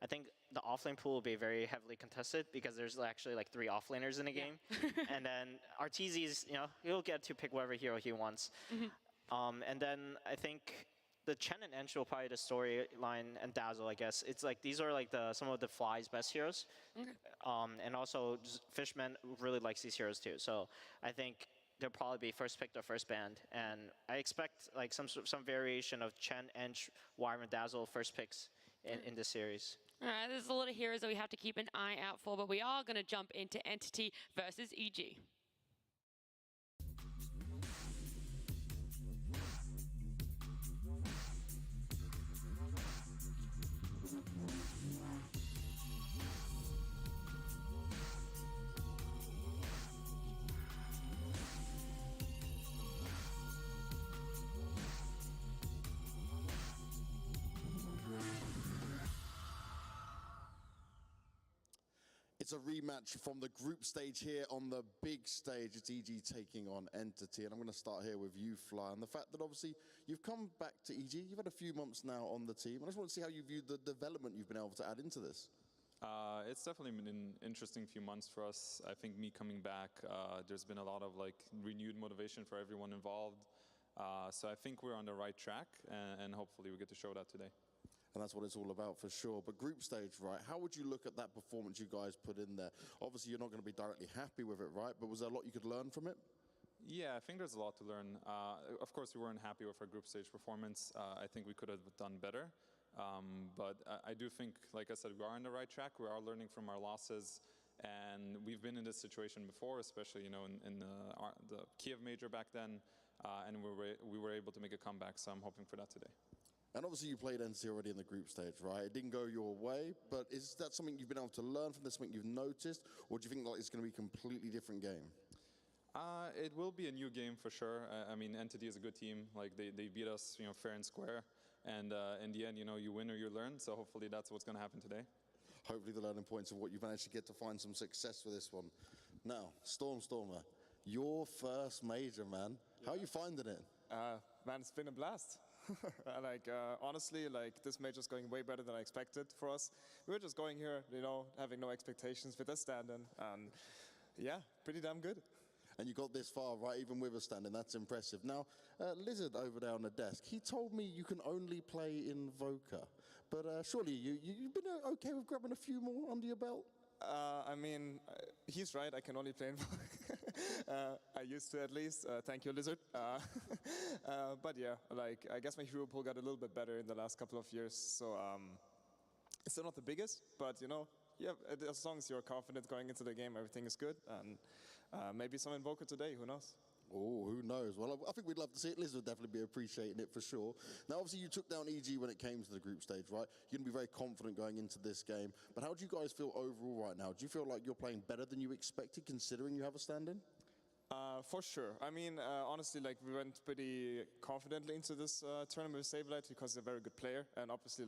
I think the offlane pool will be very heavily contested because there's actually like 3 offlaners in the game. And then Arteezy's, he'll get to pick whatever hero he wants. And then I think the Chen and Ench will probably the storyline and Dazzle, I guess. It's like these are like some of the Fly's best heroes. And also Fishman really likes these heroes too. So I think they'll probably be first picked or first banned. And I expect like some variation of Chen, Ench, Wireman, Dazzle first picks in this series. All right, there's a lot of heroes that we have to keep an eye out for, but we are going to jump into Entity versus EG. It's a rematch from the group stage here on the big stage. It's EG taking on Entity, and I'm going to start here with you, Fly, and the fact that obviously you've come back to EG. You've had a few months now on the team, and I just want to see how you view the development you've been able to add into this. It's definitely been an interesting few months for us. I think me coming back, there's been a lot of like renewed motivation for everyone involved. So I think we're on the right track, and hopefully we get to show that today. And that's what it's all about for sure. But group stage, right, how would you look at that performance you guys put in there? Obviously, you're not going to be directly happy with it, right? But was there a lot you could learn from it? Yeah, I think there's a lot to learn. Of course, we weren't happy with our group stage performance. I think we could have done better. But I do think, like I said, we are on the right track. We are learning from our losses. And we've been in this situation before, especially, in the Kiev major back then. And we were able to make a comeback, so I'm hoping for that today. And obviously you played NC already in the group stage, right? It didn't go your way, but is that something you've been able to learn from this, something you've noticed, or do you think like it's going to be a completely different game? It will be a new game for sure. I mean, Entity is a good team. Like they beat us, fair and square. And in the end, you win or you learn. So hopefully that's what's going to happen today. Hopefully the learning points of what you've managed to get to find some success for this one. Now, Stormer, your first major, man. How are you finding it? Man, it's been a blast. Honestly, this major is going way better than I expected for us. We were just going here, having no expectations with us standing, and yeah, pretty damn good. And you got this far, right, even with us standing. That's impressive. Now, Lizard over there on the desk, he told me you can only play Invoker, but surely you've been okay with grabbing a few more under your belt? He's right, I can only play Invoker. I used to at least. Thank you, Lizard. But yeah, I guess my hero pool got a little bit better in the last couple of years. So it's still not the biggest, but yeah, as long as you're confident going into the game, everything is good. And maybe some Invoker today, who knows? Oh, who knows? Well, I think we'd love to see it. Liz would definitely be appreciating it for sure. Now, obviously, you took down EG when it came to the group stage, right? You're going to be very confident going into this game. But how do you guys feel overall right now? Do you feel like you're playing better than you expected, considering you have a stand-in? For sure. Honestly, we went pretty confidently into this tournament with Saberlight because they're a very good player. And obviously,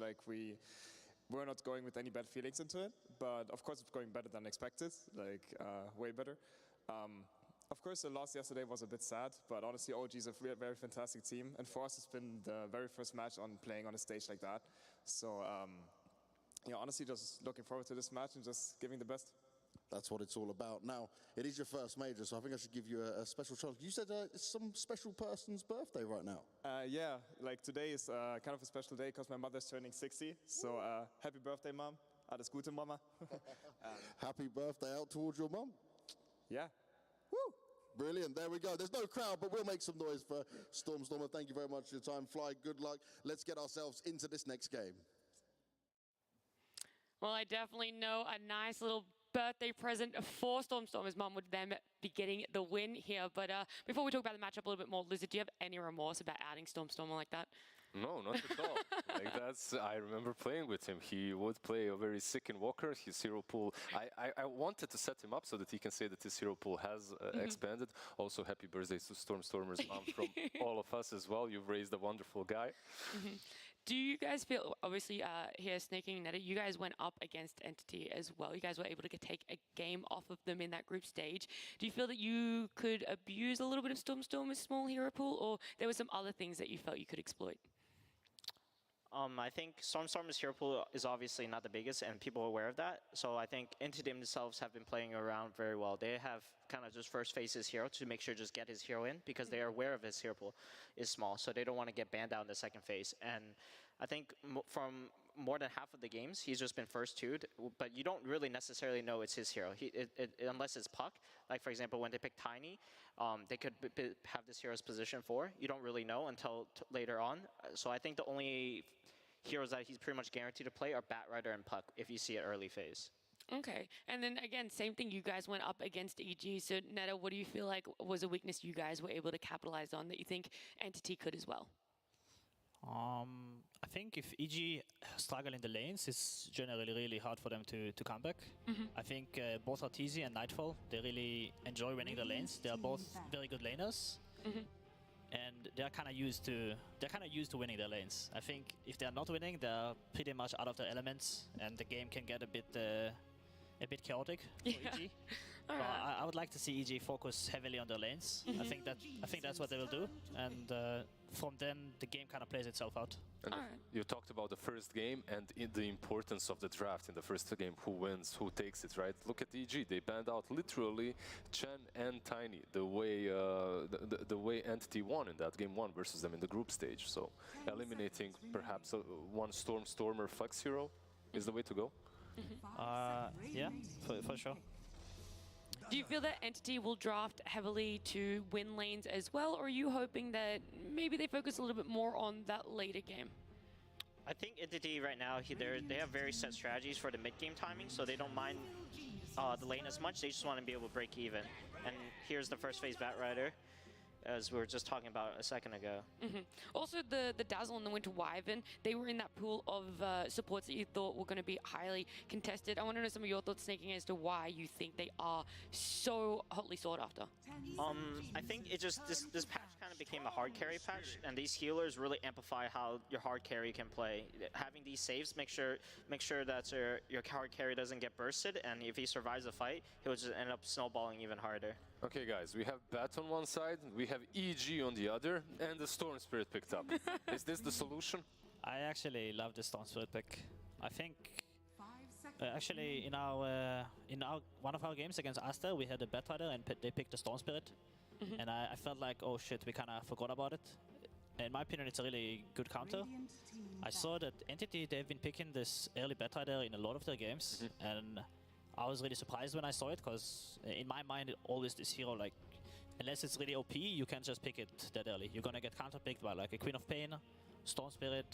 we're not going with any bad feelings into it. But, of course, it's going better than expected, way better. Of course, the loss yesterday was a bit sad, but honestly, OG is a very fantastic team. And for us, it's been the very first match on playing on a stage like that. So, honestly, just looking forward to this match and just giving the best. That's what it's all about. Now, it is your first major, so I think I should give you a special chance. You said it's some special person's birthday right now. Yeah, today is kind of a special day because my mother's turning 60. So, happy birthday, Mom. Alles Gute, Mama. Happy birthday out towards your mom. Yeah. Woo! Brilliant. There we go. There's no crowd, but we'll make some noise for Stormer. Thank you very much for your time. Fly, good luck. Let's get ourselves into this next game. Well, I definitely know a nice little birthday present for Stormer's mom would then be getting the win here. But before we talk about the matchup a little bit more, Lizard, do you have any remorse about adding Stormer like that? No, not at all. Like I remember playing with him. He would play a very sick invoker. His hero pool. I wanted to set him up so that he can say that his hero pool has expanded. Also, happy birthday to Storm's mom from all of us as well. You've raised a wonderful guy. Do you guys feel, obviously here, Snaking Netta, you guys went up against Entity as well. You guys were able to take a game off of them in that group stage. Do you feel that you could abuse a little bit of Storm's small hero pool, or there were some other things that you felt you could exploit? I think Storm's hero pool is obviously not the biggest, and people are aware of that. So I think Entity themselves have been playing around very well. They have kind of just first phase his hero to make sure just get his hero in, because they are aware of his hero pool is small, so they don't want to get banned out in the second phase. And I think from more than half of the games, he's just been first two'd, but you don't really necessarily know it's his hero, unless it's Puck. Like, for example, when they pick Tiny, they could have this hero's position 4. You don't really know until later on. So I think the only heroes that he's pretty much guaranteed to play are Batrider and Puck, if you see it early phase. Okay, and then again, same thing, you guys went up against EG, so Netta, what do you feel like was a weakness you guys were able to capitalize on that you think Entity could as well? I think if EG struggle in the lanes, it's generally really hard for them to come back. I think both Arteezy and Nightfall, they really enjoy winning the lanes. They are both very good laners. And they're kind of used to winning their lanes. I think if they're not winning, they're pretty much out of their elements, and the game can get a bit chaotic for EG. So I would like to see EG focus heavily on their lanes. I think that's what they will do, and from then the game kind of plays itself out. And you talked about the first game and the importance of the draft in the first game. Who wins, who takes it, right? Look at EG. They banned out literally Chen and Tiny the way Entity won in that game 1 versus them in the group stage. So eliminating perhaps one Stormer Flex hero is the way to go. Yeah, for sure. Do you feel that Entity will draft heavily to win lanes as well, or are you hoping that maybe they focus a little bit more on that later game? I think Entity right now, they have very set strategies for the mid-game timing, so they don't mind the lane as much. They just want to be able to break even. And here's the first phase Batrider, as we were just talking about a second ago. Also, the Dazzle and the Winter Wyvern, they were in that pool of supports that you thought were going to be highly contested. I want to know some of your thoughts, Snaking, as to why you think they are so hotly sought after. I think it just, this patch kind of became a hard carry patch, and these healers really amplify how your hard carry can play. Having these saves, make sure that your hard carry doesn't get bursted, and if he survives the fight, he'll just end up snowballing even harder. Okay, guys, we have Bat on one side, we have EG on the other, and the Storm Spirit picked up. Is this the solution? I actually love the Storm Spirit pick. I think actually in one of our games against Aster, we had a Batrider and they picked the Storm Spirit, and I felt like, oh shit, we kind of forgot about it. In my opinion, it's a really good counter. I saw that Entity, they've been picking this early Batrider in a lot of their games, and I was really surprised when I saw it, because in my mind, always this hero, like, unless it's really OP, you can't just pick it that early. You're gonna get counter-picked by like a Queen of Pain, Storm Spirit,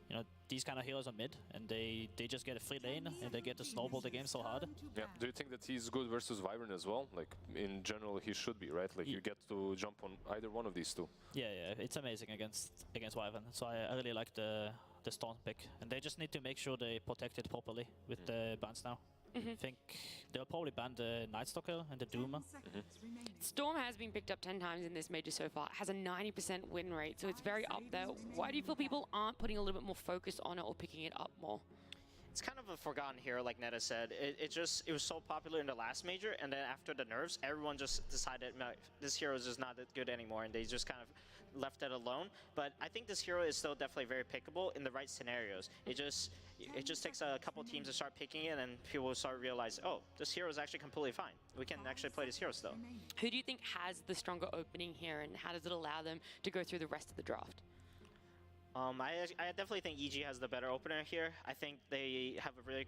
you know, these kind of heroes on mid, and they just get a free lane, and they get to snowball the game so hard. Yeah. Do you think that he's good versus Wyvern as well? Like, in general, he should be, right? Like, you get to jump on either one of these two. Yeah, it's amazing against Wyvern. So I really like the Storm pick, and they just need to make sure they protect it properly with the bans now. I think they'll probably ban the Nightstalker and the Doom. Storm has been picked up 10 times in this major so far. It has a 90% win rate, so it's very up there. Why do you feel people aren't putting a little bit more focus on it or picking it up more? It's kind of a forgotten hero, like Netta said. It was so popular in the last major, and then after the nerfs, everyone just decided this hero is just not that good anymore, and they just kind of left it alone. But I think this hero is still definitely very pickable in the right scenarios. It just takes a couple teams to start picking it, and people will start realizing, oh, this hero is actually completely fine. We can actually play this hero still. Who do you think has the stronger opening here, and how does it allow them to go through the rest of the draft? I definitely think EG has the better opener here. I think they have a really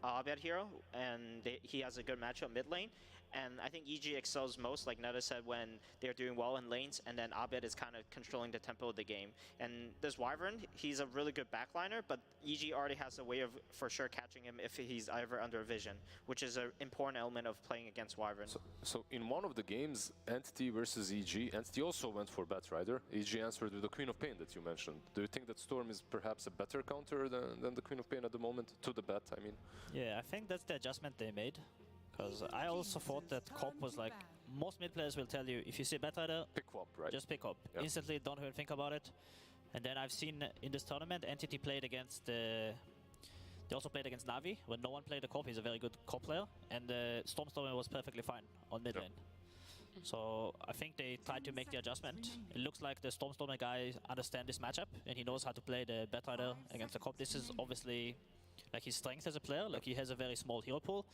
Abed hero, and he has a good matchup mid lane. And I think EG excels most, like Netta said, when they're doing well in lanes, and then Abed is kind of controlling the tempo of the game. And this Wyvern, he's a really good backliner, but EG already has a way of for sure catching him if he's ever under vision, which is an important element of playing against Wyvern. So in one of the games, Entity versus EG, Entity also went for Batrider. EG answered with the Queen of Pain that you mentioned. Do you think that Storm is perhaps a better counter than the Queen of Pain at the moment? To the bet, I mean. Yeah, I think that's the adjustment they made. Because I also thought that Cop was like, most mid players will tell you, if you see Batrider, pick up, right? Just pick up. Yeah. Instantly, don't even think about it. And then I've seen in this tournament, Entity played against they also played against Navi. When no one played the Cop, he's a very good Cop player. And Stormstormer was perfectly fine on mid lane. So I think they tried to make the adjustment. It looks like the Stormstormer guy understands this matchup, and he knows how to play the Batrider against the Cop. This is obviously like his strength as a player. Like he has a very small hero pool.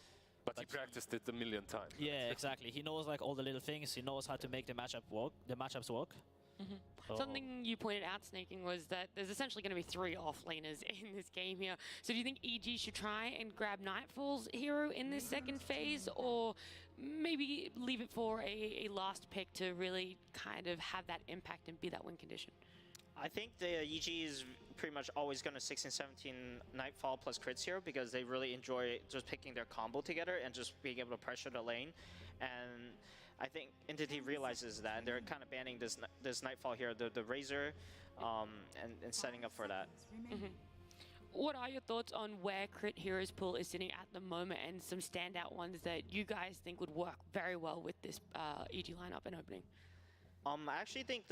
But he practiced it a million times. Yeah, exactly. He knows like all the little things. He knows how to make the matchups work. So Something you pointed out, Snaking, was that there's essentially going to be 3 off-laners in this game here. So do you think EG should try and grab Nightfall's hero in this second phase, or maybe leave it for a last pick to really kind of have that impact and be that win condition? I think the EG is pretty much always going to 16-17 Nightfall plus crits here because they really enjoy just picking their combo together and just being able to pressure the lane. And I think Entity realizes that, and they're kind of banning this Nightfall here, the Razor, and setting up for that. What are your thoughts on where Crit Heroes pool is sitting at the moment, and some standout ones that you guys think would work very well with this EG lineup and opening? I actually think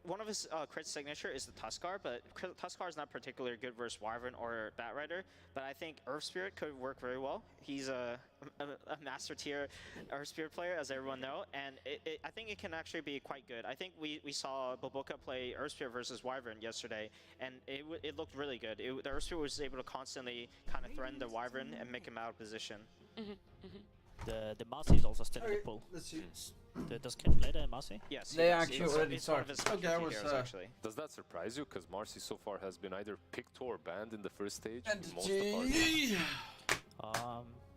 one of his crit signature is the Tuskar, but Tuskar is not particularly good versus Wyvern or Batrider, but I think Earth Spirit could work very well. He's a master tier Earth Spirit player, as everyone know, and I think it can actually be quite good. I think we saw Boboka play Earth Spirit versus Wyvern yesterday, and it looked really good. The Earth Spirit was able to constantly kind of threaten the Wyvern and make him out of position. The Marcy is also still in the pool. Let's see. Does Kid play the Marcy? Yes. They actually already started. Okay, I was. Does that surprise you? Because Marcy so far has been either picked or banned in the first stage.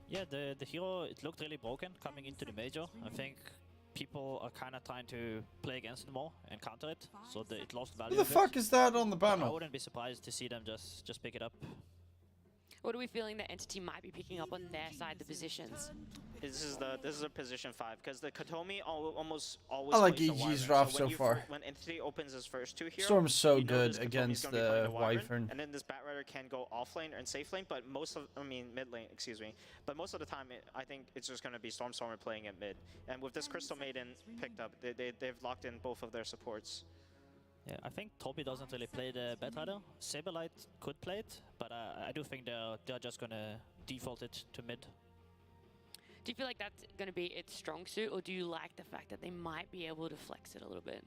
Yeah, the hero, it looked really broken coming into the major. I think people are kind of trying to play against it more and counter it, so it lost value. Who the fuck is that on the banner? I wouldn't be surprised to see them just pick it up. What are we feeling that Entity might be picking up on their side, the positions? This is a position 5 because the Katomi almost always. I like plays EG's the draft so far. When Entity opens his first 2 heroes, Storm's so good against the Wyvern. And then this Batrider can go off lane and safe lane, but mid lane, excuse me. But most of the time, I think it's just going to be Stormstormer playing at mid. And with this Crystal Maiden picked up, they've locked in both of their supports. Yeah, I think Toby doesn't really play the Batrider. Saberlight could play it, but I do think they're just gonna default it to mid. Do you feel like that's gonna be its strong suit, or do you like the fact that they might be able to flex it a little bit?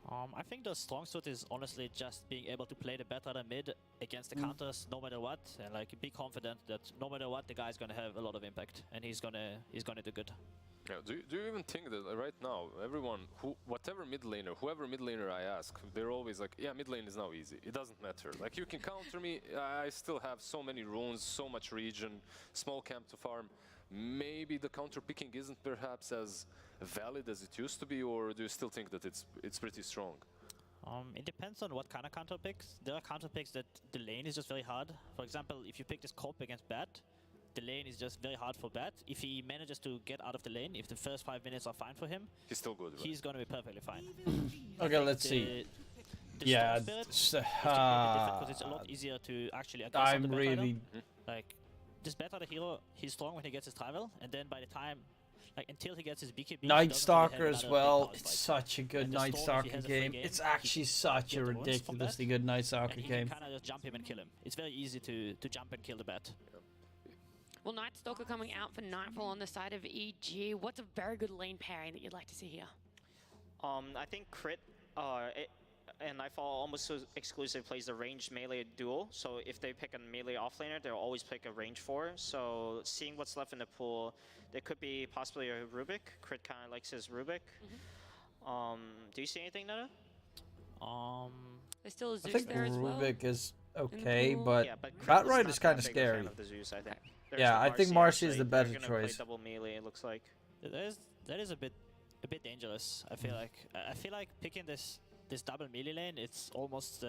I think the strong suit is honestly just being able to play the Batrider mid against the counters no matter what, and like be confident that no matter what the guy's gonna have a lot of impact, and he's gonna do good. Yeah, do you even think that right now, everyone, whoever mid laner I ask, they're always like, yeah, mid lane is now easy. It doesn't matter. Like, you can counter me, I still have so many runes, so much region, small camp to farm. Maybe the counter picking isn't perhaps as valid as it used to be, or do you still think that it's pretty strong? It depends on what kind of counter picks. There are counter picks that the lane is just very hard. For example, if you pick this Corp against Bat, the lane is just very hard for Bat. If he manages to get out of the lane, if the first 5 minutes are fine for him, he's still good, right? He's gonna be perfectly fine. Okay, let's see. Yeah, it's a because it's a lot easier to actually aggress on the Batrider. Like, this Batrider hero, he's strong when he gets his travel, and then by the time, like, until he gets his BKB, Night Stalker as well. It's such a good Night Stalker game. It's actually such a ridiculously good Night Stalker game. You can kind of just jump him and kill him. It's very easy to jump and kill the Bat. Well, Night Stalker coming out for Nightfall on the side of EG. What's a very good lane pairing that you'd like to see here? I think Crit and Nightfall almost exclusively plays the ranged melee duel. So if they pick a melee offlaner, they'll always pick a range 4. So seeing what's left in the pool, there could be possibly a Rubik. Crit kind of likes his Rubik. Do you see anything, Netta? There's still a Zeus I think there as well. Rubik is okay, but Batrider is kind of scary. Zeus, I think. Yeah, I think Marcy is the better choice. Double melee, it looks like. That is a bit dangerous. I feel like picking this double melee lane. It's almost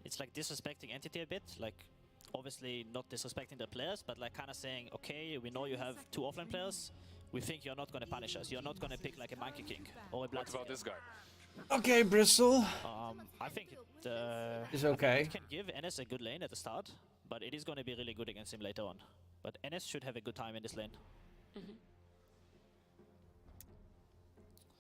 it's like disrespecting Entity a bit. Like obviously not disrespecting the players, but like kind of saying, okay, we know you have 2 offline players. We think you're not going to punish us. You're not going to pick like a Monkey King or a Blood. What about this guy? Okay, Bristle. I think it's okay. It can give NS a good lane at the start, but it is going to be really good against him later on. But NS should have a good time in this lane.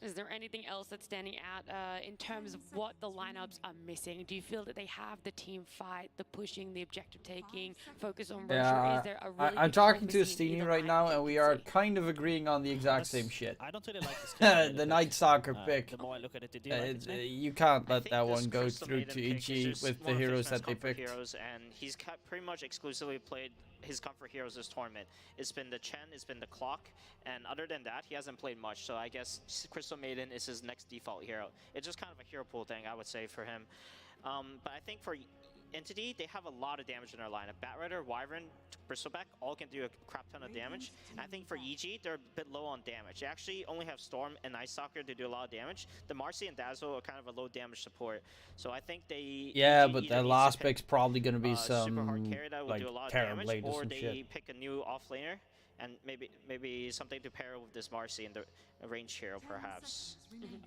Is there anything else that's standing out in terms of what the lineups are missing? Do you feel that they have the team fight, the pushing, the objective taking, focus on Russia? Is there a really I'm talking to Stini right now, and we are kind of agreeing on the exact same shit. I don't really like this the Night Soccer pick. The more I look at it, you can't let that one go through to EG with the heroes that they picked. Heroes, and he's pretty much exclusively played his comfort heroes this tournament. It's been the Chen, it's been the Clock, and other than that, he hasn't played much. So I guess Crystal Maiden is his next default hero. It's just kind of a hero pool thing, I would say, for him. But I think for Entity, they have a lot of damage in their lineup. Batrider, Wyvern, Bristleback all can do a crap ton of damage. And I think for EG, they're a bit low on damage. They actually only have Storm and Ice Stalker to do a lot of damage. The Marcy and Dazzle are kind of a low damage support. So I think they... Yeah, but the last pick's probably going to be super hard some carry that will like do a lot of Terran damage, Blade or or some they shit. pick a new offlaner and maybe something to pair with this Marcy and the range hero, perhaps.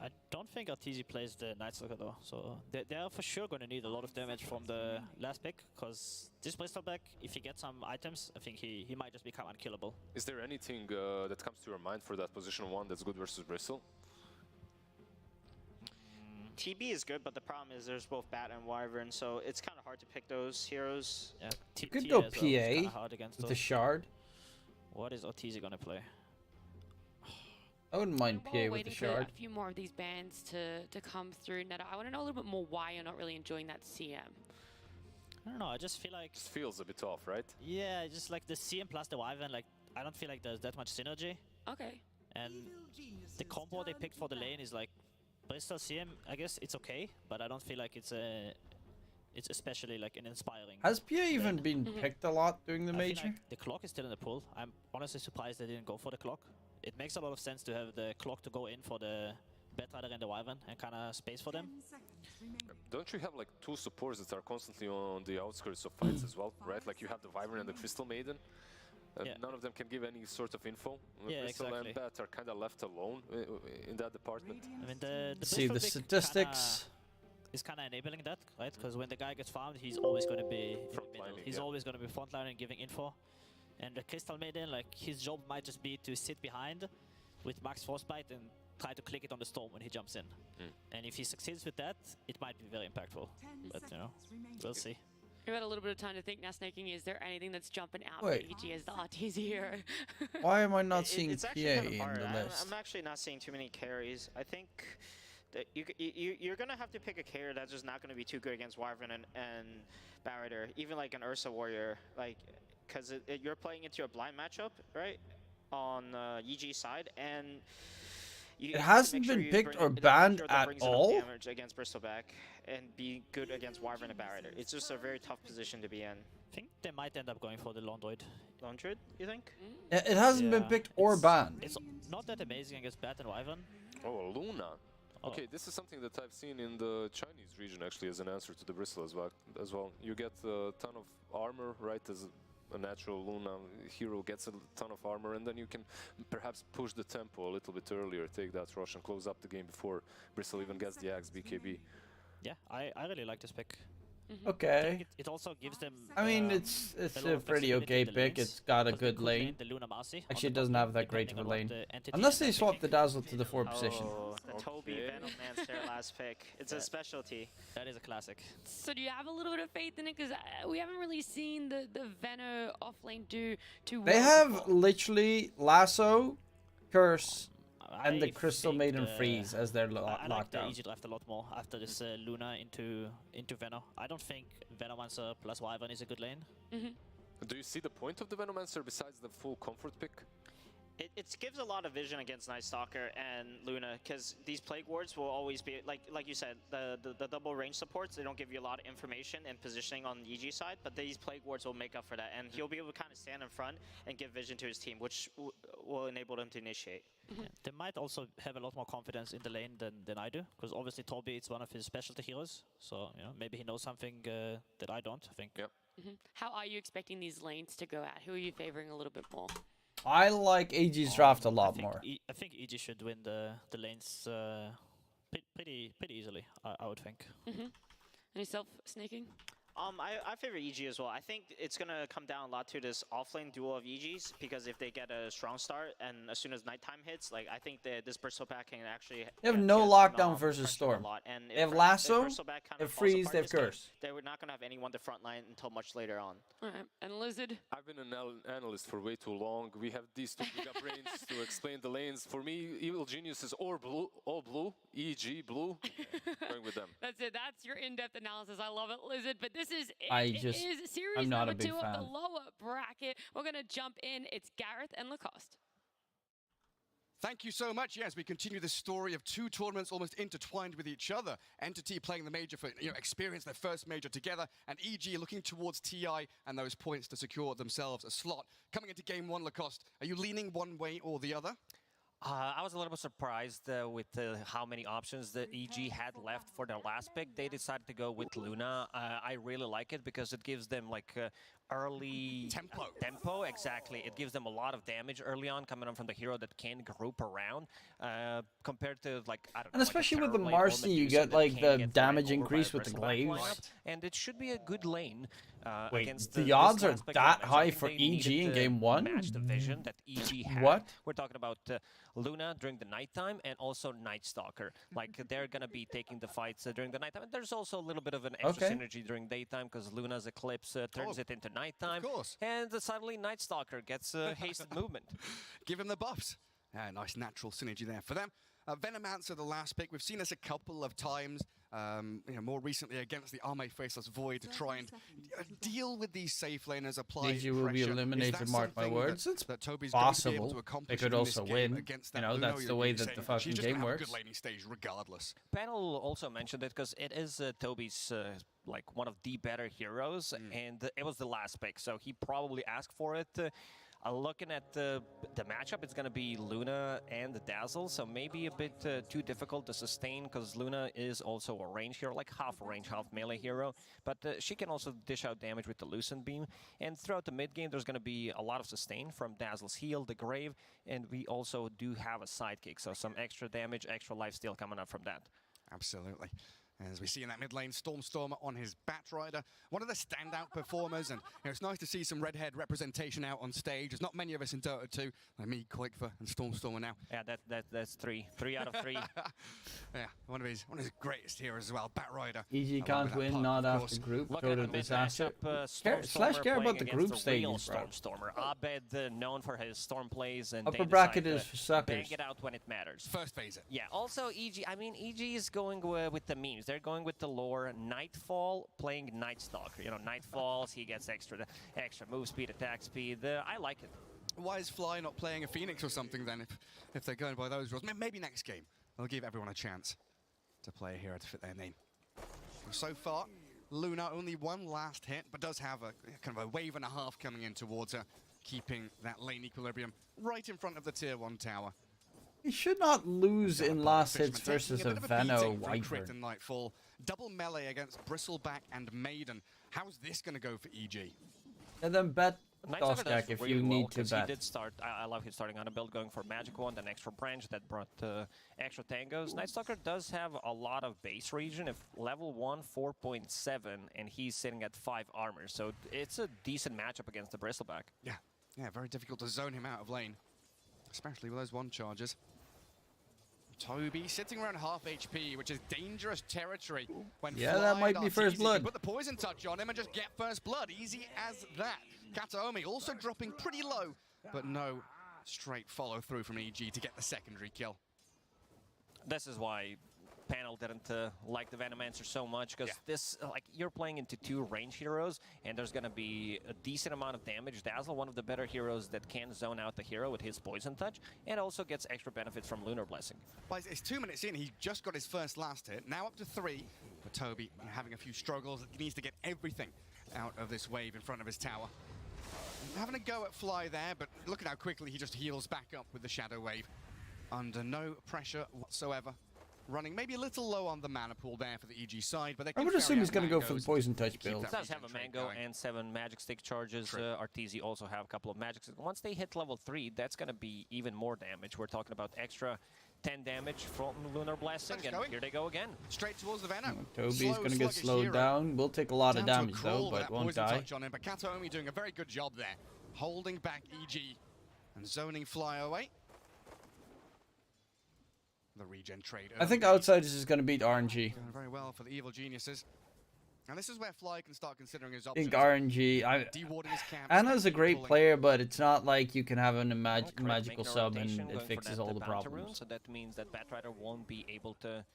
I don't think Arteezy plays the Night Stalker though, so they are for sure going to need a lot of damage from the last pick, because this Bristleback, if he gets some items, I think he might just become unkillable. Is there anything that comes to your mind for that position 1 that's good versus Bristle? TB is good, but the problem is there's both Bat and Wyvern, so it's kind of hard to pick those heroes. Yeah, You could go PA with the Shard. What is Arteezy going to play? I wouldn't mind PA with the waiting Shard. for a few more of these bans to come through. Netta, I want to know a little bit more why you're not really enjoying that CM. I don't know, I just feel like... It feels a bit off, right? Yeah, just like the CM plus the Wyvern, like, I don't feel like there's that much synergy. Okay. And the combo they picked for the lane is like, Bristol CM, I guess it's okay, but I don't feel like it's especially like an inspiring. Has PA even been picked a lot during the I feel major? like the Clock is still in the pool. I'm honestly surprised they didn't go for the Clock. It makes a lot of sense to have the Clock to go in for the Batrider and the Wyvern and kind of space for them. Don't you have like 2 supports that are constantly on the outskirts of fights as well, right? Like you have the Wyvern and the Crystal Maiden. None of them can give any sort of info. Bristol and Bat are kind of left alone in that department. I mean, the See the statistics. Is kind of enabling that, right? Because when the guy gets farmed, he's always going to be in the middle. He's always going to be frontline and giving info. And the Crystal Maiden, like his job might just be to sit behind with Max Frostbite and try to click it on the Storm when he jumps in. And if he succeeds with that, it might be very impactful. But you know, we'll see. You've had a little bit of time to think now, Snaking. Is there anything that's jumping out Wait. for EG as the Arteezy hero? Why am I not seeing it's PA actually in kind of the hard. list? I'm actually not seeing too many carries. I think that you're going to have to pick a carry that's just not going to be too good against Wyvern and Batrider, even like an Ursa Warrior, like, because you're playing into a blind matchup, right, on EG side, and it hasn't been picked or banned at all? Damage against Bristleback and be good against Wyvern and Batrider. It's just a very tough position to be in. I think they might end up going for the Londroid. Londroid, you think? It hasn't been picked or banned. It's not that amazing against Bat and Wyvern. Oh, Luna. Okay, this is something that I've seen in the Chinese region actually as an answer to the Bristle as well. You get a ton of armor, right, as a natural Luna hero gets a ton of armor, and then you can perhaps push the tempo a little bit earlier, take that rush and close up the game before Bristle even gets the axe BKB. Yeah, I really like this pick. Okay. It also gives them. I mean, it's a pretty okay pick. It's got a good lane. Actually, it doesn't have that great of a lane. Unless they swap the Dazzle to the 4 position. The Toby Venomancer last pick. It's a specialty. That is a classic. So do you have a little bit of faith in it? Because we haven't really seen the Veno offlane do too well. They have literally Lasso, Curse, and the Crystal Maiden Freeze as their I like lockdown. the EG draft a lot more after this Luna into Veno. I don't think Venomancer plus Wyvern is a good lane. Do you see the point of the Venomancer besides the full comfort pick? It gives a lot of vision against Night Stalker and Luna, because these plague wards will always be like you said, the double range supports, they don't give you a lot of information and positioning on the EG side, but these plague wards will make up for that, and he'll be able to kind of stand in front and give vision to his team, which will enable them to initiate. Yeah. They might also have a lot more confidence in the lane than I do, because obviously Toby is one of his specialty heroes, so maybe he knows something that I don't. I think. Yep. How are you expecting these lanes to go at? Who are you favoring a little bit more? I like EG's draft a lot more. I think EG should win the lanes pretty easily. I would think. And yourself, Snaking? I favor EG as well. I think it's going to come down a lot to this offlane duo of EGs, because if they get a strong start and as soon as nighttime hits, like I think that this Bristle Pack can actually... They have no lockdown versus Storm. They have Lasso, they have Freeze, they have Curse. They were not going to have anyone to frontline until much later on. Alright, and Lizard? I've been an analyst for way too long. We have these two big up brains to explain the lanes. For me, Evil Genius is all blue, EG blue, going with them. That's it. That's your in-depth analysis. I love it, Lizard. But this is series I'm not number a big 2 fan. of the lower bracket. We're going to jump in. It's Gareth and Lacoste. Thank you so much. Yes, we continue this story of 2 tournaments almost intertwined with each other. Entity playing the major for experience, their first major together, and EG looking towards TI and those points to secure themselves a slot. Coming into game 1, Lacoste, are you leaning one way or the other? I was a little bit surprised with how many options the EG had left for their last pick. They decided to go with Luna. I really like it because it gives them like early tempo. Exactly. It gives them a lot of damage early on coming on from the hero that can group around compared to like, I don't know. And especially with the Marcy, you get like the damage increase with the glaives. And it should be a good lane. Wait, against the odds are that high for EG in game 1? Match the vision that EG had. What? We're talking about Luna during the nighttime and also Night Stalker. Like they're gonna be taking the fights during the nighttime. And there's also a little bit of an extra synergy during daytime because Luna's Eclipse turns it into nighttime. Of course. And suddenly Night Stalker gets hasted movement. Give him the buffs. Nice natural synergy there for them. Venomancer, the last pick. We've seen this a couple of times. More recently against the Arme Faceless Void to try and deal with these safe laners, apply EG will be eliminated, mark my words. It's Toby's possible. They could also win. That's the way that the fucking game works. Good laning stage regardless. Panel also mentioned it because it is Toby's like one of the better heroes, and it was the last pick, so he probably asked for it. Looking at the matchup, it's going to be Luna and Dazzle, so maybe a bit too difficult to sustain because Luna is also a range hero, like half a range, half melee hero, but she can also dish out damage with the Lucent Beam. And throughout the mid game, there's going to be a lot of sustain from Dazzle's heal, the Grave, and we also do have a sidekick, so some extra damage, extra lifesteal coming up from that. Absolutely. As we see in that mid lane, Stormstormer on his Batrider, one of the standout performers, and it's nice to see some redhead representation out on stage. There's not many of us in Dota 2, like me, Quakefer, and Stormstormer now. Yeah, that's 3 out of 3. Yeah, one of his greatest heroes as well, Batrider. EG can't win, not after group. Total disaster. Slash care about the group stages, bro. Stormstormer. Abed, known for his storm plays, and upper bracket is for suckers. Bang it out when it matters. First phase it. Yeah. Also, EG. I mean, EG is going with the memes. They're going with the lore. Nightfall playing Night Stalker. Night falls, he gets extra move speed, attack speed. I like it. Why is Fly not playing a Phoenix or something then? If they're going by those rules, maybe next game they'll give everyone a chance to play a hero to fit their name. So far, Luna only one last hit, but does have a kind of a wave and a half coming in towards her, keeping that lane equilibrium right in front of the tier 1 tower. He should not lose in last hits versus a Veno Wyvern. Nightfall. Double melee against Bristleback and Maiden. How's this going to go for EG? And then bet Doskak if you need to bet. He did start, I love his starting on a build, going for Magic Wand, an extra branch that brought extra tangos. Night Stalker does have a lot of base region. If level 1, 4.7, and he's sitting at 5 armor. So it's a decent matchup against the Bristleback. Yeah, very difficult to zone him out of lane, especially with those 1 charges. Toby sitting around half HP, which is dangerous territory. When that might be first blood. Put the poison touch on him and just get first blood. Easy as that. Kataomi also dropping pretty low, but no straight follow through from EG to get the secondary kill. This is why panel didn't like the Venomancer so much because this, like, you're playing into 2 range heroes, and there's gonna be a decent amount of damage. Dazzle, one of the better heroes that can zone out the hero with his Poison Touch, and also gets extra benefits from Lunar Blessing. Well, it's 2 minutes in, he just got his first last hit, now up to 3, but Toby having a few struggles, he needs to get everything out of this wave in front of his tower. Having a go at Fly there, but look at how quickly he just heals back up with the Shadow Wave. Under no pressure whatsoever. Running maybe a little low on the mana pool there for the EG side, but they can I would assume he's going to go for the Poison Touch build. He does have a Mango and 7 Magic Stick charges. Arteezy also have a couple of Magic Sticks. Once they hit level 3, that's going to be even more damage. We're talking about extra 10 damage from Lunar Blessing, and here they go again. Straight towards the Venom. Toby's going to get slowed down. Will take a lot of damage though, but won't die. Touch on him, but Kataomi doing a very good job there, holding back EG and zoning Fly away. The regen trade. I think Outsiders is going to beat RNG. Going very well for the Evil Geniuses. And this is where Fly can start considering his options. I think RNG. Anna's a great player, but it's not like you can have a magical sub and it fixes all the problems. So that means that Batrider won't be able to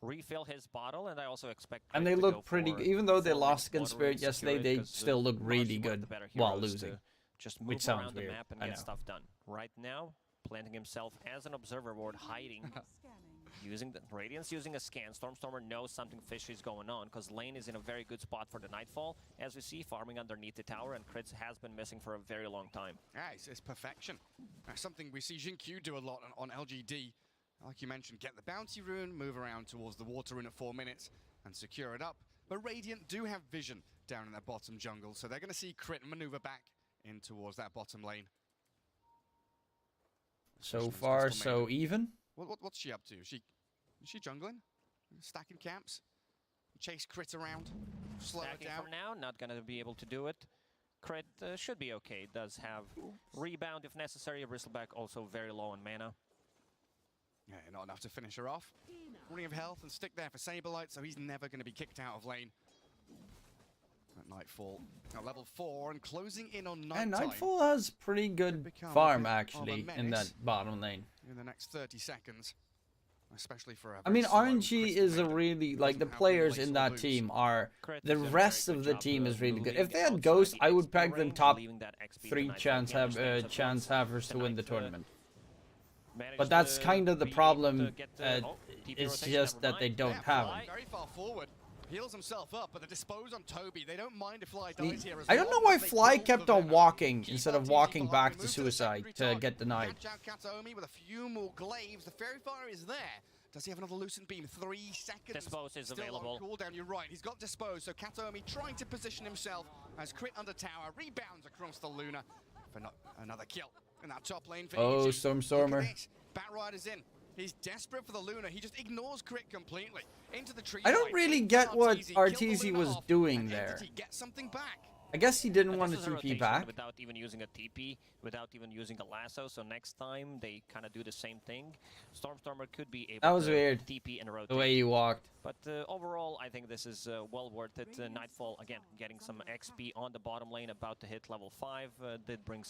refill his bottle, and I also expect. And they look pretty good. Even though they lost against Spirit yesterday, they still look really good while losing. Just move around the map and get stuff done. Right now, planting himself as an observer ward, hiding, using the Radiance, using a scan. Stormstormer knows something fishy is going on because lane is in a very good spot for the Nightfall. As we see, farming underneath the tower, and crits has been missing for a very long time. Yeah, it's perfection. Something we see Xingqiu do a lot on LGD. Like you mentioned, get the bounty rune, move around towards the water rune at 4 minutes, and secure it up. But Radiant do have vision down in their bottom jungle, so they're going to see crit maneuver back in towards that bottom lane. So far, so even. What's she up to? Is she jungling? Stacking camps? Chase crit around? Slow it down? For now, not going to be able to do it. Crit should be okay. It does have rebound if necessary. Bristleback also very low on mana. Yeah, not enough to finish her off. Running of health and stick there for Saberlight, so he's never going to be kicked out of lane. At Nightfall, at level 4 and closing in on nighttime. And Nightfall has pretty good farm actually in that bottom lane. In the next 30 seconds, especially for. I mean, RNG is a really like the players in that team are. The rest of the team is really good. If they had Ghost, I would peg them top 3 chance havers to win the tournament. But that's kind of the problem. It's just that they don't have it. Very far forward. Heals himself up, but the dispose on Toby. They don't mind if Fly dies here as I don't know why Fly kept on walking instead of walking back to suicide to get denied. Catch out Kataomi with a few more glaives. The Fairy Fire is there. Does he have another Lucent Beam? 3 seconds. Dispose is still available. On cooldown, you're right. He's got Dispose, so Kataomi trying to position himself as crit under tower. Rebounds across the Luna for another kill in that top lane. For oh, EG. Stormstormer. Batrider's in. He's desperate for the Luna. He just ignores crit completely. Into the tree. I don't really get what Arteezy was doing there. Get something back. I guess he didn't want to TP back. Without even using a TP, without even using a lasso, so next time they kind of do the same thing. Stormstormer could be able to weird. TP and rotate. The way you walked. But overall, I think this is well worth it. Nightfall, again, getting some XP on the bottom lane, about to hit level 5, did bring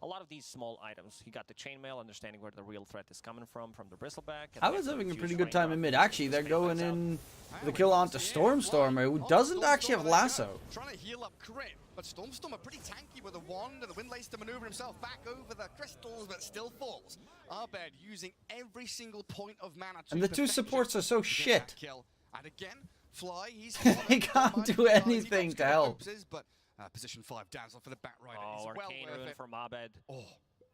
a lot of these small items. He got the chainmail, understanding where the real threat is coming from the bristleback. I was having a pretty good time in mid. Actually, they're going in the kill onto Stormstormer, who doesn't actually have lasso. Trying to heal up crit, but Stormstormer pretty tanky with a wand and the Windlace to maneuver himself back over the crystals, but still falls. Arbed using every single point of mana to and the 2 supports are so shit. And again, Fly, he's he can't do anything to help. But position 5 Dazzle for the Batrider. Oh, Arcane Rune from Abed. Oh,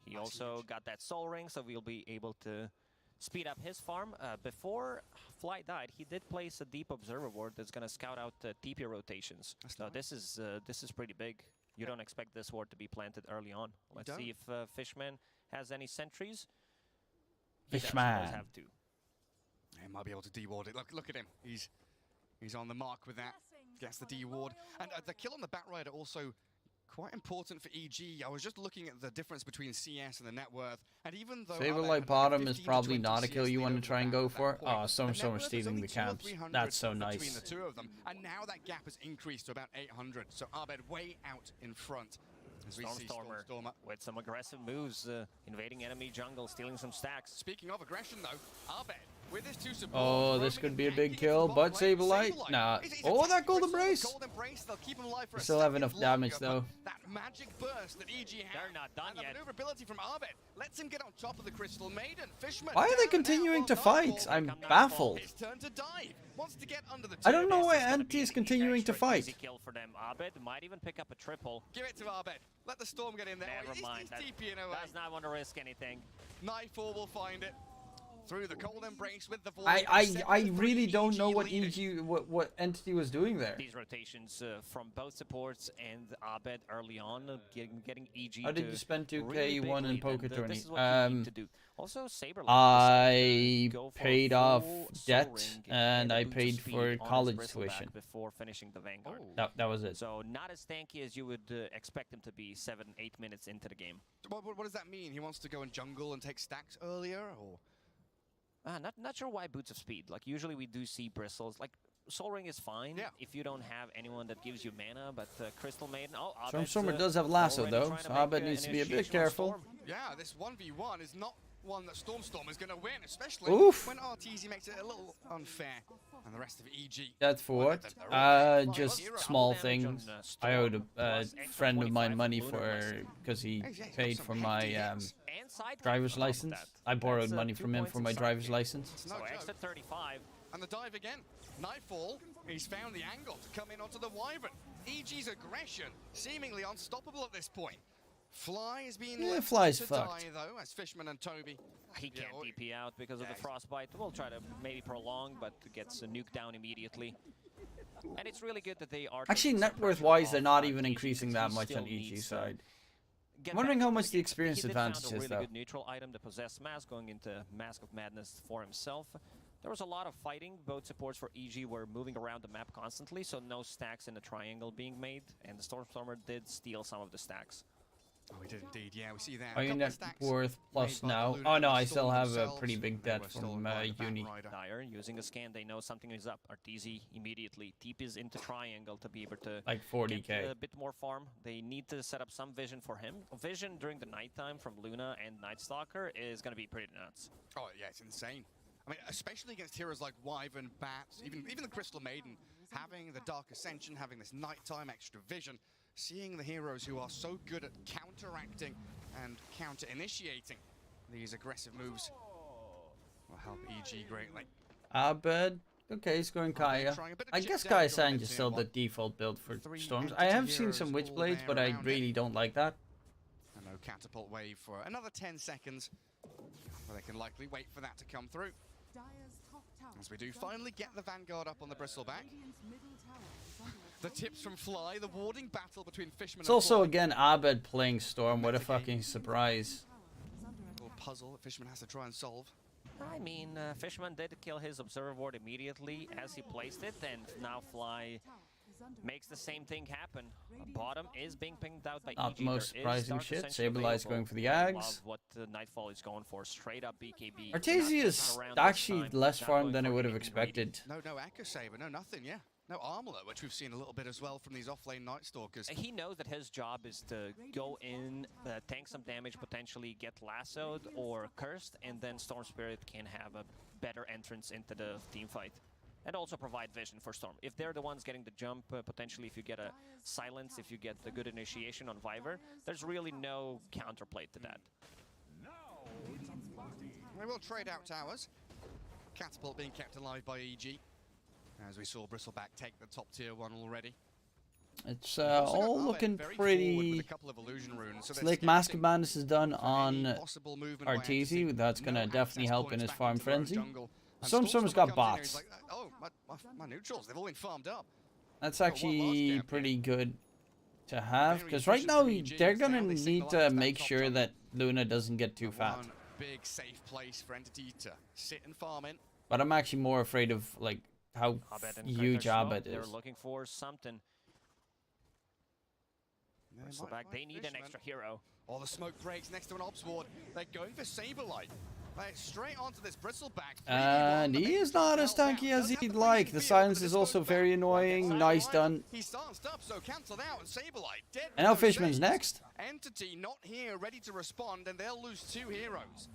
he also got that Soul Ring, so we'll be able to speed up his farm. Before Fly died, he did place a Deep Observer ward that's going to scout out TP rotations. So this is pretty big. You don't expect this ward to be planted early on. Let's see if Fishman has any sentries. Fishman. Have to. He might be able to de-ward it. Look at him. He's on the mark with that. Gets the D-ward. And the kill on the Batrider also quite important for EG. I was just looking at the difference between CS and the net worth. And even though Saberlight bottom is probably not a kill you want to try and go for. Oh, Stormstormer stealing the camps. That's so nice. Between the 2 of them. And now that gap has increased to about 800. So Arbed way out in front. As we see Stormstormer with some aggressive moves, invading enemy jungle, stealing some stacks. Speaking of aggression though, Arbed Oh, this could be a big kill, but Sableye, nah. Oh, that golden brace. We still have enough damage though. That magic burst that EG had. They're not done and the yet. maneuverability from Arbet lets him get on top of the Crystal Maiden. Fishman. Why are they continuing to fight? I'm baffled. His turn to dive. Wants to get under the I don't know why Anti is continuing to fight. Easy kill for them. Arbet might even pick up a triple. Give it to Arbet. Let the storm get in there. Never mind. He's TPing away. Does not want to risk anything. Nightfall will find it. Through the cold embrace with the void. I really don't know what EG what Entity was doing there. These rotations from both supports and Abed early on, getting EG. How did you spend 2K really won in poker tourney? This is what you need to do. Also, Saberlight, I paid off debt and I paid for college tuition. Before finishing the Vanguard. That was it. So not as tanky as you would expect him to be 7-8 minutes into the game. What does that mean? He wants to go in jungle and take stacks earlier, or? Not sure why Boots of Speed. Like, usually we do see Bristles. Like, Soul Ring is fine if you don't have anyone that gives you mana, but Crystal Maiden... Oh, Stormstormer does have Lasso, though, so Abed needs to be a bit careful. Yeah, this 1v1 is not one that Stormstorm is going to win, especially when RTZ makes it a little unfair, and the rest of EG... That's for what? Just small things. I owed a friend of mine money because he paid for my driver's license. I borrowed money from him for my driver's license. So extra 35. And the dive again. Nightfall, he's found the angle to come in onto the Wyvern. EG's aggression, seemingly unstoppable at this point. Fly is being left Fly's to fucked. die, though, as Fishman and Toby. He can't DP out because of the frostbite. We'll try to maybe prolong, but gets nuked down immediately. And it's really good that they are... Actually, net worth-wise, they're not even increasing that much on EG side. I'm wondering how much the experience advantage is, though. He did found a really good neutral item, the Possessed Mask, going into Mask of Madness for himself. There was a lot of fighting. Both supports for EG were moving around the map constantly, so no stacks in the triangle being made, and the Stormstormer did steal some of the stacks. Oh, we did indeed, yeah, we see that. Are you net worth plus now? Oh no, I still have a pretty big debt from uni. Dire, using a scan, they know something is up. Arteezy immediately TPs into triangle to be able to like 40k. Get a bit more farm. They need to set up some vision for him. Vision during the nighttime from Luna and Nightstalker is going to be pretty nuts. Oh yeah, it's insane. I mean, especially against heroes like Wyvern, Bats, even the Crystal Maiden, having the Dark Ascension, having this nighttime extra vision, seeing the heroes who are so good at counteracting and counter-initiating these aggressive moves will help EG greatly. Abed, okay, he's going Kaya. I guess Kaya Sanj is still the default build for Storms. I have seen some Witchblades, but I really don't like that. And no catapult wave for another 10 seconds. Well, they can likely wait for that to come through. As we do finally get the Vanguard up on the Bristleback. The tips from Fly, the warding battle between Fishman It's also, again, Abed playing Storm. What a fucking surprise. Little puzzle that Fishman has to try and solve. I mean, Fishman did kill his Observer Ward immediately as he placed it, and now Fly makes the same thing happen. Bottom is being pinged out by EG. Not the most surprising shit. Sableye going for the Ags. Love what Nightfall is going for. Straight up BKB. Arteezy is actually less farmed than I would have expected. No Echo Saber, no nothing, yeah. No Armlet, which we've seen a little bit as well from these offlane Night Stalkers. He knows that his job is to go in, tank some damage, potentially get lassoed or cursed, and then Storm Spirit can have a better entrance into the team fight. And also provide vision for Storm. If they're the ones getting the jump, potentially if you get a silence, if you get the good initiation on Viver, there's really no counterplay to that. They will trade out towers. Catapult being kept alive by EG. As we saw Bristleback take the top tier one already. It's all looking pretty slick. Mask of Madness is done on Arteezy. That's going to definitely help in his farm frenzy. Stormstormer's got bots. Like, oh, my neutrals, they've all been farmed up. That's actually pretty good to have, because right now they're going to need to make sure that Luna doesn't get too fat. Big safe place for Entity to sit and farm in. But I'm actually more afraid of like how huge Abed is. They're looking for something. They need an extra hero. Oh, the smoke breaks next to an Ops Ward. They're going for Saberlight. Straight onto this Bristleback. And he is not as tanky as he'd like. The silence is also very annoying. Nice done. He stanced up, so cancelled out, and Saberlight dead. And now Fishman's next. Entity not here, ready to respond, and they'll lose 2 heroes.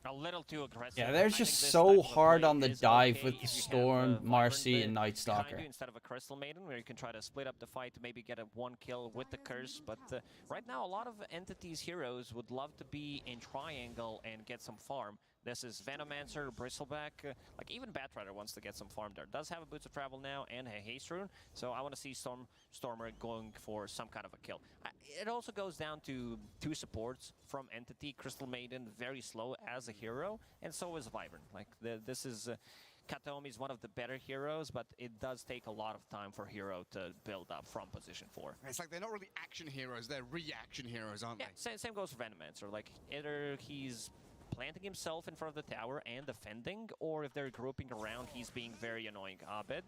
A little too aggressive. Yeah, they're just so hard on the dive with the Storm, Marcy, and Night Stalker. Instead of a Crystal Maiden, where you can try to split up the fight to maybe get a 1 kill with the Curse. But right now, a lot of Entity's heroes would love to be in Triangle and get some farm. This is Venomancer, Bristleback, like even Batrider wants to get some farm there. Does have a Boots of Travel now and a Haste Rune, so I want to see Stormer going for some kind of a kill. It also goes down to 2 supports from Entity. Crystal Maiden, very slow as a hero, and so is Vibrant. Like, this is... Kataomi is one of the better heroes, but it does take a lot of time for Hero to build up from position 4. It's like they're not really action heroes, they're reaction heroes, aren't they? Same goes for Venomancer. Like, either he's planting himself in front of the tower and defending, or if they're grouping around, he's being very annoying. Abed,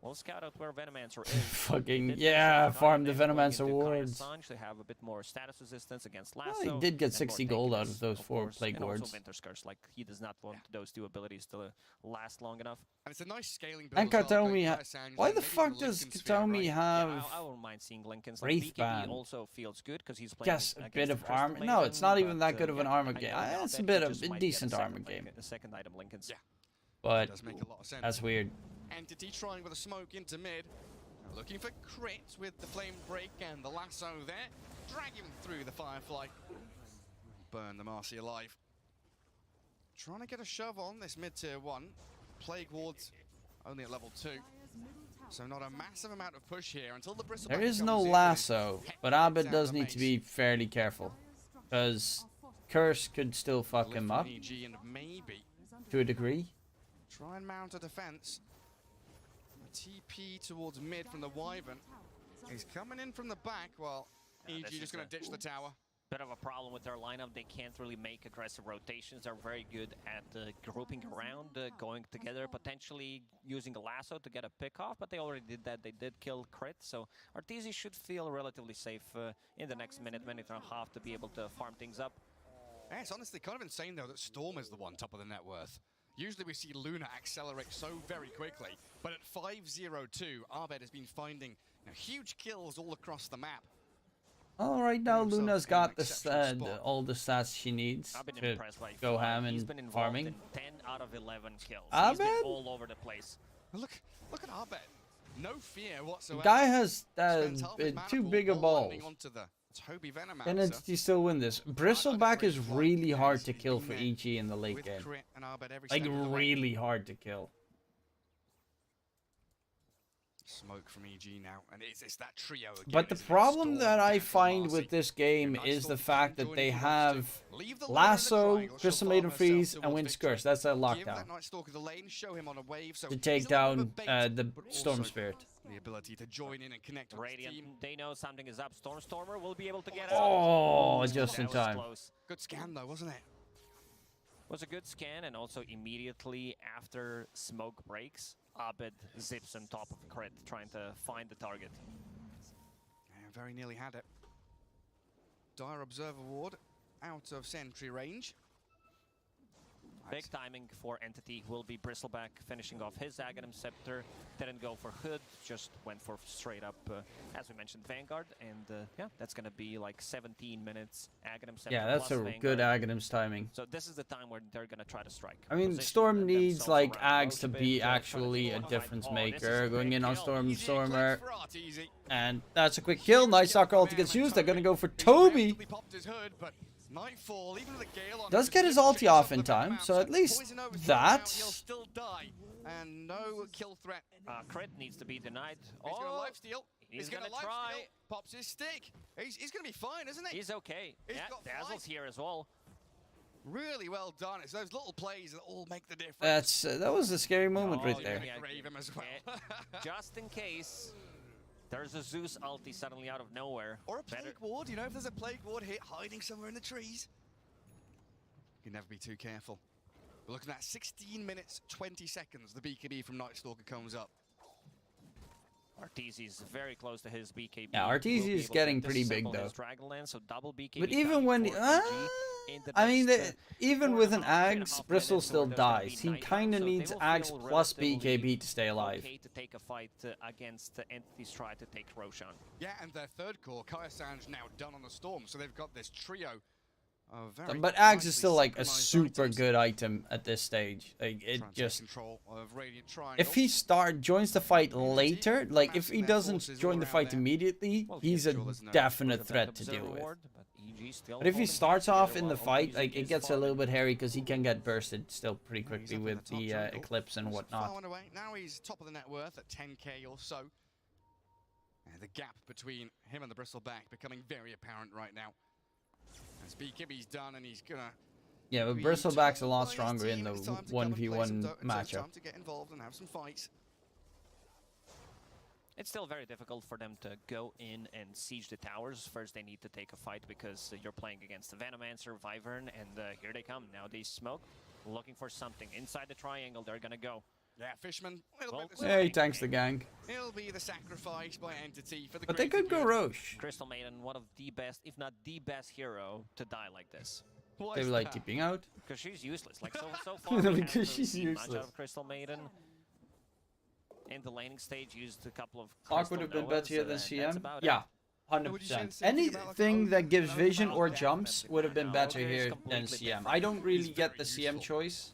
we'll scout out where Venomancer is. Fucking, yeah, farm the Venomancer wards. They have a bit more status resistance against Lasso. Well, he did get 60 gold out of those 4 Plague wards. Also Winter's Curse, like, he does not want those 2 abilities to last long enough. And it's a nice scaling build. And Kataomi, why the fuck does Kataomi have I wouldn't mind seeing Lincoln's. Wraith BKB Band? also feels good because he's playing Yes, a bit of armor. No, it's not even that good of an armor game. It's a bit of a decent armor game. The second item, Lincoln's. Yeah. But does make a lot of sense. That's weird. Entity trying with a smoke into mid. Looking for crits with the flame break and the lasso there. Drag him through the Firefly. Burn the Marcy alive. Trying to get a shove on this mid-tier 1. Plague wards only at level 2. So not a massive amount of push here until the Bristleback There is no lasso, but Abed does need to be fairly careful. Because Curse could still fuck him up. To a degree. Try and mount a defense. A TP towards mid from the Wyvern. He's coming in from the back while EG just going to ditch the tower. Bit of a problem with their lineup. They can't really make aggressive rotations. They're very good at grouping around, going together, potentially using a lasso to get a pick off, but they already did that. They did kill Crit, so Arteezy should feel relatively safe in the next minute and a half to be able to farm things up. Yeah, it's honestly kind of insane though that Storm is the one top of the net worth. Usually we see Luna accelerate so very quickly, but at 5-0-2, Abed has been finding huge kills all across the map. All right, now Luna's got all the stats she needs to go ham and farming. In 10 out of 11 kills. Abed? He's been all over the place. Look at Abed. No fear whatsoever. Guy has too big a balls. And it's you still win this. Bristleback is really hard to kill for EG in the late game. Like really hard to kill. Smoke from EG now, and it's that trio again. But the problem that I find with this game is the fact that they have Lasso, Crystal Maiden Freeze, and Wind's Curse. That's a lockdown. To take down the Storm Spirit. The ability to join in and connect with Radiant, the team. they know something is up. Stormer will be able to get out. Oh, just in time. Good scan though, wasn't it? Was a good scan, and also immediately after smoke breaks, Abed zips on top of Crit, trying to find the target. Yeah, very nearly had it. Dire Observer Ward out of sentry range. Big timing for Entity will be Bristleback finishing off his Aghanim Scepter. Didn't go for Hood, just went for straight up, as we mentioned, Vanguard. And yeah, that's going to be like 17 minutes Aghanim Scepter. Yeah, that's a Vanguard. good Aghanim's timing. So this is the time where they're going to try to strike. I mean, Storm needs like Ags to be actually a difference maker. Going in on Stormer. And that's a quick kill. Night Stalker ulti gets used. They're going to go for Toby. Nightfall, even with the gale on Does get his ulti off in time, so at least that. Still die, and no kill threat. Crit needs to be denied. He's gonna lifesteal. He's gonna try. Pops his stick. He's gonna be fine, isn't he? He's okay. He's yeah, got Dazzle's here as well. Really well done. It's those little plays that all make the difference. That was a scary moment right there. Grave him as well. Just in case. There's a Zeus ulti suddenly out of nowhere. Or a Plague Ward, you know, if there's a Plague Ward hiding somewhere in the trees. You can never be too careful. We're looking at 16 minutes, 20 seconds. The BKB from Night Stalker comes up. Arteezy's very close to his BKB. Yeah, Arteezy is getting pretty big though. Dragonlance, so double BKB. But even when, I mean, even with an Ags, Bristle still dies. He kind of needs Ags plus BKB to stay alive. Okay to take a fight against Entity's try to take Roshan. Yeah, and their third core, Kaya Sanj, now done on the Storm, so they've got this trio But Axe is still like a super good item at this stage. Like it just, if he joins the fight later, like if he doesn't join the fight immediately, he's a definite threat to deal with. But if he starts off in the fight, like it gets a little bit hairy because he can get bursted still pretty quickly with the Eclipse and whatnot. Now he's top of the net worth at 10k or so. The gap between him and the Bristleback becoming very apparent right now. As BKB's done, and he's gonna. Yeah, but Bristleback's a lot stronger in the 1v1 matchup. To get involved and have some fights. It's still very difficult for them to go in and siege the towers. First, they need to take a fight because you're playing against the Venomancer, Wyvern, and here they come. Now they smoke, looking for something. Inside the triangle, they're gonna go. Yeah, Fishman. Yeah, he tanks the gang. He'll be the sacrifice by Entity for the. But they could go Roche. Crystal Maiden, one of the best, if not the best hero to die like this. They were like keeping out. Because she's useless. Like so far. Because she's useless. Much out of Crystal Maiden. In the laning stage, used a couple of. Clark would have been better than CM. Yeah. 100%. Anything that gives vision or jumps would have been better here than CM. I don't really get the CM choice.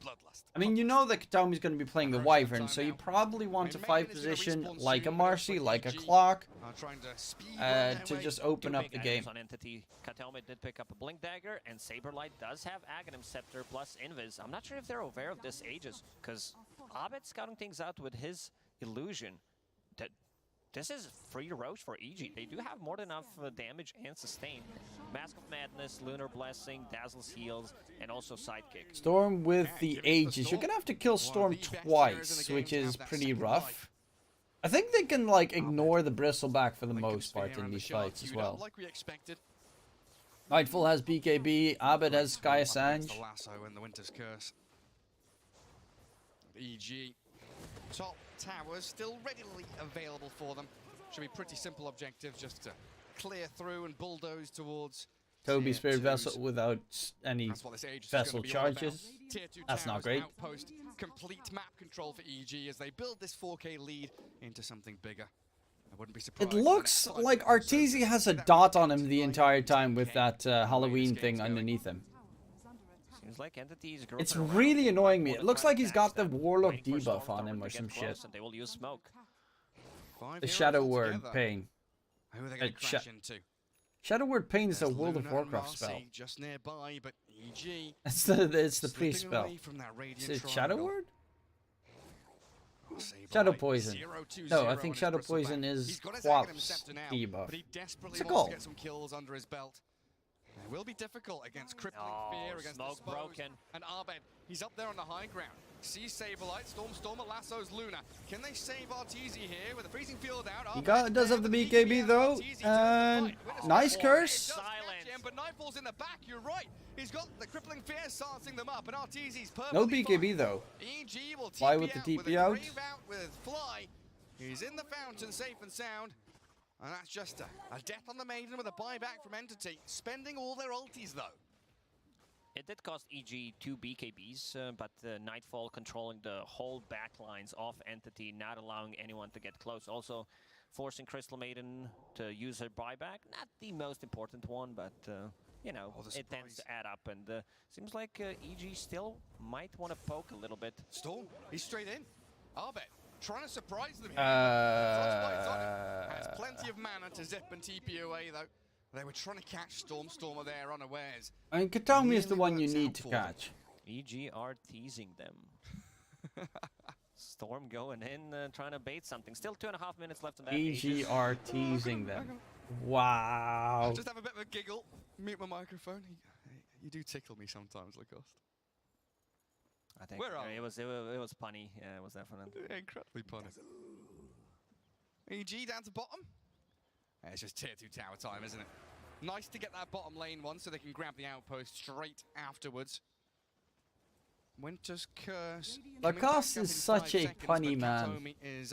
I mean, you know that Kataomi's going to be playing the Wyvern, so you probably want a 5 position like a Marcy, like a Clock, to just open up the game. On Entity, Kataomi did pick up a Blink Dagger, and Saberlight does have Aghanim Scepter plus Invis. I'm not sure if they're aware of this Aegis, because Abed scouting things out with his Illusion. This is free Roche for EG. They do have more than enough damage and sustain. Mask of Madness, Lunar Blessing, Dazzle's Heals, and also Sidekick. Storm with the Aegis. You're gonna have to kill Storm twice, which is pretty rough. I think they can like ignore the Bristleback for the most part in these fights as well. Nightfall has BKB, Abed has Sky Assange. The lasso and the Winter's Curse. EG. Top towers still readily available for them. Should be pretty simple objectives just to clear through and bulldoze towards Toby Spirit Vessel without any vessel charges. That's not great. Outpost, complete map control for EG as they build this 4K lead into something bigger. I wouldn't be surprised. It looks like Arteezy has a dot on him the entire time with that Halloween thing underneath him. Seems like Entity's it's really annoying me. It looks like he's got the Warlock debuff on him or some shit. They will use smoke. The Shadow Word Pain. Who are they going to crash into? Shadow Word Pain is a World of Warcraft spell. Just nearby, but EG it's the priest spell. Is it Shadow Word? Shadow Poison. No, I think Shadow Poison is Quap's debuff. It's a goal. Get some kills under his belt. It will be difficult against Crippling Fear, against Smoke broken. And Abed, he's up there on the high ground. Sees Saberlight, Stormer lassos Luna. Can they save Arteezy here with a freezing field out? He does have the BKB though, and nice curse. But Nightfall's in the back, you're right. He's got the Crippling Fear starting them up, and Arteezy's perfectly no BKB though. EG will Fly with the TP out. With Fly. He's in the fountain, safe and sound. And that's just a death on the Maiden with a buyback from Entity, spending all their ultis though. It did cost EG 2 BKBs, but Nightfall controlling the whole backlines of Entity, not allowing anyone to get close. Also forcing Crystal Maiden to use her buyback. Not the most important one, but you know, it tends to add up. And seems like EG still might want to poke a little bit. Storm, he's straight in. Abed. Trying to surprise them here. Has plenty of mana to zip and TP away though. They were trying to catch Stormer there unawares. I mean, Kataomi is the one you need to catch. EG are teasing them. Storm going in, trying to bait something. Still 2.5 minutes left in that. EG are teasing them. Wow. I'll just have a bit of a giggle. Mute my microphone. You do tickle me sometimes, Lacoste. I think it was punny. Yeah, it was definitely incredibly punny. EG down to bottom. Yeah, it's just tier 2 tower time, isn't it? Nice to get that bottom lane one so they can grab the outpost straight afterwards. Winter's Curse. Lacoste is such a punny man.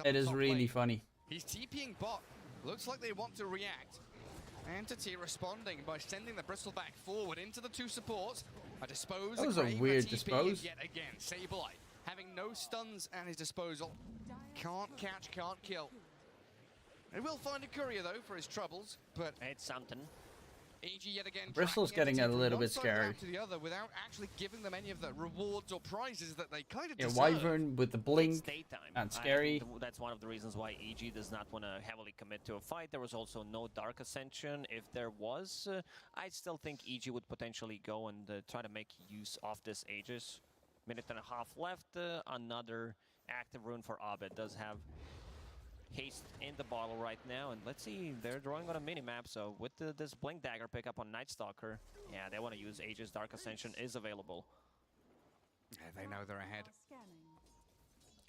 It is really funny. He's TPing bot. Looks like they want to react. Entity responding by sending the Bristleback forward into the 2 supports. A dispose. That was a weird dispose. Yet again, Saberlight having no stuns at his disposal. Can't catch, can't kill. He will find a courier though for his troubles, but it's something. EG yet again Bristol's getting a little bit scary. To the other without actually giving them any of the rewards or prizes that they kind of Yeah, deserve. Wyvern with the blink and scary. That's one of the reasons why EG does not want to heavily commit to a fight. There was also no Dark Ascension. If there was, I still think EG would potentially go and try to make use of this Aegis. Minute and a half left. Another active rune for Abed does have haste in the bottle right now, and let's see, they're drawing on a mini-map, so with this Blink Dagger pickup on Night Stalker, yeah, they want to use Aegis. Dark Ascension is available. Yeah, they know they're ahead.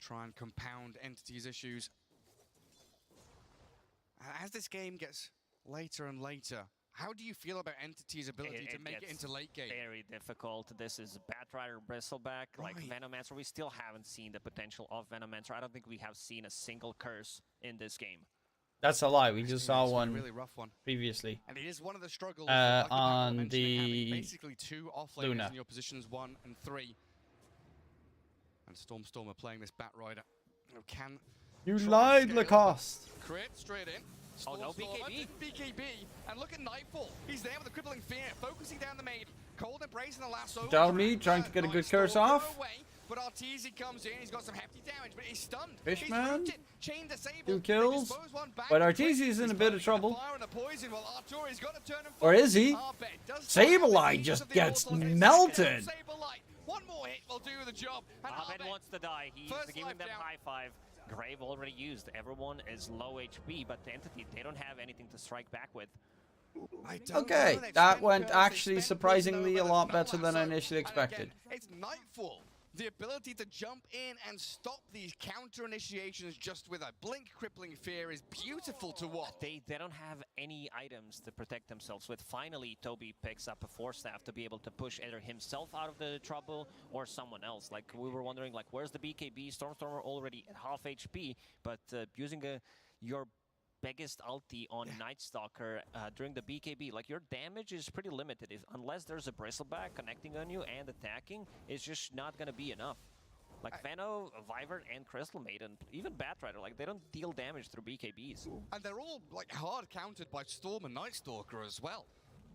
Try and compound Entity's issues. As this game gets later and later, how do you feel about Entity's ability to make it into late game? Very difficult. This is Batrider, Bristleback, like Venomancer. We still haven't seen the potential of Venomancer. I don't think we have seen a single curse in this game. That's a lie. We just saw one, really rough one previously. And it is one of the struggles on the basically two offlaners Luna. in your positions 1 and 3. And Storm are playing this Batrider. Can you lied, Lacoste? Crit straight in. Oh no, BKB. BKB. And look at Nightfall. He's there with the crippling fear, focusing down the maid. Cold embrace in the lasso. Tell me, trying to get a good curse off. But Arteezy comes in, he's got some hefty damage, but he's stunned. Fishman, chain disabled. 2 kills. But Arteezy's in a bit of trouble. Or is he? Sableye just gets melted. One more hit will do the job. Abed wants to die. He's giving them high five. Grave already used. Everyone is low HP, but the Entity, they don't have anything to strike back with. Okay, that went actually surprisingly a lot better than I initially expected. It's Nightfall. The ability to jump in and stop these counter initiations just with a blink crippling fear is beautiful to watch. They don't have any items to protect themselves with. Finally, Toby picks up a Force Staff to be able to push either himself out of the trouble or someone else. Like, we were wondering, like, where's the BKB? Stormstormer already at half HP, but using your biggest ulti on Night Stalker during the BKB, like, your damage is pretty limited. Unless there's a Bristleback connecting on you and attacking, it's just not gonna be enough. Like Veno, Wyvern, and Crystal Maiden, even Batrider, like, they don't deal damage through BKBs. And they're all like hard countered by Storm and Night Stalker as well.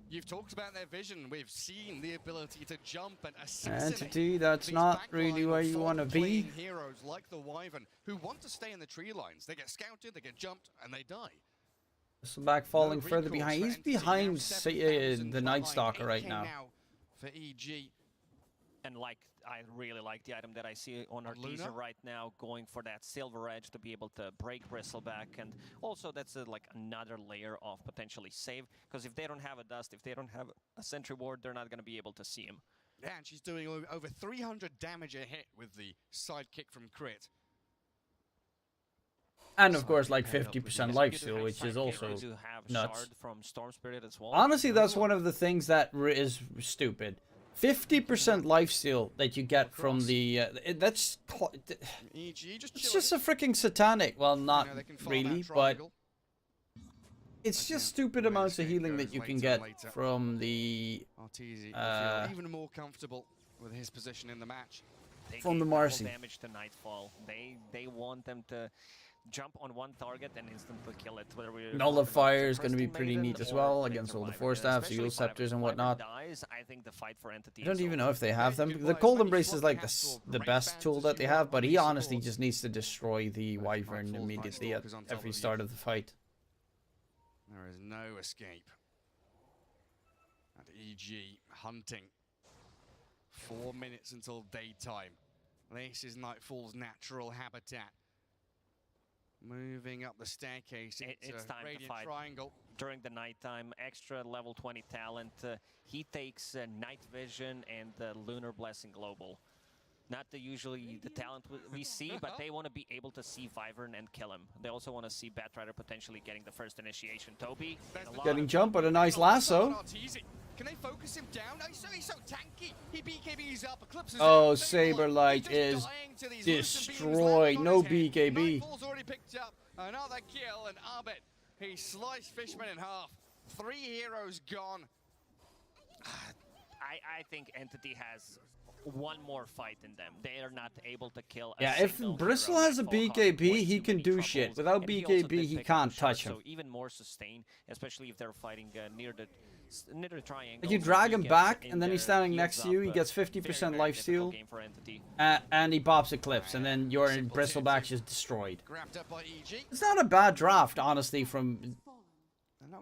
You've talked about their vision. We've seen the ability to jump and assassinate. Entity, that's not really where you want to be. Heroes like the Wyvern who want to stay in the tree lines. They get scouted, they get jumped, and they die. Bristleback falling further behind. He's behind the Night Stalker right now. For EG. And like, I really like the item that I see on Arteezy right now, going for that Silver Edge to be able to break Bristleback, and also that's like another layer of potentially save, because if they don't have a Dust, if they don't have a Sentry Ward, they're not going to be able to see him. Yeah, and she's doing over 300 damage a hit with the side kick from Crit. And of course, like 50% lifesteal, which is also nuts. From Storm Spirit as well. Honestly, that's one of the things that is stupid. 50% lifesteal that you get from the it's just a freaking satanic. Well, not really, but it's just stupid amounts of healing that you can get from the even more comfortable with his position in the match. From the Marcy. Damage to Nightfall. They want them to jump on one target and instantly kill it. Nullifier is going to be pretty neat as well against all the Force Staffs, Eul Scepters and whatnot. I think the fight for Entity, I don't even know if they have them. The Cold Embrace is like the best tool that they have, but he honestly just needs to destroy the Wyvern immediately at every start of the fight. There is no escape. And EG hunting. 4 minutes until daytime. This is Nightfall's natural habitat. Moving up the staircase into it's time Radiant to fight. Triangle. During the nighttime, extra level 20 talent. He takes Night Vision and Lunar Blessing Global. Not usually the talent we see, but they want to be able to see Wyvern and kill him. They also want to see Batrider potentially getting the first initiation. Toby getting jumped, but a nice lasso. Can they focus him down? He's so tanky. He BKBs up, eclipses Oh, Saberlight is destroyed. No BKB. Nightfall's already picked up another kill, and Abed, he sliced Fishman in half. 3 heroes gone. I think Entity has one more fight in them. They are not able to kill a Yeah, if Bristle has a BKB, he can do shit. Without BKB, he can't touch him. So even more sustain, especially if they're fighting near the near the triangle. Like you drag him back, and then he's standing next to you. He gets 50% lifesteal, and he bops Eclipse, and then your Bristleback is destroyed. It's not a bad draft, honestly, from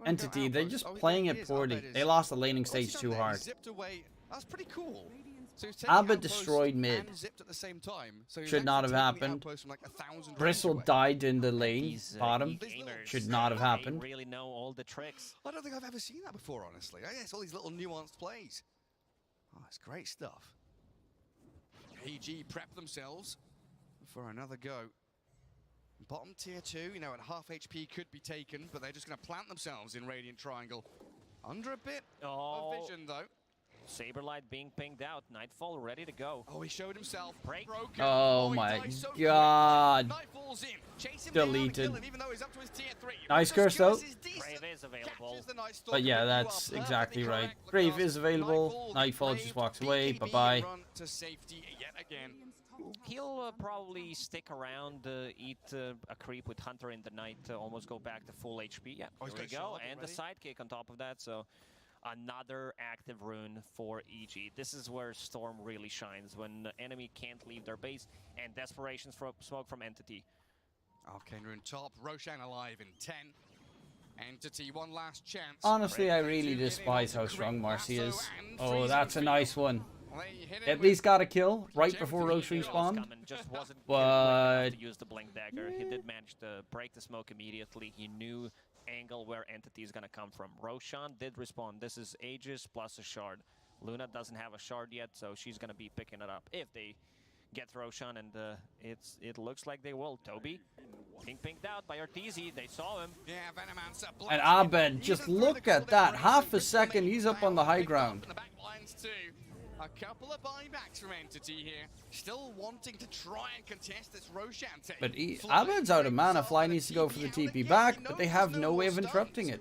Entity. They're just playing it poorly. They lost the laning stage too hard. That's pretty cool. Abbott destroyed mid. Should not have happened. Bristle died in the lane bottom. Should not have happened. Really know all the tricks. I don't think I've ever seen that before, honestly. It's all these little nuanced plays. Oh, it's great stuff. EG prep themselves for another go. Bottom tier 2, you know, at half HP could be taken, but they're just going to plant themselves in Radiant Triangle. Under a bit of vision, though. Saberlight being pinged out. Nightfall ready to go. Oh, he showed himself. Break. Oh my god. Deleted. Nice curse though. Brave is available. But yeah, that's exactly right. Brave is available. Nightfall just walks away. Bye-bye. He'll probably stick around, eat a creep with Hunter in the night to almost go back to full HP. Yeah, there we go. And the sidekick on top of that, so another active rune for EG. This is where Storm really shines, when the enemy can't leave their base, and Desperation's smoke from Entity. Arcane rune top, Roshan alive in 10. Entity, one last chance. Honestly, I really despise how strong Marcy is. Oh, that's a nice one. At least got a kill right before Roche respawned. But to use the blink dagger, he did manage to break the smoke immediately. He knew angle where Entity is gonna come from. Roshan did respawn. This is Aegis plus a shard. Luna doesn't have a shard yet, so she's gonna be picking it up if they get Roshan, and it looks like they will. Toby being pinged out by Arteezy. They saw him. Yeah, and Abed, just look at that. Half a second, he's up on the high ground. A couple of buybacks from Entity here. Still wanting to try and contest this Roshan take. But Abed's out of mana. Fly needs to go for the TP back, but they have no way of interrupting it.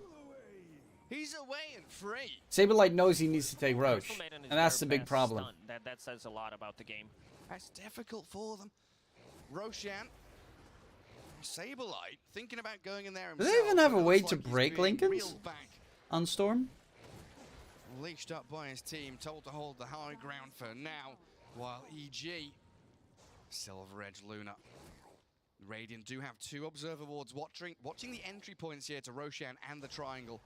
He's away and free. Saberlight knows he needs to take Roche, and that's the big problem. That says a lot about the game. That's difficult for them. Roshan, Saberlight, thinking about going in there himself. Do they even have a way to break Lincolns on Storm? Leashed up by his team, told to hold the high ground for now, while EG, Silver Edge Luna. Radiant do have 2 Observer Wards watching the entry points here to Roshan and the Triangle.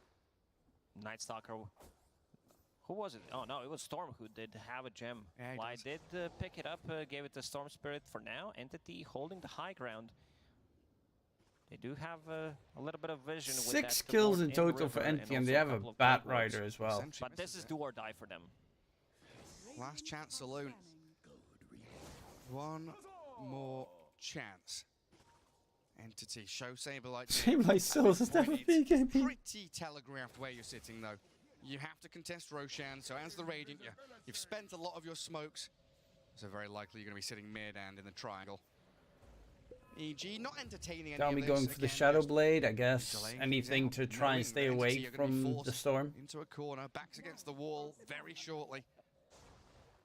Night Stalker. Who was it? Oh no, it was Storm who did have a gem. Yeah, Fly did pick it up, gave it to Storm Spirit for now. Entity holding the high ground. They do have a little bit of vision. 6 kills in total for Entity, and they have a Bat Rider as well. But this is do or die for them. Last chance saloon. One more chance. Entity, show Saberlight. Saberlight still doesn't have a PKB. Pretty telegraphed where you're sitting, though. You have to contest Roshan, so as the Radiant, you've spent a lot of your smokes. So very likely you're going to be sitting mid and in the triangle. EG not entertaining any Got me going for the Shadow Blade, I guess. Anything to try and stay away from the Storm. Into a corner, backs against the wall very shortly.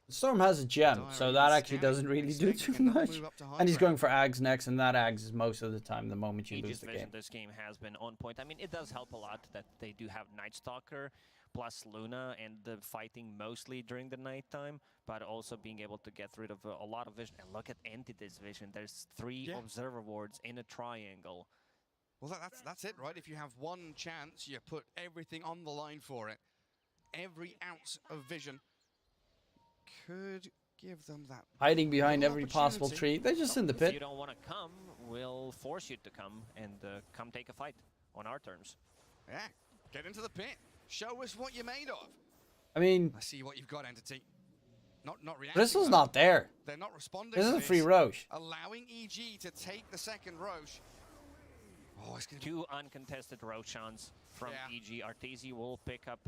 The Storm has a gem, so that actually doesn't really do too much. And he's going for Ags next, and that Ags is most of the time the moment you lose the game. This game has been on point. I mean, it does help a lot that they do have Night Stalker plus Luna and the fighting mostly during the nighttime, but also being able to get rid of a lot of vision. And look at Entity's vision. There's 3 Observer Wards in a triangle. Well, that's it, right? If you have one chance, you put everything on the line for it. Every ounce of vision could give them that. Hiding behind every possible tree. They're just in the pit. If you don't want to come, we'll force you to come and come take a fight on our terms. Yeah, get into the pit. Show us what you're made of. I mean, I see what you've got, Entity. Not reacting. Bristle's not there. They're not responding. This is a free Roche. Allowing EG to take the second Roche. Oh, it's gonna 2 uncontested Roshans from EG. Arteezy will pick up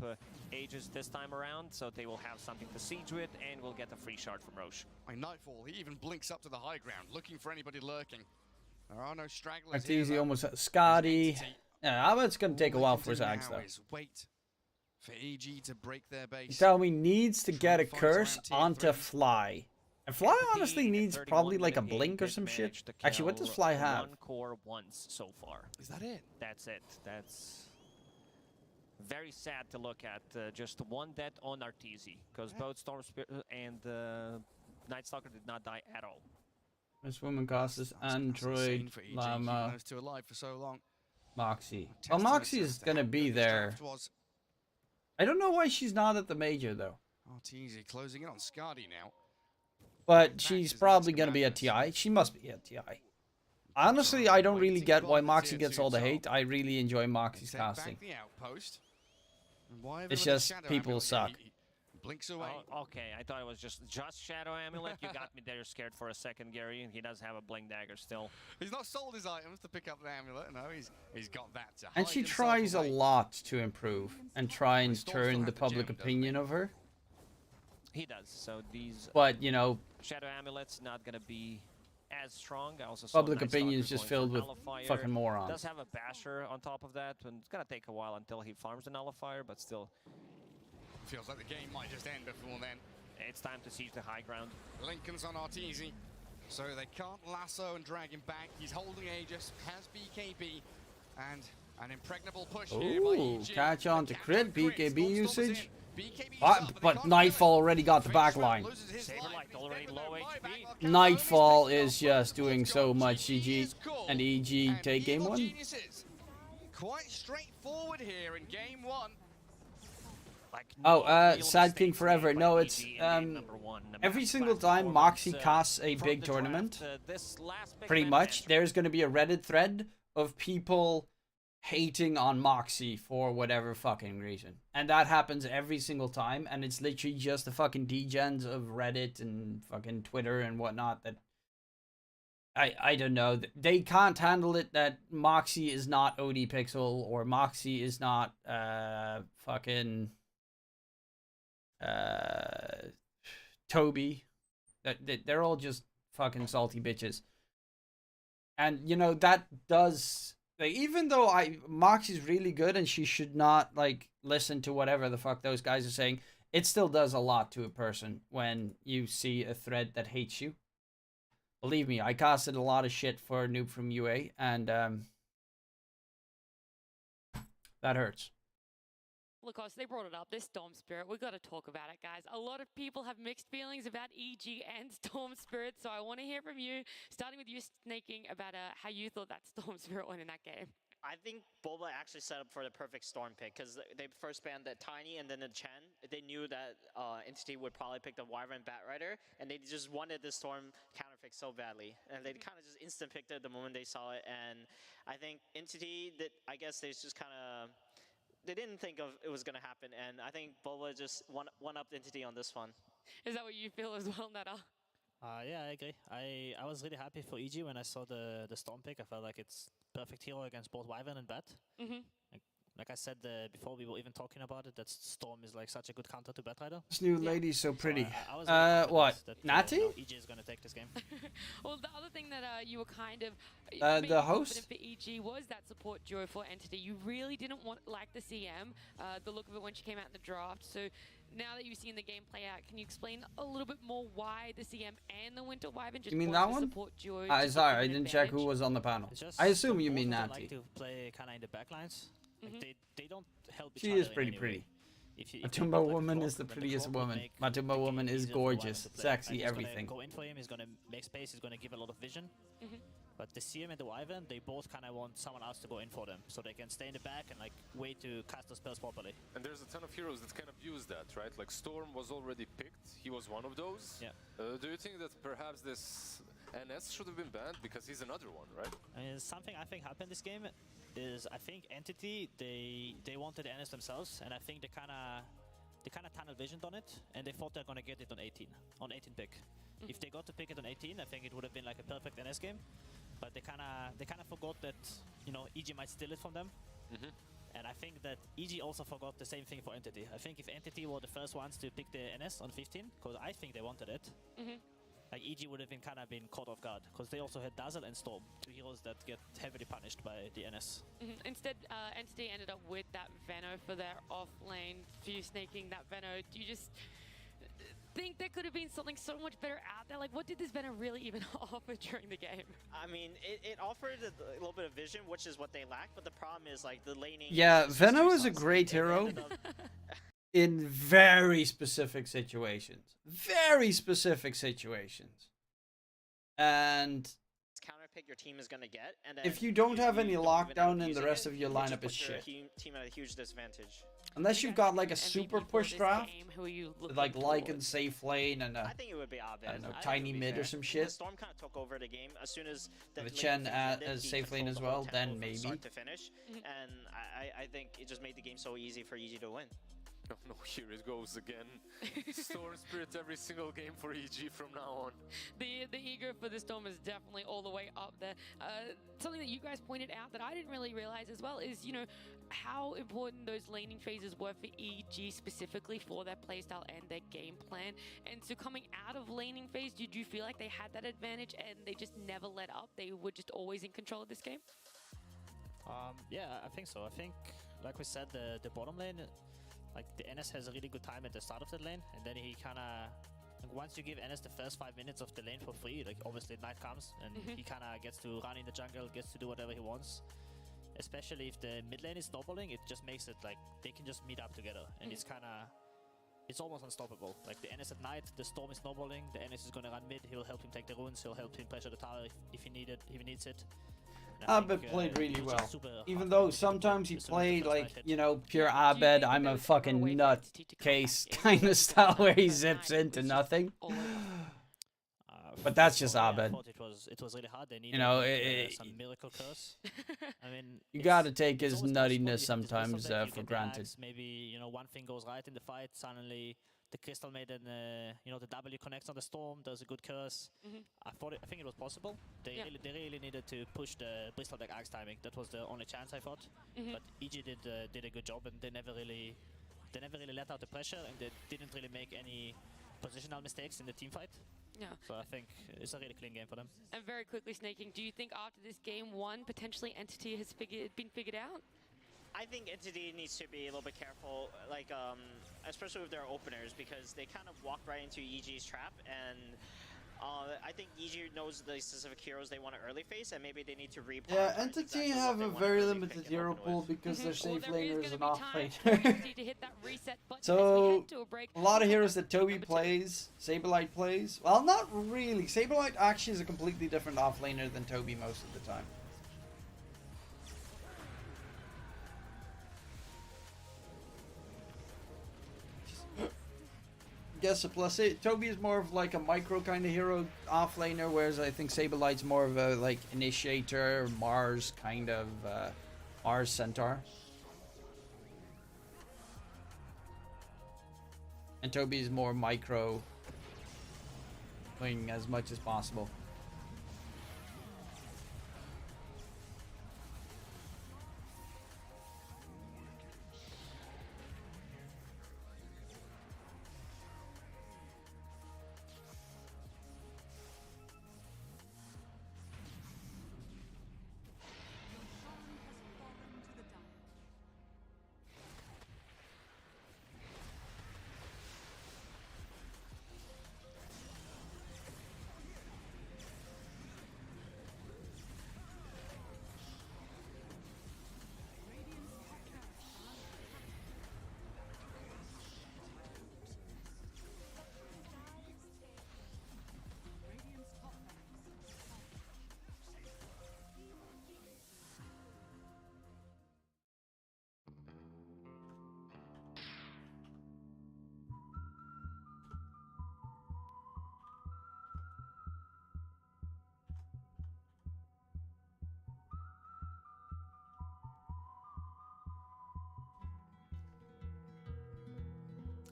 Aegis this time around, so they will have something to siege with, and we'll get a free shard from Roche. By Nightfall, he even blinks up to the high ground, looking for anybody lurking. There are no stragglers. Arteezy almost at Scotty. Yeah, I bet it's going to take a while for his Ags, though. Wait for EG to break their base. You tell me needs to get a curse onto Fly. And Fly honestly needs probably like a blink or some shit. Actually, what does Fly have? 1 core once so far. Is that it? That's it. That's very sad to look at. Just one death on Arteezy, because both Storm Spirit and Night Stalker did not die at all. This woman causes Android Llama still alive for so long. Moxie. Well, Moxie is gonna be there. I don't know why she's not at the major though. Arteezy closing in on Skadi now. But she's probably gonna be at TI. She must be at TI. Honestly, I don't really get why Moxie gets all the hate. I really enjoy Moxie's casting. It's just people suck. Blinks away. Oh, okay, I thought it was just Shadow Amulet. You got me there scared for a second, Gary. He does have a Blink Dagger still. He's not sold his items to pick up the amulet. No, he's got that to And she tries a lot to improve and try and turn the public opinion of her. He does. So these. But you know, Shadow Amulet's not gonna be as strong. I also public opinion is just filled with fucking morons. Does have a Basher on top of that, and it's gonna take a while until he farms the Nullifier, but still. Feels like the game might just end before then. It's time to seize the high ground. Lincoln's on Arteezy, so they can't lasso and drag him back. He's holding Aegis, has BKB, and an impregnable push here by EG. Catch on to crit, BKB usage. But Nightfall already got the back line. Nightfall is just doing so much GG, and EG take game 1. Quite straightforward here in game 1. Oh, Sad King Forever. No, it's every single time Moxie casts a big tournament, pretty much, there's going to be a Reddit thread of people hating on Moxie for whatever fucking reason. And that happens every single time, and it's literally just the fucking degens of Reddit and fucking Twitter and whatnot that I don't know. They can't handle it that Moxie is not OD Pixel or Moxie is not fucking Toby. They're all just fucking salty bitches. And you know that does, like, even though Moxie's really good and she should not like listen to whatever the fuck those guys are saying, it still does a lot to a person when you see a thread that hates you. Believe me, I casted a lot of shit for Noob from UA, and that hurts. Lucas, they brought it up, this Storm Spirit. We've got to talk about it, guys. A lot of people have mixed feelings about EG and Storm Spirit, so I want to hear from you, starting with you, Snaking, about how you thought that Storm Spirit went in that game. I think Boba actually set up for the perfect Storm pick, because they first banned the Tiny and then the Chen. They knew that Entity would probably pick the Wyvern Batrider, and they just wanted the Storm counterpick so badly. And they kind of just instant picked it the moment they saw it, and I think Entity, I guess they just kind of... They didn't think of it was going to happen, and I think Boba just one-upped Entity on this one. Is that what you feel as well, Netta? Yeah, I agree. I was really happy for EG when I saw the Storm pick. I felt like it's perfect hero against both Wyvern and Bat. Like I said before we were even talking about it, that Storm is like such a good counter to Batrider. This new lady's so pretty. I was really what? That, Natty? EG is going to take this game. Well, the other thing that you were kind of the host for EG was that support duo for Entity. You really didn't like the CM, the look of it when she came out in the draft. So now that you've seen the game play out, can you explain a little bit more why the CM and the Winter Wyvern just you mean that one? Support duo? Sorry, I didn't check who was on the panel. I assume you mean Natty. Like to play kind of in the backlines. Like they don't help each she other is pretty in any pretty. Way. Matumba woman is the prettiest woman. Matumba woman is gorgeous, sexy, everything. Go in for him. He's gonna make space. He's gonna give a lot of vision. But the CM and the Wyvern, they both kind of want someone else to go in for them, so they can stay in the back and like wait to cast the spells properly. And there's a ton of heroes that can abuse that, right? Like Storm was already picked. He was one of those. Yeah. Do you think that perhaps this NS should have been banned because he's another one, right? Something I think happened this game is I think Entity they wanted NS themselves, and I think they kind of tunnel visioned on it, and they thought they're gonna get it on 18 pick. If they got to pick it on 18, I think it would have been like a perfect NS game. But they kind of forgot that, you know, EG might steal it from them. And I think that EG also forgot the same thing for Entity. I think if Entity were the first ones to pick the NS on 15, because I think they wanted it, like EG would have been kind of been caught off guard, because they also had Dazzle and Storm, two heroes that get heavily punished by the NS. Instead, Entity ended up with that Veno for their off lane. For you Snaking that Veno, do you just... think there could have been something so much better out there? Like, what did this banner really even offer during the game? I mean, it offered a little bit of vision, which is what they lack, but the problem is, like, the laning... Yeah, Veno is a great hero in very specific situations. Very specific situations. And... counterpick your team is going to get, and then if you don't have any lockdown and the rest of your lineup is shit. Team at a huge disadvantage. Unless you've got like a super push draft, with like and safe lane and I think it would be Abed. I don't know, tiny mid or some shit. The Storm kind of took over the game as soon as the Chen as safe lane as well, then maybe. Start to finish, and I think it just made the game so easy for EG to win. Oh no, here it goes again. Storm Spirit every single game for EG from now on. The ego for the Storm is definitely all the way up there. Something that you guys pointed out that I didn't really realize as well is, you know, how important those laning phases were for EG specifically for their playstyle and their game plan. And so coming out of laning phase, did you feel like they had that advantage and they just never let up? They were just always in control of this game? Yeah, I think so. I think, like we said, the bottom lane, like the NS has a really good time at the start of that lane, and then he kind of, like, once you give NS the first 5 minutes of the lane for free, like obviously night comes, and he kind of gets to run in the jungle, gets to do whatever he wants. Especially if the mid lane is snowballing, it just makes it like they can just meet up together, and it's kind of, it's almost unstoppable. Like the NS at night, the Storm is snowballing, the NS is going to run mid, he'll help him take the runes, he'll help him pressure the tower if he needs it. Abed played really well. Even though sometimes he played like, you know, pure Abed, I'm a fucking nutcase kind of style where he zips into nothing. But that's just Abed. It was really hard. They needed, you know, some miracle curse. I mean, you gotta take his nuttiness sometimes for granted. Maybe, you know, one thing goes right in the fight, suddenly the Crystal Maiden, you know, the W connects on the Storm, does a good curse. I think it was possible. They really needed to push the Bristol Black Axe timing. That was the only chance, I thought. But EG did a good job, and they never really let out the pressure, and they didn't really make any positional mistakes in the team fight. Yeah. So I think it's a really clean game for them. And very quickly, Snaking, do you think after this game one, potentially Entity has been figured out? I think Entity needs to be a little bit careful, like, especially with their openers, because they kind of walked right into EG's trap, and I think EG knows the specific heroes they want to early face, and maybe they need to reprioritize. Yeah, Entity have a very limited hero pool because their safe laner is an off laner. So, a lot of heroes that Toby plays, Saberlight plays. Well, not really. Saberlight actually is a completely different off laner than Toby most of the time. Guess a plus. Toby is more of like a micro kind of hero off laner, whereas I think Saberlight's more of a like initiator, Mars kind of Mars Centaur. And Toby is more micro, playing as much as possible.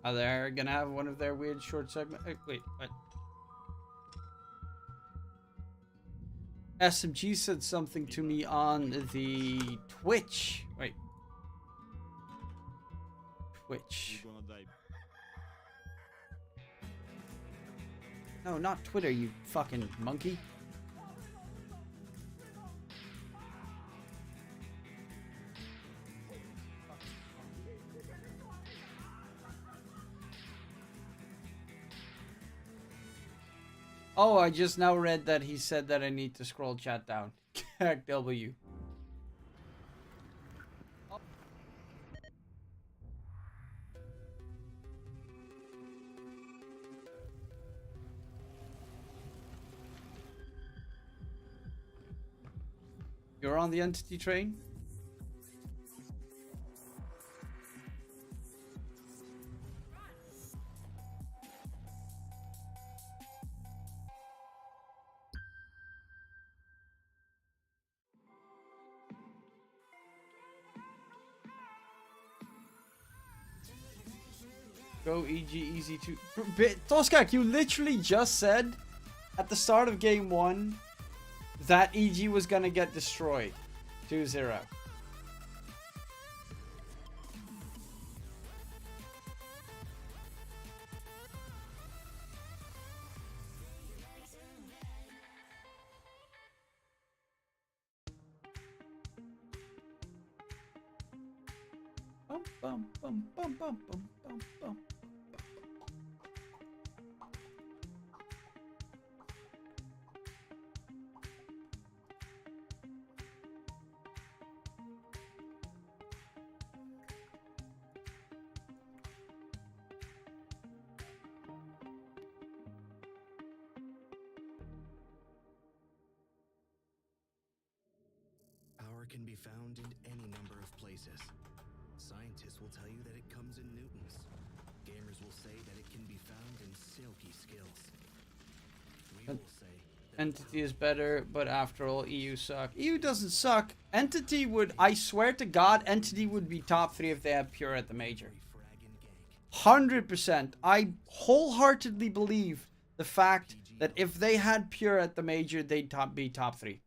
Are they gonna have one of their weird short segments? Wait, what? SMG said something to me on the Twitch. Wait. Twitch. No, not Twitter, you fucking monkey. Oh, I just now read that he said that I need to scroll chat down. W. You're on the entity train? Go EG easy to... Toskak, you literally just said at the start of game 1 that EG was gonna get destroyed. 2-0. Bum, bum, bum, bum, bum, bum, bum, bum. Power can be found in any number of places. Scientists will tell you that it comes in newtons. Gamers will say that it can be found in silky skills. We will say that Entity is better, but after all, EU suck. EU doesn't suck. Entity would, I swear to God, Entity would be top 3 if they had Pure at the major. 100%. I wholeheartedly believe the fact that if they had Pure at the major, they'd be top 3.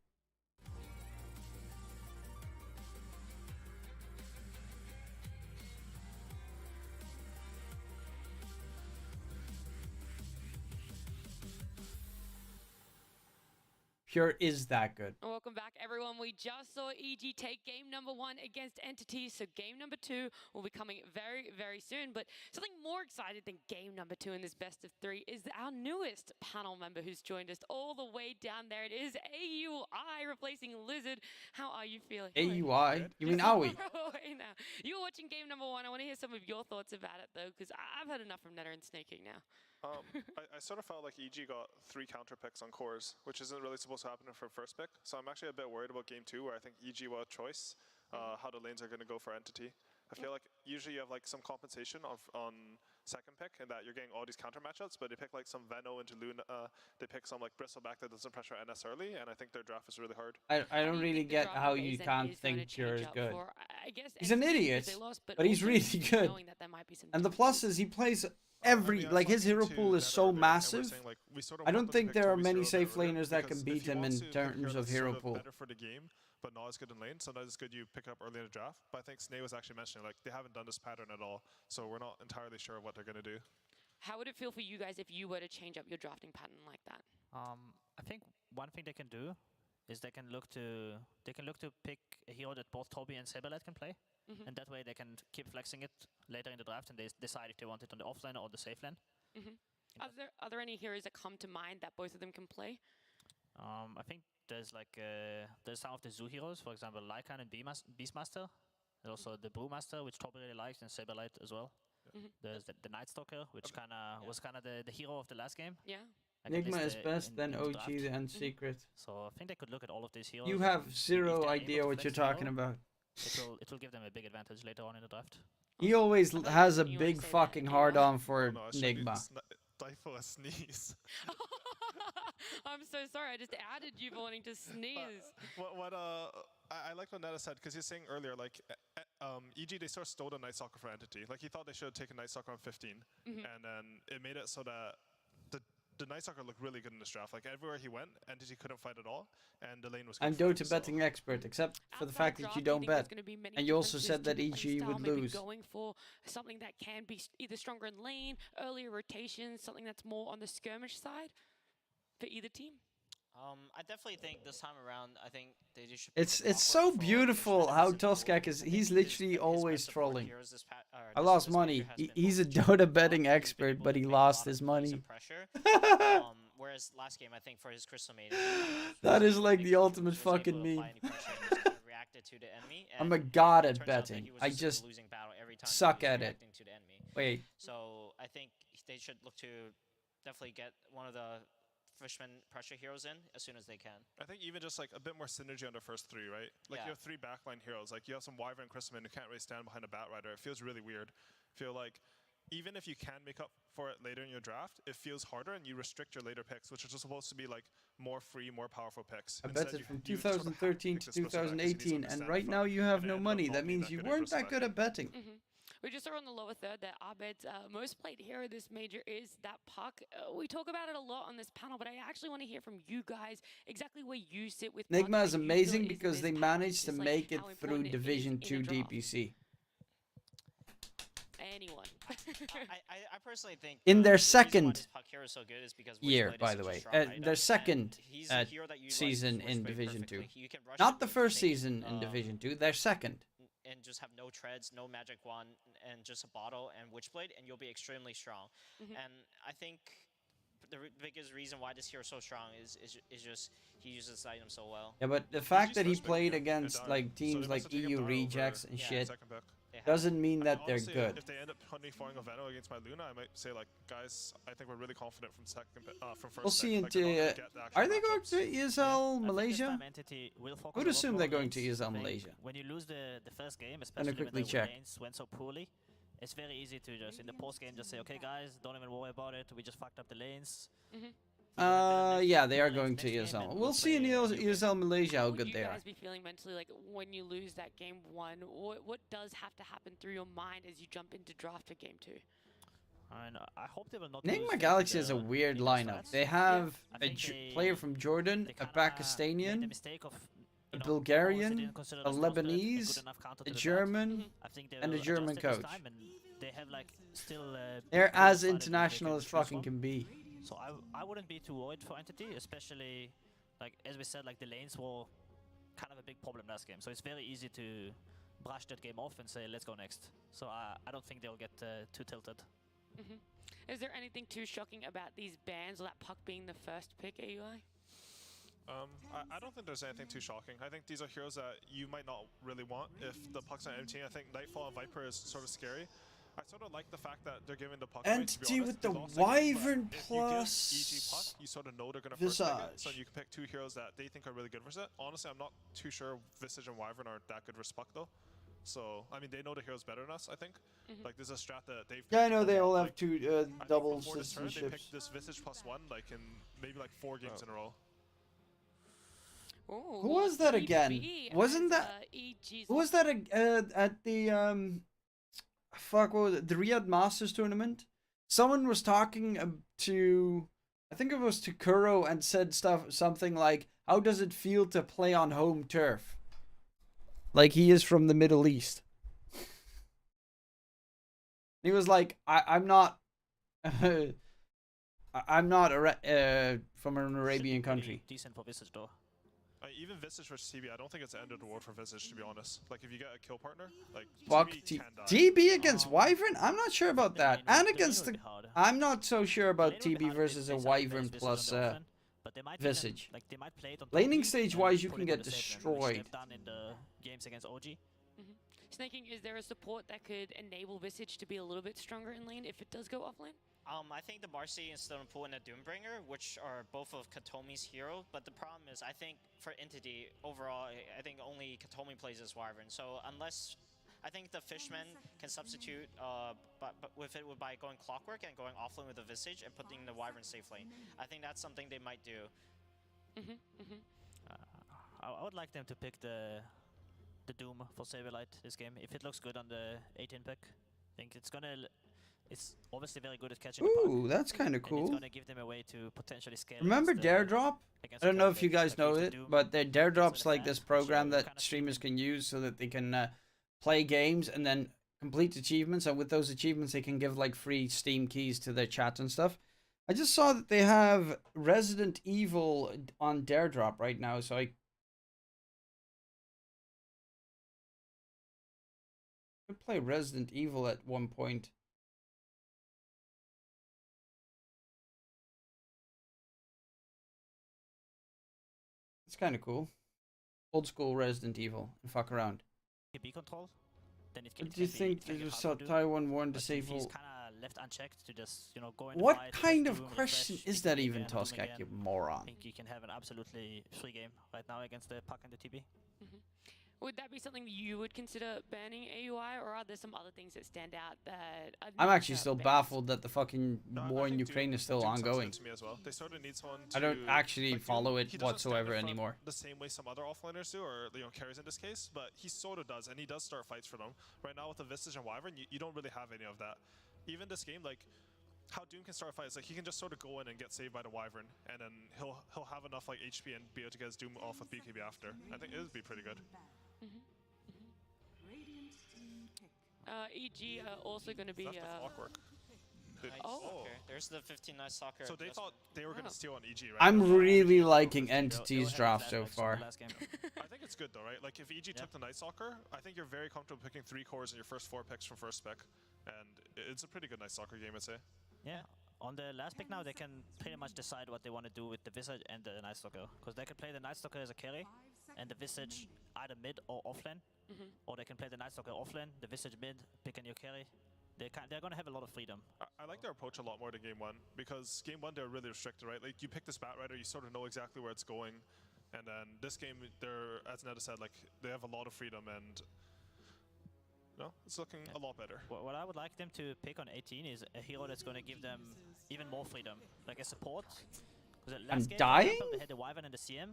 Pure is that good. Welcome back, everyone. We just saw EG take game number 1 against Entity, so game number 2 will be coming very, very soon. But something more exciting than game number 2 in this best of 3 is our newest panel member who's joined us all the way down there. It is AUI replacing Lizard. How are you feeling? AUI? You mean Aoi? Now, you're watching game number 1. I want to hear some of your thoughts about it, though, because I've had enough from Netter and Snaking now. I sort of felt like EG got 3 counter picks on cores, which isn't really supposed to happen for first pick. So I'm actually a bit worried about game 2, where I think EG will have choice how the lanes are going to go for Entity. I feel like usually you have like some compensation on second pick, and that you're getting all these counter matchups, but they pick like some Veno into Luna, they pick some like Bristleback that doesn't pressure NS early, and I think their draft is really hard. I don't really get how you can't think Pure is good. He's an idiot, but he's really good. And the plus is he plays every, like his hero pool is so massive. I don't think there are many safe laners that can beat him in terms of hero pool. Better for the game, but not as good in lane. Sometimes it's good you pick up early in the draft. But I think Snay was actually mentioning like they haven't done this pattern at all, so we're not entirely sure what they're gonna do. How would it feel for you guys if you were to change up your drafting pattern like that? I think one thing they can do is they can look to pick a hero that both Toby and Saberlight can play, and that way they can keep flexing it later in the draft, and they decide if they want it on the offlane or the safe lane. Are there any heroes that come to mind that both of them can play? I think there's like there's some of the zoo heroes, for example, Lycan and Beastmaster. There's also the Brewmaster, which Toby really likes, and Saberlight as well. There's the Night Stalker, which was kind of the hero of the last game. Yeah. Enigma is best, then OG, then Secret. So I think they could look at all of these heroes. You have zero idea what you're talking about. It will give them a big advantage later on in the draft. He always has a big fucking hard-on for Enigma. Stifle a sneeze. I'm so sorry. I just added you wanting to sneeze. I like what Netta said, because he's saying earlier, like, EG, they sort of stole the Night Stalker for Entity. Like, he thought they should have taken Night Stalker on 15, and then it made it so that the Night Stalker looked really good in this draft. Like, everywhere he went, Entity couldn't fight at all, and the lane was good. I'm Dota betting expert, except for the fact that you don't bet. And you also said that EG would lose. Going for something that can be either stronger in lane, earlier rotations, something that's more on the skirmish side for either team. I definitely think this time around, I think they just should. It's so beautiful how Toskak is. He's literally always trolling. I lost money. He's a Dota betting expert, but he lost his money. Whereas Whereas last game, I think for his Crystal Maiden, that is like the ultimate fucking meme. reacted to the enemy. I'm a god at betting. I just losing battle every time suck at it. To the enemy. Wait. So I think they should look to definitely get one of the Fishman pressure heroes in as soon as they can. I think even just like a bit more synergy on the first three, right? Like you have 3 backline heroes. Like you have some Wyvern and Crystalman who can't really stand behind a Batrider. It feels really weird. Feel like even if you can make up for it later in your draft, it feels harder and you restrict your later picks, which are just supposed to be like more free, more powerful picks. I bet it from 2013 to 2018, and right now you have no money. That means you weren't that good at betting. We just saw on the lower third that Abed's most played hero this major is that Puck. We talk about it a lot on this panel, but I actually want to hear from you guys exactly where you sit with Nigma Puck. is amazing because they managed to make it through Division 2 DPC. Anyone. I personally think in their second so good is because year, by the way, their second season in Division 2. Not the first season in Division 2, their second. And just have no treads, no magic wand, and just a bottle and Witchblade, and you'll be extremely strong. And I think the biggest reason why this hero is so strong is just he uses this item so well. Yeah, but the fact that he played against like teams like EU Rejects and shit doesn't mean that they're honestly, good. If they end up hunting falling a Venom against my Luna, I might say like, guys, I think we're really confident from first. We'll see into. Are they going to ESL Malaysia? I would assume they're going to ESL Malaysia. When you lose the first game, especially when the lanes went so poorly, it's very easy to just in the post game just say, okay guys, don't even worry about it. We just fucked up the lanes. Yeah, they are going to ESL. We'll see in ESL Malaysia how good they are. Would you guys be feeling mentally like when you lose that game 1? What does have to happen through your mind as you jump into draft for game 2? I hope they will not. Enigma Galaxy has a weird lineup. They have a player from Jordan, a Pakistanian, a Bulgarian, a Lebanese, a German, and a German coach. They're as international as fucking can be. So I wouldn't be too worried for Entity, especially like as we said, like the lanes were kind of a big problem last game. So it's very easy to brush that game off and say let's go next. So I don't think they'll get too tilted. Is there anything too shocking about these bans or that Puck being the first pick, AUI? I don't think there's anything too shocking. I think these are heroes that you might not really want if the Puck's not empty. I think Nightfall and Viper is sort of scary. I sort of like the fact that they're giving the Puck Entity with the Wyvern plus EG Puck, you sort of know they're going to first pick it, so you can pick 2 heroes that they think are really good versus it. Honestly, I'm not too sure Visage and Wyvern are that good versus Puck though. So, I mean, they know the heroes better than us, I think. Like, there's a strat that they've... Yeah, I know they all have like, 2 double citizenships. They picked this Visage +1, like, in maybe like 4 games in a row. Ooh, who was that again? Wasn't that... Who was that at the... Fuck, what was it? The Riyadh Masters tournament? Someone was talking to... I think it was to Kuro and said something like, how does it feel to play on home turf? Like he is from the Middle East. He was like, I'm not... I'm not from an Arabian country. Decent for Visage though. Even Visage versus TB, I don't think it's the end of the world for Visage, to be honest. Like, if you get a kill partner, like, fuck TB against Oh. Wyvern? I'm not sure about that. And against the... I'm not so sure about TB versus a Wyvern plus Visage. Laning stage-wise, you can get destroyed. Snaking, is there a support that could enable Visage to be a little bit stronger in lane if it does go offlane? I think the Marcy and Stonepool and the Doombringer, which are both of Katomi's hero, but the problem is, I think for Entity, overall, I think only Katomi plays as Wyvern, so unless... I think the Fishman can substitute with it by going Clockwork and going offlane with the Visage and putting the Wyvern safe lane. I think that's something they might do. I would like them to pick the Doom for Saberlight this game. If it looks good on the 18 pick, I think it's gonna... It's obviously very good at catching the puck. Ooh, that's kind of cool. It's gonna give them a way to potentially scale. Remember Dare Drop? I don't know if you guys know it, but Dare Drop's like this program that streamers can use so that they can play games and then complete achievements, and with those achievements they can give like free Steam keys to their chat and stuff. I just saw that they have Resident Evil on Dare Drop right now, so I could play Resident Evil at one point. It's kind of cool. Old school Resident Evil and fuck around. TB control. Then it But do you think they just saw Taiwan Warren disable? He's kind of left unchecked to just, you know, go in What the fight, kind just of Doom, question refresh, is that TB even, again, Doom Toskak, again. you moron? I think you can have an absolutely free game right now against the Puck and the TB. Would that be something you would consider banning AUI, or are there some other things that stand out that are I'm not actually still banned? baffled that the fucking war in Doom- Ukraine is still Doom sounds good ongoing. to me as well. They sort of need someone I don't to, actually like, Doom, follow he it doesn't stand whatsoever in front anymore. The same way some other offliners do, or carries in this case, but he sort of does, and he does start fights for them. Right now with the Visage and Wyvern, you don't really have any of that. Even this game, like, how Doom can start fights, like he can just sort of go in and get saved by the Wyvern, and then he'll have enough like HP and be able to get his Doom off with BKB after. I think it would be pretty good. EG are also going to be. That's the clockwork. Okay. There's the 15 Night Soccer. So they thought they were going to steal on EG, right? I'm really liking Entity's draft so far. I think it's good though, right? Like if EG took the Night Stalker, I think you're very comfortable picking 3 cores in your first 4 picks from first pick, and it's a pretty good Night Stalker game, I'd say. Yeah. On the last pick now, they can pretty much decide what they want to do with the Visage and the Night Stalker, because they can play the Night Stalker as a carry, and the Visage either mid or offlane, or they can play the Night Stalker offlane, the Visage mid, pick a new carry. They're going to have a lot of freedom. I like their approach a lot more than Game 1, because Game 1 they're really restricted, right? Like you pick this Bat Rider, you sort of know exactly where it's going, and then this game, they're, as Neda said, like they have a lot of freedom, and it's looking a lot better. What I would like them to pick on 18 is a hero that's going to give them even more freedom, like a support. I'm dying? They had the Wyvern and the CM,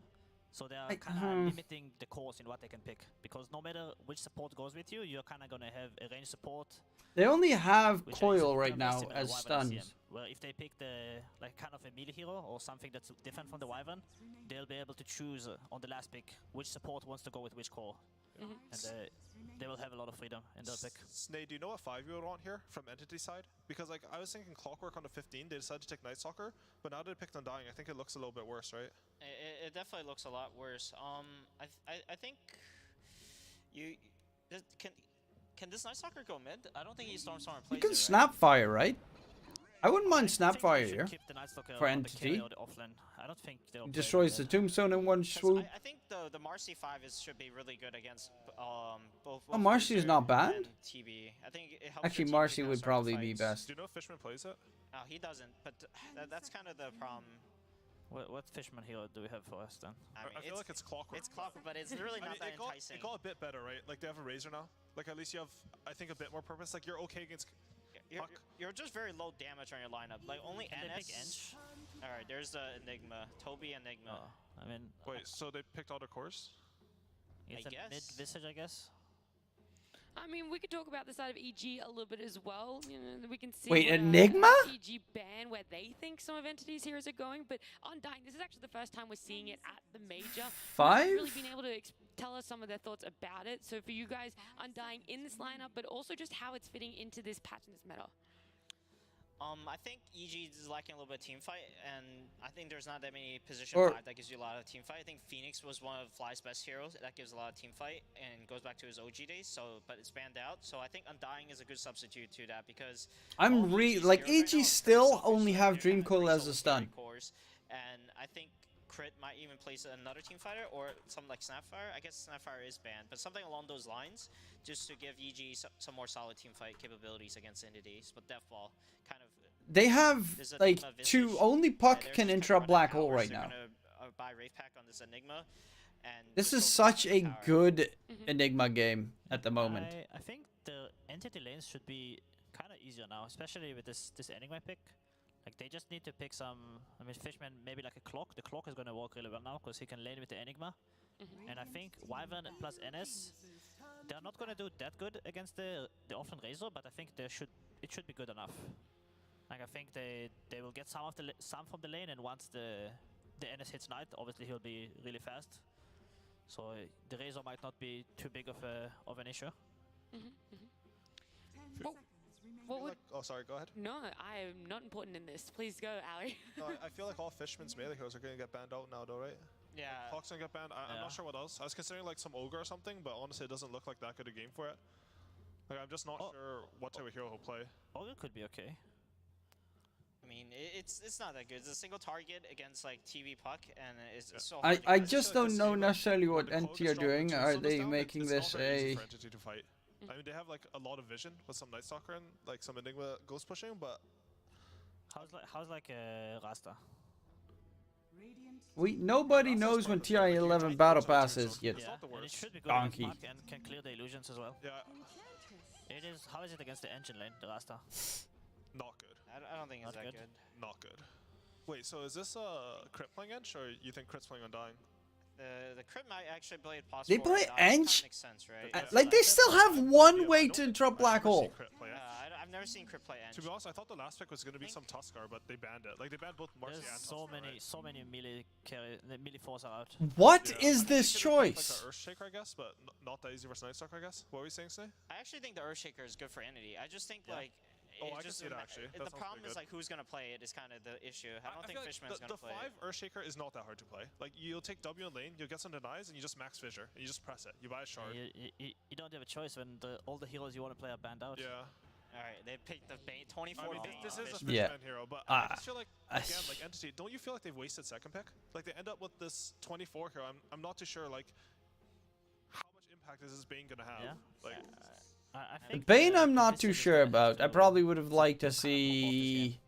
so they are kind of limiting the course in what they can pick. Because no matter which support goes with you, you're kind of going to have a range support. They only have Coil right now as stuns. Well, if they pick the kind of a melee hero or something that's different from the Wyvern, they'll be able to choose on the last pick which support wants to go with which core. And they will have a lot of freedom in their pick. Snay, do you know what 5 you would want here from Entity side? Because like I was thinking Clockwork on the 15, they decided to take Night Stalker, but now they picked Undying. I think it looks a little bit worse, right? It definitely looks a lot worse. I think can this Night Stalker go mid? I don't think he Stormstormer plays. You can Snapfire, right? I wouldn't mind Snapfire here for Entity. I don't think they'll destroys the Tombstone in one swoop. I think the Marcy 5 should be really good against both. Oh, Marcy is not bad. TB. I think it helps. Actually, Marcy would probably be best. Do you know if Fishman plays it? No, he doesn't. But that's kind of the problem. What Fishman hero do we have for us then? I feel like it's Clockwork. It's Clockwork, but it's really not that enticing. It got a bit better, right? Like they have a Razor now. Like at least you have, I think, a bit more purpose. Like you're okay against. You're just very low damage on your lineup. Like only NS. Alright, there's the Enigma. Toby Enigma. I mean. Wait, so they picked all the cores? It's a mid Visage, I guess. I mean, we could talk about the side of EG a little bit as well. You know, we can see. Wait, Enigma? EG ban where they think some of Entity's heroes are going, but Undying, this is actually the first time we're seeing it at the major. 5? Really been able to tell us some of their thoughts about it. So for you guys, Undying in this lineup, but also just how it's fitting into this patch and this meta. I think EG is lacking a little bit of team fight, and I think there's not that many position 5 that gives you a lot of team fight. I think Phoenix was one of Fly's best heroes that gives a lot of team fight and goes back to his OG days. But it's banned out. So I think Undying is a good substitute to that because I'm like EG still only have Dream Coil as a stun. And I think Crit might even place another team fighter or something like Snapfire. I guess Snapfire is banned, but something along those lines just to give EG some more solid team fight capabilities against entities. But Deathball kind of. They have like 2. Only Puck can interrupt Black Hole right now. Buy Wraith Pack on this Enigma, and this is such a good Enigma game at the moment. I think the entity lanes should be kind of easier now, especially with this Enigma pick. Like they just need to pick some. I mean, Fishman maybe like a Clock. The Clock is gonna work really well now because he can lane with the Enigma. And I think Wyvern plus NS, they're not gonna do that good against the offlane Razor, but I think it should be good enough. Like I think they will get some from the lane, and once the NS hits Knight, obviously he'll be really fast. So the Razor might not be too big of an issue. Oh, sorry, go ahead. No, I am not important in this. Please go, Ali. No, I feel like all Fishman's melee heroes are going to get banned out now, though, right? Yeah. Like, Hawk's going to get banned. I'm not sure what else. I was considering like some Ogre or something, but honestly, it doesn't look like that good a game for it. Like, I'm just not sure what type of hero he'll play. Ogre could be okay. mean, it's not that good. It's a single target against like TV puck, and it's so hard to I catch. just don't know necessarily what NT are doing. Are they making this a... for entity to fight. I mean, they have like a lot of vision with some Night Stalker and like some Enigma ghost pushing, but how's like Rasta? Nobody knows when TI-11 battle pass is yet. Yeah, and it should be good Donkey. against Puck and can clear the illusions as well. Yeah. It is. How is it against the engine lane, the Rasta? Not good. I don't think it's that good. Not good. Wait, so is this crit playing Edge, or you think crit's playing Undying? The crit might actually play possible. They play Edge? Makes sense, right? Like, they still have one way to interrupt Black Hole. I've never seen crit play Edge. To be honest, I thought the last pick was going to be some Tuskar, but they banned it. Like, they banned both Marcy and Tuskar, so many melee carry, the melee force are out. What is this choice? Like Earthshaker, I guess, but not that easy versus Night Stalker, I guess. What were you saying, Snake? I actually think the Earthshaker is good for Entity. I just think like. Oh, I can see it actually. The problem is like who's gonna play it is kind of the issue. I don't think Fishman's gonna play it. The 5 Earthshaker is not that hard to play. Like you'll take W in lane, you'll get some denies, and you just max Fissure, and you just press it. You buy a shard. You don't have a choice when all the heroes you want to play are banned out. Yeah. Alright, they picked the Bane 24. I mean, this is a Fishman hero, but I just feel like again, like Entity, don't you feel like they've wasted second pick? Like they end up with this 24 hero. I'm not too sure like how much impact is this Bane gonna have. Yeah. Like. Bane, I'm not too sure about. I probably would have liked to see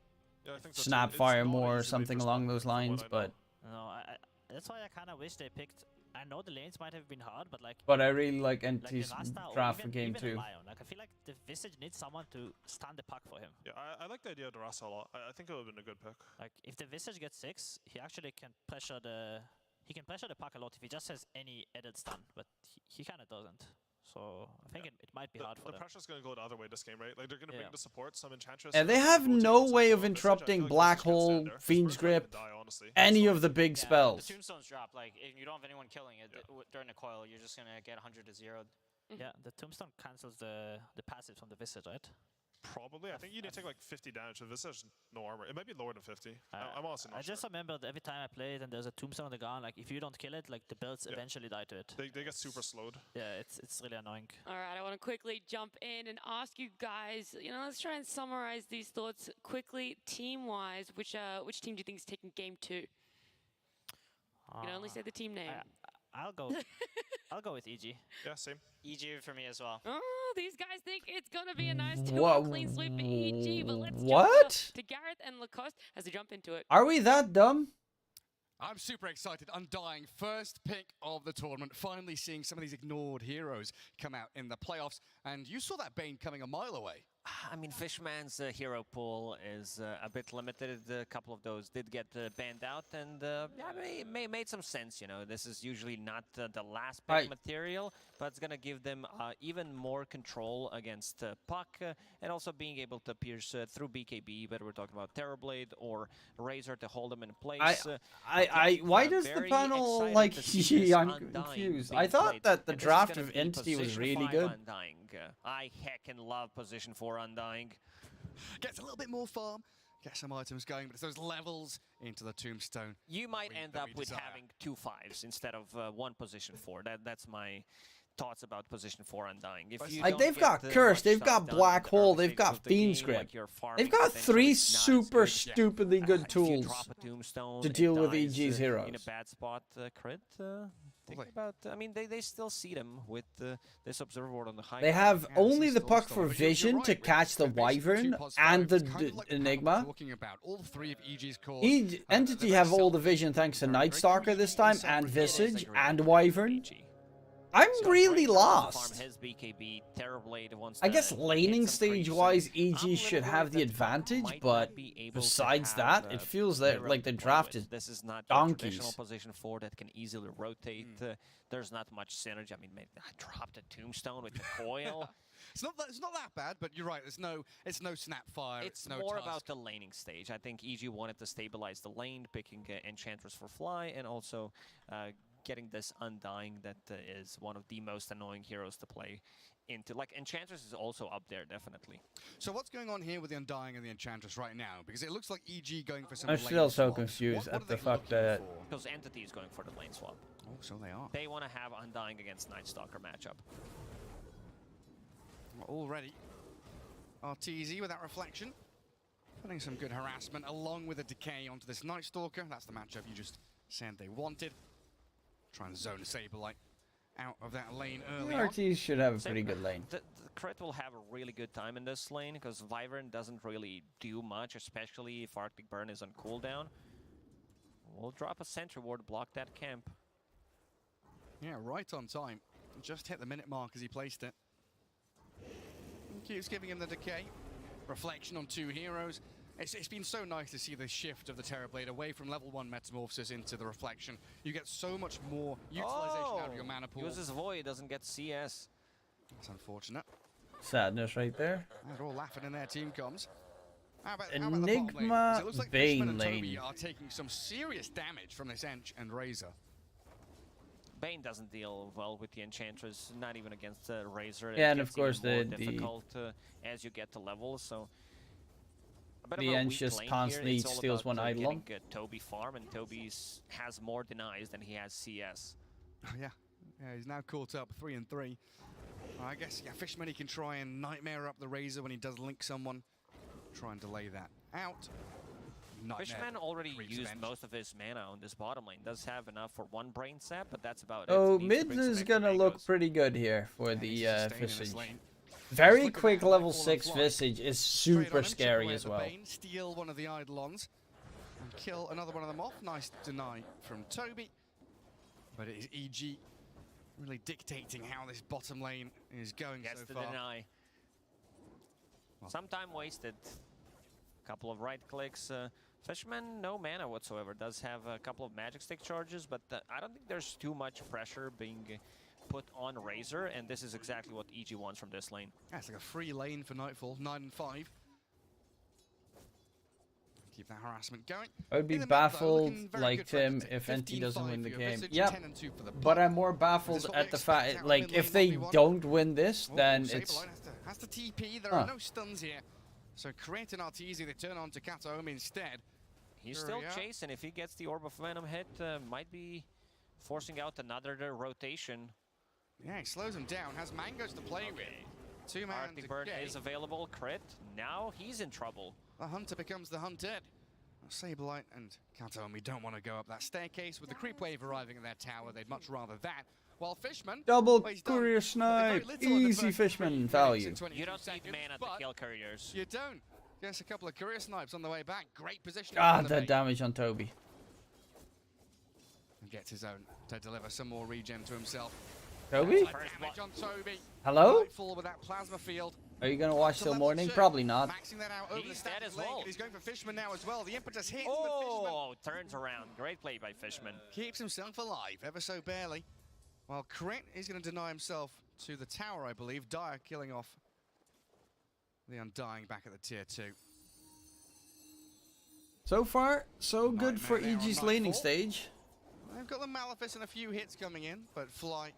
Snapfire more or something along those lines, but. No, that's why I kind of wish they picked. I know the lanes might have been hard, but like. But I really like NT's draft for game 2. Like I feel like the Visage needs someone to stand the puck for him. Yeah, I like the idea of the Rasa a lot. I think it would have been a good pick. Like if the Visage gets 6, he actually can pressure the. He can pressure the puck a lot if he just has any added stun, but he kind of doesn't. So I think it might be hard for them. The pressure's going to go the other way this game, right? Like they're going to bring the support, some Enchantress. And they have no way of interrupting Black Hole, Fiend's Grip, any of the big spells. The tombstones drop. Like if you don't have anyone killing it during the coil, you're just gonna get 100 to 0. Yeah, the tombstone cancels the passive from the Visage, right? Probably. I think you need to take like 50 damage with Visage, no armor. It might be lower than 50. I'm honestly not sure. I just remember that every time I played and there's a tombstone on the ground, like if you don't kill it, like the builds eventually die to it. They get super slowed. Yeah, it's really annoying. All right, I want to quickly jump in and ask you guys, let's try and summarize these thoughts quickly, team-wise. Which team do you think is taking game 2? You can only say the team name. I'll go with EG. Yeah, same. EG for me as well. Oh, these guys think it's gonna be a nice 2-0 clean sweep for EG, but let's jump to Gareth and Lacoste as they jump into it. Are we that dumb? I'm super excited. Undying, first pick of the tournament. Finally seeing some of these ignored heroes come out in the playoffs. And you saw that Bane coming a mile away. I mean, Fishman's hero pool is a bit limited. A couple of those did get banned out, and made some sense. This is usually not the last pick material, but it's gonna give them even more control against Puck, and also being able to pierce through BKB. Whether we're talking about Terrorblade or Razor to hold them in place. Why does the panel like? I'm confused. I thought that the draft of Entity was really good. Undying. I heckin' love position 4 Undying. Gets a little bit more farm, get some items going, but it's those levels into the tombstone. You might end up with having 2 5s instead of 1 position 4. That's my thoughts about position 4 Undying. Like they've got Curse, they've got Black Hole, they've got Fiend's Grip. They've got 3 super stupidly good tools to deal with EG's heroes. In a bad spot, crit. Think about. I mean, they still see them with this observer ward on the high. They have only the puck for vision to catch the Wyvern and the Enigma. Entity have all the vision thanks to Night Stalker this time, and Visage, and Wyvern. I'm really lost. I guess laning stage-wise, EG should have the advantage, but besides that, it feels like the draft is This is not donkeys. a traditional position 4 that can easily rotate. There's not much synergy. I mean, I dropped a tombstone with the coil. It's not that bad, but you're right. It's no Snapfire. It's no more Tusk. about the laning stage. I think EG wanted to stabilize the lane, picking Enchantress for Fly, and also getting this Undying that is one of the most annoying heroes to play into. Like, Enchantress is also up there, definitely. So what's going on here with the Undying and the Enchantress right now? Because it looks like EG going for some I'm lane still so swap. confused What at are the they fact looking that... for? Because Entity is going for the lane swap. Oh, so they are. They want to have Undying against Night Stalker matchup. Already. RTZ with that reflection. Putting some good harassment along with a decay onto this Night Stalker. That's the matchup you just said they wanted. Try and zone Saberlight out of that lane early on. RTs should have a pretty good lane. The Crit will have a really good time in this lane because Wyvern doesn't really do much, especially if Arctic Burn is on cooldown. We'll drop a sentry ward to block that camp. Yeah, right on time. Just hit the minute mark as he placed it. And keeps giving him the decay. Reflection on 2 heroes. It's been so nice to see the shift of the Terrorblade away from level 1 Metamorphosis into the Reflection. You get so much more utilization out of your mana pool. Uses Void, doesn't get CS. That's unfortunate. Sadness right there. They're all laughing in their team comms. How about Enigma it looks like Bane Fishman and Toby lane. are taking some serious damage from this ENG and Razor. Bane doesn't deal well with the Enchantress, not even against Razor. Yeah, and of course the difficult as you get to levels. So the ENG just constantly steals one Eidolon. Toby farm, and Toby has more denies than he has CS. Oh yeah, he's now caught up 3 and 3. I guess Fishman he can try and nightmare up the Razor when he does link someone. Try and delay that out. Fishman already used most of his mana on this bottom lane. Does have enough for 1 brain sap, but that's about it. Oh, mid is gonna look pretty good here for the Visage. Very quick level 6 Visage is super scary as well. Steal one of the Eidolons and kill another one of them off. Nice deny from Toby. But it is EG really dictating how this bottom lane is going so far. Deny. Some time wasted. Couple of right clicks. Fishman, no mana whatsoever. Does have a couple of magic stick charges, but I don't think there's too much pressure being put on Razor, and this is exactly what EG wants from this lane. Yeah, it's like a free lane for Nightfall, 9 and 5. Keep that harassment going. I would be baffled, like Tim, if NT doesn't win the game. Yep, but I'm more baffled at the fact, like, if they don't win this, then it's... Has the TP, there are no stuns here. So creating Arteezy, they turn on to Kataomi instead. He's still chasing. If he gets the Orb of Venom hit, might be forcing out another rotation. Yeah, he slows him down, has Mangoes to play with. 2 man Arctic Bird is available, crit. Now he's in trouble. The hunter becomes the hunted. Saberlight and Kataomi don't want to go up that staircase. With the creep wave arriving at their tower, they'd much rather that. While Fishman... Double courier snipe! Easy Fishman value. You don't need mana to kill couriers. You don't. Yes, a couple of courier snipes on the way back. Great position. God, that damage on Toby. And gets his own to deliver some more regen to himself. Toby? Damage on Toby. Hello? Nightfall with that plasma field. Are you gonna watch till morning? Probably not. Maxing that out over he's the dead as well. He's going for Fishman now as well. The impetus hits, oh, turns around. Great play by Fishman. Keeps himself alive, ever so barely. While Crit is going to deny himself to the tower, I believe. Dire killing off the Undying back at the tier 2. So far, so good for EG's laning stage. They've got the Malefice and a few hits coming in, but Flight,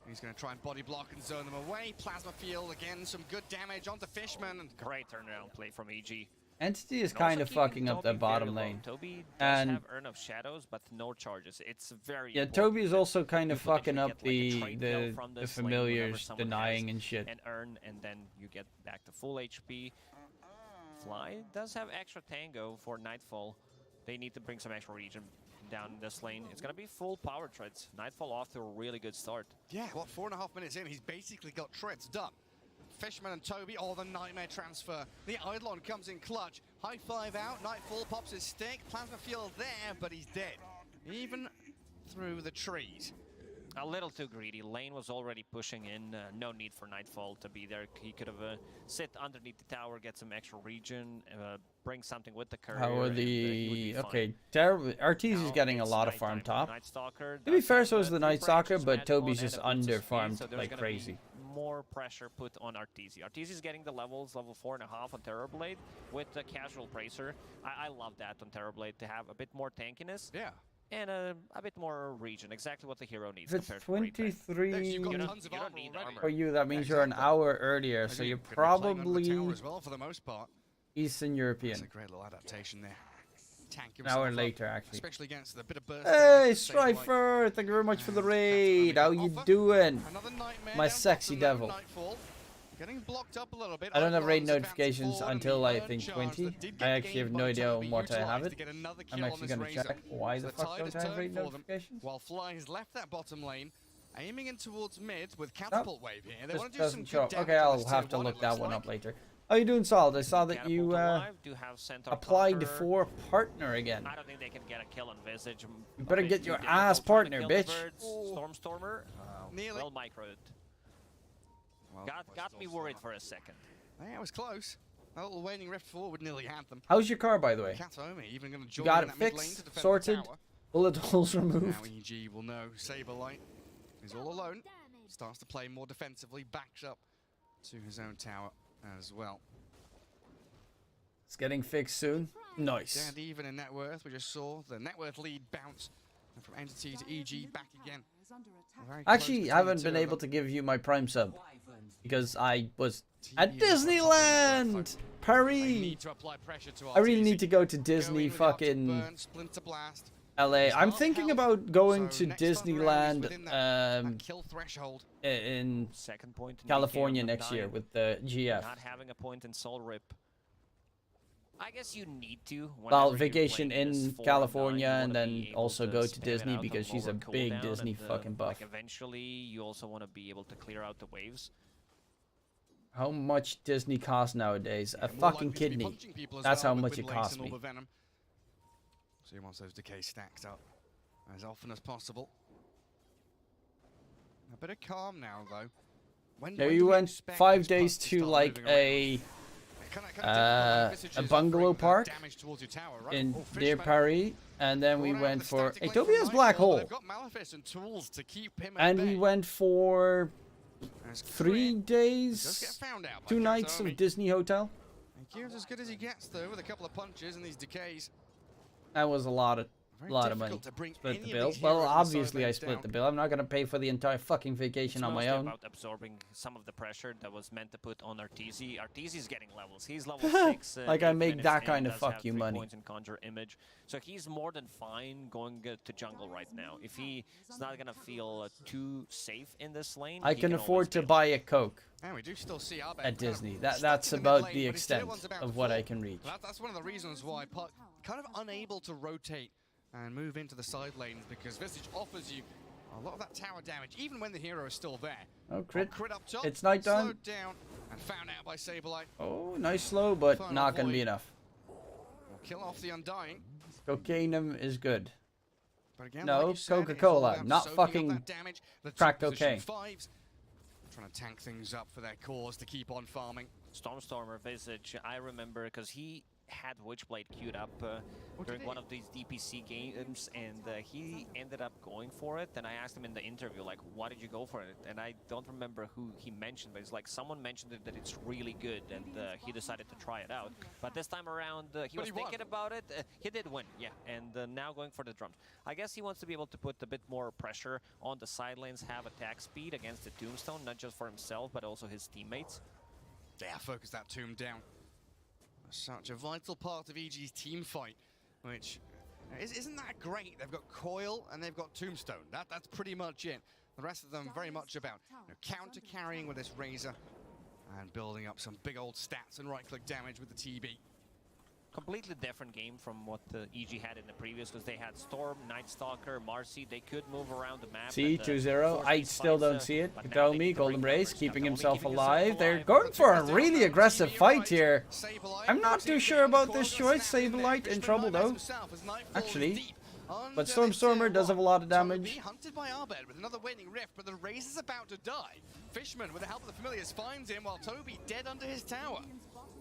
he's going to try and body block and zone them away. Plasma field, again, some good damage onto Fishman. And great turnaround play from EG. Entity is kind of fucking up that bottom lane. Toby does have Urn of Shadows, but no charges. It's very important. Toby is also kind of fucking up the familiars, denying and shit. And Urn, and then you get back to full HP. Fly does have extra tango for Nightfall. They need to bring some extra regen down this lane. It's going to be full power treads. Nightfall off to a really good start. Yeah, 4.5 minutes in, he's basically got treads done. Fishman and Toby, the Nightmare transfer. The Eidolon comes in clutch. High 5 out, Nightfall pops his stick. Plasma field there, but he's dead. Even through the trees. A little too greedy. Lane was already pushing in. No need for Nightfall to be there. He could have sit underneath the tower, get some extra regen, bring something with the courier. How are the... Okay, Arteezy is getting a lot of farm top. To be fair, so is the Night Stalker, but Toby's just under farmed like crazy. More pressure put on Arteezy. Arteezy is getting the levels, level 4.5 on Terrorblade with the casual Bracer. I love that on Terrorblade, to have a bit more tankiness. Yeah. And a bit more regen, exactly what the hero needs. If it's 23 you don't need armor. for you, that means you're an hour earlier, so you're probably as well for the most part. Eastern European. That's a great little adaptation there. An hour later, actually. Especially against the bit of burst. Hey, Strifer! Thank you very much for the raid. How you doing? My sexy devil. Getting blocked up a little bit. I don't have raid notifications until I think 20. I actually have no idea on what I have it. I'm actually going to check why the fuck don't I have raid notifications. While Fly has left that bottom lane, aiming in towards mid with catapult wave here. They want to do some show. good damage. Okay, I'll have to look that one up later. How you doing, Salt? I saw that you applied for partner again. I don't think they can get a kill on Visage. You better get your ass partner, bitch. Stormstormer. Well microed. Got me worried for a second. Yeah, it was close. A little waning rift forward nearly had them. How's your car, by the way? Even gonna you got it fixed, sorted, bullet holes removed. Now EG will know Saberlight is all alone. Starts to play more defensively, backs up to his own tower as well. It's getting fixed soon. Nice. And even in net worth, we just saw the net worth lead bounce from Entity to EG back again. Actually, I haven't been able to give you my Prime sub because I was at Disneyland, Paris. I really need to go to Disney fucking LA. I'm thinking about going to Disneyland in California next year with the GF. Not having a point in Soul Rip. I guess you need to. Well, vacation in California and then also go to Disney because she's a big Disney fucking buff. Like eventually, you also want to be able to clear out the waves. How much Disney costs nowadays? A fucking kidney. That's how much it costs me. So he wants those decay stacked up as often as possible. A bit of calm now, though. Yeah, you went 5 days to like a bungalow park in near Paris, and then we went for Etobia's Black Hole, and we went for 3 days, 2 nights of Disney Hotel. Kieran's as good as he gets though, with a couple of punches and these decays. That was a lot of money. Split the bill. Well, obviously I split the bill. I'm not gonna pay for the entire fucking vacation on my own. About absorbing some of the pressure that was meant to put on Arteezy. Arteezy's getting levels. He's level 6. Like I make that kind of fuck you money. In Conjure Image. So he's more than fine going to jungle right now. If he's not gonna feel too safe in this lane, I can afford to buy a Coke. And we do still see at Disney. That's about the extent of what I can reach. That's one of the reasons why Puck kind of unable to rotate and move into the side lanes, because Visage offers you a lot of that tower damage, even when the hero is still there. Oh, crit. Up top, it's nighttime. Slowed down and found out by Saberlight. Oh, nice slow, but not going to be enough. We'll kill off the Undying. Cocaine is good. But again, no, like Coca-Cola, not fucking crack cocaine. Trying to tank things up for their cause to keep on farming. Stormstormer Visage, I remember because he had Witchblade queued up during one of these DPC games, and he ended up going for it. And I asked him in the interview, like, why did you go for it? And I don't remember who he mentioned, but it's like someone mentioned it, that it's really good, and he decided to try it out. But this time around, he was thinking about it. He did win, yeah, and now going for the drums. I guess he wants to be able to put a bit more pressure on the side lanes, have attack speed against the Tombstone, not just for himself, but also his teammates. Yeah, focus that tomb down. Such a vital part of EG's team fight, which isn't that great. They've got Coil and they've got Tombstone. That's pretty much it. The rest of them very much about counter carrying with this Razor and building up some big old stats and right-click damage with the TB. Completely different game from what EG had in the previous, because they had Storm, Night Stalker, Marcy. They could move around the map. See, 2-0. I still don't see it. Katomi, Golden Brace, keeping himself alive. They're going for a really aggressive fight here. I'm not too sure about this choice. Saberlight in trouble, though. Actually. But Stormstormer does have a lot of damage. Hunted by Arbed with another waning rift, but the Razor's about to die. Fishman, with the help of the familiars, finds him, while Toby dead under his tower.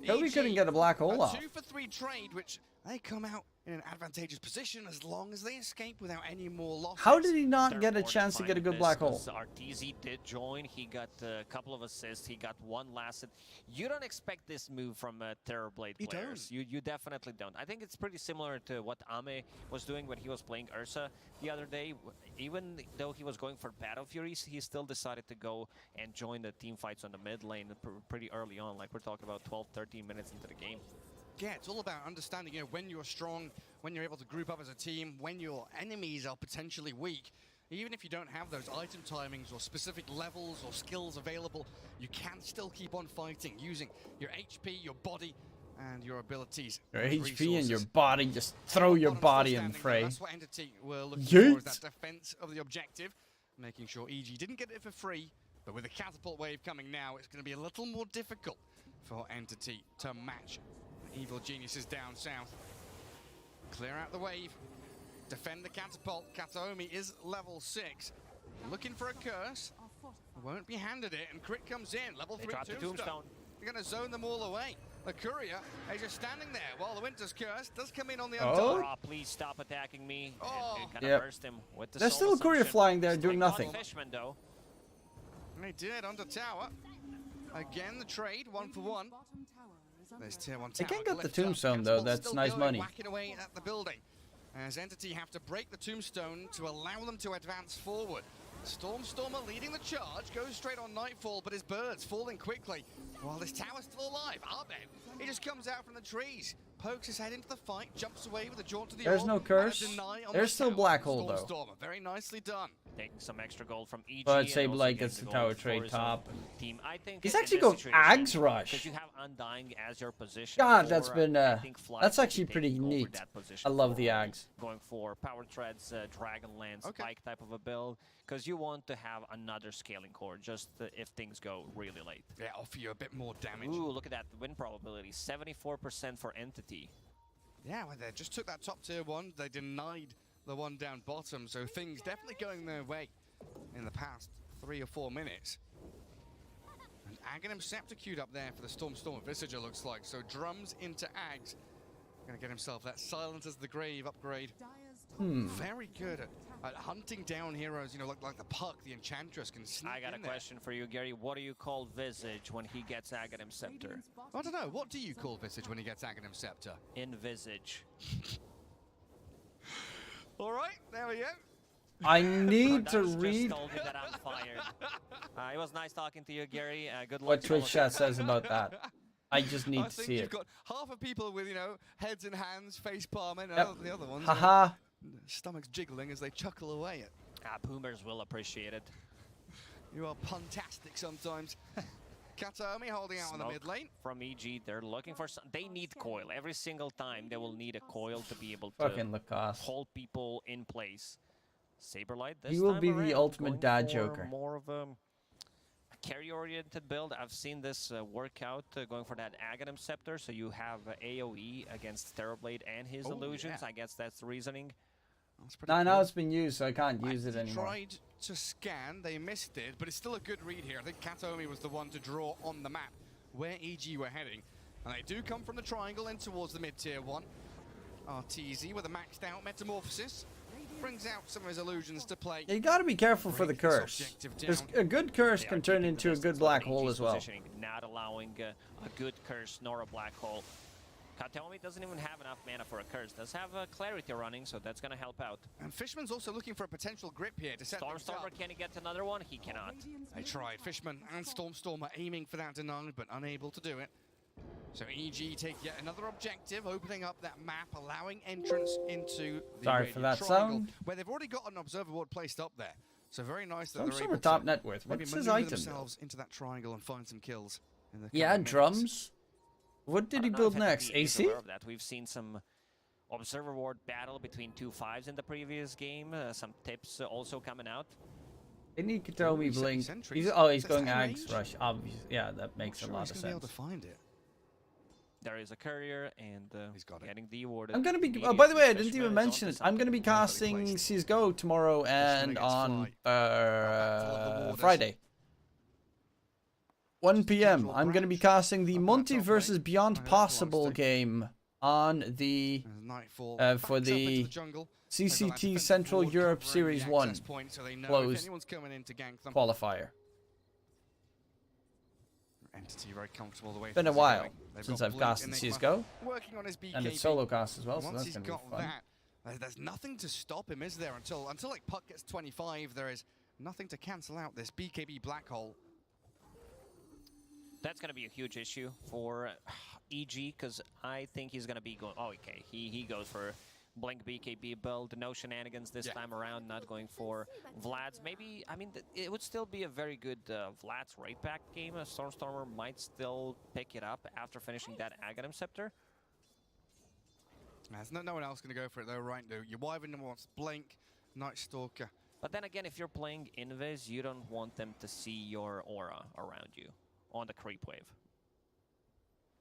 Toby couldn't get a black hole off. 2-for-3 trade, which they come out in an advantageous position as long as they escape without any more losses. How did he not get a chance to get a good black hole? Arteezy did join. He got a couple of assists. He got one last. You don't expect this move from Terrorblade players. You definitely don't. I think it's pretty similar to what Ame was doing when he was playing Ursa the other day. Even though he was going for Battle Furies, he still decided to go and join the team fights on the mid lane pretty early on. Like, we're talking about 12-13 minutes into the game. Yeah, it's all about understanding, when you're strong, when you're able to group up as a team, when your enemies are potentially weak, even if you don't have those item timings or specific levels or skills available, you can still keep on fighting using your HP, your body, and your abilities. Your HP and your body, just throw your body in the fray. That's what Entity were looking for, is that defense of the objective, making sure EG didn't get it for free, but with the catapult wave coming now, it's going to be a little more difficult for Entity to match Evil Geniuses down south. Clear out the wave, defend the catapult. Kataomi is level 6, looking for a curse, won't be handed it, and crit comes in, level 3 tombstone. They're going to zone them all away. The courier is just standing there while the Winter's Curse does come in on the undaunted. Oh, please stop attacking me. And kind of burst him with the There's still a courier flying there doing nothing. Fishman, though. They did under tower. Again, the trade, 1 for 1. There's tier 1 They tower. can't get the tombstone though, that's nice money. Whacking away at the building. As Entity have to break the tombstone to allow them to advance forward. Stormstormer leading the charge, goes straight on Nightfall, but his bird's falling quickly. While this tower's still alive, Abed, he just comes out from the trees, pokes his head into the fight, jumps away with a jaunt to the There's no curse. There's still Black Hole though. Stormstormer, very nicely done. Taking some extra gold from EG. But Sableye gets the tower trade top. Team. I think he's actually going Ags Rush. Because you have Undying as your position. God, that's been that's actually pretty neat. I love the Ags. Going for Power Threads, Dragonlance, Spike type of a build, because you want to have another scaling core just if things go really late. Yeah, offer you a bit more damage. Ooh, look at that win probability, 74% for Entity. Yeah, well, they just took that top tier 1. They denied the one down bottom, so things definitely going their way in the past 3 or 4 minutes. And Aghanim Scepter queued up there for the Stormstormer Visager, looks like. So drums into Ags. Gonna get himself that Silent as the Grave upgrade. Very good at hunting down heroes, you know, like the Puck, the Enchantress can sneak I got a question for you, Gary. What do you call Visage when he gets Aghanim Scepter? I don't know. What do you call Visage when he gets Aghanim Scepter? Envisage. All right, there we go. I need to read. Just told me that I'm fired. It was nice talking to you, Gary. Good luck. What Twitch chat says about that. I just need to see it. You've got half of people with, you know, heads and hands, face palming, and the other ones, haha, stomachs jiggling as they chuckle away at. Boomers will appreciate it. You are puntastic sometimes. Kataomi holding out on the mid lane. From EG, they're looking for some. They need coil. Every single time they will need a coil to be able to hold people in place. Saberlight this he will time be around, the ultimate dad joker. More of a carry-oriented build. I've seen this work out going for that Aghanim Scepter. So you have AoE against Terrorblade and his illusions. I guess that's the reasoning. Now it's been used, so I can't use it anymore. Tried to scan, they missed it, but it's still a good read here. I think Kataomi was the one to draw on the map where EG were heading. And they do come from the triangle in towards the mid-tier 1. RTZ with a maxed out Metamorphosis. Brings out some of his illusions to play. You gotta be careful for the curse. Because a good curse can turn into a good black hole as well. Not allowing a good curse nor a black hole. Kataomi doesn't even have enough mana for a curse. Does have a Clarity running, so that's going to help out. And Fishman's also looking for a potential grip here to set Stormstormer, can he get another one? He cannot. They tried. Fishman and Stormstormer aiming for that deny, but unable to do it. So EG take yet another objective, opening up that map, allowing entrance into the triangle, sound. where they've already got an observer ward placed up there. So very nice that Some they're able top to net worth. What's his maneuver item? themselves into that triangle and find some kills. In the yeah, drums. What did he build next? AC? That. We've seen some observer ward battle between 2 5s in the previous game. Some tips also coming out. Didn't he tell me blink? He's going Ags Rush. Obviously, yeah, that makes a lot of sense. Be able to find it. There is a courier, and he's getting the-awarded. I'm gonna be. Oh, by the way, I didn't even mention it. I'm gonna be casting CS:GO tomorrow and on Friday. 1 p.m. I'm gonna be casting the Monty versus Beyond Possible game on the for the CCT Central Europe Series 1 closed qualifier. Entity very comfortable the way. Been a while since I've casted CS:GO, and it's solo cast as well, so that's gonna be fun. There's nothing to stop him, is there? Until like Puck gets 25, there is nothing to cancel out this BKB black hole. That's going to be a huge issue for EG, because I think he's going to be going... Oh, okay. He goes for Blink BKB build, no shenanigans this time around, not going for Vlad's. Maybe, I mean, it would still be a very good Vlad's right back game. Stormstormer might still pick it up after finishing that Aghanim Scepter. There's no one else going to go for it though, right? Your Wyvern wants Blink, Night Stalker. But then again, if you're playing Invis, you don't want them to see your aura around you on the creep wave.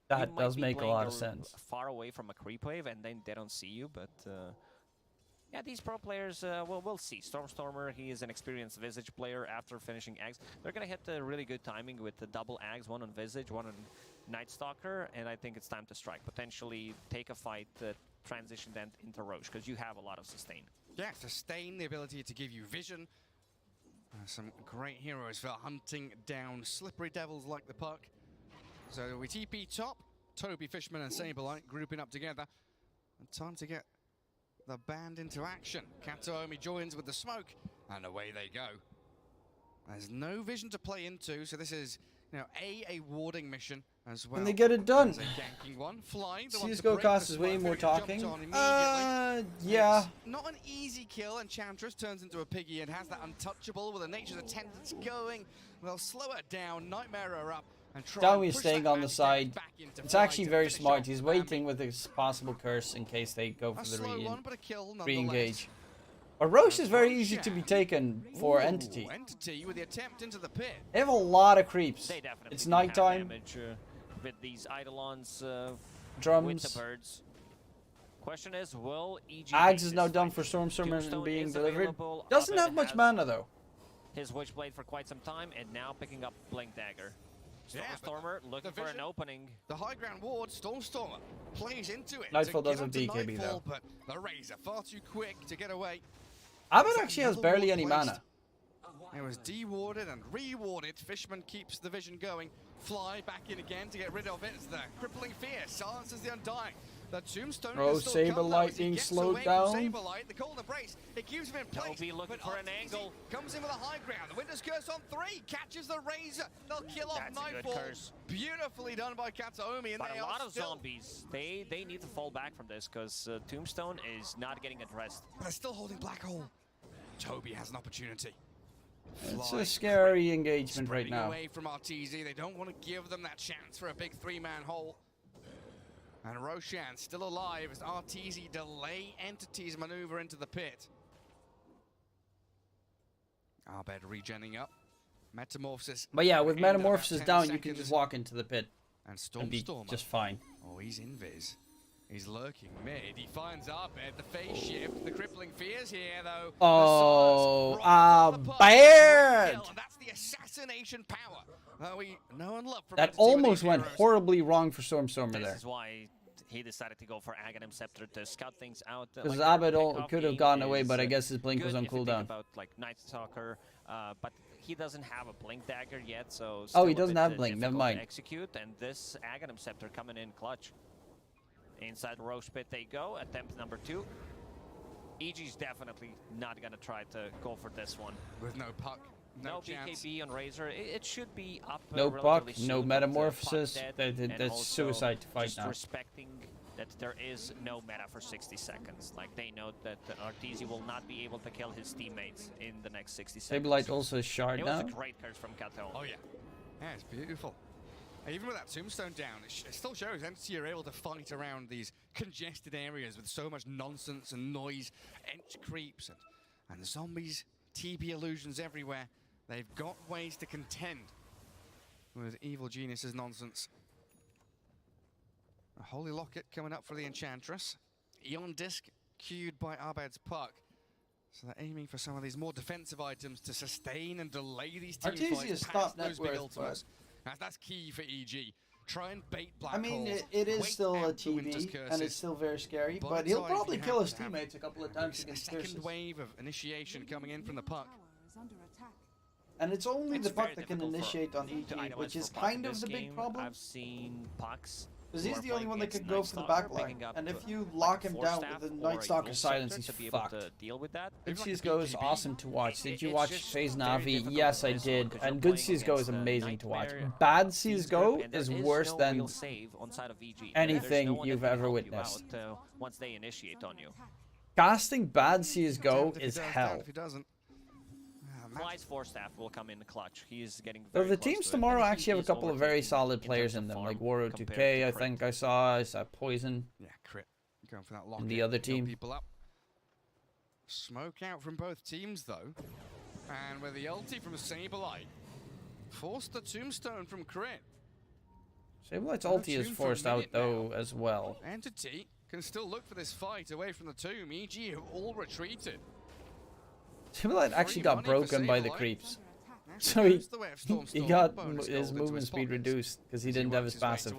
That does make a lot of sense. Far away from a creep wave, and then they don't see you. But yeah, these pro players, we'll see. Stormstormer, he is an experienced Visage player after finishing Ags. They're gonna hit the really good timing with the double Ags, one on Visage, one on Night Stalker, and I think it's time to strike. Potentially take a fight, transition then into Roche, because you have a lot of sustain. Yeah, sustain, the ability to give you vision. Some great heroes for hunting down slippery devils like the Puck. So we TP top, Toby, Fishman and Saberlight grouping up together. And time to get the band into action. Kataomi joins with the smoke, and away they go. There's no vision to play into, so this is, you know, a warding mission as well. And they get it done. Ganking one, flying. CSGO cost is way more talking. Yeah. It's not an easy kill. Enchantress turns into a piggy and has that untouchable with the Nature's Attendants going. They'll slow it down, Nightmare are up. Dowie is staying on the side. It's actually very smart. He's waiting with his possible curse in case they go for the re-engage. But Roche is very easy to be taken for Entity. With the attempt into the pit. They have a lot of creeps. It's nighttime. With these Eidolons, drums. with the birds. Question is, will EG Ags is now done for Stormstormer and being delivered. Doesn't have much mana though. His Witchblade for quite some time, and now picking up Blink Dagger. Stormstormer looking for an opening. The high ground ward, Stormstormer plays into it. Nightfall does have BKB though. But the Razor far too quick to get away. Abbott actually has barely any mana. It was de-warded and re-warded. Fishman keeps the vision going. Fly back in again to get rid of it. It's the crippling fear. Silences the Undying. The Tombstone Saberlight being slowed down. Saberlight, the golden brace, it keeps him in place. Toby looking for an angle. Comes in with a high ground. The Winter's Curse on 3. Catches the Razor. They'll kill off Nightfall. Beautifully done by Kataomi. And but they a lot are of zombies. They need to fall back from this because Tombstone is not getting addressed. But they're still holding Black Hole. Toby has an opportunity. It's a scary engagement right now. Away from Arteezy. They don't want to give them that chance for a big 3-man hole. And Roshan still alive as Arteezy delay Entity's maneuver into the pit. Abed regenning up. Metamorphosis. But yeah, with Metamorphosis down, you can just walk into the pit and be just fine. Oh, he's invis. He's lurking mid. He finds Abed, the phase shift, the crippling fears here though. Oh, bad! That's the assassination power we know and love from that almost went horribly wrong for Stormstormer there. This is why he decided to go for Aghanim Scepter to scout things out. Because Abed could have gotten away, but I guess his blink was on cooldown. About like Night Stalker, but he doesn't have a blink dagger yet, so oh, he doesn't have blink. Never mind. Execute, and this Aghanim Scepter coming in clutch. Inside Roche pit they go. Attempt number 2. EG's definitely not gonna try to go for this one. With no puck. No BKB on Razor. It should be up. No puck, no Metamorphosis. That's suicide to fight just now. Respecting that there is no meta for 60 seconds. Like they know that Arteezy will not be able to kill his teammates in the next 60 seconds. Saberlight also shard now. It was a great curse from Kato. Oh yeah. Yeah, it's beautiful. Even with that Tombstone down, it still shows Entity are able to fight around these congested areas with so much nonsense and noise, Ent creeps and zombies, TP illusions everywhere. They've got ways to contend with Evil Genius's nonsense. A Holy Locket coming up for the Enchantress. Eon Disc queued by Abed's Puck. So they're aiming for some of these more defensive items to sustain and delay these team Arteezy fights past those big worth, ultimates. That's key for EG. Try and bait Black I mean, holes, it is wait still a out the Winter's TV, and Curses. it's still very scary, Both but he'll sides probably you kill have his to have teammates a couple of times against second Curses. wave of initiation coming in from the Puck. And it's only the Puck that can initiate on EG, which is kind of the big problem. I've seen Pucks. Because he's the only one that can go for the back line. And if you lock him down with the Night Stalker silence, he's fucked. Good CSGO is awesome to watch. Did you watch FaZe Na'Vi? Yes, I did. And good CSGO is amazing to watch. Bad CSGO is worse than anything you've ever witnessed. Once they initiate on you. Casting bad CSGO is hell. If he doesn't. Fly's force staff will come in the clutch. He's getting So very the close teams to it, tomorrow and actually have a he's couple of very overtaking solid in players terms in Oh, of them, like farm Waro compared 2K, to I Crit. think I saw Poison. Yeah, Crit. Going for that lock. And the other team. People up. Smoke out from both teams, though. And with the ulti from Saberlight. Forced the tombstone from Crit. Sablelight's ulti is forced out, though, as well. Entity can still look for this fight away from the tomb. EG have all retreated. Saberlight actually got broken by the creeps. So he got his movement speed reduced because he didn't have his passive.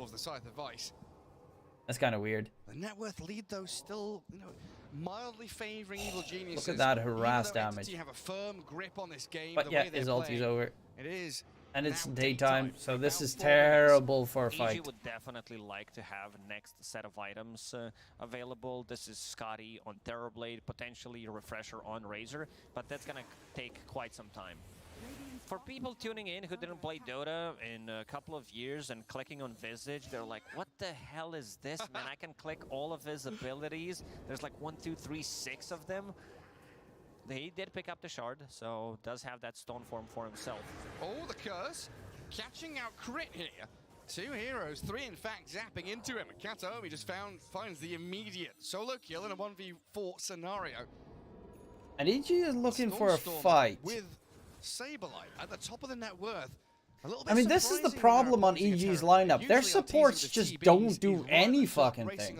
That's kind of weird. The net worth lead, though, still, you know, mildly favoring Evil Geniuses. Look at that harass damage. Have a firm grip on this game, But yeah, his ulti's over. It is. And it's daytime, so this is terrible for a fight. EG would definitely like to have next set of items available. This is Scotty on Terrorblade, potentially a refresher on Razor, but that's gonna take quite some time. For people tuning in who didn't play Dota in a couple of years and clicking on Visage, they're like, what the hell is this, man? I can click all of his abilities. There's like 1, 2, 3, 6 of them. He did pick up the shard, so does have that stone form for himself. Oh, the curse. Catching out Crit here. 2 heroes, 3 in fact, zapping into him. Kataomi just finds the immediate solo kill in a 1v4 scenario. And EG is looking for a fight. With Saberlight at the top of the net worth. I mean, this is the problem on EG's lineup. Their supports just don't do any fucking thing.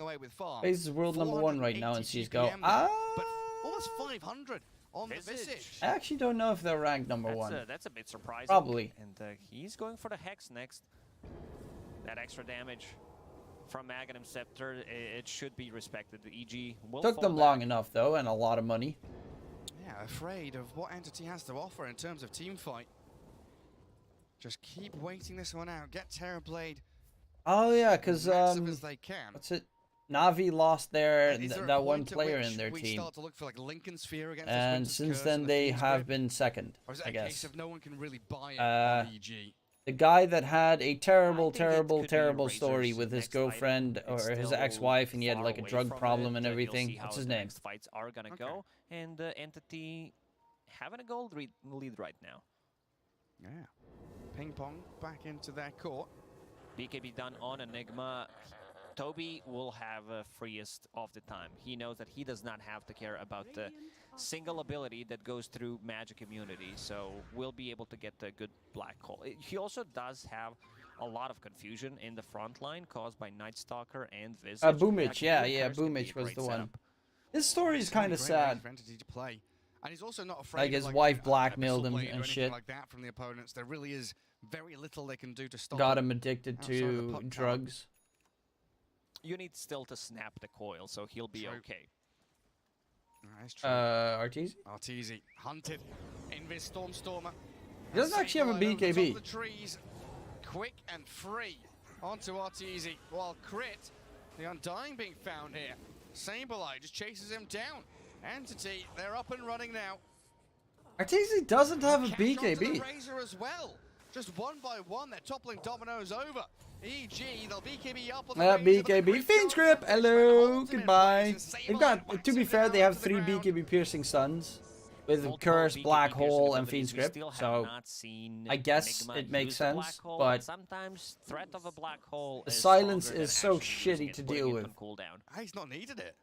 FaZe is world #1 right now in CSGO. But almost 500 on the Visage. I actually don't know if they're ranked #1. That's a bit surprising. Probably. And he's going for the Hex next. That extra damage from Aghanim Scepter, it should be respected. The EG will Took them long enough, though, and a lot of money. Yeah, afraid of what Entity has to offer in terms of team fight. Just keep waiting this one out. Get Terrorblade. Oh, yeah, because, as they can. what's it? Navi lost that one player in their team. Start to look for, like, Lincoln Sphere against and since then, they have been second, I guess. Case of no one can really buy it on EG? The guy that had a terrible story with his girlfriend or his ex-wife, and he had like a drug problem and everything. What's his name? Fights are gonna go, and Entity having a gold lead right now. Yeah, ping pong back into their court. BKB done on Enigma. Toby will have freest of the time. He knows that he does not have to care about the single ability that goes through magic immunity, so we'll be able to get a good black hole. He also does have a lot of confusion in the front line caused by Night Stalker and Visage. Boomich, yeah, Boomich was the one. His story is kind of sad. And he's also not afraid like his of, wife blackmailed him and shit. Like that from the opponents. There really is very little they can do to stop. Got him addicted to drugs. You need still to snap the coil, so he'll be okay. Arteezy? Arteezy hunted. Invis Stormstormer. He doesn't actually have a BKB. The trees, quick and free onto Arteezy. While Crit, the Undying being found here. Saberlight just chases him down. Entity, they're up and running now. Arteezy doesn't have a BKB. Razor as well. Just one by one, they're toppling dominoes over. EG, they'll BKB up on the BKB Fiend Script. Hello, goodbye. They've got, to be fair, they have 3 BKB piercing stuns with Curse, Black Hole, and Fiend Script. So I guess it makes sense, but sometimes threat of a black hole. The silence is so shitty to deal with. He's not needed it.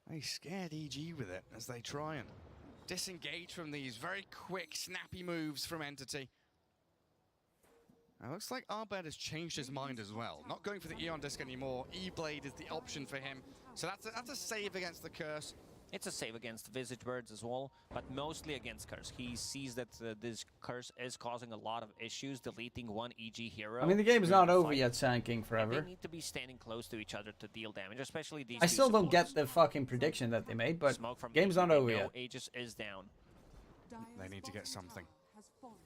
They scared EG with it as they try and disengage from these very quick, snappy moves from Entity. Now, looks like Arbed has changed his mind as well. Not going for the Eon Disc anymore. E-Blade is the option for him. So that's a save against the Curse. It's a save against Visage Birds as well, but mostly against Curse. He sees that this Curse is causing a lot of issues, deleting one EG hero. I mean, the game's not over yet, Sand King Forever. And they need to be standing close to each other to deal damage, especially these I still don't get the fucking prediction that they made, but game's not over yet. Aegis is down. They need to get something.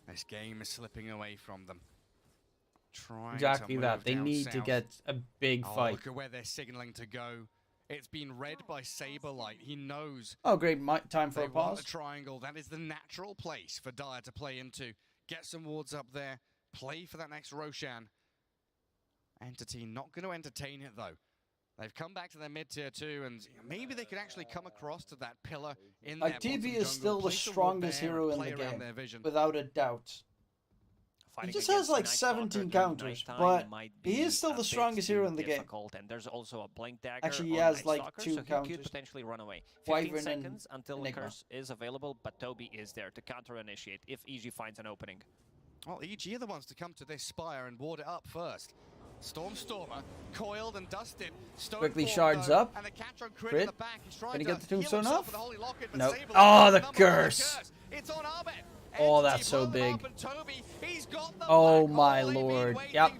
This game is slipping away from them. Exactly that. They need to get a big fight. Look at where they're signaling to go. It's been read by Saberlight. He knows. Oh, great. Time for a pause. The triangle. That is the natural place for Dire to play into. Get some wards up there. Play for that next Roshan. Entity not going to entertain it, though. They've come back to their mid-tier 2, and maybe they could actually come across to that pillar in like TB is still the strongest hero in the game, without a doubt. He just has like 17 counters, but he is still the strongest hero in the game. And there's also a blink dagger. Actually, he has like Stalker, 2 so counters. He could potentially run away. 15 Wyvern seconds until the Enigma. curse is available, but Toby is there to counter-initiate if EG finds an opening. Well, EG are the ones to come to this spire and ward it up first. Stormer, coiled and dusted. Quickly shards up. And the catch on Crit. in the back. He's Can he get the tombstone off? No. Oh, the curse. It's on Arbet. Oh, that's so big. Oh my lord. Yep.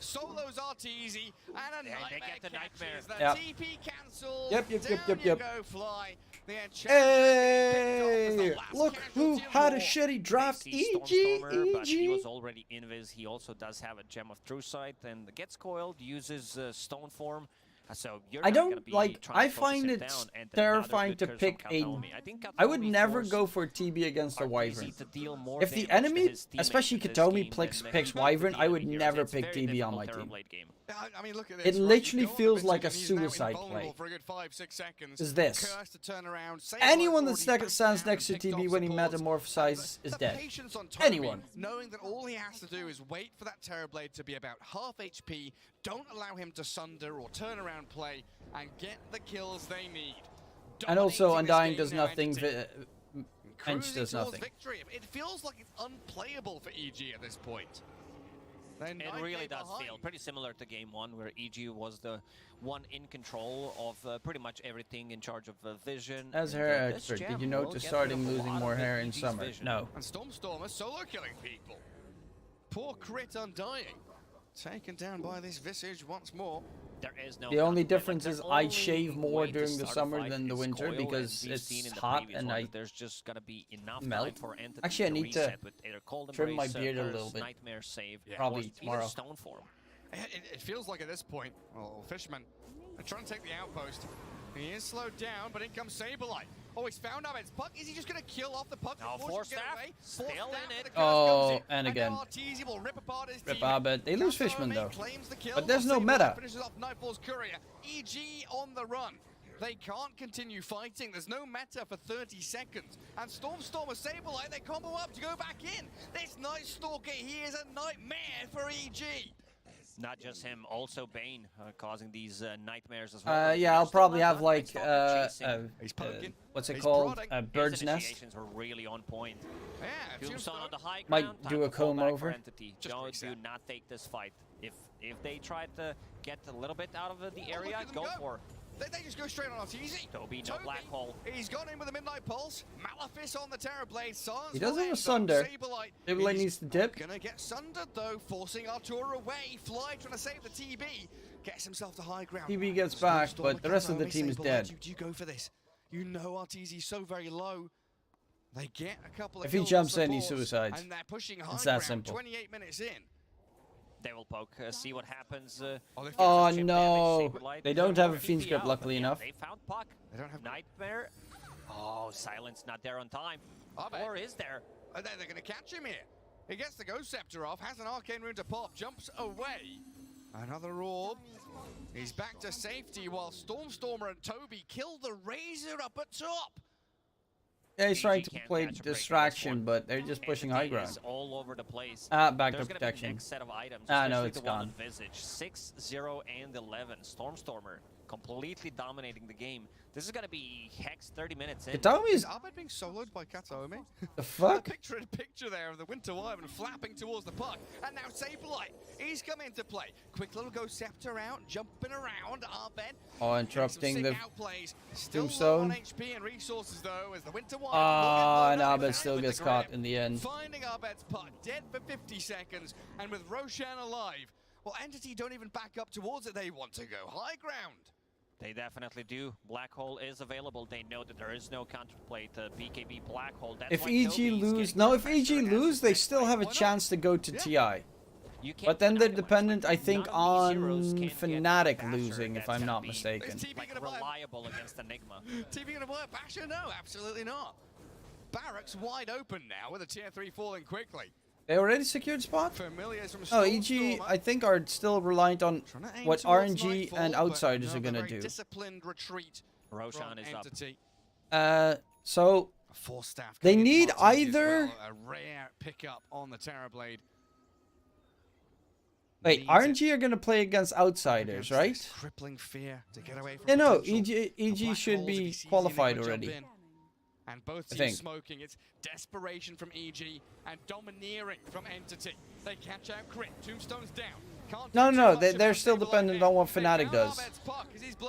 Solos are easy, and a they get the nightmare. Yep. TP cancelled. Yep. Hey! Look who had a shitty draft. EG. But he was already invis. He also does have a Gem of True Sight and gets coiled, uses Stone Form. So you're I not don't gonna be like. trying I to focus find it it down, and terrifying another to good pick curse a. from Kataomi. I think I would Kataomi never forced go for TB against a Wyvern. to deal more If the damage to enemy, his teammates especially in this Kataomi, game than picks the Wyvern, I would heroes. never It's pick very TB on my difficult team. late game. I mean, look at It this, right? literally You go on feels the like a vision, he's now suicide invulnerable play. for a good 5-6 seconds. Is this. Curse to turn around. Anyone that stands next to TB when he metamorphosizes is dead. Patience on Toby, Anyone. knowing that all he has to do is wait for that Terrorblade to be about half HP, don't allow him to sunder or turn around play, and get the kills they need. And also, Dominating this Undying game does now, nothing. Entity. Ench does Cruising towards nothing. victory. It feels like it's unplayable for EG at this point. It really does feel pretty similar to game 1, where EG was the one in control of pretty much everything, in charge of vision. As and, hair this expert, did gem you will notice get starting rid of a losing lot more of hair in EG's summer? vision. No. And Stormer solo killing people. Poor crit Undying. Taken down by this Visage once more. There is no The only counter, difference like, is the I only shave more way to during the start a summer fight than the is winter coil, because and we've seen in it's the hot previous and one I that there's just gonna be enough melt. time for Entity Actually, I need to reset with either Cold trim my Embrace, beard a Curse, little bit. Nightmare Save, Probably or tomorrow. even Stone Form. It feels like at this point, well, Fisherman are trying to take the outpost. He is slowed down, but in comes Saberlight. Oh, he's found Abed's puck. Is he just going to kill off the puck? Now, before she Force can get Staff, away? still Force in Staff, it. the curse Oh, comes in, and again. now Arteezy will rip apart his Rip team. Abed. They lose Kataomi Fishman though. claims the kill, But there's while no Saberlight meta. Finishes off Nightfall's courier. EG on the run. They can't continue fighting. There's no meta for 30 seconds. And Stormer Saberlight, they combo up to go back in. This Night Stalker, he is a nightmare for EG. Not just him, also Bane causing these nightmares as well. Yeah, I'll probably have like what's it He's called? prodding. Bird's His nest. initiations were really on point. Yeah, Tombstone on the high Might ground. do time a to fall comb back over. for Entity. Do not take this fight. If they try to get a little bit out of the area, at them go go. for it. They just go straight on Arteezy. Toby, no black hole. He's gone in with a Midnight Pulse. Malefice on the Terrorblade. Silence He does will have a end, sunder. though. Saberlight. Saberlight He's needs to dip. Gonna get sundered though, forcing Artura away. Fly trying to save the TB. Gets himself to high ground. TB gets back, but the rest of the team is Saberlight, dead. Do you go for this? You know Arteezy's so very low. They get a couple of If he kills jumps on in, he supports, suicides. And they're pushing high It's that ground. simple. 28 minutes in. They will poke, see what happens. Oh chip no! damage, Saberlight. They don't have a More fiend script, TP out, luckily but yeah, enough. They found Puck. They don't have Nightmare. Oh, Silence not there on time. Abed. Or is there? They're going to catch him here. He gets the Ghost Scepter off, has an Arcane Rune to pop, jumps away. Another orb. He's back to safety while Stormer and Toby kill the Razor up at top. Yeah, he's trying EG to can't play catch a break in this distraction, one. but they're just pushing high Entity ground. is all over the place. Back to There's gonna be protection. next set of items, No, especially it's the one gone. on Visage. 6, 0, and 11. Stormer completely dominating the game. This is gonna be Hex 30 minutes in. Kataomi is Abed being soloed by Kataomi. the fuck? Picture there of the Winter Wyvern flapping towards the puck. And now Saberlight, he's come into play. Quick little Ghost Scepter out, jumping around. Abed. Oh, interrupting the outplays. Still low tombstone. on HP and resources though, as the Winter Wyvern. Ah, and Abed still gets caught in the end. Finding Abed's puck, dead for 50 seconds, and with Roshan alive. Well, Entity don't even back up towards it. They want to go high ground. They definitely do. Black Hole is available. They know that there is no counterplay to BKB Black Hole. That's If why EG Toby's lose, getting no, the if pressure EG and lose, they has still have a chance to go to TI. You can't But then deny they're the dependent, I West, think, none of these on heroes can get Fnatic Basher losing, if that's I'm gonna not be, mistaken. like, reliable against Enigma. TV gonna work? Basher? No, absolutely not. Barracks wide open now with a tier 3 falling quickly. They already secured spot? Familiars from No, EG, I think, are still reliant on what RNG and Outsiders are going to do. Disciplined retreat. Roshan is Entity. So, they need either... Well. A rare pickup on the Terrorblade. Wait, RNG are going to play against Outsiders, right? Crippling fear to get away from Yeah, no, EG should be qualified already. And both teams smoking. It's desperation from EG and domineering from Entity. They catch out Crit. Tombstone's down. No, they're still dependent on what Fnatic does.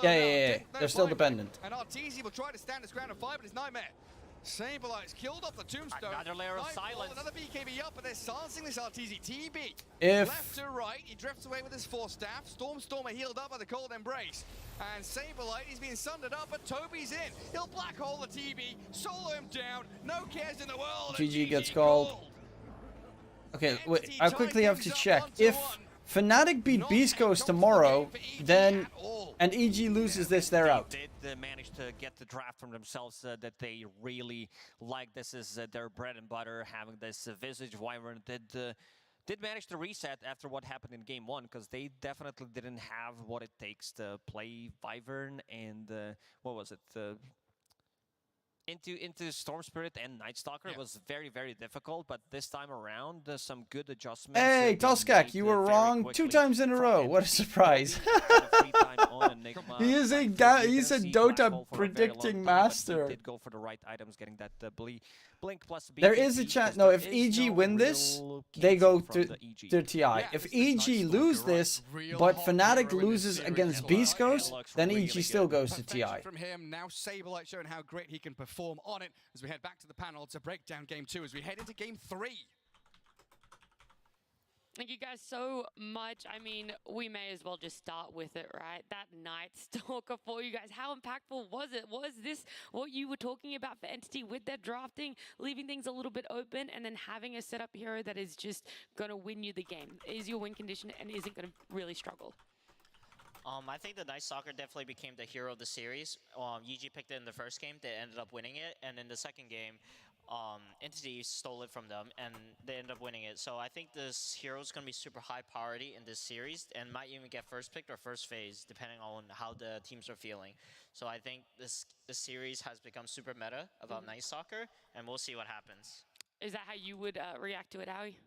Yeah. They're still dependent. And Arteezy will try to stand his ground and fight, but it's nightmare. Saberlight's killed off the Tombstone. Another layer of silence. Another BKB up, but they're silencing this Arteezy. TB. Left to right, he drifts away with his 4 staff. Stormer healed up by the cold embrace. And Saberlight, he's being sundered up, but Toby's in. He'll black hole the TB, solo him down. No cares in the world. GG gets called. Okay, wait, I quickly have to check. If Fnatic beat Beast Coast tomorrow, then and EG loses this, they're out. They did manage to get the draft from themselves that they really like. This is their bread and butter, having this Visage. Wyvern did manage to reset after what happened in Game 1, because they definitely didn't have what it takes to play Wyvern and, what was it? Into Storm Spirit and Night Stalker was very, very difficult, but this time around, some good adjustments. Hey, Toskak, you were wrong 2 times in a row. What a surprise. He's a Dota predicting master. Did go for the right items, getting that Blink plus BKB. There is a chance. No, if EG win this, they go to TI. If EG lose this, but Fnatic loses against Beast Coast, then EG still goes to TI. From him, now Saberlight showing how great he can perform on it as we head back to the panel to break down Game 2 as we head into Game 3. Thank you guys so much. I mean, we may as well just start with it, right? That Night Stalker for you guys. How impactful was it? Was this what you were talking about for Entity with their drafting, leaving things a little bit open, and then having a setup hero that is just going to win you the game? Is your win condition and isn't going to really struggle? I think the Night Stalker definitely became the hero of the series. EG picked it in the first game. They ended up winning it. And in the second game, Entity stole it from them, and they ended up winning it. So I think this hero is going to be super high priority in this series, and might even get first pick or first phase, depending on how the teams are feeling. So I think this series has become super meta about Night Stalker, and we'll see what happens. Is that how you would react to it, Howie?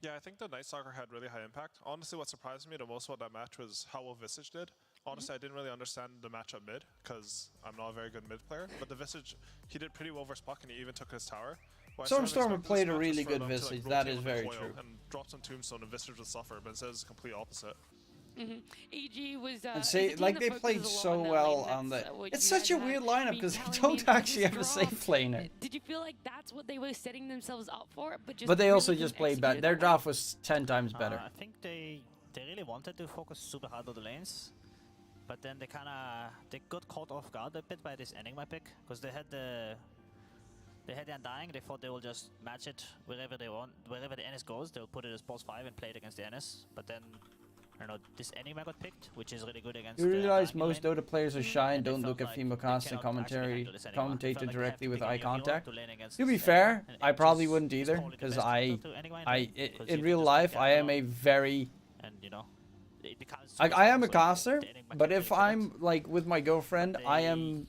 Yeah, I think the Night Stalker had really high impact. Honestly, what surprised me the most about that match was how well Visage did. Honestly, I didn't really understand the matchup mid, because I'm not a very good mid player. But the Visage, he did pretty well versus Puck, and he even took his tower. Stormer played a really good Visage, that is very true. And dropped some Tombstone, and Visage would suffer, but instead it's the complete opposite. EG was and see, like, they played so well on the... It's such a weird lineup because they don't actually have a safe laner. Did you feel like that's what they were setting themselves up for? But they also just played better. Their draft was 10 times better. I think they really wanted to focus super hard on the lanes, but then they got caught off guard a bit by this Enigma pick, because they had the Undying. They thought they will just match it wherever they want, wherever the NS goes, they'll put it as pulse 5 and play it against the NS. But then, I don't know, this Enigma got picked, which is really good against. You realize most Dota players are shy and don't look at Femocast and commentator directly with eye contact. To be fair, I probably wouldn't either, because in real life I am a very I am a caster, but if I'm like with my girlfriend,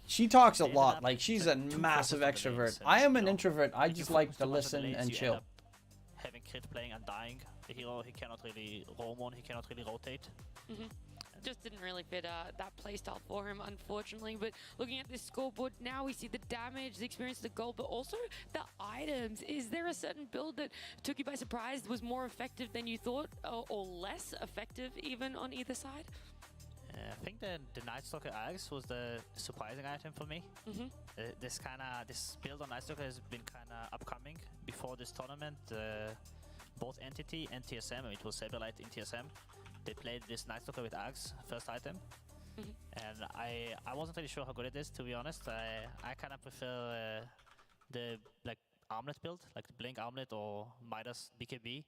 she talks a lot, like she's a massive extrovert. I am an introvert, I just like to listen and chill. Having Crit playing Undying, the hero he cannot really roam on, he cannot really rotate. Just didn't really fit that playstyle for him, unfortunately. But looking at this scoreboard now, we see the damage, the experience, the gold, but also the items. Is there a certain build that took you by surprise, was more effective than you thought, or less effective even on either side? I think the Night Stalker Axe was the surprising item for me. This build on Night Stalker has been kind of upcoming before this tournament. Both Entity and TSM, it was Saberlight in TSM. They played this Night Stalker with Axe, first item. And I wasn't really sure how good it is, to be honest. I kind of prefer the armlet build, like the Blink armlet or Midas BKB.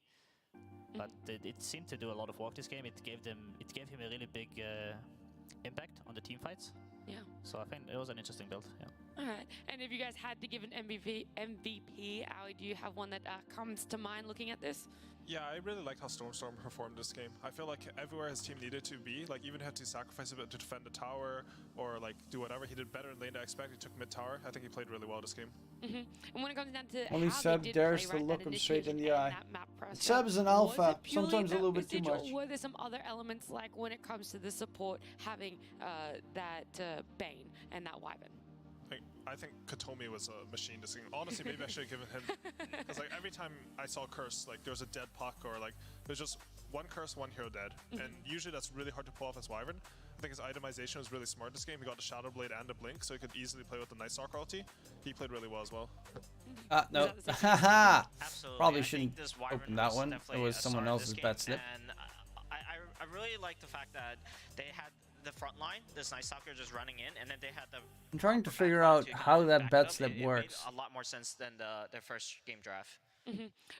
But it seemed to do a lot of work this game. It gave him a really big impact on the team fights. Yeah. So I think it was an interesting build. Yeah. All right. And if you guys had to give an MVP, Ali, do you have one that comes to mind looking at this? Yeah, I really liked how Storm performed this game. I feel like everywhere his team needed to be, like even had to sacrifice a bit to defend the tower or like do whatever, he did better in lane than I expected. He took mid tower. I think he played really well this game. And when it comes down to Only Seb dares to look him straight in the eye. Seb's an alpha, sometimes a little bit too much. Or were there some other elements, like when it comes to the support having that Bane and that Wyvern? I think Katomi was a machine this game. Honestly, maybe I should have given him, because like every time I saw Curse, like there was a dead puck or like there's just one Curse, one hero dead, and usually that's really hard to pull off as Wyvern. I think his itemization was really smart this game. He got the Shadow Blade and the Blink, so he could easily play with the Night Stalker ulti. He played really well as well. No, haha. Probably shouldn't open that one. It was someone else's bet slip. And I really like the fact that they had the front line, this Night Stalker just running in, and then they had the... I'm trying to figure out how that bet slip works. It made a lot more sense than their first game draft.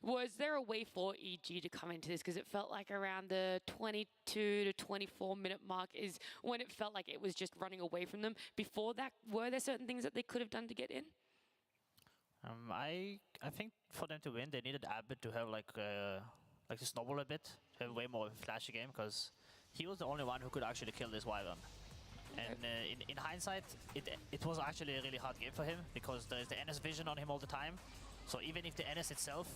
Was there a way for EG to come into this? Because it felt like around the 22 to 24 minute mark is when it felt like it was just running away from them. Before that, were there certain things that they could have done to get in? I think for them to win, they needed Abbott to have like to snowball a bit, to have way more of a flashy game, because he was the only one who could actually kill this Wyvern. And in hindsight, it was actually a really hard game for him, because there's the NS vision on him all the time. So even if the NS itself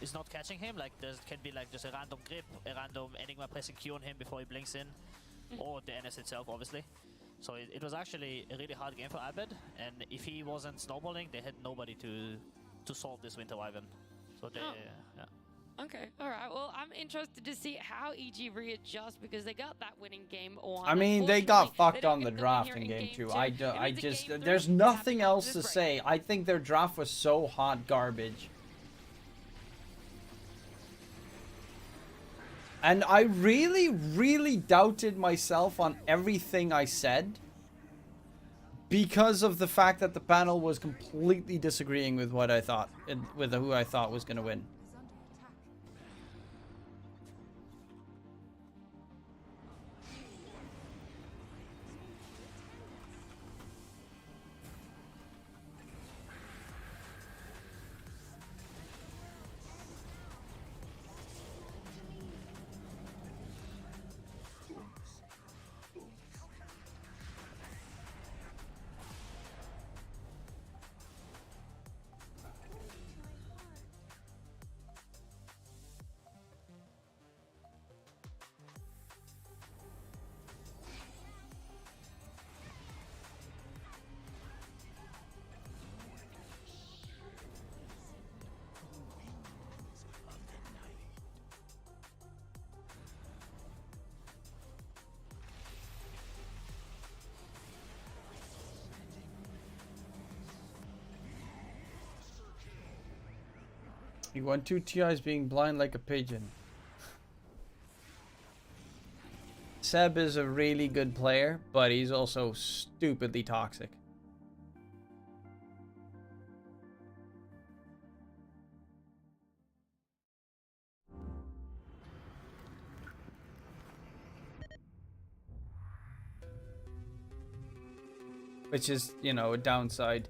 is not catching him, like there can be like just a random grip, a random Enigma pressing Q on him before he blinks in, or the NS itself, obviously. So it was actually a really hard game for Abed, and if he wasn't snowballing, they had nobody to solve this Winter Wyvern. So they, yeah. Okay, all right. Well, I'm interested to see how EG readjust, because they got that winning game on. I mean, they got fucked on the draft in game two. I just, there's nothing else to say. I think their draft was so hot garbage. And I really, really doubted myself on everything I said, because of the fact that the panel was completely disagreeing with what I thought, with who I thought was going to win. You want 2 TIs being blind like a pigeon. Seb is a really good player, but he's also stupidly toxic. Which is, you know, a downside.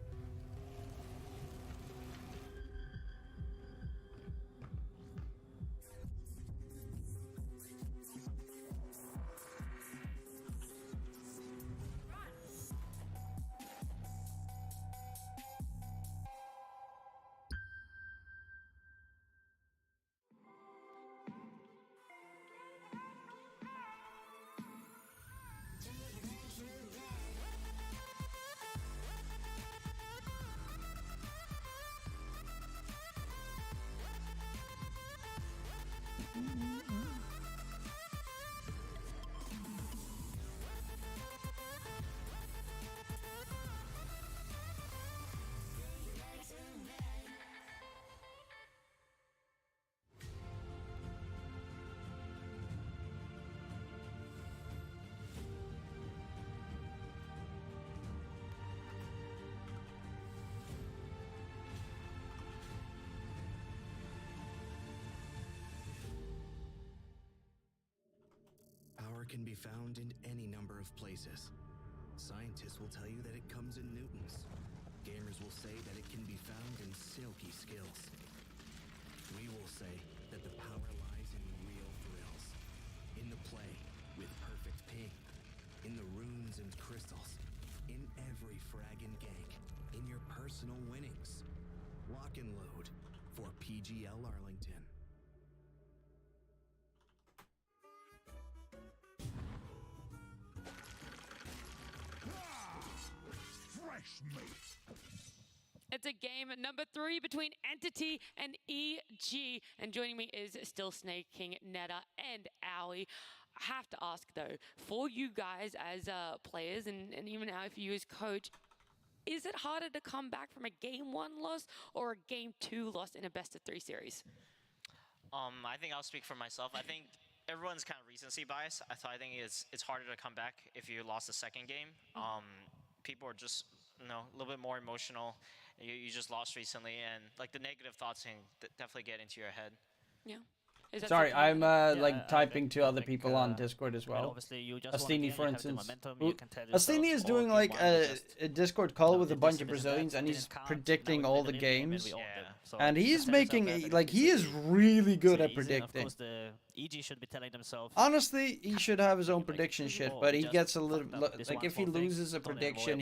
Power can be found in any number of places. Scientists will tell you that it comes in newtons. say that it can be found in silky skills. We will say that the power lies in real thrills, in the play with perfect ping, in the runes and crystals, in every frag and gank, in your personal winnings. Lock and load for PGL Arlington. Fresh meat. It's a game number 3 between Entity and EG. And joining me is Still Snaking, Netta, and Owie. I have to ask, though, for you guys as players, and even now if you as coach, is it harder to come back from a Game 1 loss or a Game 2 loss in a best-of-3 series? I think I'll speak for myself. I think everyone's kind of recency bias. So I think it's harder to come back if you lost the second game. People are just a little bit more emotional. You just lost recently, and like the negative thoughts can definitely get into your head. Yeah. Sorry, I'm typing to other people on Discord as well. Astini, for instance. Astini is doing like a Discord call with a bunch of Brazilians, and he's predicting all the games. And he's making he is really good at predicting. EG should be telling themselves. Honestly, he should have his own prediction shit, but he gets a little like if he loses a prediction,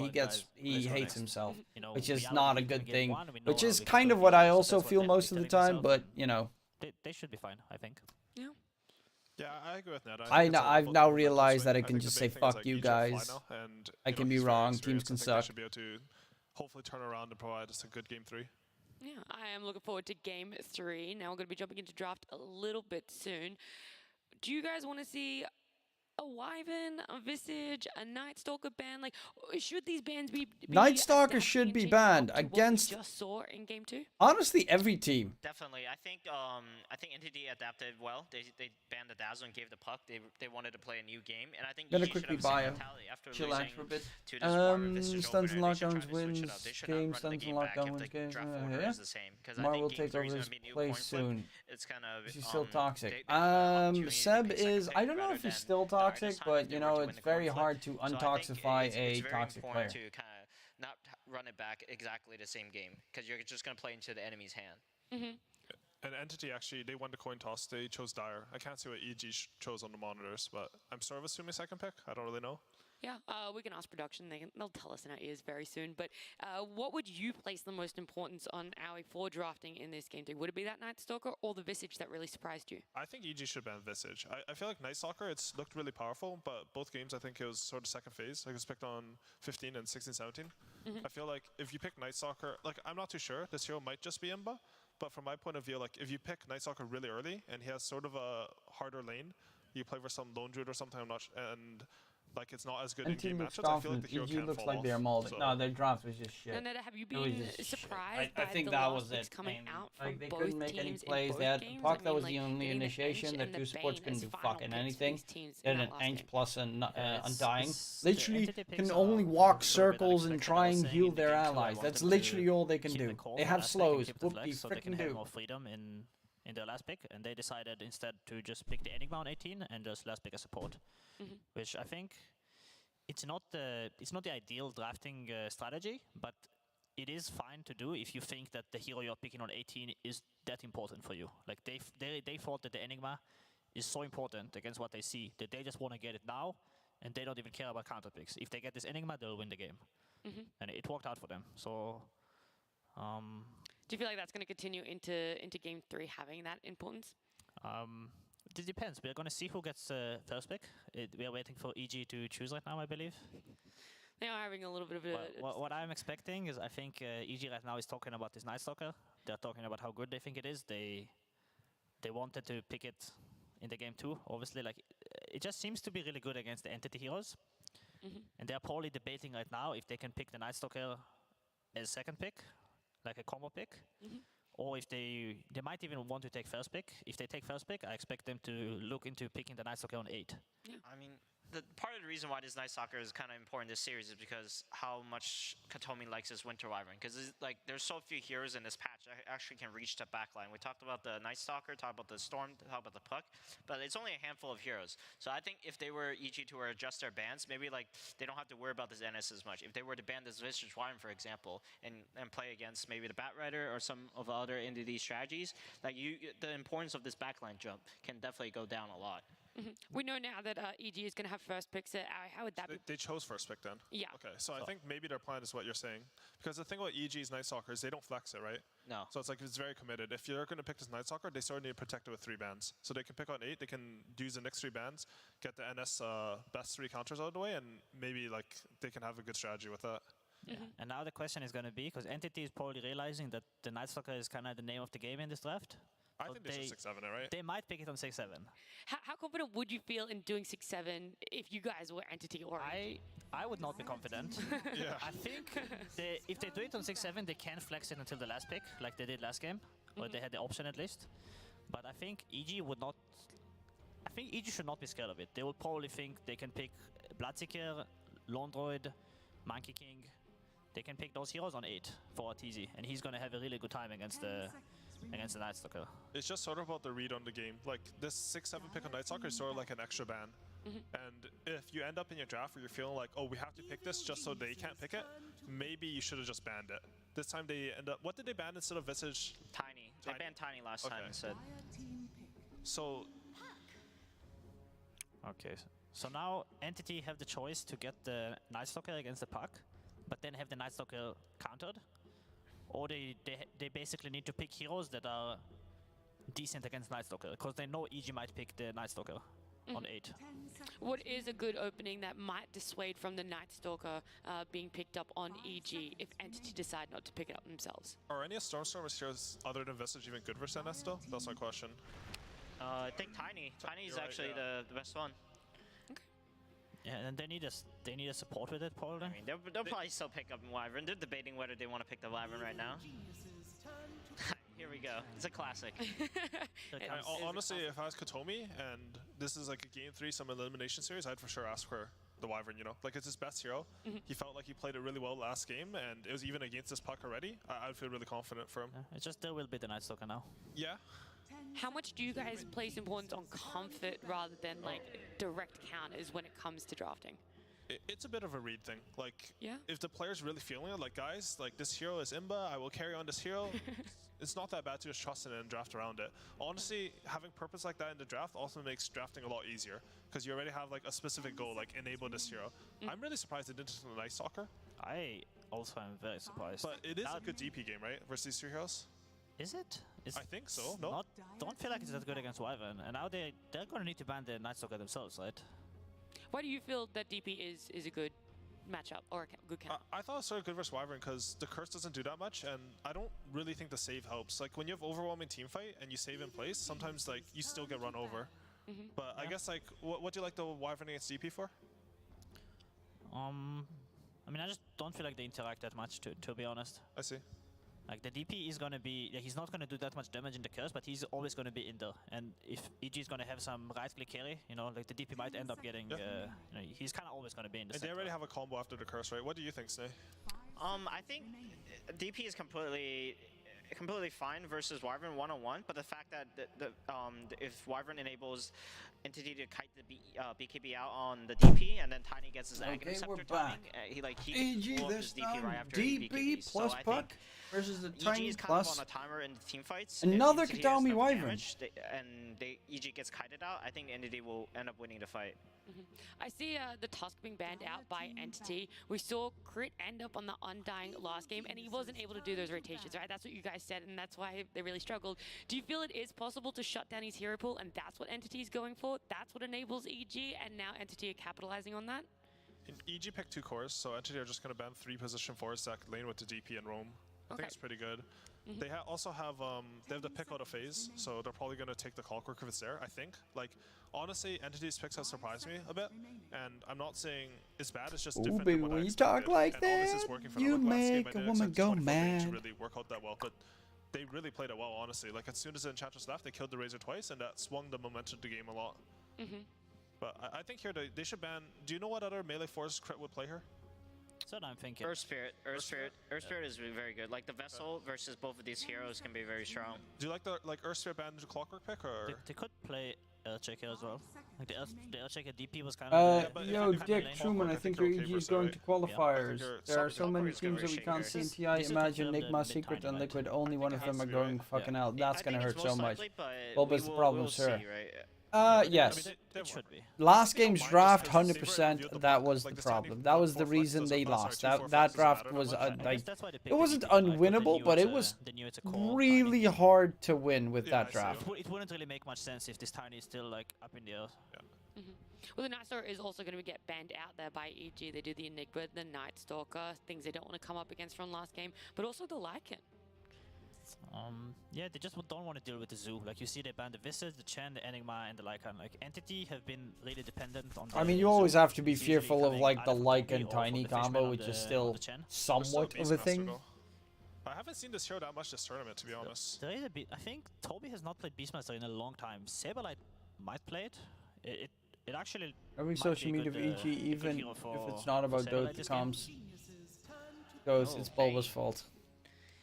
he hates himself, which is not a good thing. Which is kind of what I also feel most of the time, but you know. They should be fine, I think. Yeah. Yeah, I agree with Ned. I've now realized that I can just say fuck you guys. I can be wrong. Teams can suck. Should be able to hopefully turn around and provide us a good Game 3. Yeah, I am looking forward to Game 3. Now we're going to be jumping into draft a little bit soon. Do you guys want to see a Wyvern, a Visage, a Night Stalker ban? Like, should these bans be Night Stalker should be banned against. We just saw in Game 2. Honestly, every team. Definitely, I think Entity adapted well. They banned the Dazzle and gave the puck. They wanted to play a new game, and I think gonna quickly bio. Chill out for a bit. Stuns and lockdowns wins game. Stuns and lockdowns game. Yeah. Mar will take over his place soon. It's kind of. He's still toxic. Seb is. I don't know if he's still toxic. But you know, it's very hard to untoxify a toxic player. To kind of not run it back exactly the same game, because you're just going to play into the enemy's hand. And Entity actually, they won the coin toss. They chose Dire. I can't see what EG chose on the monitors, but I'm sort of assuming second pick. I don't really know. Yeah, we can ask production. They'll tell us in our ears very soon. But what would you place the most importance on Owie for drafting in this game 3? Would it be that Night Stalker or the Visage that really surprised you? I think EG should ban Visage. I feel like Night Stalker, it's looked really powerful, but both games I think it was sort of second phase. Like it was picked on 15 and 16, 17. I feel like if you pick Night Stalker, like I'm not too sure. This hero might just be Imba, but from my point of view, like if you pick Night Stalker really early and he has sort of a harder lane, you play for some Lone Druid or something, I'm not and like it's not as good in game matchups. I feel like the hero EG looks like they're molded. So. No, their draft was just shit. Netta, have you been surprised I think that was it. Coming out from like, they couldn't make any plays. They had Puck, that was the only initiation. Their two supports couldn't do fucking anything. They had an Ench plus and Undying. Literally can only walk circles and try and heal their allies. That's literally all they can do. They have slows. Whoop de freaking do. More freedom in their last pick, and they decided instead to just pick the Enigma on 18 and just last pick a support, which I think it's not the ideal drafting strategy, but it is fine to do if you think that the hero you're picking on 18 is that important for you. Like they thought that the Enigma is so important against what they see that they just want to get it now, and they don't even care about counter picks. If they get this Enigma, they'll win the game, and it worked out for them. So. Do you feel like that's going to continue into Game 3 having that importance? It depends. We're going to see who gets first pick. We are waiting for EG to choose right now, I believe. They are having a little bit of a... What I'm expecting is I think EG right now is talking about this Night Stalker. They're talking about how good they think it is. They wanted to pick it in the Game 2. Obviously, like it just seems to be really good against the Entity heroes. And they're probably debating right now if they can pick the Night Stalker as second pick, like a combo pick, or if they might even want to take first pick. If they take first pick, I expect them to look into picking the Night Stalker on 8. I mean, the part of the reason why this Night Stalker is kind of important in this series is because how much Katomi likes his Winter Wyvern. Because like there's so few heroes in this patch that actually can reach the backline. We talked about the Night Stalker, talked about the Storm, talked about the Puck, but it's only a handful of heroes. So I think if they were EG to adjust their bans, maybe like they don't have to worry about this NS as much. If they were to ban this Visage Wyvern, for example, and play against maybe the Bat Rider or some of the other NDD strategies, like the importance of this backline jump can definitely go down a lot. We know now that EG is going to have first picks. How would that be? They chose first pick then? Yeah. Okay, so I think maybe their plan is what you're saying. Because the thing about EG's Night Stalker is they don't flex it, right? No. So it's like it's very committed. If you're going to pick this Night Stalker, they sort of need to protect it with 3 bans. So they can pick on 8, they can use the next 3 bans, get the NS best 3 counters out of the way, and maybe like they can have a good strategy with that. Yeah. And now the question is going to be, because Entity is probably realizing that the Night Stalker is kind of the name of the game in this draft. I think they should 6-7 it, right? They might pick it on 6-7. How confident would you feel in doing 6-7 if you guys were Entity or I would not be confident. Yeah. I think if they do it on 6-7, they can flex it until the last pick, like they did last game, or they had the option at least. But I think EG would not. I think EG should not be scared of it. They will probably think they can pick Bloodseeker, Lone Droid, Monkey King. They can pick those heroes on 8 for TZ, and he's going to have a really good time against the Night Stalker. It's just sort of about the read on the game. Like this 6-7 pick on Night Stalker is sort of like an extra ban. And if you end up in your draft where you're feeling like, oh, we have to pick this just so they can't pick it, maybe you should have just banned it. This time they end up, what did they ban instead of Visage? Tiny. They banned Tiny last time instead. So. Okay, so now Entity have the choice to get the Night Stalker against the Puck, but then have the Night Stalker countered. Or they basically need to pick heroes that are decent against Night Stalker, because they know EG might pick the Night Stalker on 8. What is a good opening that might dissuade from the Night Stalker being picked up on EG if Entity decide not to pick it up themselves? Are any Stormstormers heroes other than Visage even good versus NS still? That's my question. I think Tiny. Tiny is actually the best one. Yeah, and they need a support with it probably. I mean, they'll probably still pick up Wyvern. They're debating whether they want to pick the Wyvern right now. Here we go. It's a classic. Honestly, if I was Katomi and this is like a game 3, some elimination series, I'd for sure ask for the Wyvern, you know? Like, it's his best hero. He felt like he played it really well last game, and it was even against this Puck already. I'd feel really confident for him. It's just there will be the Night Stalker now. Yeah. How much do you guys place importance on comfort rather than like direct counters when it comes to drafting? It's a bit of a read thing. Like, if the player's really feeling it, like, guys, like, this hero is Imba, I will carry on this hero. It's not that bad to just trust it and draft around it. Honestly, having purpose like that in the draft also makes drafting a lot easier, because you already have like a specific goal, like enable this hero. I'm really surprised they didn't do the Night Stalker. I also am very surprised. But it is a good DP game, right? Versus these 3 heroes? Is it? I think so. No? Don't feel like it's that good against Wyvern, and now they're going to need to ban the Night Stalker themselves, right? Why do you feel that DP is a good matchup or a good count? I thought it was sort of good versus Wyvern because the curse doesn't do that much, and I don't really think the save helps. Like, when you have overwhelming team fight and you save in place, sometimes like you still get run over. But I guess like, what do you like the Wyvern against DP for? I mean, I just don't feel like they interact that much, to be honest. I see. Like, the DP is going to be, he's not going to do that much damage in the curse, but he's always going to be in there. And if EG is going to have some right-click carry, you know, like the DP might end up getting, you know, he's kind of always going to be in the And center. they already have a combo after the curse, right? What do you think, Snay? I think DP is completely fine versus Wyvern one-on-one, but the fact that if Wyvern enables Entity to kite the BKB out on the DP, and then Tiny gets his Agony Scepter timing, he can this DP right after DP plus so Puck versus the Tiny EG is kind plus of on a timer in the team fights. another Katomi Wyvern. And EG gets kited out, I think Entity will end up winning the fight. I see the Tusk being banned out by Entity. We saw Crit end up on the Undying last game, and he wasn't able to do those rotations, right? That's what you guys said, and that's why they really struggled. Do you feel it is possible to shut down his hero pool, and that's what Entity is going for? That's what enables EG, and now Entity are capitalizing on that? EG picked 2 cores, so Entity are just going to ban 3 position 4s that lane with the DP and roam. I think it's pretty good. They also have they have the pick out of phase, so they're probably going to take the Clockwork if it's there, I think. Like, honestly, Entity's picks have surprised me a bit, and I'm not saying it's bad, it's just different baby, than what when I you expected. talk like and obviously it's that, working for you them. Like, last game, make I a didn't woman expect go 24 range to mad. really work out that well, but they really played it well, honestly. Like, as soon as the Enchantress left, they killed the Razor twice, and that swung the momentum of the game a lot. But I think here they should ban. Do you know what other melee force crit would play here? That's what I'm thinking. Earth Spirit is very good. Like the Vessel versus both of these heroes can be very strong. Do you like the Earth Spirit ban into Clockwork pick or? They could play Earthshaker as well. Like the Earthshaker DP was kind of. Yo, Dick Truman, I think your EG is going to qualifiers. There are so many teams that we can't see in TI. Imagine Nigma, Secret, and Liquid. Only one of them are going fucking out. That's gonna hurt so much. Bulba's the problem, sir. Yes. It should be. Last game's draft, 100%. That was the problem. That was the reason they lost. That draft was like, it wasn't unwinnable, but it was really hard to win with that draft. It wouldn't really make much sense if this Tiny is still like up in the air. Well, the Night Stalker is also going to get banned out there by EG. They do the Enigma, the Night Stalker, things they don't want to come up against from last game, but also the Lycan. Yeah, they just don't want to deal with the zoo. Like you see, they banned the Wizard, the Chen, the Enigma, and the Lycan. Like Entity have been really dependent on. I mean, you always have to be fearful of like the Lycan Tiny combo, which is still somewhat of a thing. I haven't seen this hero that much this tournament, to be honest. There is a bit. I think Toby has not played Beastmaster in a long time. Saberlight might play it. It actually. Every social media of EG, even if it's not about Dota comms, goes, it's Bulba's fault.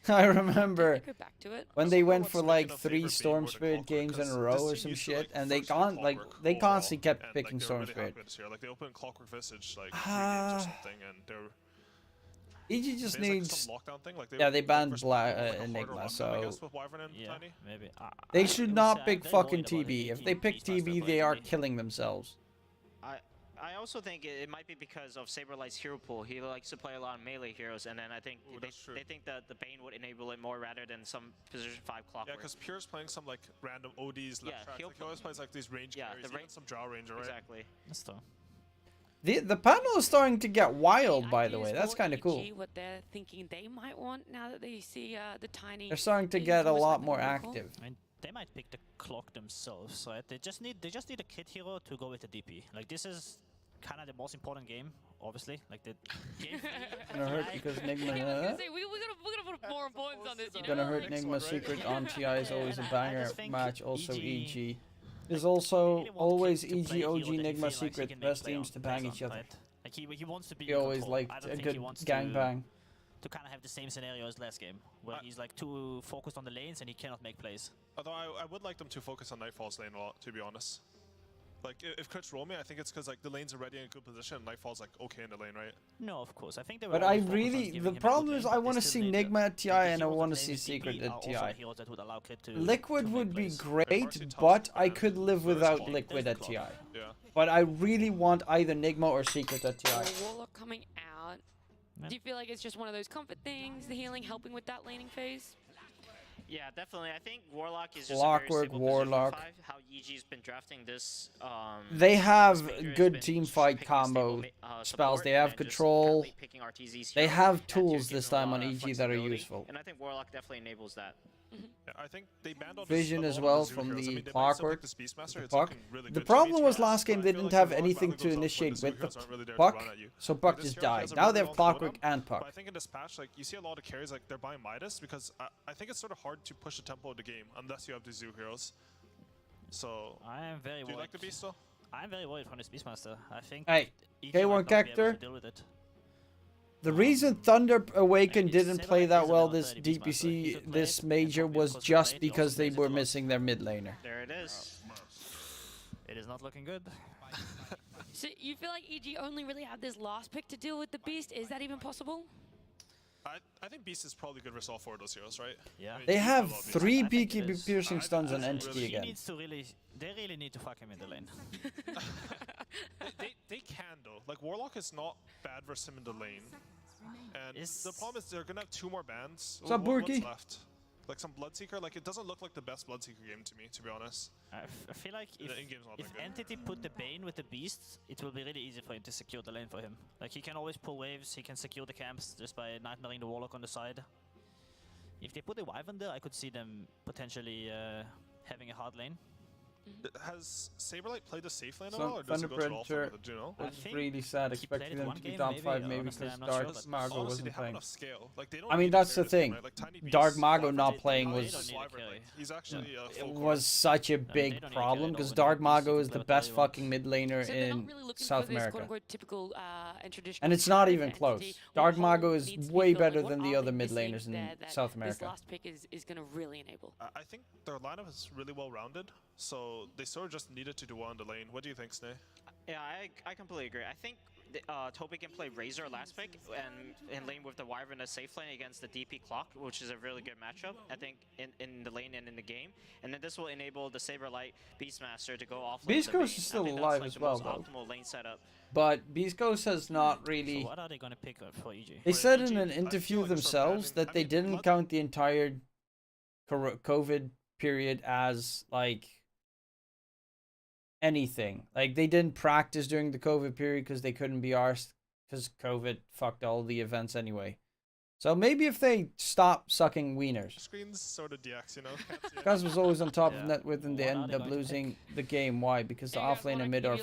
I remember when they went for like 3 Storm Spirit games in a row or some shit, and they constantly kept picking Storm Spirit. Like they opened Clockwork Visage like 3 games or something, and they're. EG just needs. Like Yeah, they banned Enigma, so. Yeah, maybe. They should not pick fucking TB. If they pick TB, they are killing themselves. I also think it might be because of Saberlight's hero pool. He likes to play a lot of melee heroes, and then I think they think that the Bane would enable it more rather than some position 5 Clockwork. Yeah, because Pure's playing some like random ODs left track. Like, he always plays like these range carries, even some Drow Ranger, right? Exactly. That's tough. The panel is starting to get wild, by the way. That's kind of cool. What they're thinking they might want now that they see the Tiny. They're starting to get a lot more active. I mean, they might pick the clock themselves, right? They just need a kit hero to go with the DP. Like this is kind of the most important game, obviously. Like the game. Gonna hurt because Nigma. We're gonna put more importance on this. You know? Gonna hurt Nigma. Secret on TI is always a banger match. Also EG. There's also always EG, OG, Nigma, Secret. Best teams to bang each other. Like he wants to be. He always liked a good gangbang. To kind of have the same scenario as last game, where he's like too focused on the lanes and he cannot make plays. Although I would like them to focus on Nightfall's lane a lot, to be honest. Like, if crits roll me, I think it's because like the lane's already in a good position and Nightfall's like okay in the lane, right? No, of course. I think they were. But I really, the problem is I want to see Nigma at TI and I want to see Secret at TI. Liquid would be great, but I could live without Liquid at TI. Yeah. But I really want either Nigma or Secret at TI. Warlock coming out. Do you feel like it's just one of those comfort things, the healing helping with that laning phase? Yeah, definitely. I think Warlock is just Clockwork, a very Warlock. How EG's been drafting this. They have good team fight combo spells. They have control. They have tools this time on EG that are useful. And I think Warlock definitely enables that. Yeah, I think they banned all Vision as well from the Clockwork. The Puck. The problem was last game they didn't have anything to initiate with the Puck, so Puck just died. Now they have Clockwork and Puck. But I think in this patch, like you see a lot of carries like they're buying Midas because I think it's sort of hard to push the tempo of the game unless you have the Zoo heroes. So I am very worried. Do you like the Beast though? I'm very worried from this Beastmaster. I think. Hey, K1 Cactor. The reason Thunder Awaken didn't play that well this DPC, this major, was just because they were missing their mid laner. There it is. It is not looking good. So you feel like EG only really had this last pick to deal with the Beast? Is that even possible? I think Beast is probably good versus all 4 of those heroes, right? Yeah. They have 3 BKB piercing stuns on Entity again. They really need to fuck him in the lane. they can though. Like Warlock is not bad versus him in the lane. And the problem is they're gonna have 2 more bans. What's up, What's Burky? left? Like some Bloodseeker? Like it doesn't look like the best Bloodseeker game to me, to be honest. I feel like if Entity put the Bane with the Beasts, it will be really easy for him to secure the lane for him. Like he can always pull waves, he can secure the camps just by Nightmaring the Warlock on the side. If they put a Wyvern there, I could see them potentially having a hard lane. Has Saberlight played the safe lane at So all, or does he Thunder go to the offlane Predator with it? Do you know? was really sad, expecting them to be top 5 maybe because Dark Mago Honestly, wasn't they have playing. enough scale. Like, they don't I mean, need to that's the carry this game, thing. right? Like, Tiny Dark Beast, Mago Wyvern, not playing Wyvern, was like, he's actually a it full was such a big problem because Dark Mago is the best fucking mid laner in South America. Typical, And it's not even close. Dark Mago is way better than the other mid laners in South America. This last pick is going to really enable. I think their lineup is really well rounded, so they sort of just needed to do well on the lane. What do you think, Sneh? Yeah, I completely agree. I think Toby can play Razor last pick and in lane with the Wyvern as safe lane against the DP Clock, which is a really good matchup, I think, in the lane and in the game. And then this will enable the Saberlight Beastmaster to go off lane. Beast Ghost is still alive like as well, though. Optimal lane setup. But Beast Ghost has not really... So what are they going to pick up for EG? They said in an interview themselves that they didn't count the entire COVID period as, like, anything. Like, they didn't practice during the COVID period because they couldn't be arsed because COVID fucked all the events anyway. So maybe if they stop sucking wieners. Screen's sort of DX, you know? Kaz was always on top of net with and they ended up losing the game. Why? Because the offlane and mid are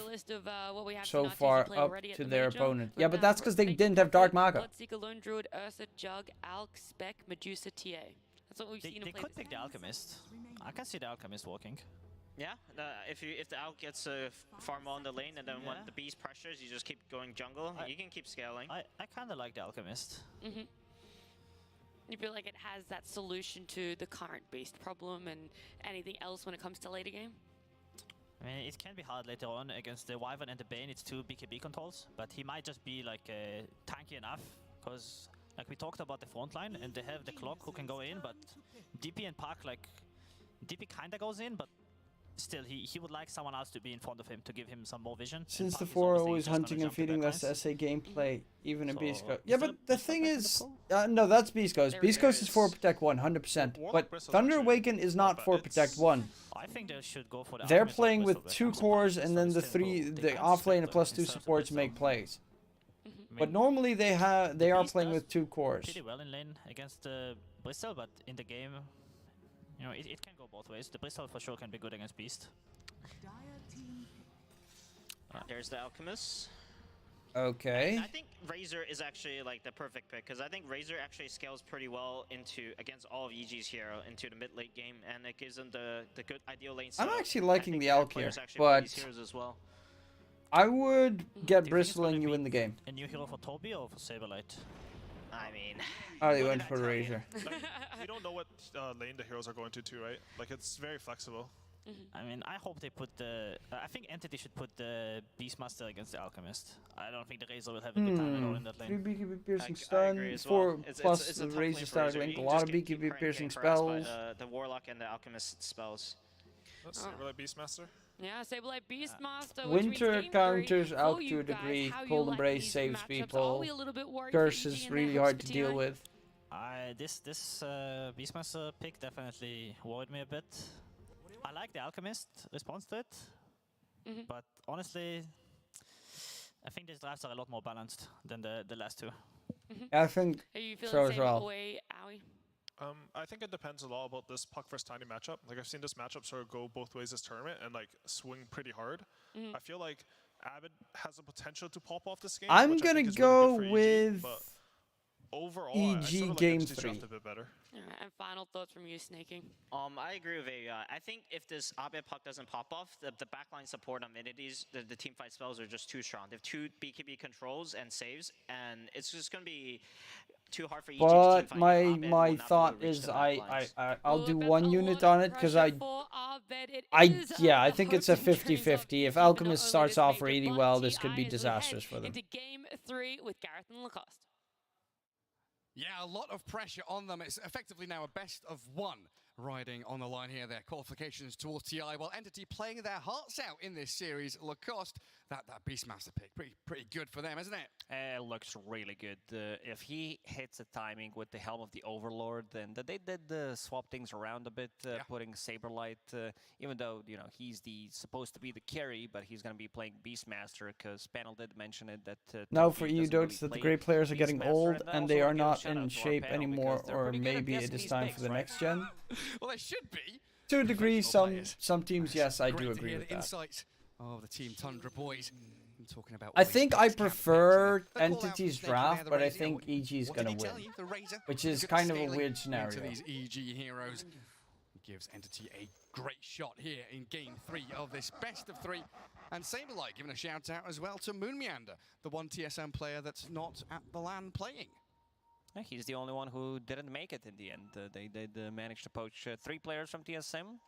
so far up to their opponent. Yeah, but that's because they didn't have Dark Mago. Bloodseeker, Lone Druid, Ursa, Jug, Alk, Spec, Medusa, TA. That's what we've seen. They could pick the Alchemist. I can see the Alchemist working. Yeah, if the Alk gets farm on the lane and then when the Beast pressures, you just keep going jungle. You can keep scaling. I kind of like the Alchemist. You feel like it has that solution to the current Beast problem and anything else when it comes to later game? I mean, it can be hard later on against the Wyvern and the Bane. It's 2 BKB controls, but he might just be like tanky enough because like we talked about the front line and they have the Clock who can go in, but DP and Park, like DP kinda goes in, but still he would like someone else to be in front of him to give him some more vision. Since the 4 are always hunting and feeding less SA gameplay, even in Beast Ghost. Yeah, but the thing is, no, that's Beast Ghost. Beast Ghost is 4 Protect 1, 100%. But Thunder Awaken is not 4 Protect 1. I think they should go for the They're playing with 2 cores and then the offlane and +2 supports make plays. But normally they are playing with 2 cores. Pretty well in lane against Bristol, but in the game, you know, it can go both ways. The Bristol for sure can be good against Beast. There's the Alchemist. Okay. And I think Razor is actually like the perfect pick because I think Razor actually scales pretty well against all of EG's hero into the mid late game, and it gives them the good ideal lane setup. I'm actually liking the Alk here, but as well. I would get Bristle and you in the game. A new hero for Toby or for Saberlight? I mean, oh, they went for Razor. Like, you don't know what lane the heroes are going to, right? Like, it's very flexible. I mean, I hope they put the... I think Entity should put the Beastmaster against the Alchemist. I don't think the Razor will have a good time at all in that lane. 3 BKB piercing stun, 4 plus the Razor Star Link, a lot of BKB piercing spells. The Warlock and the Alchemist spells. That's Saberlight Beastmaster. Yeah, Saberlight Beastmaster. Winter counters out to a degree. Cold Embrace saves people. Curse is really hard to deal with. This Beastmaster pick definitely worried me a bit. I like the Alchemist response to it, but honestly, I think these drafts are a lot more balanced than the last 2. I think so as well. Away, Owie? I think it depends a lot about this Puck vs Tiny matchup. Like, I've seen this matchup sort of go both ways this tournament and like swing pretty hard. I feel like Abbott has the potential to pop off this game. I'm gonna go really with overall, EG I sort of game like 3. A bit better. And final thoughts from you, Snaking? I agree with AUI. I think if this Abbott Puck doesn't pop off, the backline support amenities, the team fight spells are just too strong. They have 2 BKB controls and saves, and it's just gonna be too hard for EG but to team fight. my thought is I'll do 1 unit on it because I think it's a 50-50. If Alchemist starts off really well, this could be disastrous for them. Into game 3 with Gareth and Lacoste. Yeah, a lot of pressure on them. It's effectively now a best of 1 riding on the line here. Their qualifications towards TI, while Entity playing their hearts out in this series. Lacoste, that Beastmaster pick, pretty good for them, isn't it? It looks really good. If he hits the timing with the Helm of the Overlord, then they did swap things around a bit, putting Saberlight, even though, you know, he's supposed to be the carry, but he's going to be playing Beastmaster, because Panel did mention it that... now for you, Dotes, that the great players are getting old and they are not in shape anymore, or maybe it is time for the next gen. Well, they should be. To a degree, some teams, yes, I do agree with that. Insights of the Team Tundra boys. Talking about I think I prefer Entity's draft, but I think EG is going to win, which is kind of a weird scenario. These EG heroes gives Entity a great shot here in Game 3 of this best of 3. And Saberlight giving a shout out as well to Moonmeander, the one TSM player that's not at the LAN playing. Yeah, he's the only one who didn't make it in the end. They did manage to poach 3 players from TSM,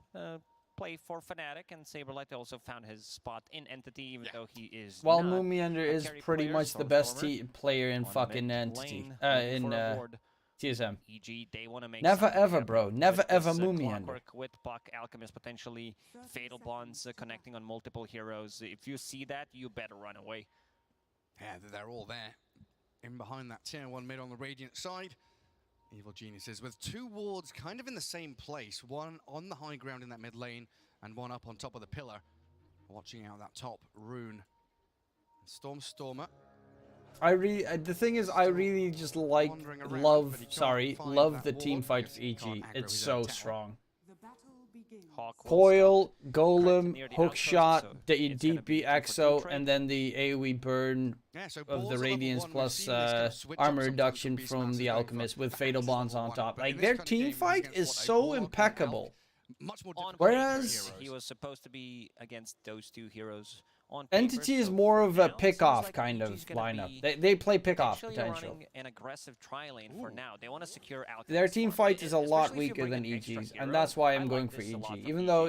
play for Fnatic, and Saberlight also found his spot in Entity, even though he is While Moonmeander is pretty much the best player in fucking Entity, TSM. EG, they want to make never ever, bro. Never ever Moonmeander. With Puck, Alchemist, potentially Fatal Bonds connecting on multiple heroes. If you see that, you better run away. Yeah, they're all there. In behind that tier 1 mid on the Radiant side. Evil Geniuses with 2 wards kind of in the same place. One on the high ground in that mid lane and one up on top of the pillar. Watching out that top rune. Stormer. The thing is, I really just love the team fight for EG. It's so strong. Coil, Golem, Hookshot, DP Exo, and then the AoE burn of the Radiance plus armor reduction from the Alchemist with Fatal Bonds on top. Like, their team fight is so impeccable. Whereas he was supposed to be against those 2 heroes. Entity is more of a pick-off kind of lineup. They play pick-off potential. An aggressive tri-lane for now. They want to secure out. Their team fight is a lot weaker than EG's, and that's why I'm going for EG. Even though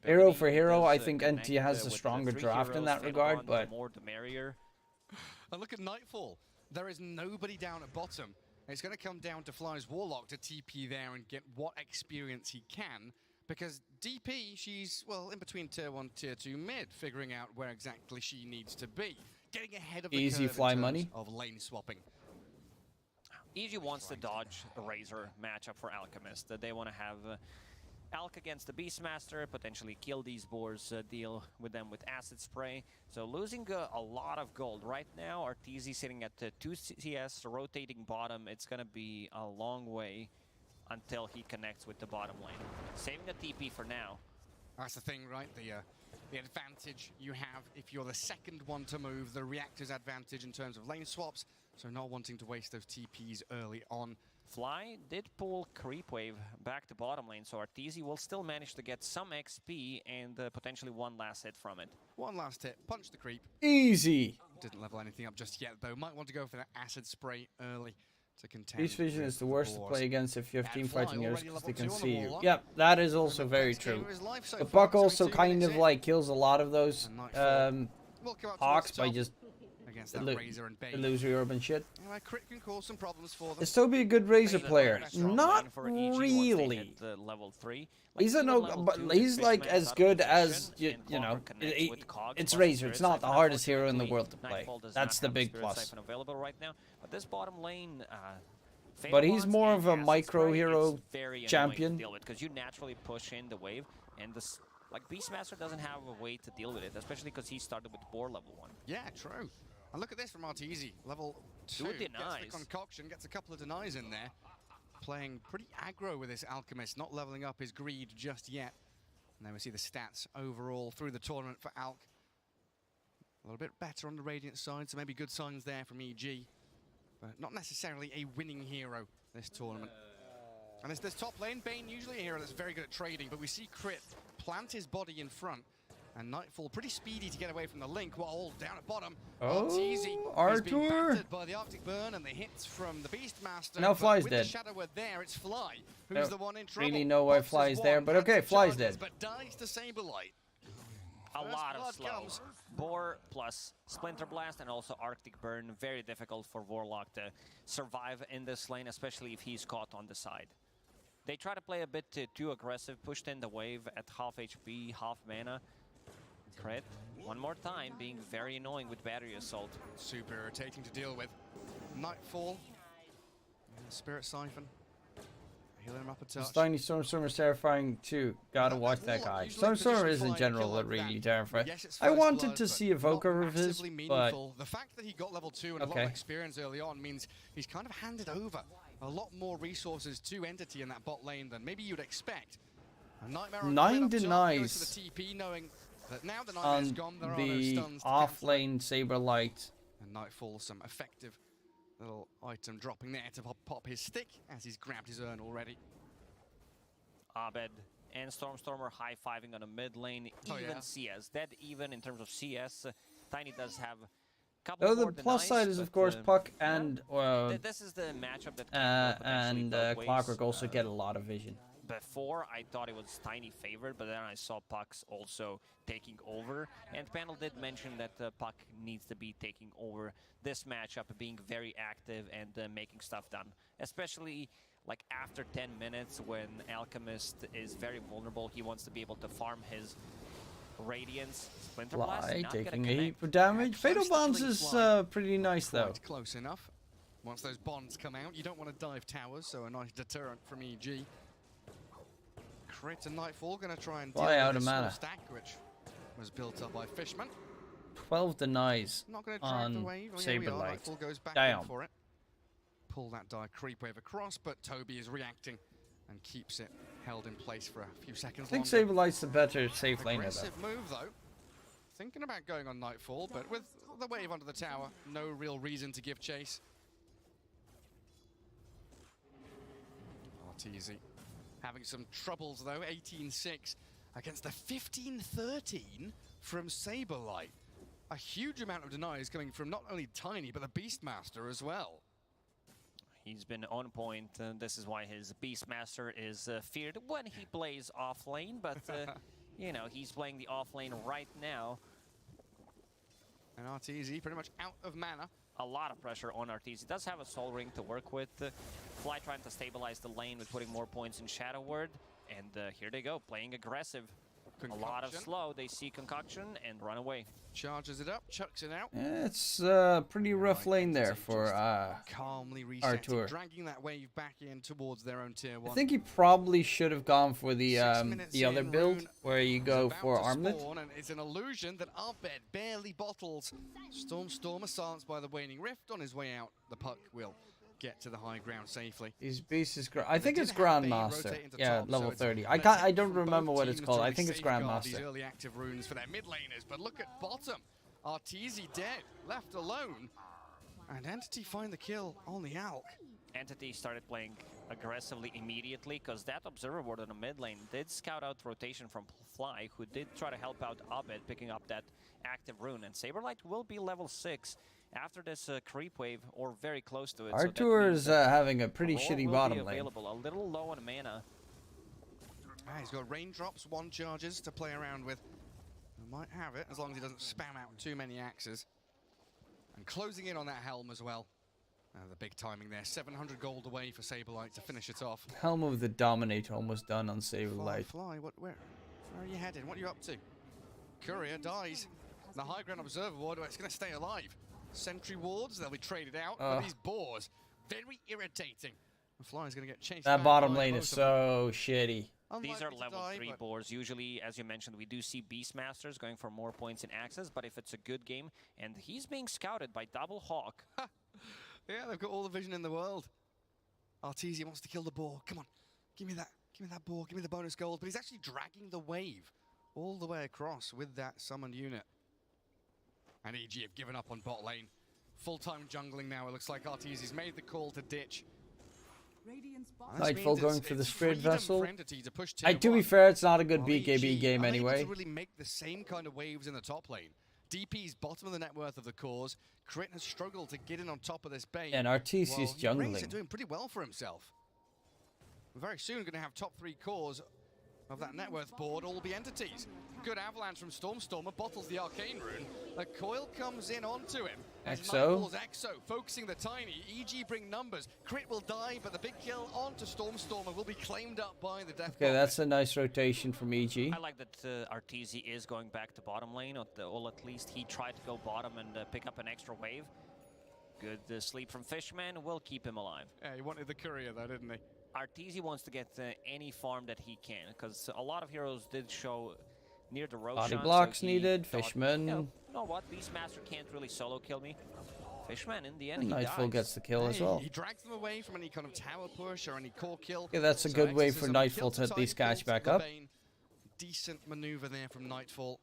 hero for hero, I think Entity has a stronger draft in that regard, but and look at Nightfall. There is nobody down at bottom. It's going to come down to Fly's Warlock to TP there and get what experience he can. Because DP, she's, well, in between tier 1, tier 2 mid, figuring out where exactly she needs to be. Getting ahead of the easy curve fly in terms money of lane swapping. EG wants to dodge a Razor matchup for Alchemist. They want to have Alk against the Beastmaster, potentially kill these boars, deal with them with Acid Spray. So losing a lot of gold. Right now, Arteezy sitting at 2 CS, rotating bottom. It's going to be a long way until he connects with the bottom lane. Saving a TP for now. That's the thing, right? The advantage you have if you're the second one to move, the Reactor's advantage in terms of lane swaps, so not wanting to waste those TPs early on. Fly did pull Creep Wave back to bottom lane, so Arteezy will still manage to get some XP and potentially one last hit from it. One last hit, punch the creep. Easy! Didn't level anything up just yet, though. Might want to go for that Acid Spray early. Beast Vision is the worst to play against if you have team fighting heroes because they can see you. Yep, that is also very true. The Puck also kind of like kills a lot of those Hawks by just illusory orb and shit. Is Toby a good Razor player? Not really. Level 3. He's he's like as good as you know. It's Razor. It's not the hardest hero in the world to play. That's the big plus. Available right now, but this bottom lane, but he's more of a micro hero champion. Because you naturally push in the wave, and this Beastmaster doesn't have a way to deal with it, especially because he started with Boar level 1. Yeah, true. And look at this from Arteezy, level 2. Gets the concoction, gets a couple of denies in there. Playing pretty aggro with this Alchemist, not leveling up his greed just yet. And then we see the stats overall through the tournament for Alk. A little bit better on the Radiant side, so maybe good signs there from EG. But not necessarily a winning hero this tournament. And this top lane, Bane, usually a hero that's very good at trading, but we see Crit plant his body in front. And Nightfall pretty speedy to get away from the link, while down at bottom, Arteezy is being battered by the Arctic Burn and the hits from the Beastmaster. Now Fly's with dead. The Shadow Word there, it's Fly who's the one in trouble. Really know why Fly's there, but okay, Fly's dead. But dies to Saberlight. A lot of slow. Boar plus Splinter Blast and also Arctic Burn. Very difficult for Warlock to survive in this lane, especially if he's caught on the side. They try to play a bit too aggressive, pushed in the wave at half HP, half mana. Crit, one more time, being very annoying with Battery Assault. Super irritating to deal with. Nightfall, Spirit Siphon, healing him up a touch. Tiny Stormstormer is terrifying too. Gotta watch that guy. Stormstormer is in general really terrifying. Yes, I wanted to see a Evoker of his, but the fact that he got level 2 and a lot of experience early on means he's kind of handed over a lot more resources to Entity in that bot lane than maybe you'd expect. 9 denies on the off-lane Saberlight. And Nightfall, some effective little item dropping there to pop his stick as he's grabbed his urn already. Abed and Stormstormer high-fiving on a mid lane, CS. Dead even in terms of CS. Tiny does have a couple more the plus side is, of course, Puck and this is the matchup that Clockwork also get a lot of vision. Before, I thought it was Tiny favored, but then I saw Puck's also taking over. And panel did mention that Puck needs to be taking over this matchup, being very active and making stuff done. Especially like after 10 minutes when Alchemist is very vulnerable, he wants to be able to farm his Radiance. Splinter Blast taking a heap of damage. Fatal Bonds is pretty nice though. Quite close enough. Once those bonds come out, you don't want to dive towers, so a nice deterrent from EG. Crit and Nightfall gonna try and deal out with of mana. Stack, which was built up by Fishman. 12 denies Not gonna on the wave. Saberlight. Nightfall goes back in for it. Pull that die creep wave across, but Toby is reacting and keeps it held in place for a few seconds. I think Saberlight's the better safe laner though. Aggressive move though. Thinking about going on Nightfall, but with the wave under the tower, no real reason to give chase. Arteezy having some troubles though, 18-6 against the 15-13 from Saberlight. A huge amount of denies coming from not only Tiny, but the Beastmaster as well. He's been on point, and this is why his Beastmaster is feared when he plays off lane, but you know, he's playing the off lane right now. And Arteezy pretty much out of mana. A lot of pressure on Arteezy. Does have a Soul Ring to work with. Fly trying to stabilize the lane with putting more points in Shadow Word. And here they go, playing aggressive. Concoction. A lot of slow. They see Concoction and run away. Charges it up, chucks it out. Yeah, it's pretty rough lane there for calmly Artur. Dragging that wave back in towards their own tier 1. I think he probably should have gone for the other build where you go for Armlet. And it's an illusion that Abed barely bottles. Stormstormer silenced by the Waning Rift on his way out. The Puck will get to the high ground safely. His beast is I think it's Grandmaster. Yeah, level 30. I don't remember what it's called. I think it's Grandmaster. These early active runes for their mid laners, but look at bottom. Arteezy dead, left alone. And Entity find the kill on the Alk. Entity started playing aggressively immediately because that Observer Ward on the mid lane did scout out rotation from Fly, who did try to help out Abed picking up that active rune. And Saberlight will be level 6 after this creep wave, or very close to it. Artur is having a pretty shitty bottom lane. A little low on mana. He's got raindrops, 1 charges to play around with. He might have it as long as he doesn't spam out too many axes. And closing in on that helm as well. The big timing there, 700 gold away for Saberlight to finish it off. Helm of the Dominator almost done on Saberlight. Fly, where are you headed? What are you up to? Courier dies. The high ground Observer Ward, it's going to stay alive. Sentry wards, they'll be traded out. But these boars, very irritating. The Fly's going to get chased. That bottom lane is so shitty. These are level 3 boars. Usually, as you mentioned, we do see Beastmasters going for more points in access, but if it's a good game, and he's being scouted by Double Hawk. Yeah, they've got all the vision in the world. Arteezy wants to kill the boar. Come on, give me that boar, give me the bonus gold. But he's actually dragging the wave all the way across with that summoned unit. And EG have given up on bot lane. Full-time jungling now. It looks like Arteezy's made the call to ditch. Nightfall going for the Spirit Vessel. To to be fair, it's not a good BKB game anyway. To really make the same kind of waves in the top lane. DP's bottom of the net worth of the cores. Crit has struggled to get in on top of this bait. And Arteezy's jungling. Razer doing pretty well for himself. We're very soon going to have top 3 cores of that net worth board all be entities. Good avalanche from Stormstormer, bottles the arcane rune. A coil comes in onto him. Exo. Exo focusing the Tiny. EG bring numbers. Crit will die, but the big kill onto Stormstormer will be claimed up by the Death. Okay, that's a nice rotation from EG. I like that Arteezy is going back to bottom lane, or at least he tried to go bottom and pick up an extra wave. Good sleep from Fishman will keep him alive. Yeah, he wanted the courier though, didn't he? Arteezy wants to get any farm that he can, because a lot of heroes did show near the Roshan. Body blocks so needed, thought, Fishman. You know what, Beastmaster can't really solo kill me. Fishman, in the end, Nightfall gets the kill as well. He drags them away from any kind of tower push or any core kill. Yeah, that's a good way for Nightfall to at least catch back up. Decent maneuver there from Nightfall.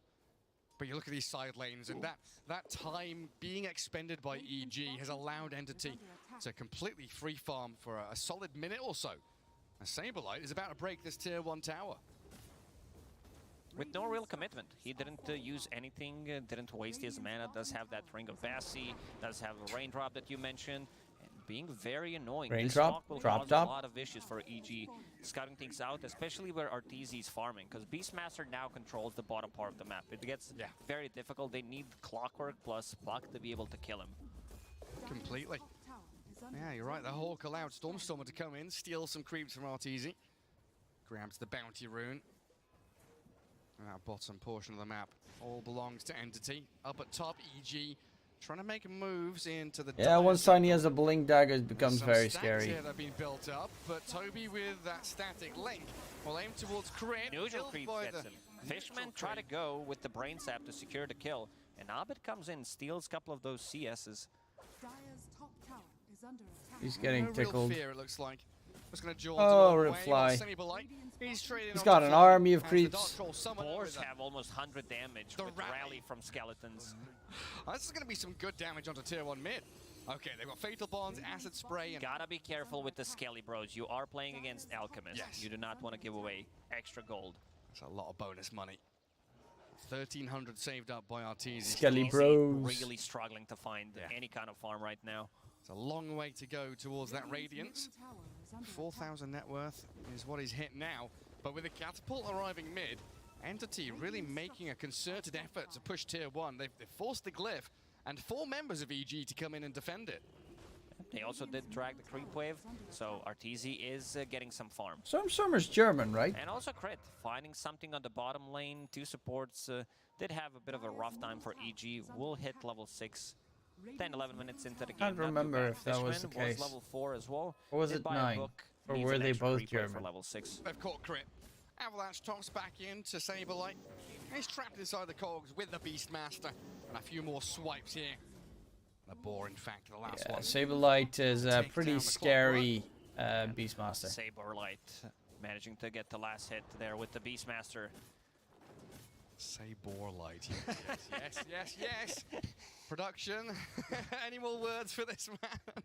But you look at these side lanes, and that time being expended by EG has allowed Entity to completely free farm for a solid minute or so. Saberlight is about to break this tier 1 tower. With no real commitment. He didn't use anything, didn't waste his mana, does have that Ring of Bassi, does have a Raindrop that you mentioned, and being very annoying. Raindrop, will drop cause top. a lot of issues for EG, scouting things out, especially where Arteezy is farming, because Beastmaster now controls the bottom part of the map. It gets very difficult. They need Clockwork plus Pluck to be able to kill him. Completely. Yeah, you're right. The Hawk allowed Stormstormer to come in, steal some creeps from Arteezy. Grabs the Bounty Rune. That bottom portion of the map all belongs to Entity. Up at top, EG trying to make moves into the... Yeah, once Tiny has a Blink Dagger, it becomes very scary. Here that have been built up, but Toby with that static link will aim towards crit. Neutral creep gets him. Fishman try to go with the Brain Sap to secure the kill, and Abed comes in, steals a couple of those CSs. He's getting tickled. Fear, it looks like. Just gonna Reply. He's got an army of creeps. Boars have almost 100 damage with rally from skeletons. This is gonna be some good damage onto tier 1 mid. Okay, they've got Fatal Bonds, Acid Spray, and... Gotta be careful with the Skelly Bros. You are playing against Alchemist. Yes. You do not want to give away extra gold. That's a lot of bonus money. 1,300 saved up by Arteezy. Skelly Bros. Really struggling to find any kind of farm right now. It's a long way to go towards that Radiance. 4,000 net worth is what he's hit now. But with the Catapult arriving mid, Entity really making a concerted effort to push tier 1. They've forced the Glyph and 4 members of EG to come in and defend it. They also did drag the creep wave, so Arteezy is getting some farm. Stormstormer's German, right? And also crit, finding something on the bottom lane. 2 supports did have a bit of a rough time for EG. Will hit level 6. 10, 11 minutes into the game. I can't remember if that was the case. Was level 4 as well. Or was it 9? Or were they both German? For level 6. They've caught crit. Avalanche toss back in to Saberlight. He's trapped inside the cogs with the Beastmaster. And a few more swipes here. The boar, in fact, the last one. Saberlight is a pretty scary Beastmaster. Saberlight managing to get the last hit there with the Beastmaster. Saberlight. Yes. Production. Any more words for this man?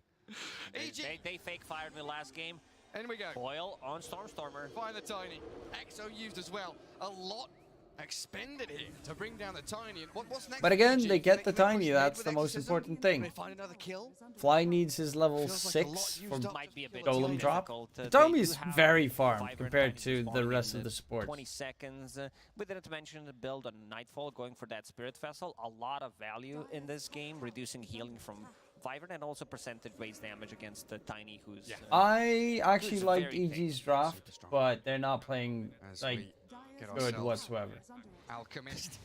They fake fired me last game. In we go. Coil on Stormstormer. Find the Tiny. Exo used as well. A lot expended here to bring down the Tiny. And what's next? But again, they get the Tiny. That's the most important thing. They find another kill. Fly needs his level 6 for might be a bit Golem drop. The Tiny is very farm compared to the rest of the support. 20 seconds. We didn't mention the build on Nightfall, going for that Spirit Vessel. A lot of value in this game, reducing healing from Wyvern and also percentage base damage against the Tiny, who's... I actually liked EG's draft, but they're not playing like good whatsoever. Alchemist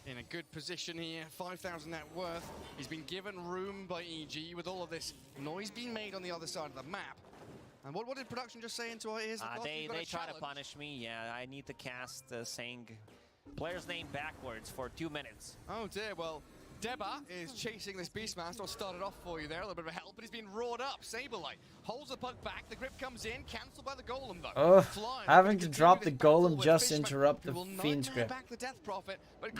in a good position here, 5,000 net worth. He's been given room by EG with all of this noise being made on the other side of the map. And what did production just say into our ears? They try to punish me. Yeah, I need to cast saying player's name backwards for 2 minutes. Oh dear, well, Deba is chasing this Beastmaster. I'll start it off for you there, a little bit of help, but he's been roared up. Saberlight holds the puck back, the grip comes in, cancelled by the Golem though. Having to drop the Golem just to interrupt the Fiend's grip.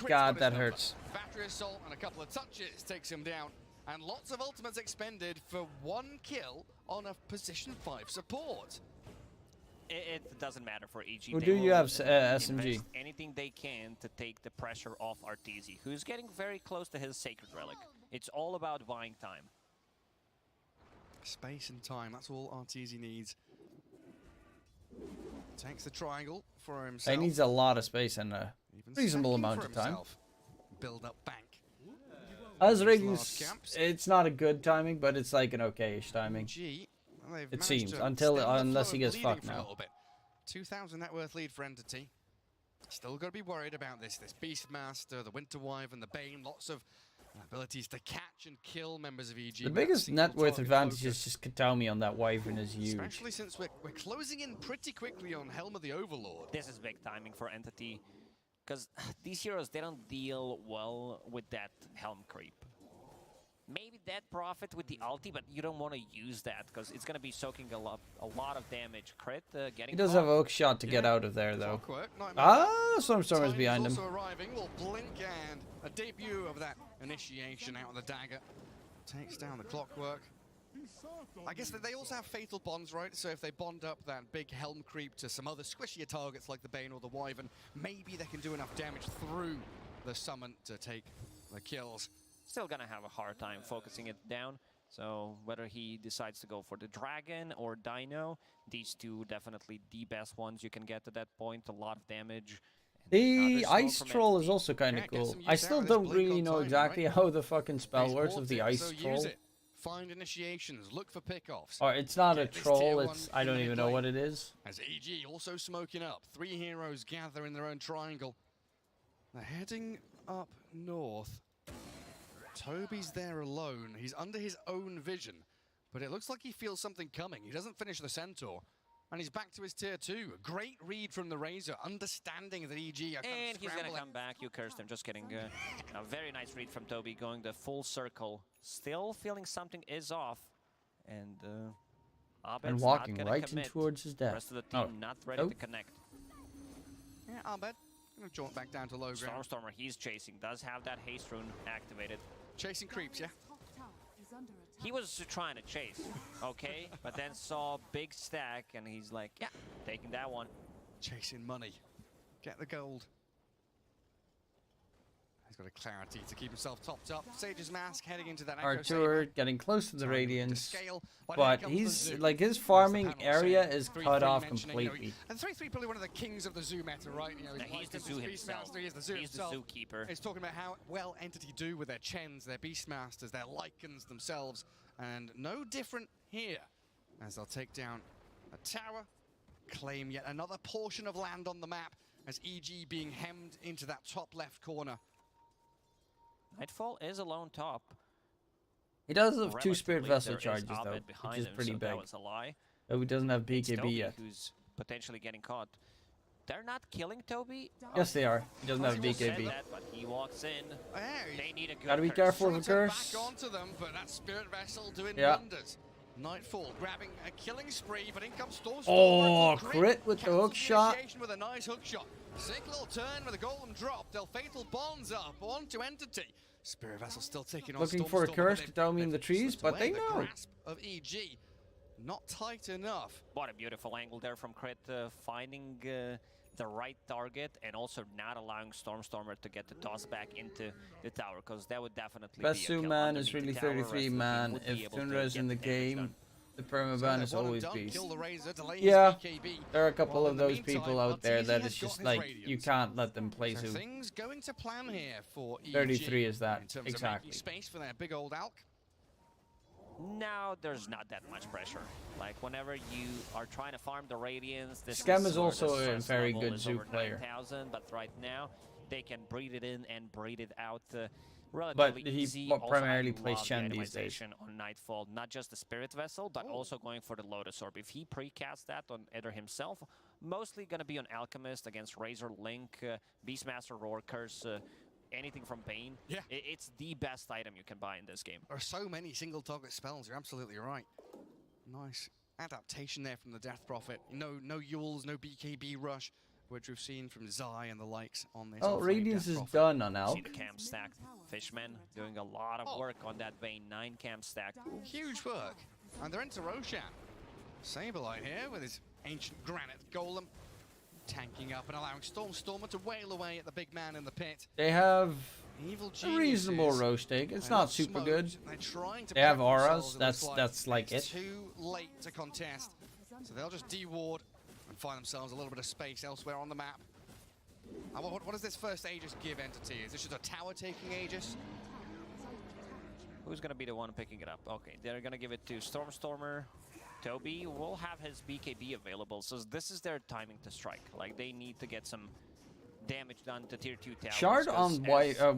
God, that hurts. Battery Assault and a couple of touches takes him down. And lots of ultimates expended for 1 kill on a position 5 support. It doesn't matter for EG. Who do you have, SMG? Anything they can to take the pressure off Arteezy, who's getting very close to his Sacred Relic. It's all about buying time. Space and time, that's all Arteezy needs. Takes the triangle for himself. He needs a lot of space and a reasonable amount of time. Build up bank. As Radiance, it's not a good timing, but it's like an okay-ish timing. It seems, unless he gets fucked now. 2,000 net worth lead for Entity. Still got to be worried about this Beastmaster, the Winter Wyvern, the Bane, lots of abilities to catch and kill members of EG. The biggest net worth advantage is just Katami on that Wyvern is huge. Especially since we're closing in pretty quickly on Helm of the Overlord. This is big timing for Entity, because these heroes, they don't deal well with that Helm creep. maybe dead profit with the ulti, but you don't want to use that because it's going to be soaking a lot of damage. Crit, getting He does caught. have a hook shot to get out of there, though. Stormstormer's behind him. Also arriving, will blink and a debut of that initiation out of the dagger. Takes down the clockwork. I guess that they also have fatal bonds, right? So if they bond up that big helm creep to some other squishier targets like the Bane or the Wyvern, maybe they can do enough damage through the summon to take the kills. Still gonna have a hard time focusing it down. So whether he decides to go for the Dragon or Dino, these two definitely the best ones you can get at that point. A lot of damage. The Ice Troll is also kind of cool. I still don't really know exactly how the fucking spell works of the Ice Troll. Find initiations, look for pickoffs. Or it's not a troll, it's I don't even know what it is. As EG also smoking up. 3 heroes gather in their own triangle. They're heading up north. Toby's there alone. He's under his own vision, but it looks like he feels something coming. He doesn't finish the Centaur, and he's back to his tier 2. A great read from the Razor, understanding that EG are kind and he's gonna come back. You cursed him. Just kidding. A very nice read from Toby, going the full circle. Still feeling something is off, and Abed's walking not right commit. in towards his death. The rest of the team not ready to connect. Yeah, Abed gonna jaunt back down to low ground. Stormstormer, he's chasing. Does have that haste rune activated. Chasing creeps, yeah. He was trying to chase, okay? But then saw big stack, and he's like, yeah, taking that one. Chasing money. Get the gold. He's got a clarity to keep himself topped up. Sage's Mask heading into that Arthur getting close to the Radiance, but he's like his farming area is cut off completely. And 3-3 probably one of the kings of the zoo meta, right? You know, he's the zoo himself. He's the zoo himself. The zookeeper. He's talking about how well Entity do with their Chens, their Beastmasters, their Lycans themselves, and no different here, as they'll take down a tower, claim yet another portion of land on the map, as EG being hemmed into that top left corner. Nightfall is alone top. He does have 2 Spirit Vessel charges though, which is pretty big. That was a lie. Oh, he doesn't have BKB yet. Who's potentially getting caught. They're not killing Toby. Yes, they are. He doesn't have BKB. That, but he walks in. They need a good Gotta be careful with the curse. Back onto them, but that Spirit Vessel doing wonders. Nightfall grabbing a killing spree, but in comes Stormstormer. Oh, crit with the hook shot. With a nice hook shot. Sick little turn with a golem drop. They'll fatal bonds up onto Entity. Spirit Vessel still taking on Looking for a curse to down me in the trees, but they know. The grasp of EG not tight enough. What a beautiful angle there from Crit, finding the right target and also not allowing Stormstormer to get the toss back into the tower, because that would definitely best be a kill. man is really 33 man. If Tundra's in the game, the permaban is always beast. Yeah, there are a couple of those people out there that it's just like, you can't let them play Zoo. Things going to plan here for EG 33 is that, in terms exactly. Of space for that big old Alk. Now there's not that much pressure. Like whenever you are trying to farm the Radiance, this Scam is also a very good Zoo player. 9,000, but right now they can breed it in and breed it out. But he primarily plays Chen these days. On Nightfall, not just the Spirit Vessel, but also going for the Lotus Orb. If he precasts that on either himself, mostly going to be on Alchemist against Razor, Link, Beastmaster, Roar, Curse, anything from Bane. Yeah. It's the best item you can buy in this game. There are so many single target spells, you're absolutely right. Nice adaptation there from the Death Prophet. No Yules, no BKB rush, which we've seen from Zai and the likes on this. Oh, Radiance is done on Alk. See the camp stack. Fishman doing a lot of work on that Bane 9 camp stack. Huge work. And they're into Roshan. Saberlight here with his ancient granite golem. Tanking up and allowing Stormstormer to wail away at the big man in the pit. They have Evil a reasonable roast take. It's not super good. They have auras. That's like it. Too late to contest, so they'll just deward and find themselves a little bit of space elsewhere on the map. What does this first Aegis give Entity? Is this just a tower taking Aegis? Who's gonna be the one picking it up? Okay, they're gonna give it to Stormstormer. Toby will have his BKB available, so this is their timing to strike. Like, they need to get some damage done to tier 2 towers. Shard on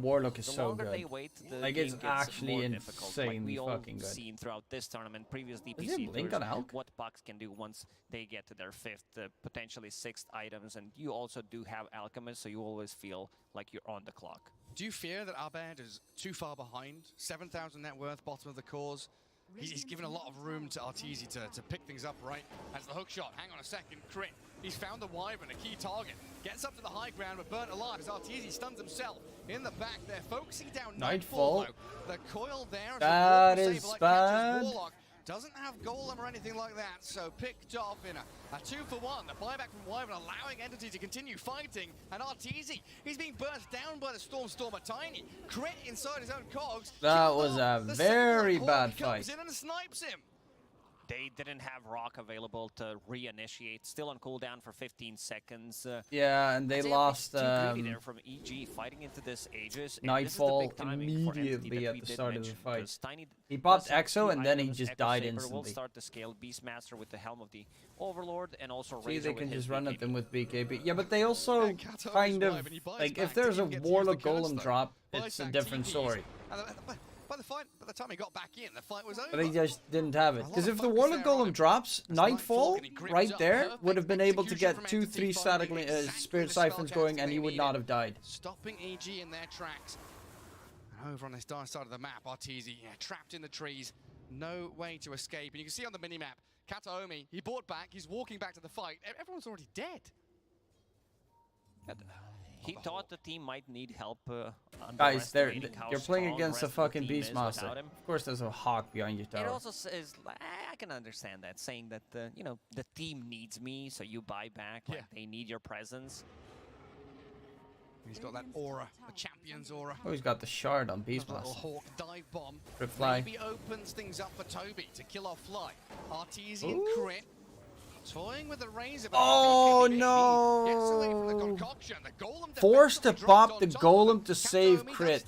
Warlock is so good. They wait, like, it's actually insanely fucking good. Seen throughout this tournament, previous DPC Is it Blink on Alk? what Bucks can do once they get to their 5th, potentially 6th items, and you also do have Alchemist, so you always feel like you're on the clock. Do you fear that Abed is too far behind? 7,000 net worth, bottom of the cores. He's given a lot of room to Arteezy to pick things up right. As the hook shot, hang on a second, crit. He's found the Wyvern, a key target. Gets up to the high ground, but burnt alive as Arteezy stuns himself. In the back, they're focusing down Nightfall. The coil there. That is bad. Warlock doesn't have Golem or anything like that, so picked off in a 2-for-1. The buyback from Wyvern allowing Entity to continue fighting, and Arteezy, he's being burnt down by the Stormer Tiny. Crit inside his own cogs. That was a very bad fight. Comes in and snipes him. They didn't have Rock available to reinitiate. Still on cooldown for 15 seconds. Yeah, and they lost there from EG fighting into this Aegis. Nightfall immediately at the start of the fight. He bought Exo and then he just died instantly. Will start to scale Beastmaster with the Helm of the Overlord and also See, they can just run at them with BKB. Yeah, but they also kind of like if there's a Warlock Golem drop, it's a different story. By the time he got back in, the fight was over. But he just didn't have it. Because if the Warlock Golem drops, Nightfall, right there, would have been able to get 2-3 static Spirit Siphons going, and he would not have died. Stopping EG in their tracks. And over on this dark side of the map, Arteezy, trapped in the trees. No way to escape. And you can see on the minimap, Kataomi, he bought back, he's walking back to the fight. Everyone's already dead. He thought the team might need help. Guys, you're playing against a fucking Beastmaster. Of course, there's a hawk behind your tower. It also says, I can understand that, saying that you know, the team needs me, so you buy back. Like they need your presence. He's got that aura, the champion's aura. Oh, he's got the shard on Beastmaster. Little hawk dive bomb. Crit Fly. Maybe opens things up for Toby to kill off Fly. Arteezy and Crit. Toying with the razor. Oh no! Forced to pop the Golem to save Crit.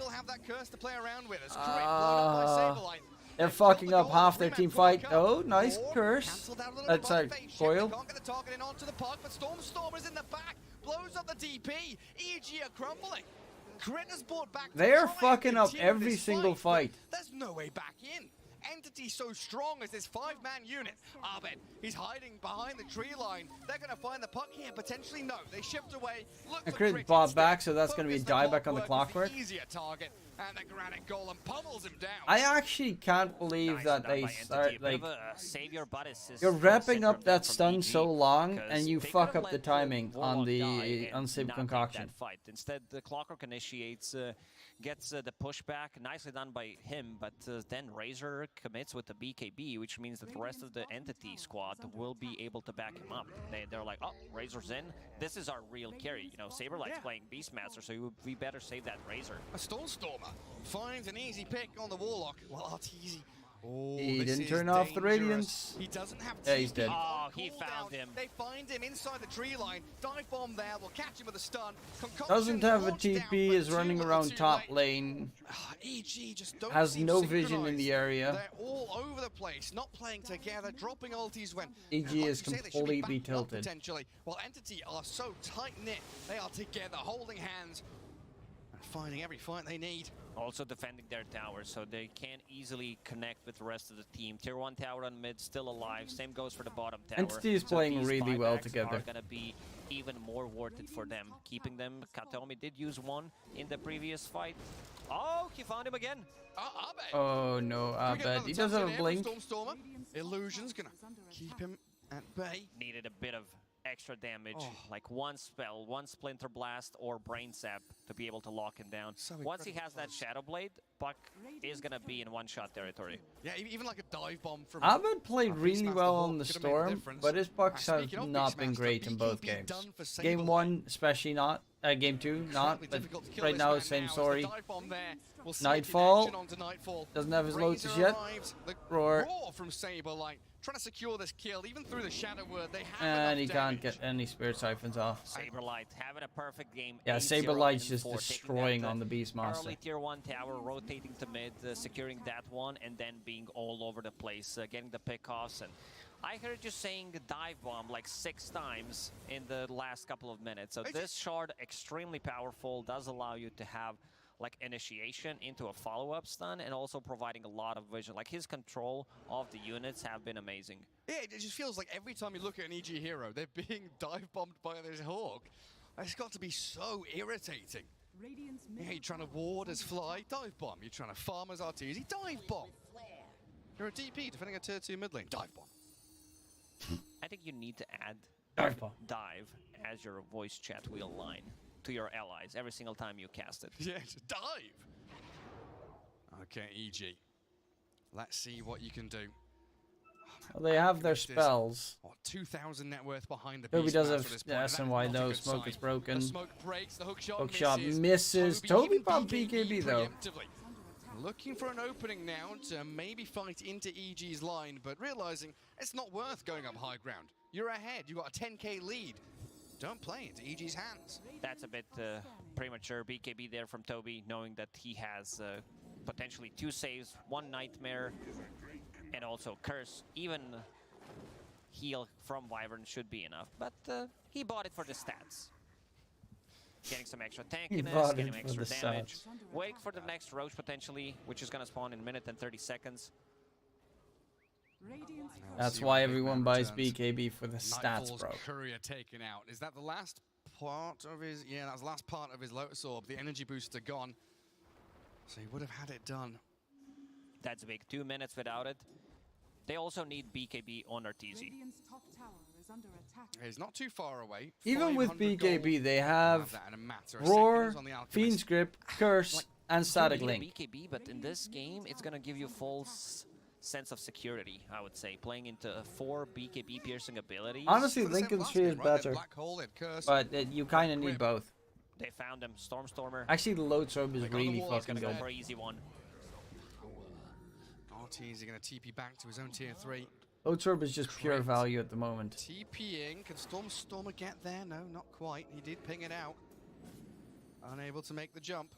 They're fucking up half their team fight. Oh, nice curse. That's a coil. Can't get the target in onto the puck, but Stormer's in the back. Blows up the DP. EG are crumbling. Crit has brought back. They're fucking up every single fight. There's no way back in. Entity so strong as this 5-man unit. Abed, he's hiding behind the tree line. They're going to find the puck here. Potentially no. They shift away. Look for Crit bought back, so that's going to be a dieback on the Clockwork. Easier target, and the Granite Golem pummels him down. I actually can't believe that they start like. You're wrapping up that stun so long, and you fuck up the timing on the Saber Concoction. Instead, the Clockwork initiates. Gets the pushback, nicely done by him, but then Razor commits with the BKB, which means that the rest of the Entity squad will be able to back him up. They're like, oh, Razor's in. This is our real carry. You know, Saberlight's playing Beastmaster, so we better save that Razor. A Stormer finds an easy pick on the Warlock. Well, Arteezy. Oh, he didn't turn off the Radiance. He doesn't have yeah, he's dead. Oh, he found him. They find him inside the tree line. Dive bomb there. We'll catch him with a stun. Doesn't have a TP, is running around top lane. EG just don't has no vision in the area. They're all over the place, not playing together, dropping ultis when EG is completely tilted. Potentially. While Entity are so tight-knit, they are together, holding hands, and finding every fight they need. Also defending their towers, so they can't easily connect with the rest of the team. Tier 1 tower on mid, still alive. Same goes for the bottom tower. Entity is playing really well together. Are gonna be even more worth it for them, keeping them. Kataomi did use one in the previous fight. Oh, he found him again. Oh no, Abed. He doesn't have a blink. Stormer. Illusion's gonna keep him at bay. Needed a bit of extra damage, like one spell, one Splinter Blast or Brain Sap to be able to lock him down. Once he has that Shadow Blade, Puck is gonna be in one-shot territory. Yeah, even like a dive bomb from Abed played really well on the Storm, but his Pucks have not been great in both games. Game 1 especially not, Game 2 not, but right now same story. Nightfall doesn't have his Lotus yet. Roar from Saberlight. Trying to secure this kill, even through the Shadow Word, they have and he can't get any Spirit Siphons off. Saberlight having a perfect game. Yeah, Saberlight's just destroying on the Beastmaster. Early tier 1 tower, rotating to mid, securing that one, and then being all over the place, getting the pickoffs. And I heard you saying dive bomb like 6 times in the last couple of minutes. So this shard, extremely powerful, does allow you to have like initiation into a follow-up stun and also providing a lot of vision. Like his control of the units have been amazing. Yeah, it just feels like every time you look at an EG hero, they're being dive bombed by this Hawk. It's got to be so irritating. Yeah, you're trying to ward as Fly, dive bomb. You're trying to farm as Arteezy, dive bomb. You're a DP defending a tier 2 mid lane, dive bomb. I think you need to add dive as your voice chat wheel line to your allies every single time you cast it. Yeah, just dive. Okay, EG. Let's see what you can do. Well, they have their spells. What, 2,000 net worth behind the Toby beast does master have at this point, SNY and that is not a though. good Smoke sign. is broken. The smoke breaks, the hook Hook shot shot misses. Toby even bought BKB though. preemptively. Looking for an opening now to maybe fight into EG's line, but realizing it's not worth going up high ground. You're ahead, you got a 10k lead. Don't play into EG's hands. That's a bit premature BKB there from Toby, knowing that he has potentially 2 saves, 1 Nightmare, and also Curse. Even heal from Wyvern should be enough, but he bought it for the stats. Getting some extra tankiness, getting extra damage. Wait for the next Roach potentially, which is going to spawn in a minute and 30 seconds. That's why everyone buys BKB for the stats, bro. Courier taken out. Is that the last part of his... Yeah, that's the last part of his Lotus Orb. The energy booster gone. So he would have had it done. That's big. 2 minutes without it. They also need BKB on Arteezy. He's not too far away. Even with BKB, they have Roar, Fiend's Grip, Curse, and Static Link. BKB, but in this game, it's going to give you false sense of security, I would say. Playing into 4 BKB piercing abilities. Honestly, Lincoln's Tree is better, but you kind of need both. They found him. Stormstormer. Actually, the Load Storm is really fucking good. For easy one. Arteezy going to TP back to his own tier 3. Load Storm is just pure value at the moment. TPing. Can Stormstormer get there? No, not quite. He did ping it out. Unable to make the jump.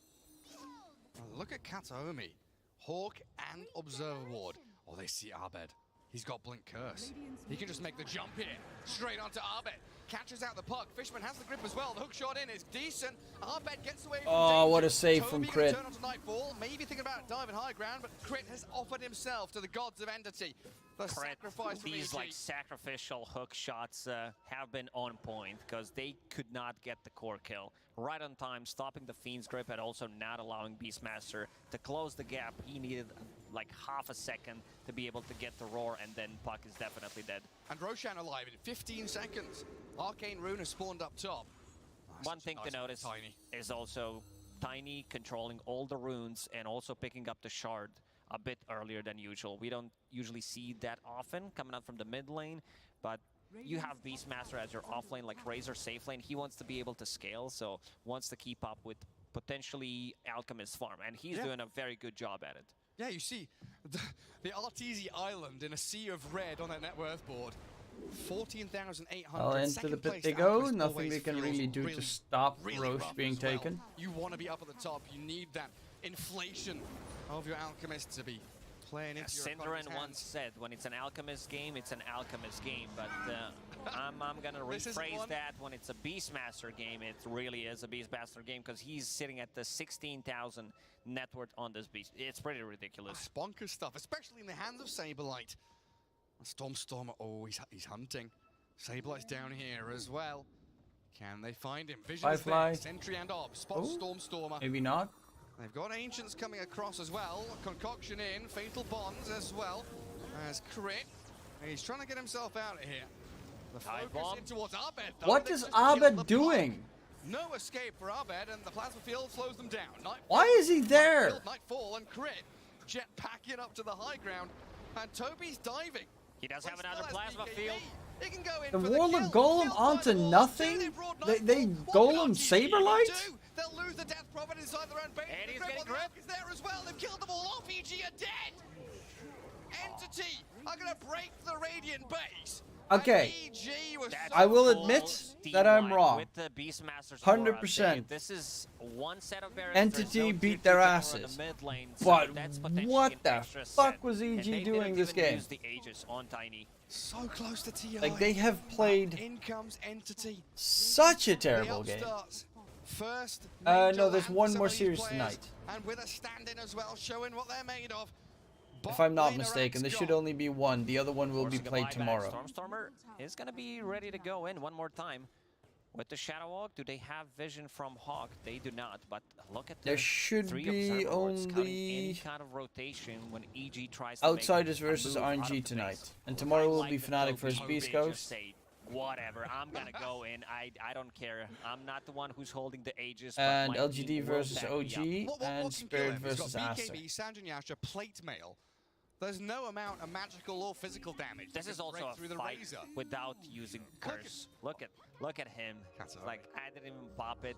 Oh, look at Kataomi. Hawk and Observer Ward. Oh, they see Abed. He's got Blink Curse. He can just make the jump here. Straight onto Abed. Catches out the puck. Fishman has the grip as well. The hook shot in is decent. Abed gets away from danger. What a save from Crit. Turn onto Nightfall. Maybe thinking about diving high ground, but Crit has offered himself to the gods of Entity. The sacrifice from These EG. like sacrificial hook shots have been on point because they could not get the core kill. Right on time, stopping the Fiend's Grip and also not allowing Beastmaster to close the gap. He needed like half a second to be able to get the Roar, and then Puck is definitely dead. And Roshan alive in 15 seconds. Arcane Rune has spawned up top. One thing to notice is also Tiny controlling all the runes and also picking up the shard a bit earlier than usual. We don't usually see that often coming up from the mid lane, but you have Beastmaster as your off lane, like Razor safe lane. He wants to be able to scale, so wants to keep up with potentially Alchemist farm, and he's doing a very good job at it. Yeah, you see, the Arteezy Island in a sea of red on that net worth board. 14,800. Into the pit they go. Nothing they can really do to stop Roche being taken. You want to be up at the top. You need that inflation of your Alchemist to be playing into your opponent's Synderen once said, when it's an Alchemist game, it's an Alchemist game. But I'm going to rephrase that. When it's a Beastmaster game, it really is a Beastmaster game because he's sitting at the 16,000 net worth on this beast. It's pretty ridiculous. Bonkers stuff, especially in the hands of Saberlight. Stormstormer, oh, he's hunting. Saberlight's down here as well. Can they find him? Vision's there. Sentry and Ob. Spot Stormstormer. Maybe not. They've got Ancients coming across as well. Concoction in. Fatal Bonds as well. As Crit. He's trying to get himself out of here. The focus in towards Abed, though. What is Abed doing? No escape for Abed, and the plasma field slows them down. Why is he there? Nightfall and Crit. Jet packing up to the high ground. And Toby's diving. He does have another plasma field. He can go in the for Warlock Golem onto nothing? They Golem Saberlight? They'll lose the Death Prophet inside their own base. And he's getting gripped. Is there as well. They've killed them all off. EG are dead. Entity are going to break the Radiant base. Okay, I will admit that I'm wrong. With the Beastmaster's 100%. This is one set of barriers. Entity beat their asses. But what the fuck was EG doing this game? Use the Aegis on Tiny. So close to TI. Like, they have played in comes Entity. Such a terrible game. First, no, there's one more series tonight. And with a stand-in as well, showing what they're made of. If I'm not mistaken, there should only be one. The other one will be played tomorrow. Stormstormer is going to be ready to go in one more time. with the Shadow Hawk. Do they have vision from Hawk? They do not, but look at there should be only any kind of rotation when EG tries to Outsiders versus RNG tonight. And tomorrow will be Fnatic versus Beast Coast. Whatever, I'm gonna go in. I don't care. I'm not the one who's holding the Aegis. And LGD versus OG and Spirit versus Aster. BKB, Sanjin Yasha, plate mail. There's no amount of magical or physical damage. This is also a fight without using curse. Look at him. Like, I didn't even pop it.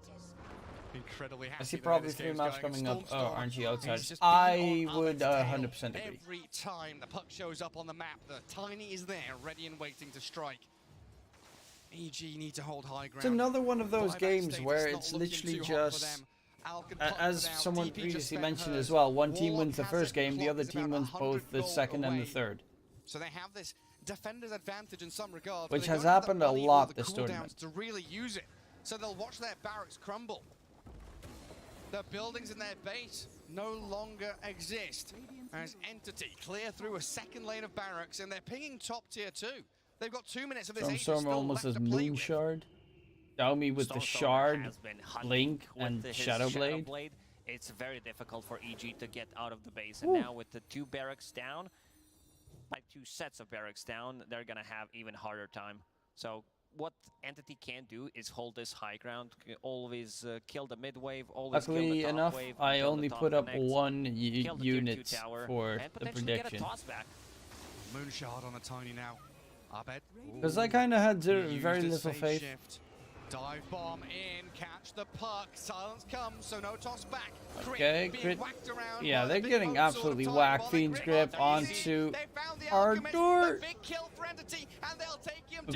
Incredibly happy. I see probably 3 maps coming up. Oh, RNG Outsiders. I would 100% agree. Every time the puck shows up on the map, the Tiny is there, ready and waiting to strike. EG need to hold high ground. It's another one of those games where it's literally just, as someone previously mentioned as well, one team wins the first game, the other team wins both the second and the third. So they have this defender's advantage in some regard, which has happened a lot this tournament. To really use it, so they'll watch their barracks crumble. The buildings in their base no longer exist as Entity clear through a second lane of barracks, and they're pinging top tier 2. They've got 2 minutes of this. Storm almost as Moon Shard. Xiaomi with the Shard, Link, and Shadow Blade. It's very difficult for EG to get out of the base, and now with the 2 barracks down, like 2 sets of barracks down, they're gonna have even harder time. So what Entity can do is hold this high ground, always kill the mid wave, always kill the top enough, wave. I only put up 1 unit for the prediction. Moonshard on the Tiny now. Because I kind of had very little faith. Dive bomb in, catch the puck, silence comes, so no toss back. Okay, crit. Yeah, they're getting absolutely whacked. Fiend's Grip onto our door.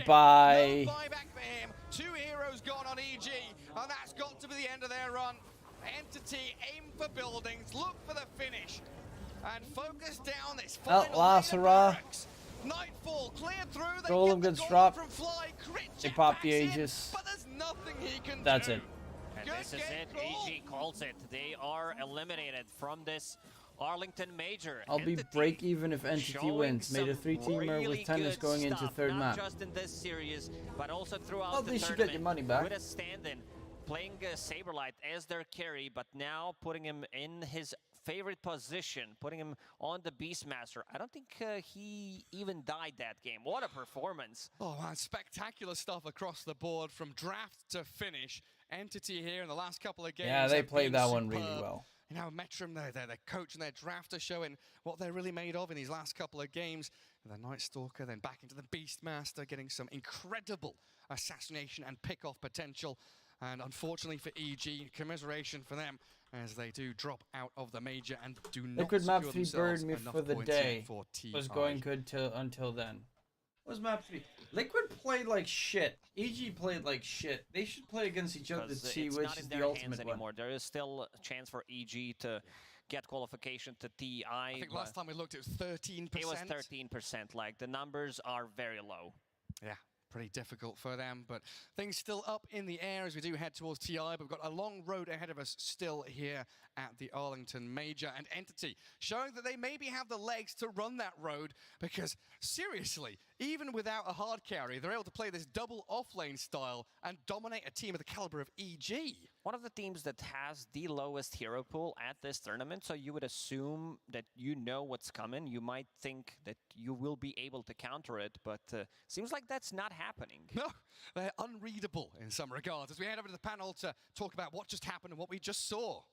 Bye. 2 heroes gone on EG, and that's got to be the end of their run. Entity aim for buildings, look for the finish, and focus down this final barracks. Nightfall clear through. Golem gets dropped. They pop the Aegis. But there's nothing he can That's do. it. And this is it. EG calls it. They are eliminated from this Arlington Major. I'll be break even if Entity wins. Made a 3-teamer with tennis going into third map. Not just in this series, but also throughout well, the they should get your money back. With a stand-in, playing Saberlight as their carry, but now putting him in his favorite position, putting him on the Beastmaster. I don't think he even died that game. What a performance. Oh man, spectacular stuff across the board from draft to finish. Entity here in the last couple of games. Yeah, they played that one really well. You know, Metrum, their coach and their drafter showing what they're really made of in these last couple of games. The Night Stalker, then back into the Beastmaster, getting some incredible assassination and pick-off potential. And unfortunately for EG, commiseration for them as they do drop out of the major and do not Liquid map 3 themselves burned me for the day. Was going good until then. What was map 3? Liquid played like shit. EG played like shit. They should play against each other to see which is the ultimate one. Anymore. There is still a chance for EG to get qualification to TI. I think last time we looked, it was 13%. It was 13%. Like, the numbers are very low. Yeah. Pretty difficult for them, but things still up in the air as we do head towards TI, but we've got a long road ahead of us still here at the Arlington Major, and Entity showing that they maybe have the legs to run that road, because seriously, even without a hard carry, they're able to play this double off-lane style and dominate a team of the caliber of EG. One of the teams that has the lowest hero pool at this tournament, so you would assume that you know what's coming. You might think that you will be able to counter it, but seems like that's not happening. No, they're unreadable in some regards. As we head over to the panel to talk about what just happened and what we just saw.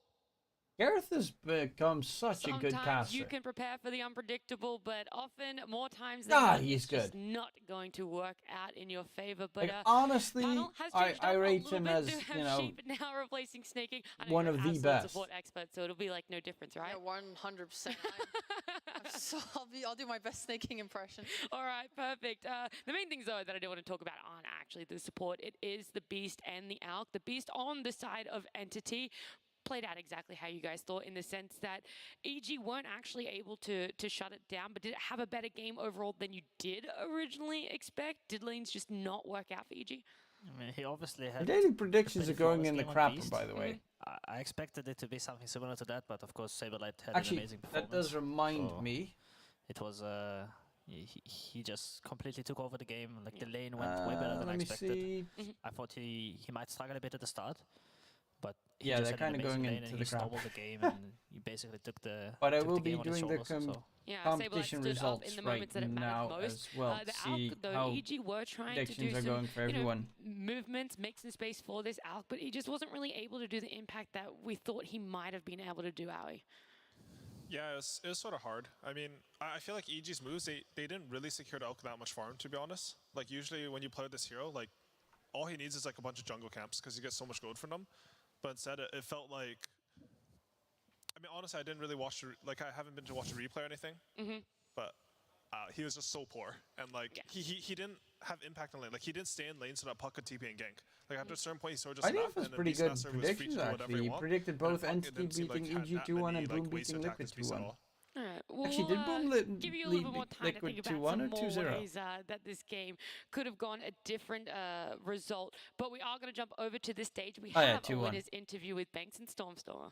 Gareth has become such a good caster. Sometimes you can prepare for the unpredictable, but often, more times than not, he's good. It's not going to work out in your favor. But like, honestly, I rate him as, you know, Sheep now replacing snaking. One of the best. Support expert, so it'll be like no difference, right? Yeah, 100%. So I'll do my best snaking impression. All right, perfect. The main things though that I do want to talk about aren't actually the support. It is the Beast and the Alk. The Beast on the side of Entity played out exactly how you guys thought, in the sense that EG weren't actually able to shut it down, but did it have a better game overall than you did originally expect? Did lanes just not work out for EG? I mean, he obviously had... The daily predictions are going in the crapper, by the way. I expected it to be something similar to that, but of course Saberlight had an amazing performance. That does remind me. It was he just completely took over the game. Like the lane went way better than I expected. I thought he might struggle a bit at the start, but he just they're kind of going into the crap. He stole the game and he basically took the. But I took will the game be doing the competition results right now as well. See how EG were trying predictions to are do going for everyone. Movements, make some space for this Alk, but he just wasn't really able to do the impact that we thought he might have been able to do, Aoi. Yeah, it was sort of hard. I mean, I feel like EG's moves, they didn't really secure the Elk that much farm, to be honest. Like, usually when you play this hero, like, all he needs is, like, a bunch of jungle camps, because he gets so much gold from them. But instead, it felt like... I mean, honestly, I didn't really watch I haven't been to watch a replay or anything. But he was just so poor. And, like, he didn't have impact on lane. Like, he didn't stay in lane so that Puck could TP and gank. Like, after a certain point, he sort of just left, was pretty good predictions, actually. He predicted both Entity beating EG 2-1 and Boom beating Liquid 2-1. Alright, well, actually, did Boom give you a little bit more time to think about 2-1 or some more 2-0? ways that this game could have gone a different result. But we are going to jump over to this stage. We have a winner's interview with Banks and Stormstormer.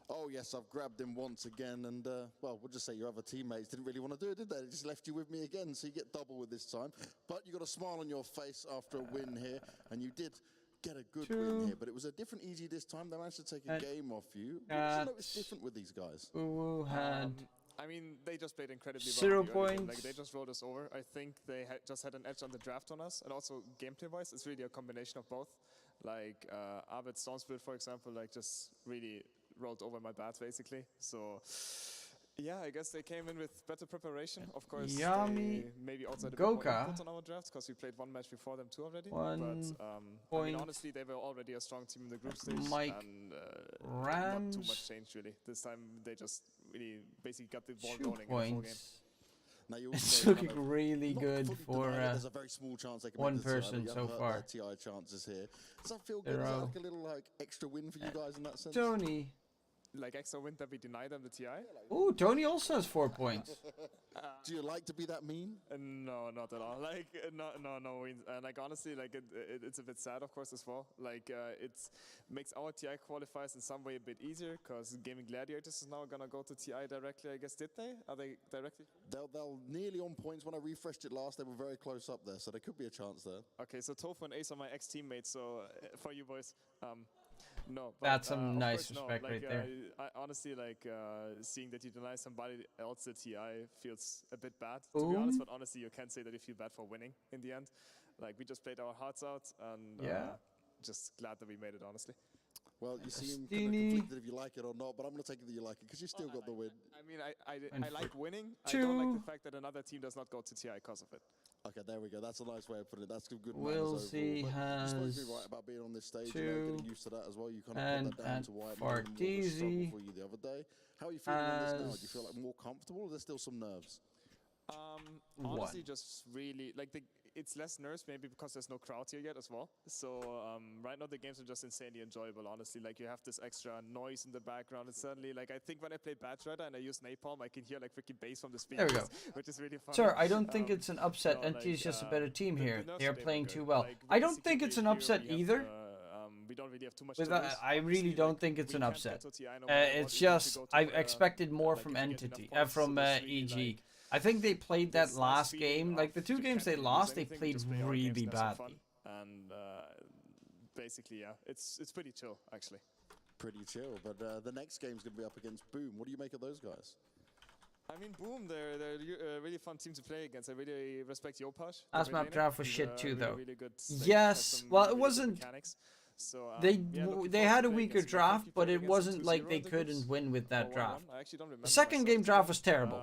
Oh, yes, I've grabbed him once again, and, well, we'll just say your other teammates didn't really want to do it, did they? They just left you with me again, so you get double with this time. But you got a smile on your face after a win here, and you did get a good win here, but it was a different EG this time. They managed to take a game off you. What's different with these guys? Who had... I mean, they just played incredibly 0 well. points. Like, they just rolled us over. I think they just had an edge on the draft on us, and also gameplay-wise, it's really a combination of both. Like, Abed Stormspirit, for example, like, just really rolled over my bats, basically. So, yeah, I guess they came in with better preparation. Of course, they maybe also had a bit more input on our drafts, because we played one match before them too already. But, I mean, honestly, they were already a strong team in the group stage. And not too much change, really. This time, they just really basically got the ball rolling in the full game. Now you it's looking really good for there's a very small chance they can one person so far. TI chances here. Does that feel good? Is that like a little extra win for you guys in that sense? Tony. Like extra win that we deny them the TI? Oh, Tony also has 4 points. Do you like to be that mean? No, not at all. Like, no wins. Like, honestly, like, it's a bit sad, of course, as well. Like, it makes our TI qualifiers in some way a bit easier, because Gaming Gladiators is now gonna go to TI directly, I guess, did they? Are they directly? They'll nearly on points. When I refreshed it last, they were very close up there, so there could be a chance there. Okay, so Tofu and Ace are my ex-teammates, so for you boys, no, but, that's some nice respect right there. I honestly, like, seeing that you deny somebody else the TI feels a bit bad, to be honest, but honestly, you can't say that you feel bad for winning in the end. Like, we just played our hearts out, and just glad that we made it, honestly. Well, you seem kind of conflicted if you like it or not, but I'm going to take it that you like it, because you still got the win. I mean, I like winning. I don't like the fact that another team does not go to TI because of it. Okay, there we go. That's a nice way of putting it. That's good. We'll see. You're supposed to be right about being on this stage, getting used to that as well. You kind of put that down to why it was more of a struggle for you the other day. How are you feeling on this now? Do you feel like more comfortable, or there's still some nerves? Honestly, just really like it's less nerves, maybe because there's no crowd here yet as well. So right now the games are just insanely enjoyable, honestly. Like, you have this extra noise in the background, and suddenly, like, I think when I play Batch Rider and I use Napalm, I can hear like freaking bass from the speakers, there we go. Which is really fun. Sir, I don't think it's an upset. NT is just a better team here. They're playing too well. Like, I don't think it's an upset either. We don't really have too much I really don't think it's an upset. It's just I expected more from Entity, from EG. I think they played that last game. Like, the 2 games they lost, they played really badly. And basically, yeah, it's pretty chill, actually. Pretty chill, but the next game's going to be up against Boom. What do you make of those guys? I mean, Boom, they're a really fun team to play against. I really respect Yopash. Last map draft was shit too, though. Really good, yes, well, it wasn't... So, they had a weaker draft, but it wasn't like they couldn't win with that draft. The second game draft was terrible.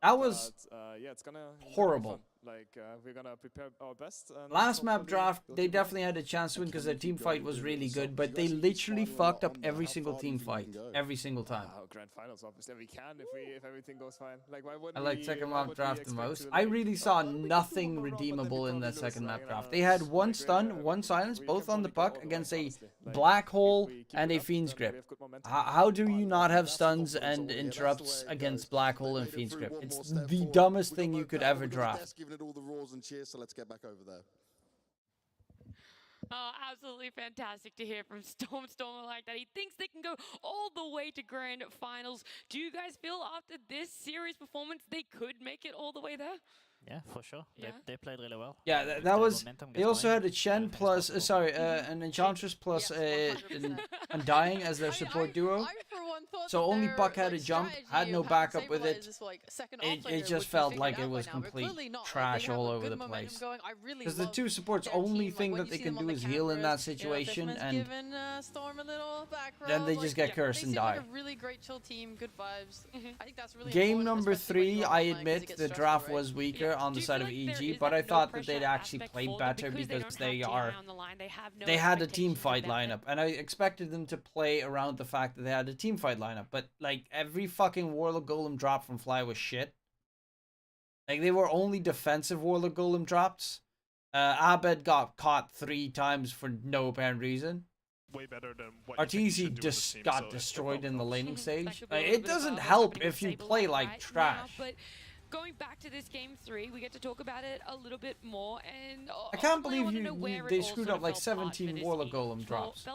That was yeah, it's gonna horrible. Like, we're gonna prepare our best. Last map draft, they definitely had a chance to win because their team fight was really good, but they literally fucked up every single team fight, every single time. Grand finals, obviously, we can if everything goes fine. Like, why wouldn't I like second map draft the most. I really saw nothing redeemable in that second map draft. They had 1 stun, 1 silence, both on the puck against a black hole and a Fiend's Grip. How do you not have stuns and interrupts against black hole and Fiend's Grip? It's the dumbest thing you could ever draft. It all the roars and cheers, so let's get back over there. Oh, absolutely fantastic to hear from Stormer like that. He thinks they can go all the way to grand finals. Do you guys feel after this series performance they could make it all the way there? Yeah, for sure. Yeah. They played really well. Yeah, that was. They also had a Chen plus, an Enchantress plus Undying as their support duo. So only Buck had a jump, had no backup with it. It just felt like it was complete trash all over the place. Because the two supports, only thing that they can do is heal in that situation, and then they just get cursed and die. Really great chill team, good vibes. I think that's really Game number 3, I admit the draft was weaker on the side of EG, but I thought that they'd actually played better because they had a team fight lineup, and I expected them to play around the fact that they had a team fight lineup. But like every fucking Warlord Golem drop from Fly was shit. Like they were only defensive Warlord Golem drops. Abed got caught 3 times for no apparent reason. Way better than what Arteezy just got destroyed in the laning stage. It doesn't help if you play like trash. Going back to this game 3, we get to talk about it a little bit more, and I can't believe they screwed up like 17 Warlord Golem drops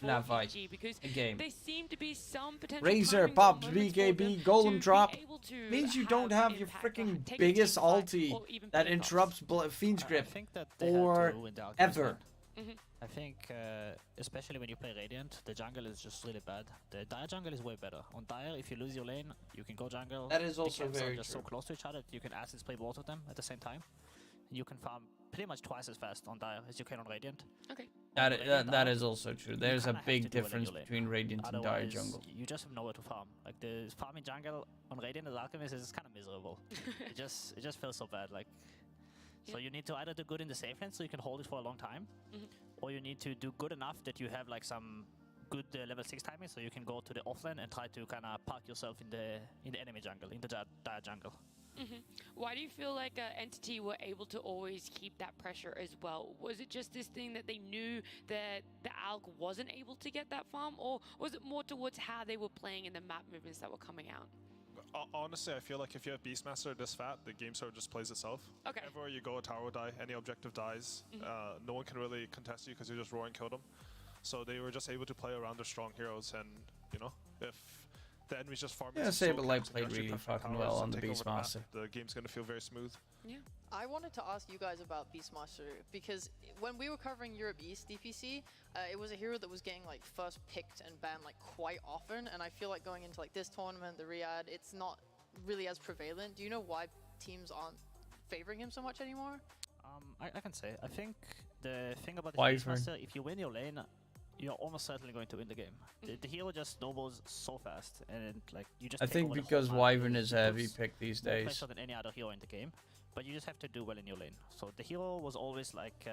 in that fight. A game. There seemed to be some potential Razor, Pops, BKB, Golem drop means you don't have your freaking biggest ulti that interrupts Fiend's Grip or ever. I think, especially when you play Radiant, the jungle is just really bad. The Dire jungle is way better. On Dire, if you lose your lane, you can go jungle. That is also the camps very are just true. so close to each other that you can assist play both of them at the same time. You can farm pretty much twice as fast on Dire as you can on Radiant. Okay. That is also true. There's a big difference between Radiant and Dire jungle. You just have nowhere to farm. Like the farming jungle on Radiant as Alchemist is kind of miserable. it just feels so bad. Like. So you need to either do good in the safe lane so you can hold it for a long time, or you need to do good enough that you have like some good level 6 timing so you can go to the offlane and try to kind of park yourself in the enemy jungle, in the dire jungle. Why do you feel like Entity were able to always keep that pressure as well? Was it just this thing that they knew that the Alc wasn't able to get that farm, or was it more towards how they were playing in the map movements that were coming out? Honestly, I feel like if you have Beastmaster this fat, the game sort of just plays itself. Okay. Everywhere you go, a tower will die, any objective dies. No one can really contest you because you just roar and kill them. So they were just able to play around their strong heroes, and you know, if the enemy's just farming. Yeah, Saberlight played really fucking well on the Beastmaster. The game's gonna feel very smooth. Yeah. I wanted to ask you guys about Beastmaster, because when we were covering Europe East DPC, it was a hero that was getting like first picked and banned like quite often, and I feel like going into like this tournament, the Riyadh, it's not really as prevalent. Do you know why teams aren't favoring him so much anymore? I can say. I think the thing about the Beastmaster, if you win your lane, you're almost certainly going to win the game. The hero just snowballs so fast, and like you just. I think because Wyvern is a heavy pick these days. More pressure than any other hero in the game, but you just have to do well in your lane. So the hero was always like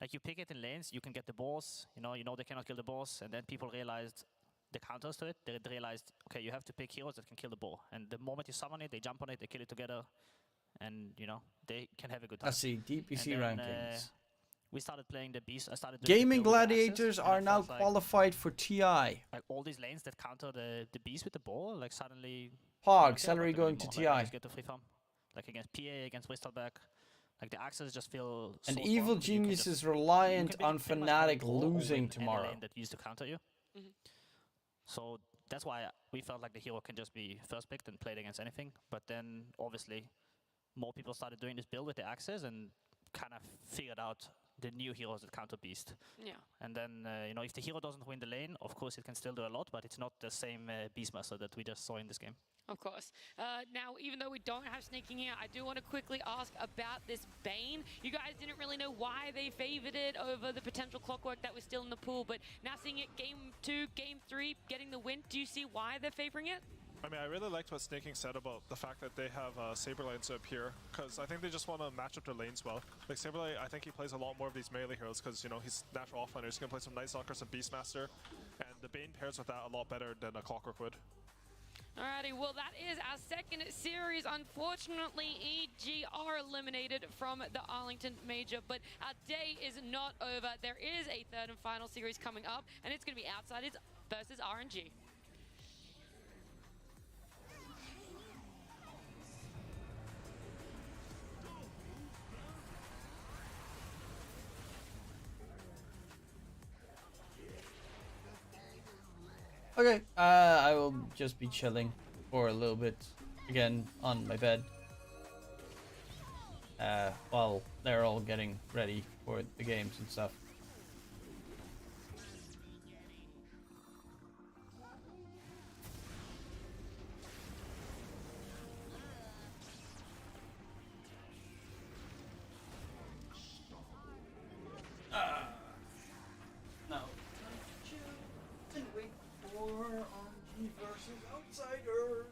you pick it in lanes, you can get the boss. You know they cannot kill the boss, and then people realized the counters to it. They realized, okay, you have to pick heroes that can kill the boar, and the moment you summon it, they jump on it, they kill it together, and you know they can have a good time. I see DPC rankings. We started playing the beast. I started Gaming Gladiators are now qualified for TI. Like all these lanes that counter the beast with the ball, like suddenly. Pog, Celery going to TI. Like, get to free farm, like against PA, against Whistleback. Like the axes just feel. And so Evil Genius is reliant on Fnatic losing tomorrow. Lane that used to counter you. So that's why we felt like the hero can just be first picked and played against anything. But then obviously more people started doing this build with the axes and kind of figured out the new heroes that counter beast. Yeah. And then you know, if the hero doesn't win the lane, of course it can still do a lot, but it's not the same Beastmaster that we just saw in this game. Of course. Now, even though we don't have Snaking here, I do want to quickly ask about this Bane. You guys didn't really know why they favored it over the potential Clockwork that was still in the pool, but now seeing it game 2, game 3, getting the win, do you see why they're favoring it? I mean, I really liked what Snaking said about the fact that they have Saberlight up here, because I think they just want to match up their lanes well. Like Saberlight, I think he plays a lot more of these melee heroes because, you know, he's natural offlaner. He's going to play some Night Stalker, some Beastmaster, and the Bane pairs with that a lot better than a Clockwork would. Alrighty, well that is our second series. Unfortunately, EG are eliminated from the Arlington Major, but our day is not over. There is a third and final series coming up, and it's going to be Outsiders versus RNG. Okay, I will just be chilling for a little bit again on my bed. While they're all getting ready for the games and stuff. Now, and wait for RNG versus Outsiders.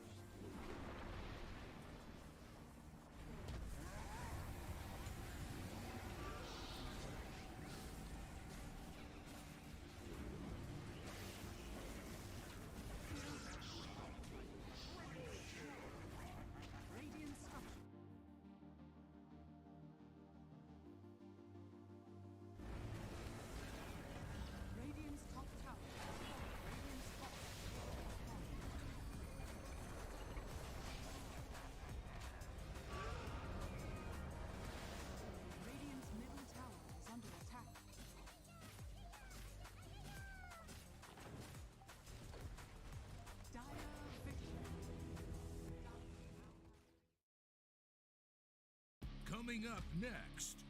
Coming up next,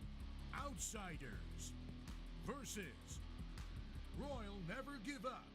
Outsiders versus Royal Never Give Up.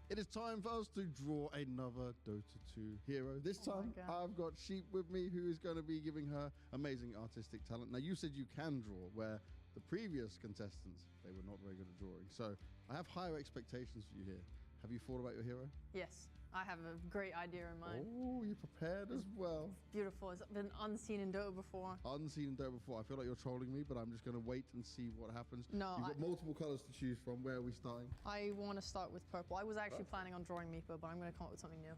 It is time for us to draw another Dota 2 hero. This time, I've got Sheep with me, who is going to be giving her amazing artistic talent. Now, you said you can draw, where the previous contestants, they were not very good at drawing. So I have higher expectations for you here. Have you thought about your hero? Yes, I have a great idea in mind. Oh, you prepared as well. It's beautiful. It's been unseen in Dota before. Unseen in Dota before. I feel like you're trolling me, but I'm just going to wait and see what happens. No, You've got multiple colors to choose from. Where are we starting? I want to start with purple. I was actually planning on drawing Meepo, but I'm going to come up with something new.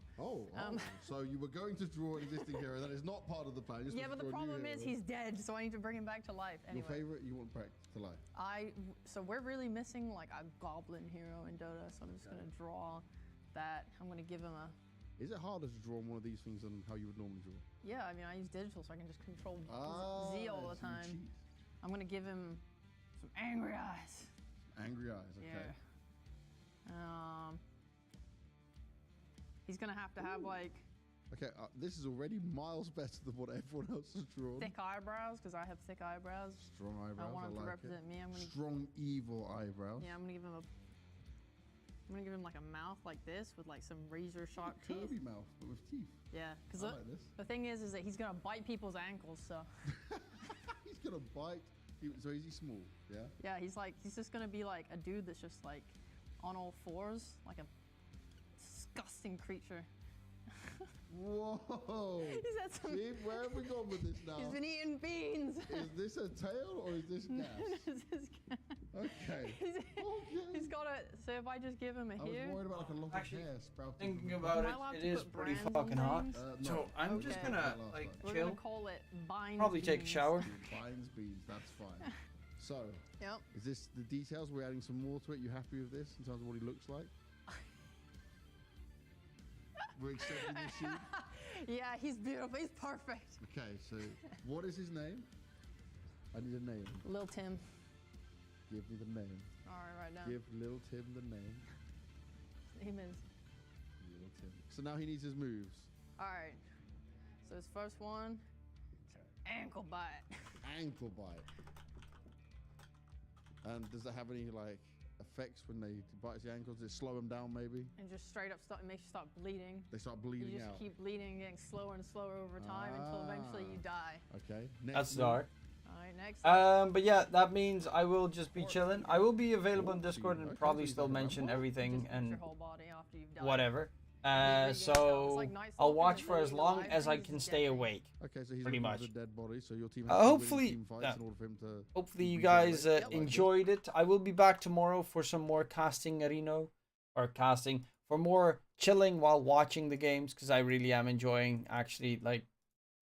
So you were going to draw an existing hero. That is not part of the plan. Yeah, but the problem is he's dead, so I need to bring him back to life. Anyway. Your favorite you want back to life? So we're really missing like a goblin hero in Dota, so I'm just going to draw that. I'm going to give him a... Is it harder to draw one of these things than how you would normally draw? Yeah, I mean, I use digital, so I can just control Z all the time. I'm going to give him some angry eyes. Angry eyes, okay. Yeah. He's going to have like... Okay, this is already miles better than what everyone else has drawn. Thick eyebrows, because I have thick eyebrows. Strong eyebrows, I want him to like represent me. I'm gonna Strong, evil eyebrows. Yeah, I'm going to give him like a mouth like this with like some razor sharp teeth. Kirby mouth, but with teeth. Yeah, because like the thing is that he's gonna bite people's ankles. So he's gonna bite. So is he small? Yeah. Yeah, he's just gonna be like a dude that's just like on all fours, like a disgusting creature. Whoa! See, where have we gone with this now? He's been eating beans. Is this a tail or is this gas? This is gas. Okay. He's got a. So if I just give him a here. I was worried about like a lot of hair sprouting. Thinking about it, it is pretty fucking hot. So I'm just gonna like We're chill. gonna call it Binds Probably take a shower. Binds beans, that's fine. So, yep. Is this the details? We're adding some more to it. You happy with this in terms of what he looks like? We're accepting the sheep. Yeah, he's beautiful. He's perfect. Okay, so what is his name? I need a name. Lil Tim. Give me the name. All right now. Give Lil Tim the name. His name is Lil Tim. So now he needs his moves. All right. So his first one, ankle bite. Ankle bite. And does that have any like effects when they bite the ankles? Does it slow them down maybe? And just straight up it makes you start bleeding. They start bleeding You just out. keep bleeding, getting slower and slower over time until eventually you die. Okay. That's dark. Alright, next. But yeah, that means I will just be chilling. I will be available in Discord and probably still mention everything and your whole body after you've died. whatever. So I'll watch for as long as I can stay awake. Okay, so he's pretty much. a dead body, so your team has Hopefully, team fights in order for him to hopefully you guys enjoyed it. I will be back tomorrow for some more casting Reno, or casting for more chilling while watching the games, because I really am enjoying actually like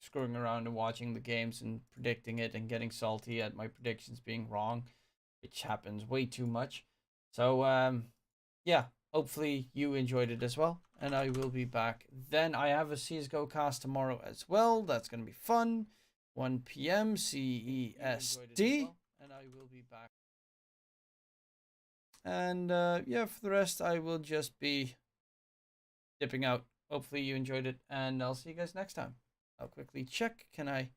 screwing around and watching the games and predicting it and getting salty at my predictions being wrong, which happens way too much. So yeah, hopefully you enjoyed it as well. And I will be back then. I have a CSGO cast tomorrow as well. That's going to be fun. 1 p.m. CEST. And I will be back. And yeah, for the rest, I will just be dipping out. Hopefully you enjoyed it. And I'll see you guys next time. I'll quickly check. I'll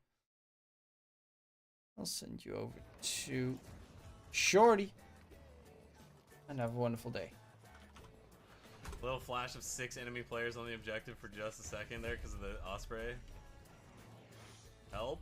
send you over to Shorty. And have a wonderful day. Little flash of 6 enemy players on the objective for just a second there because of the Osprey. Help.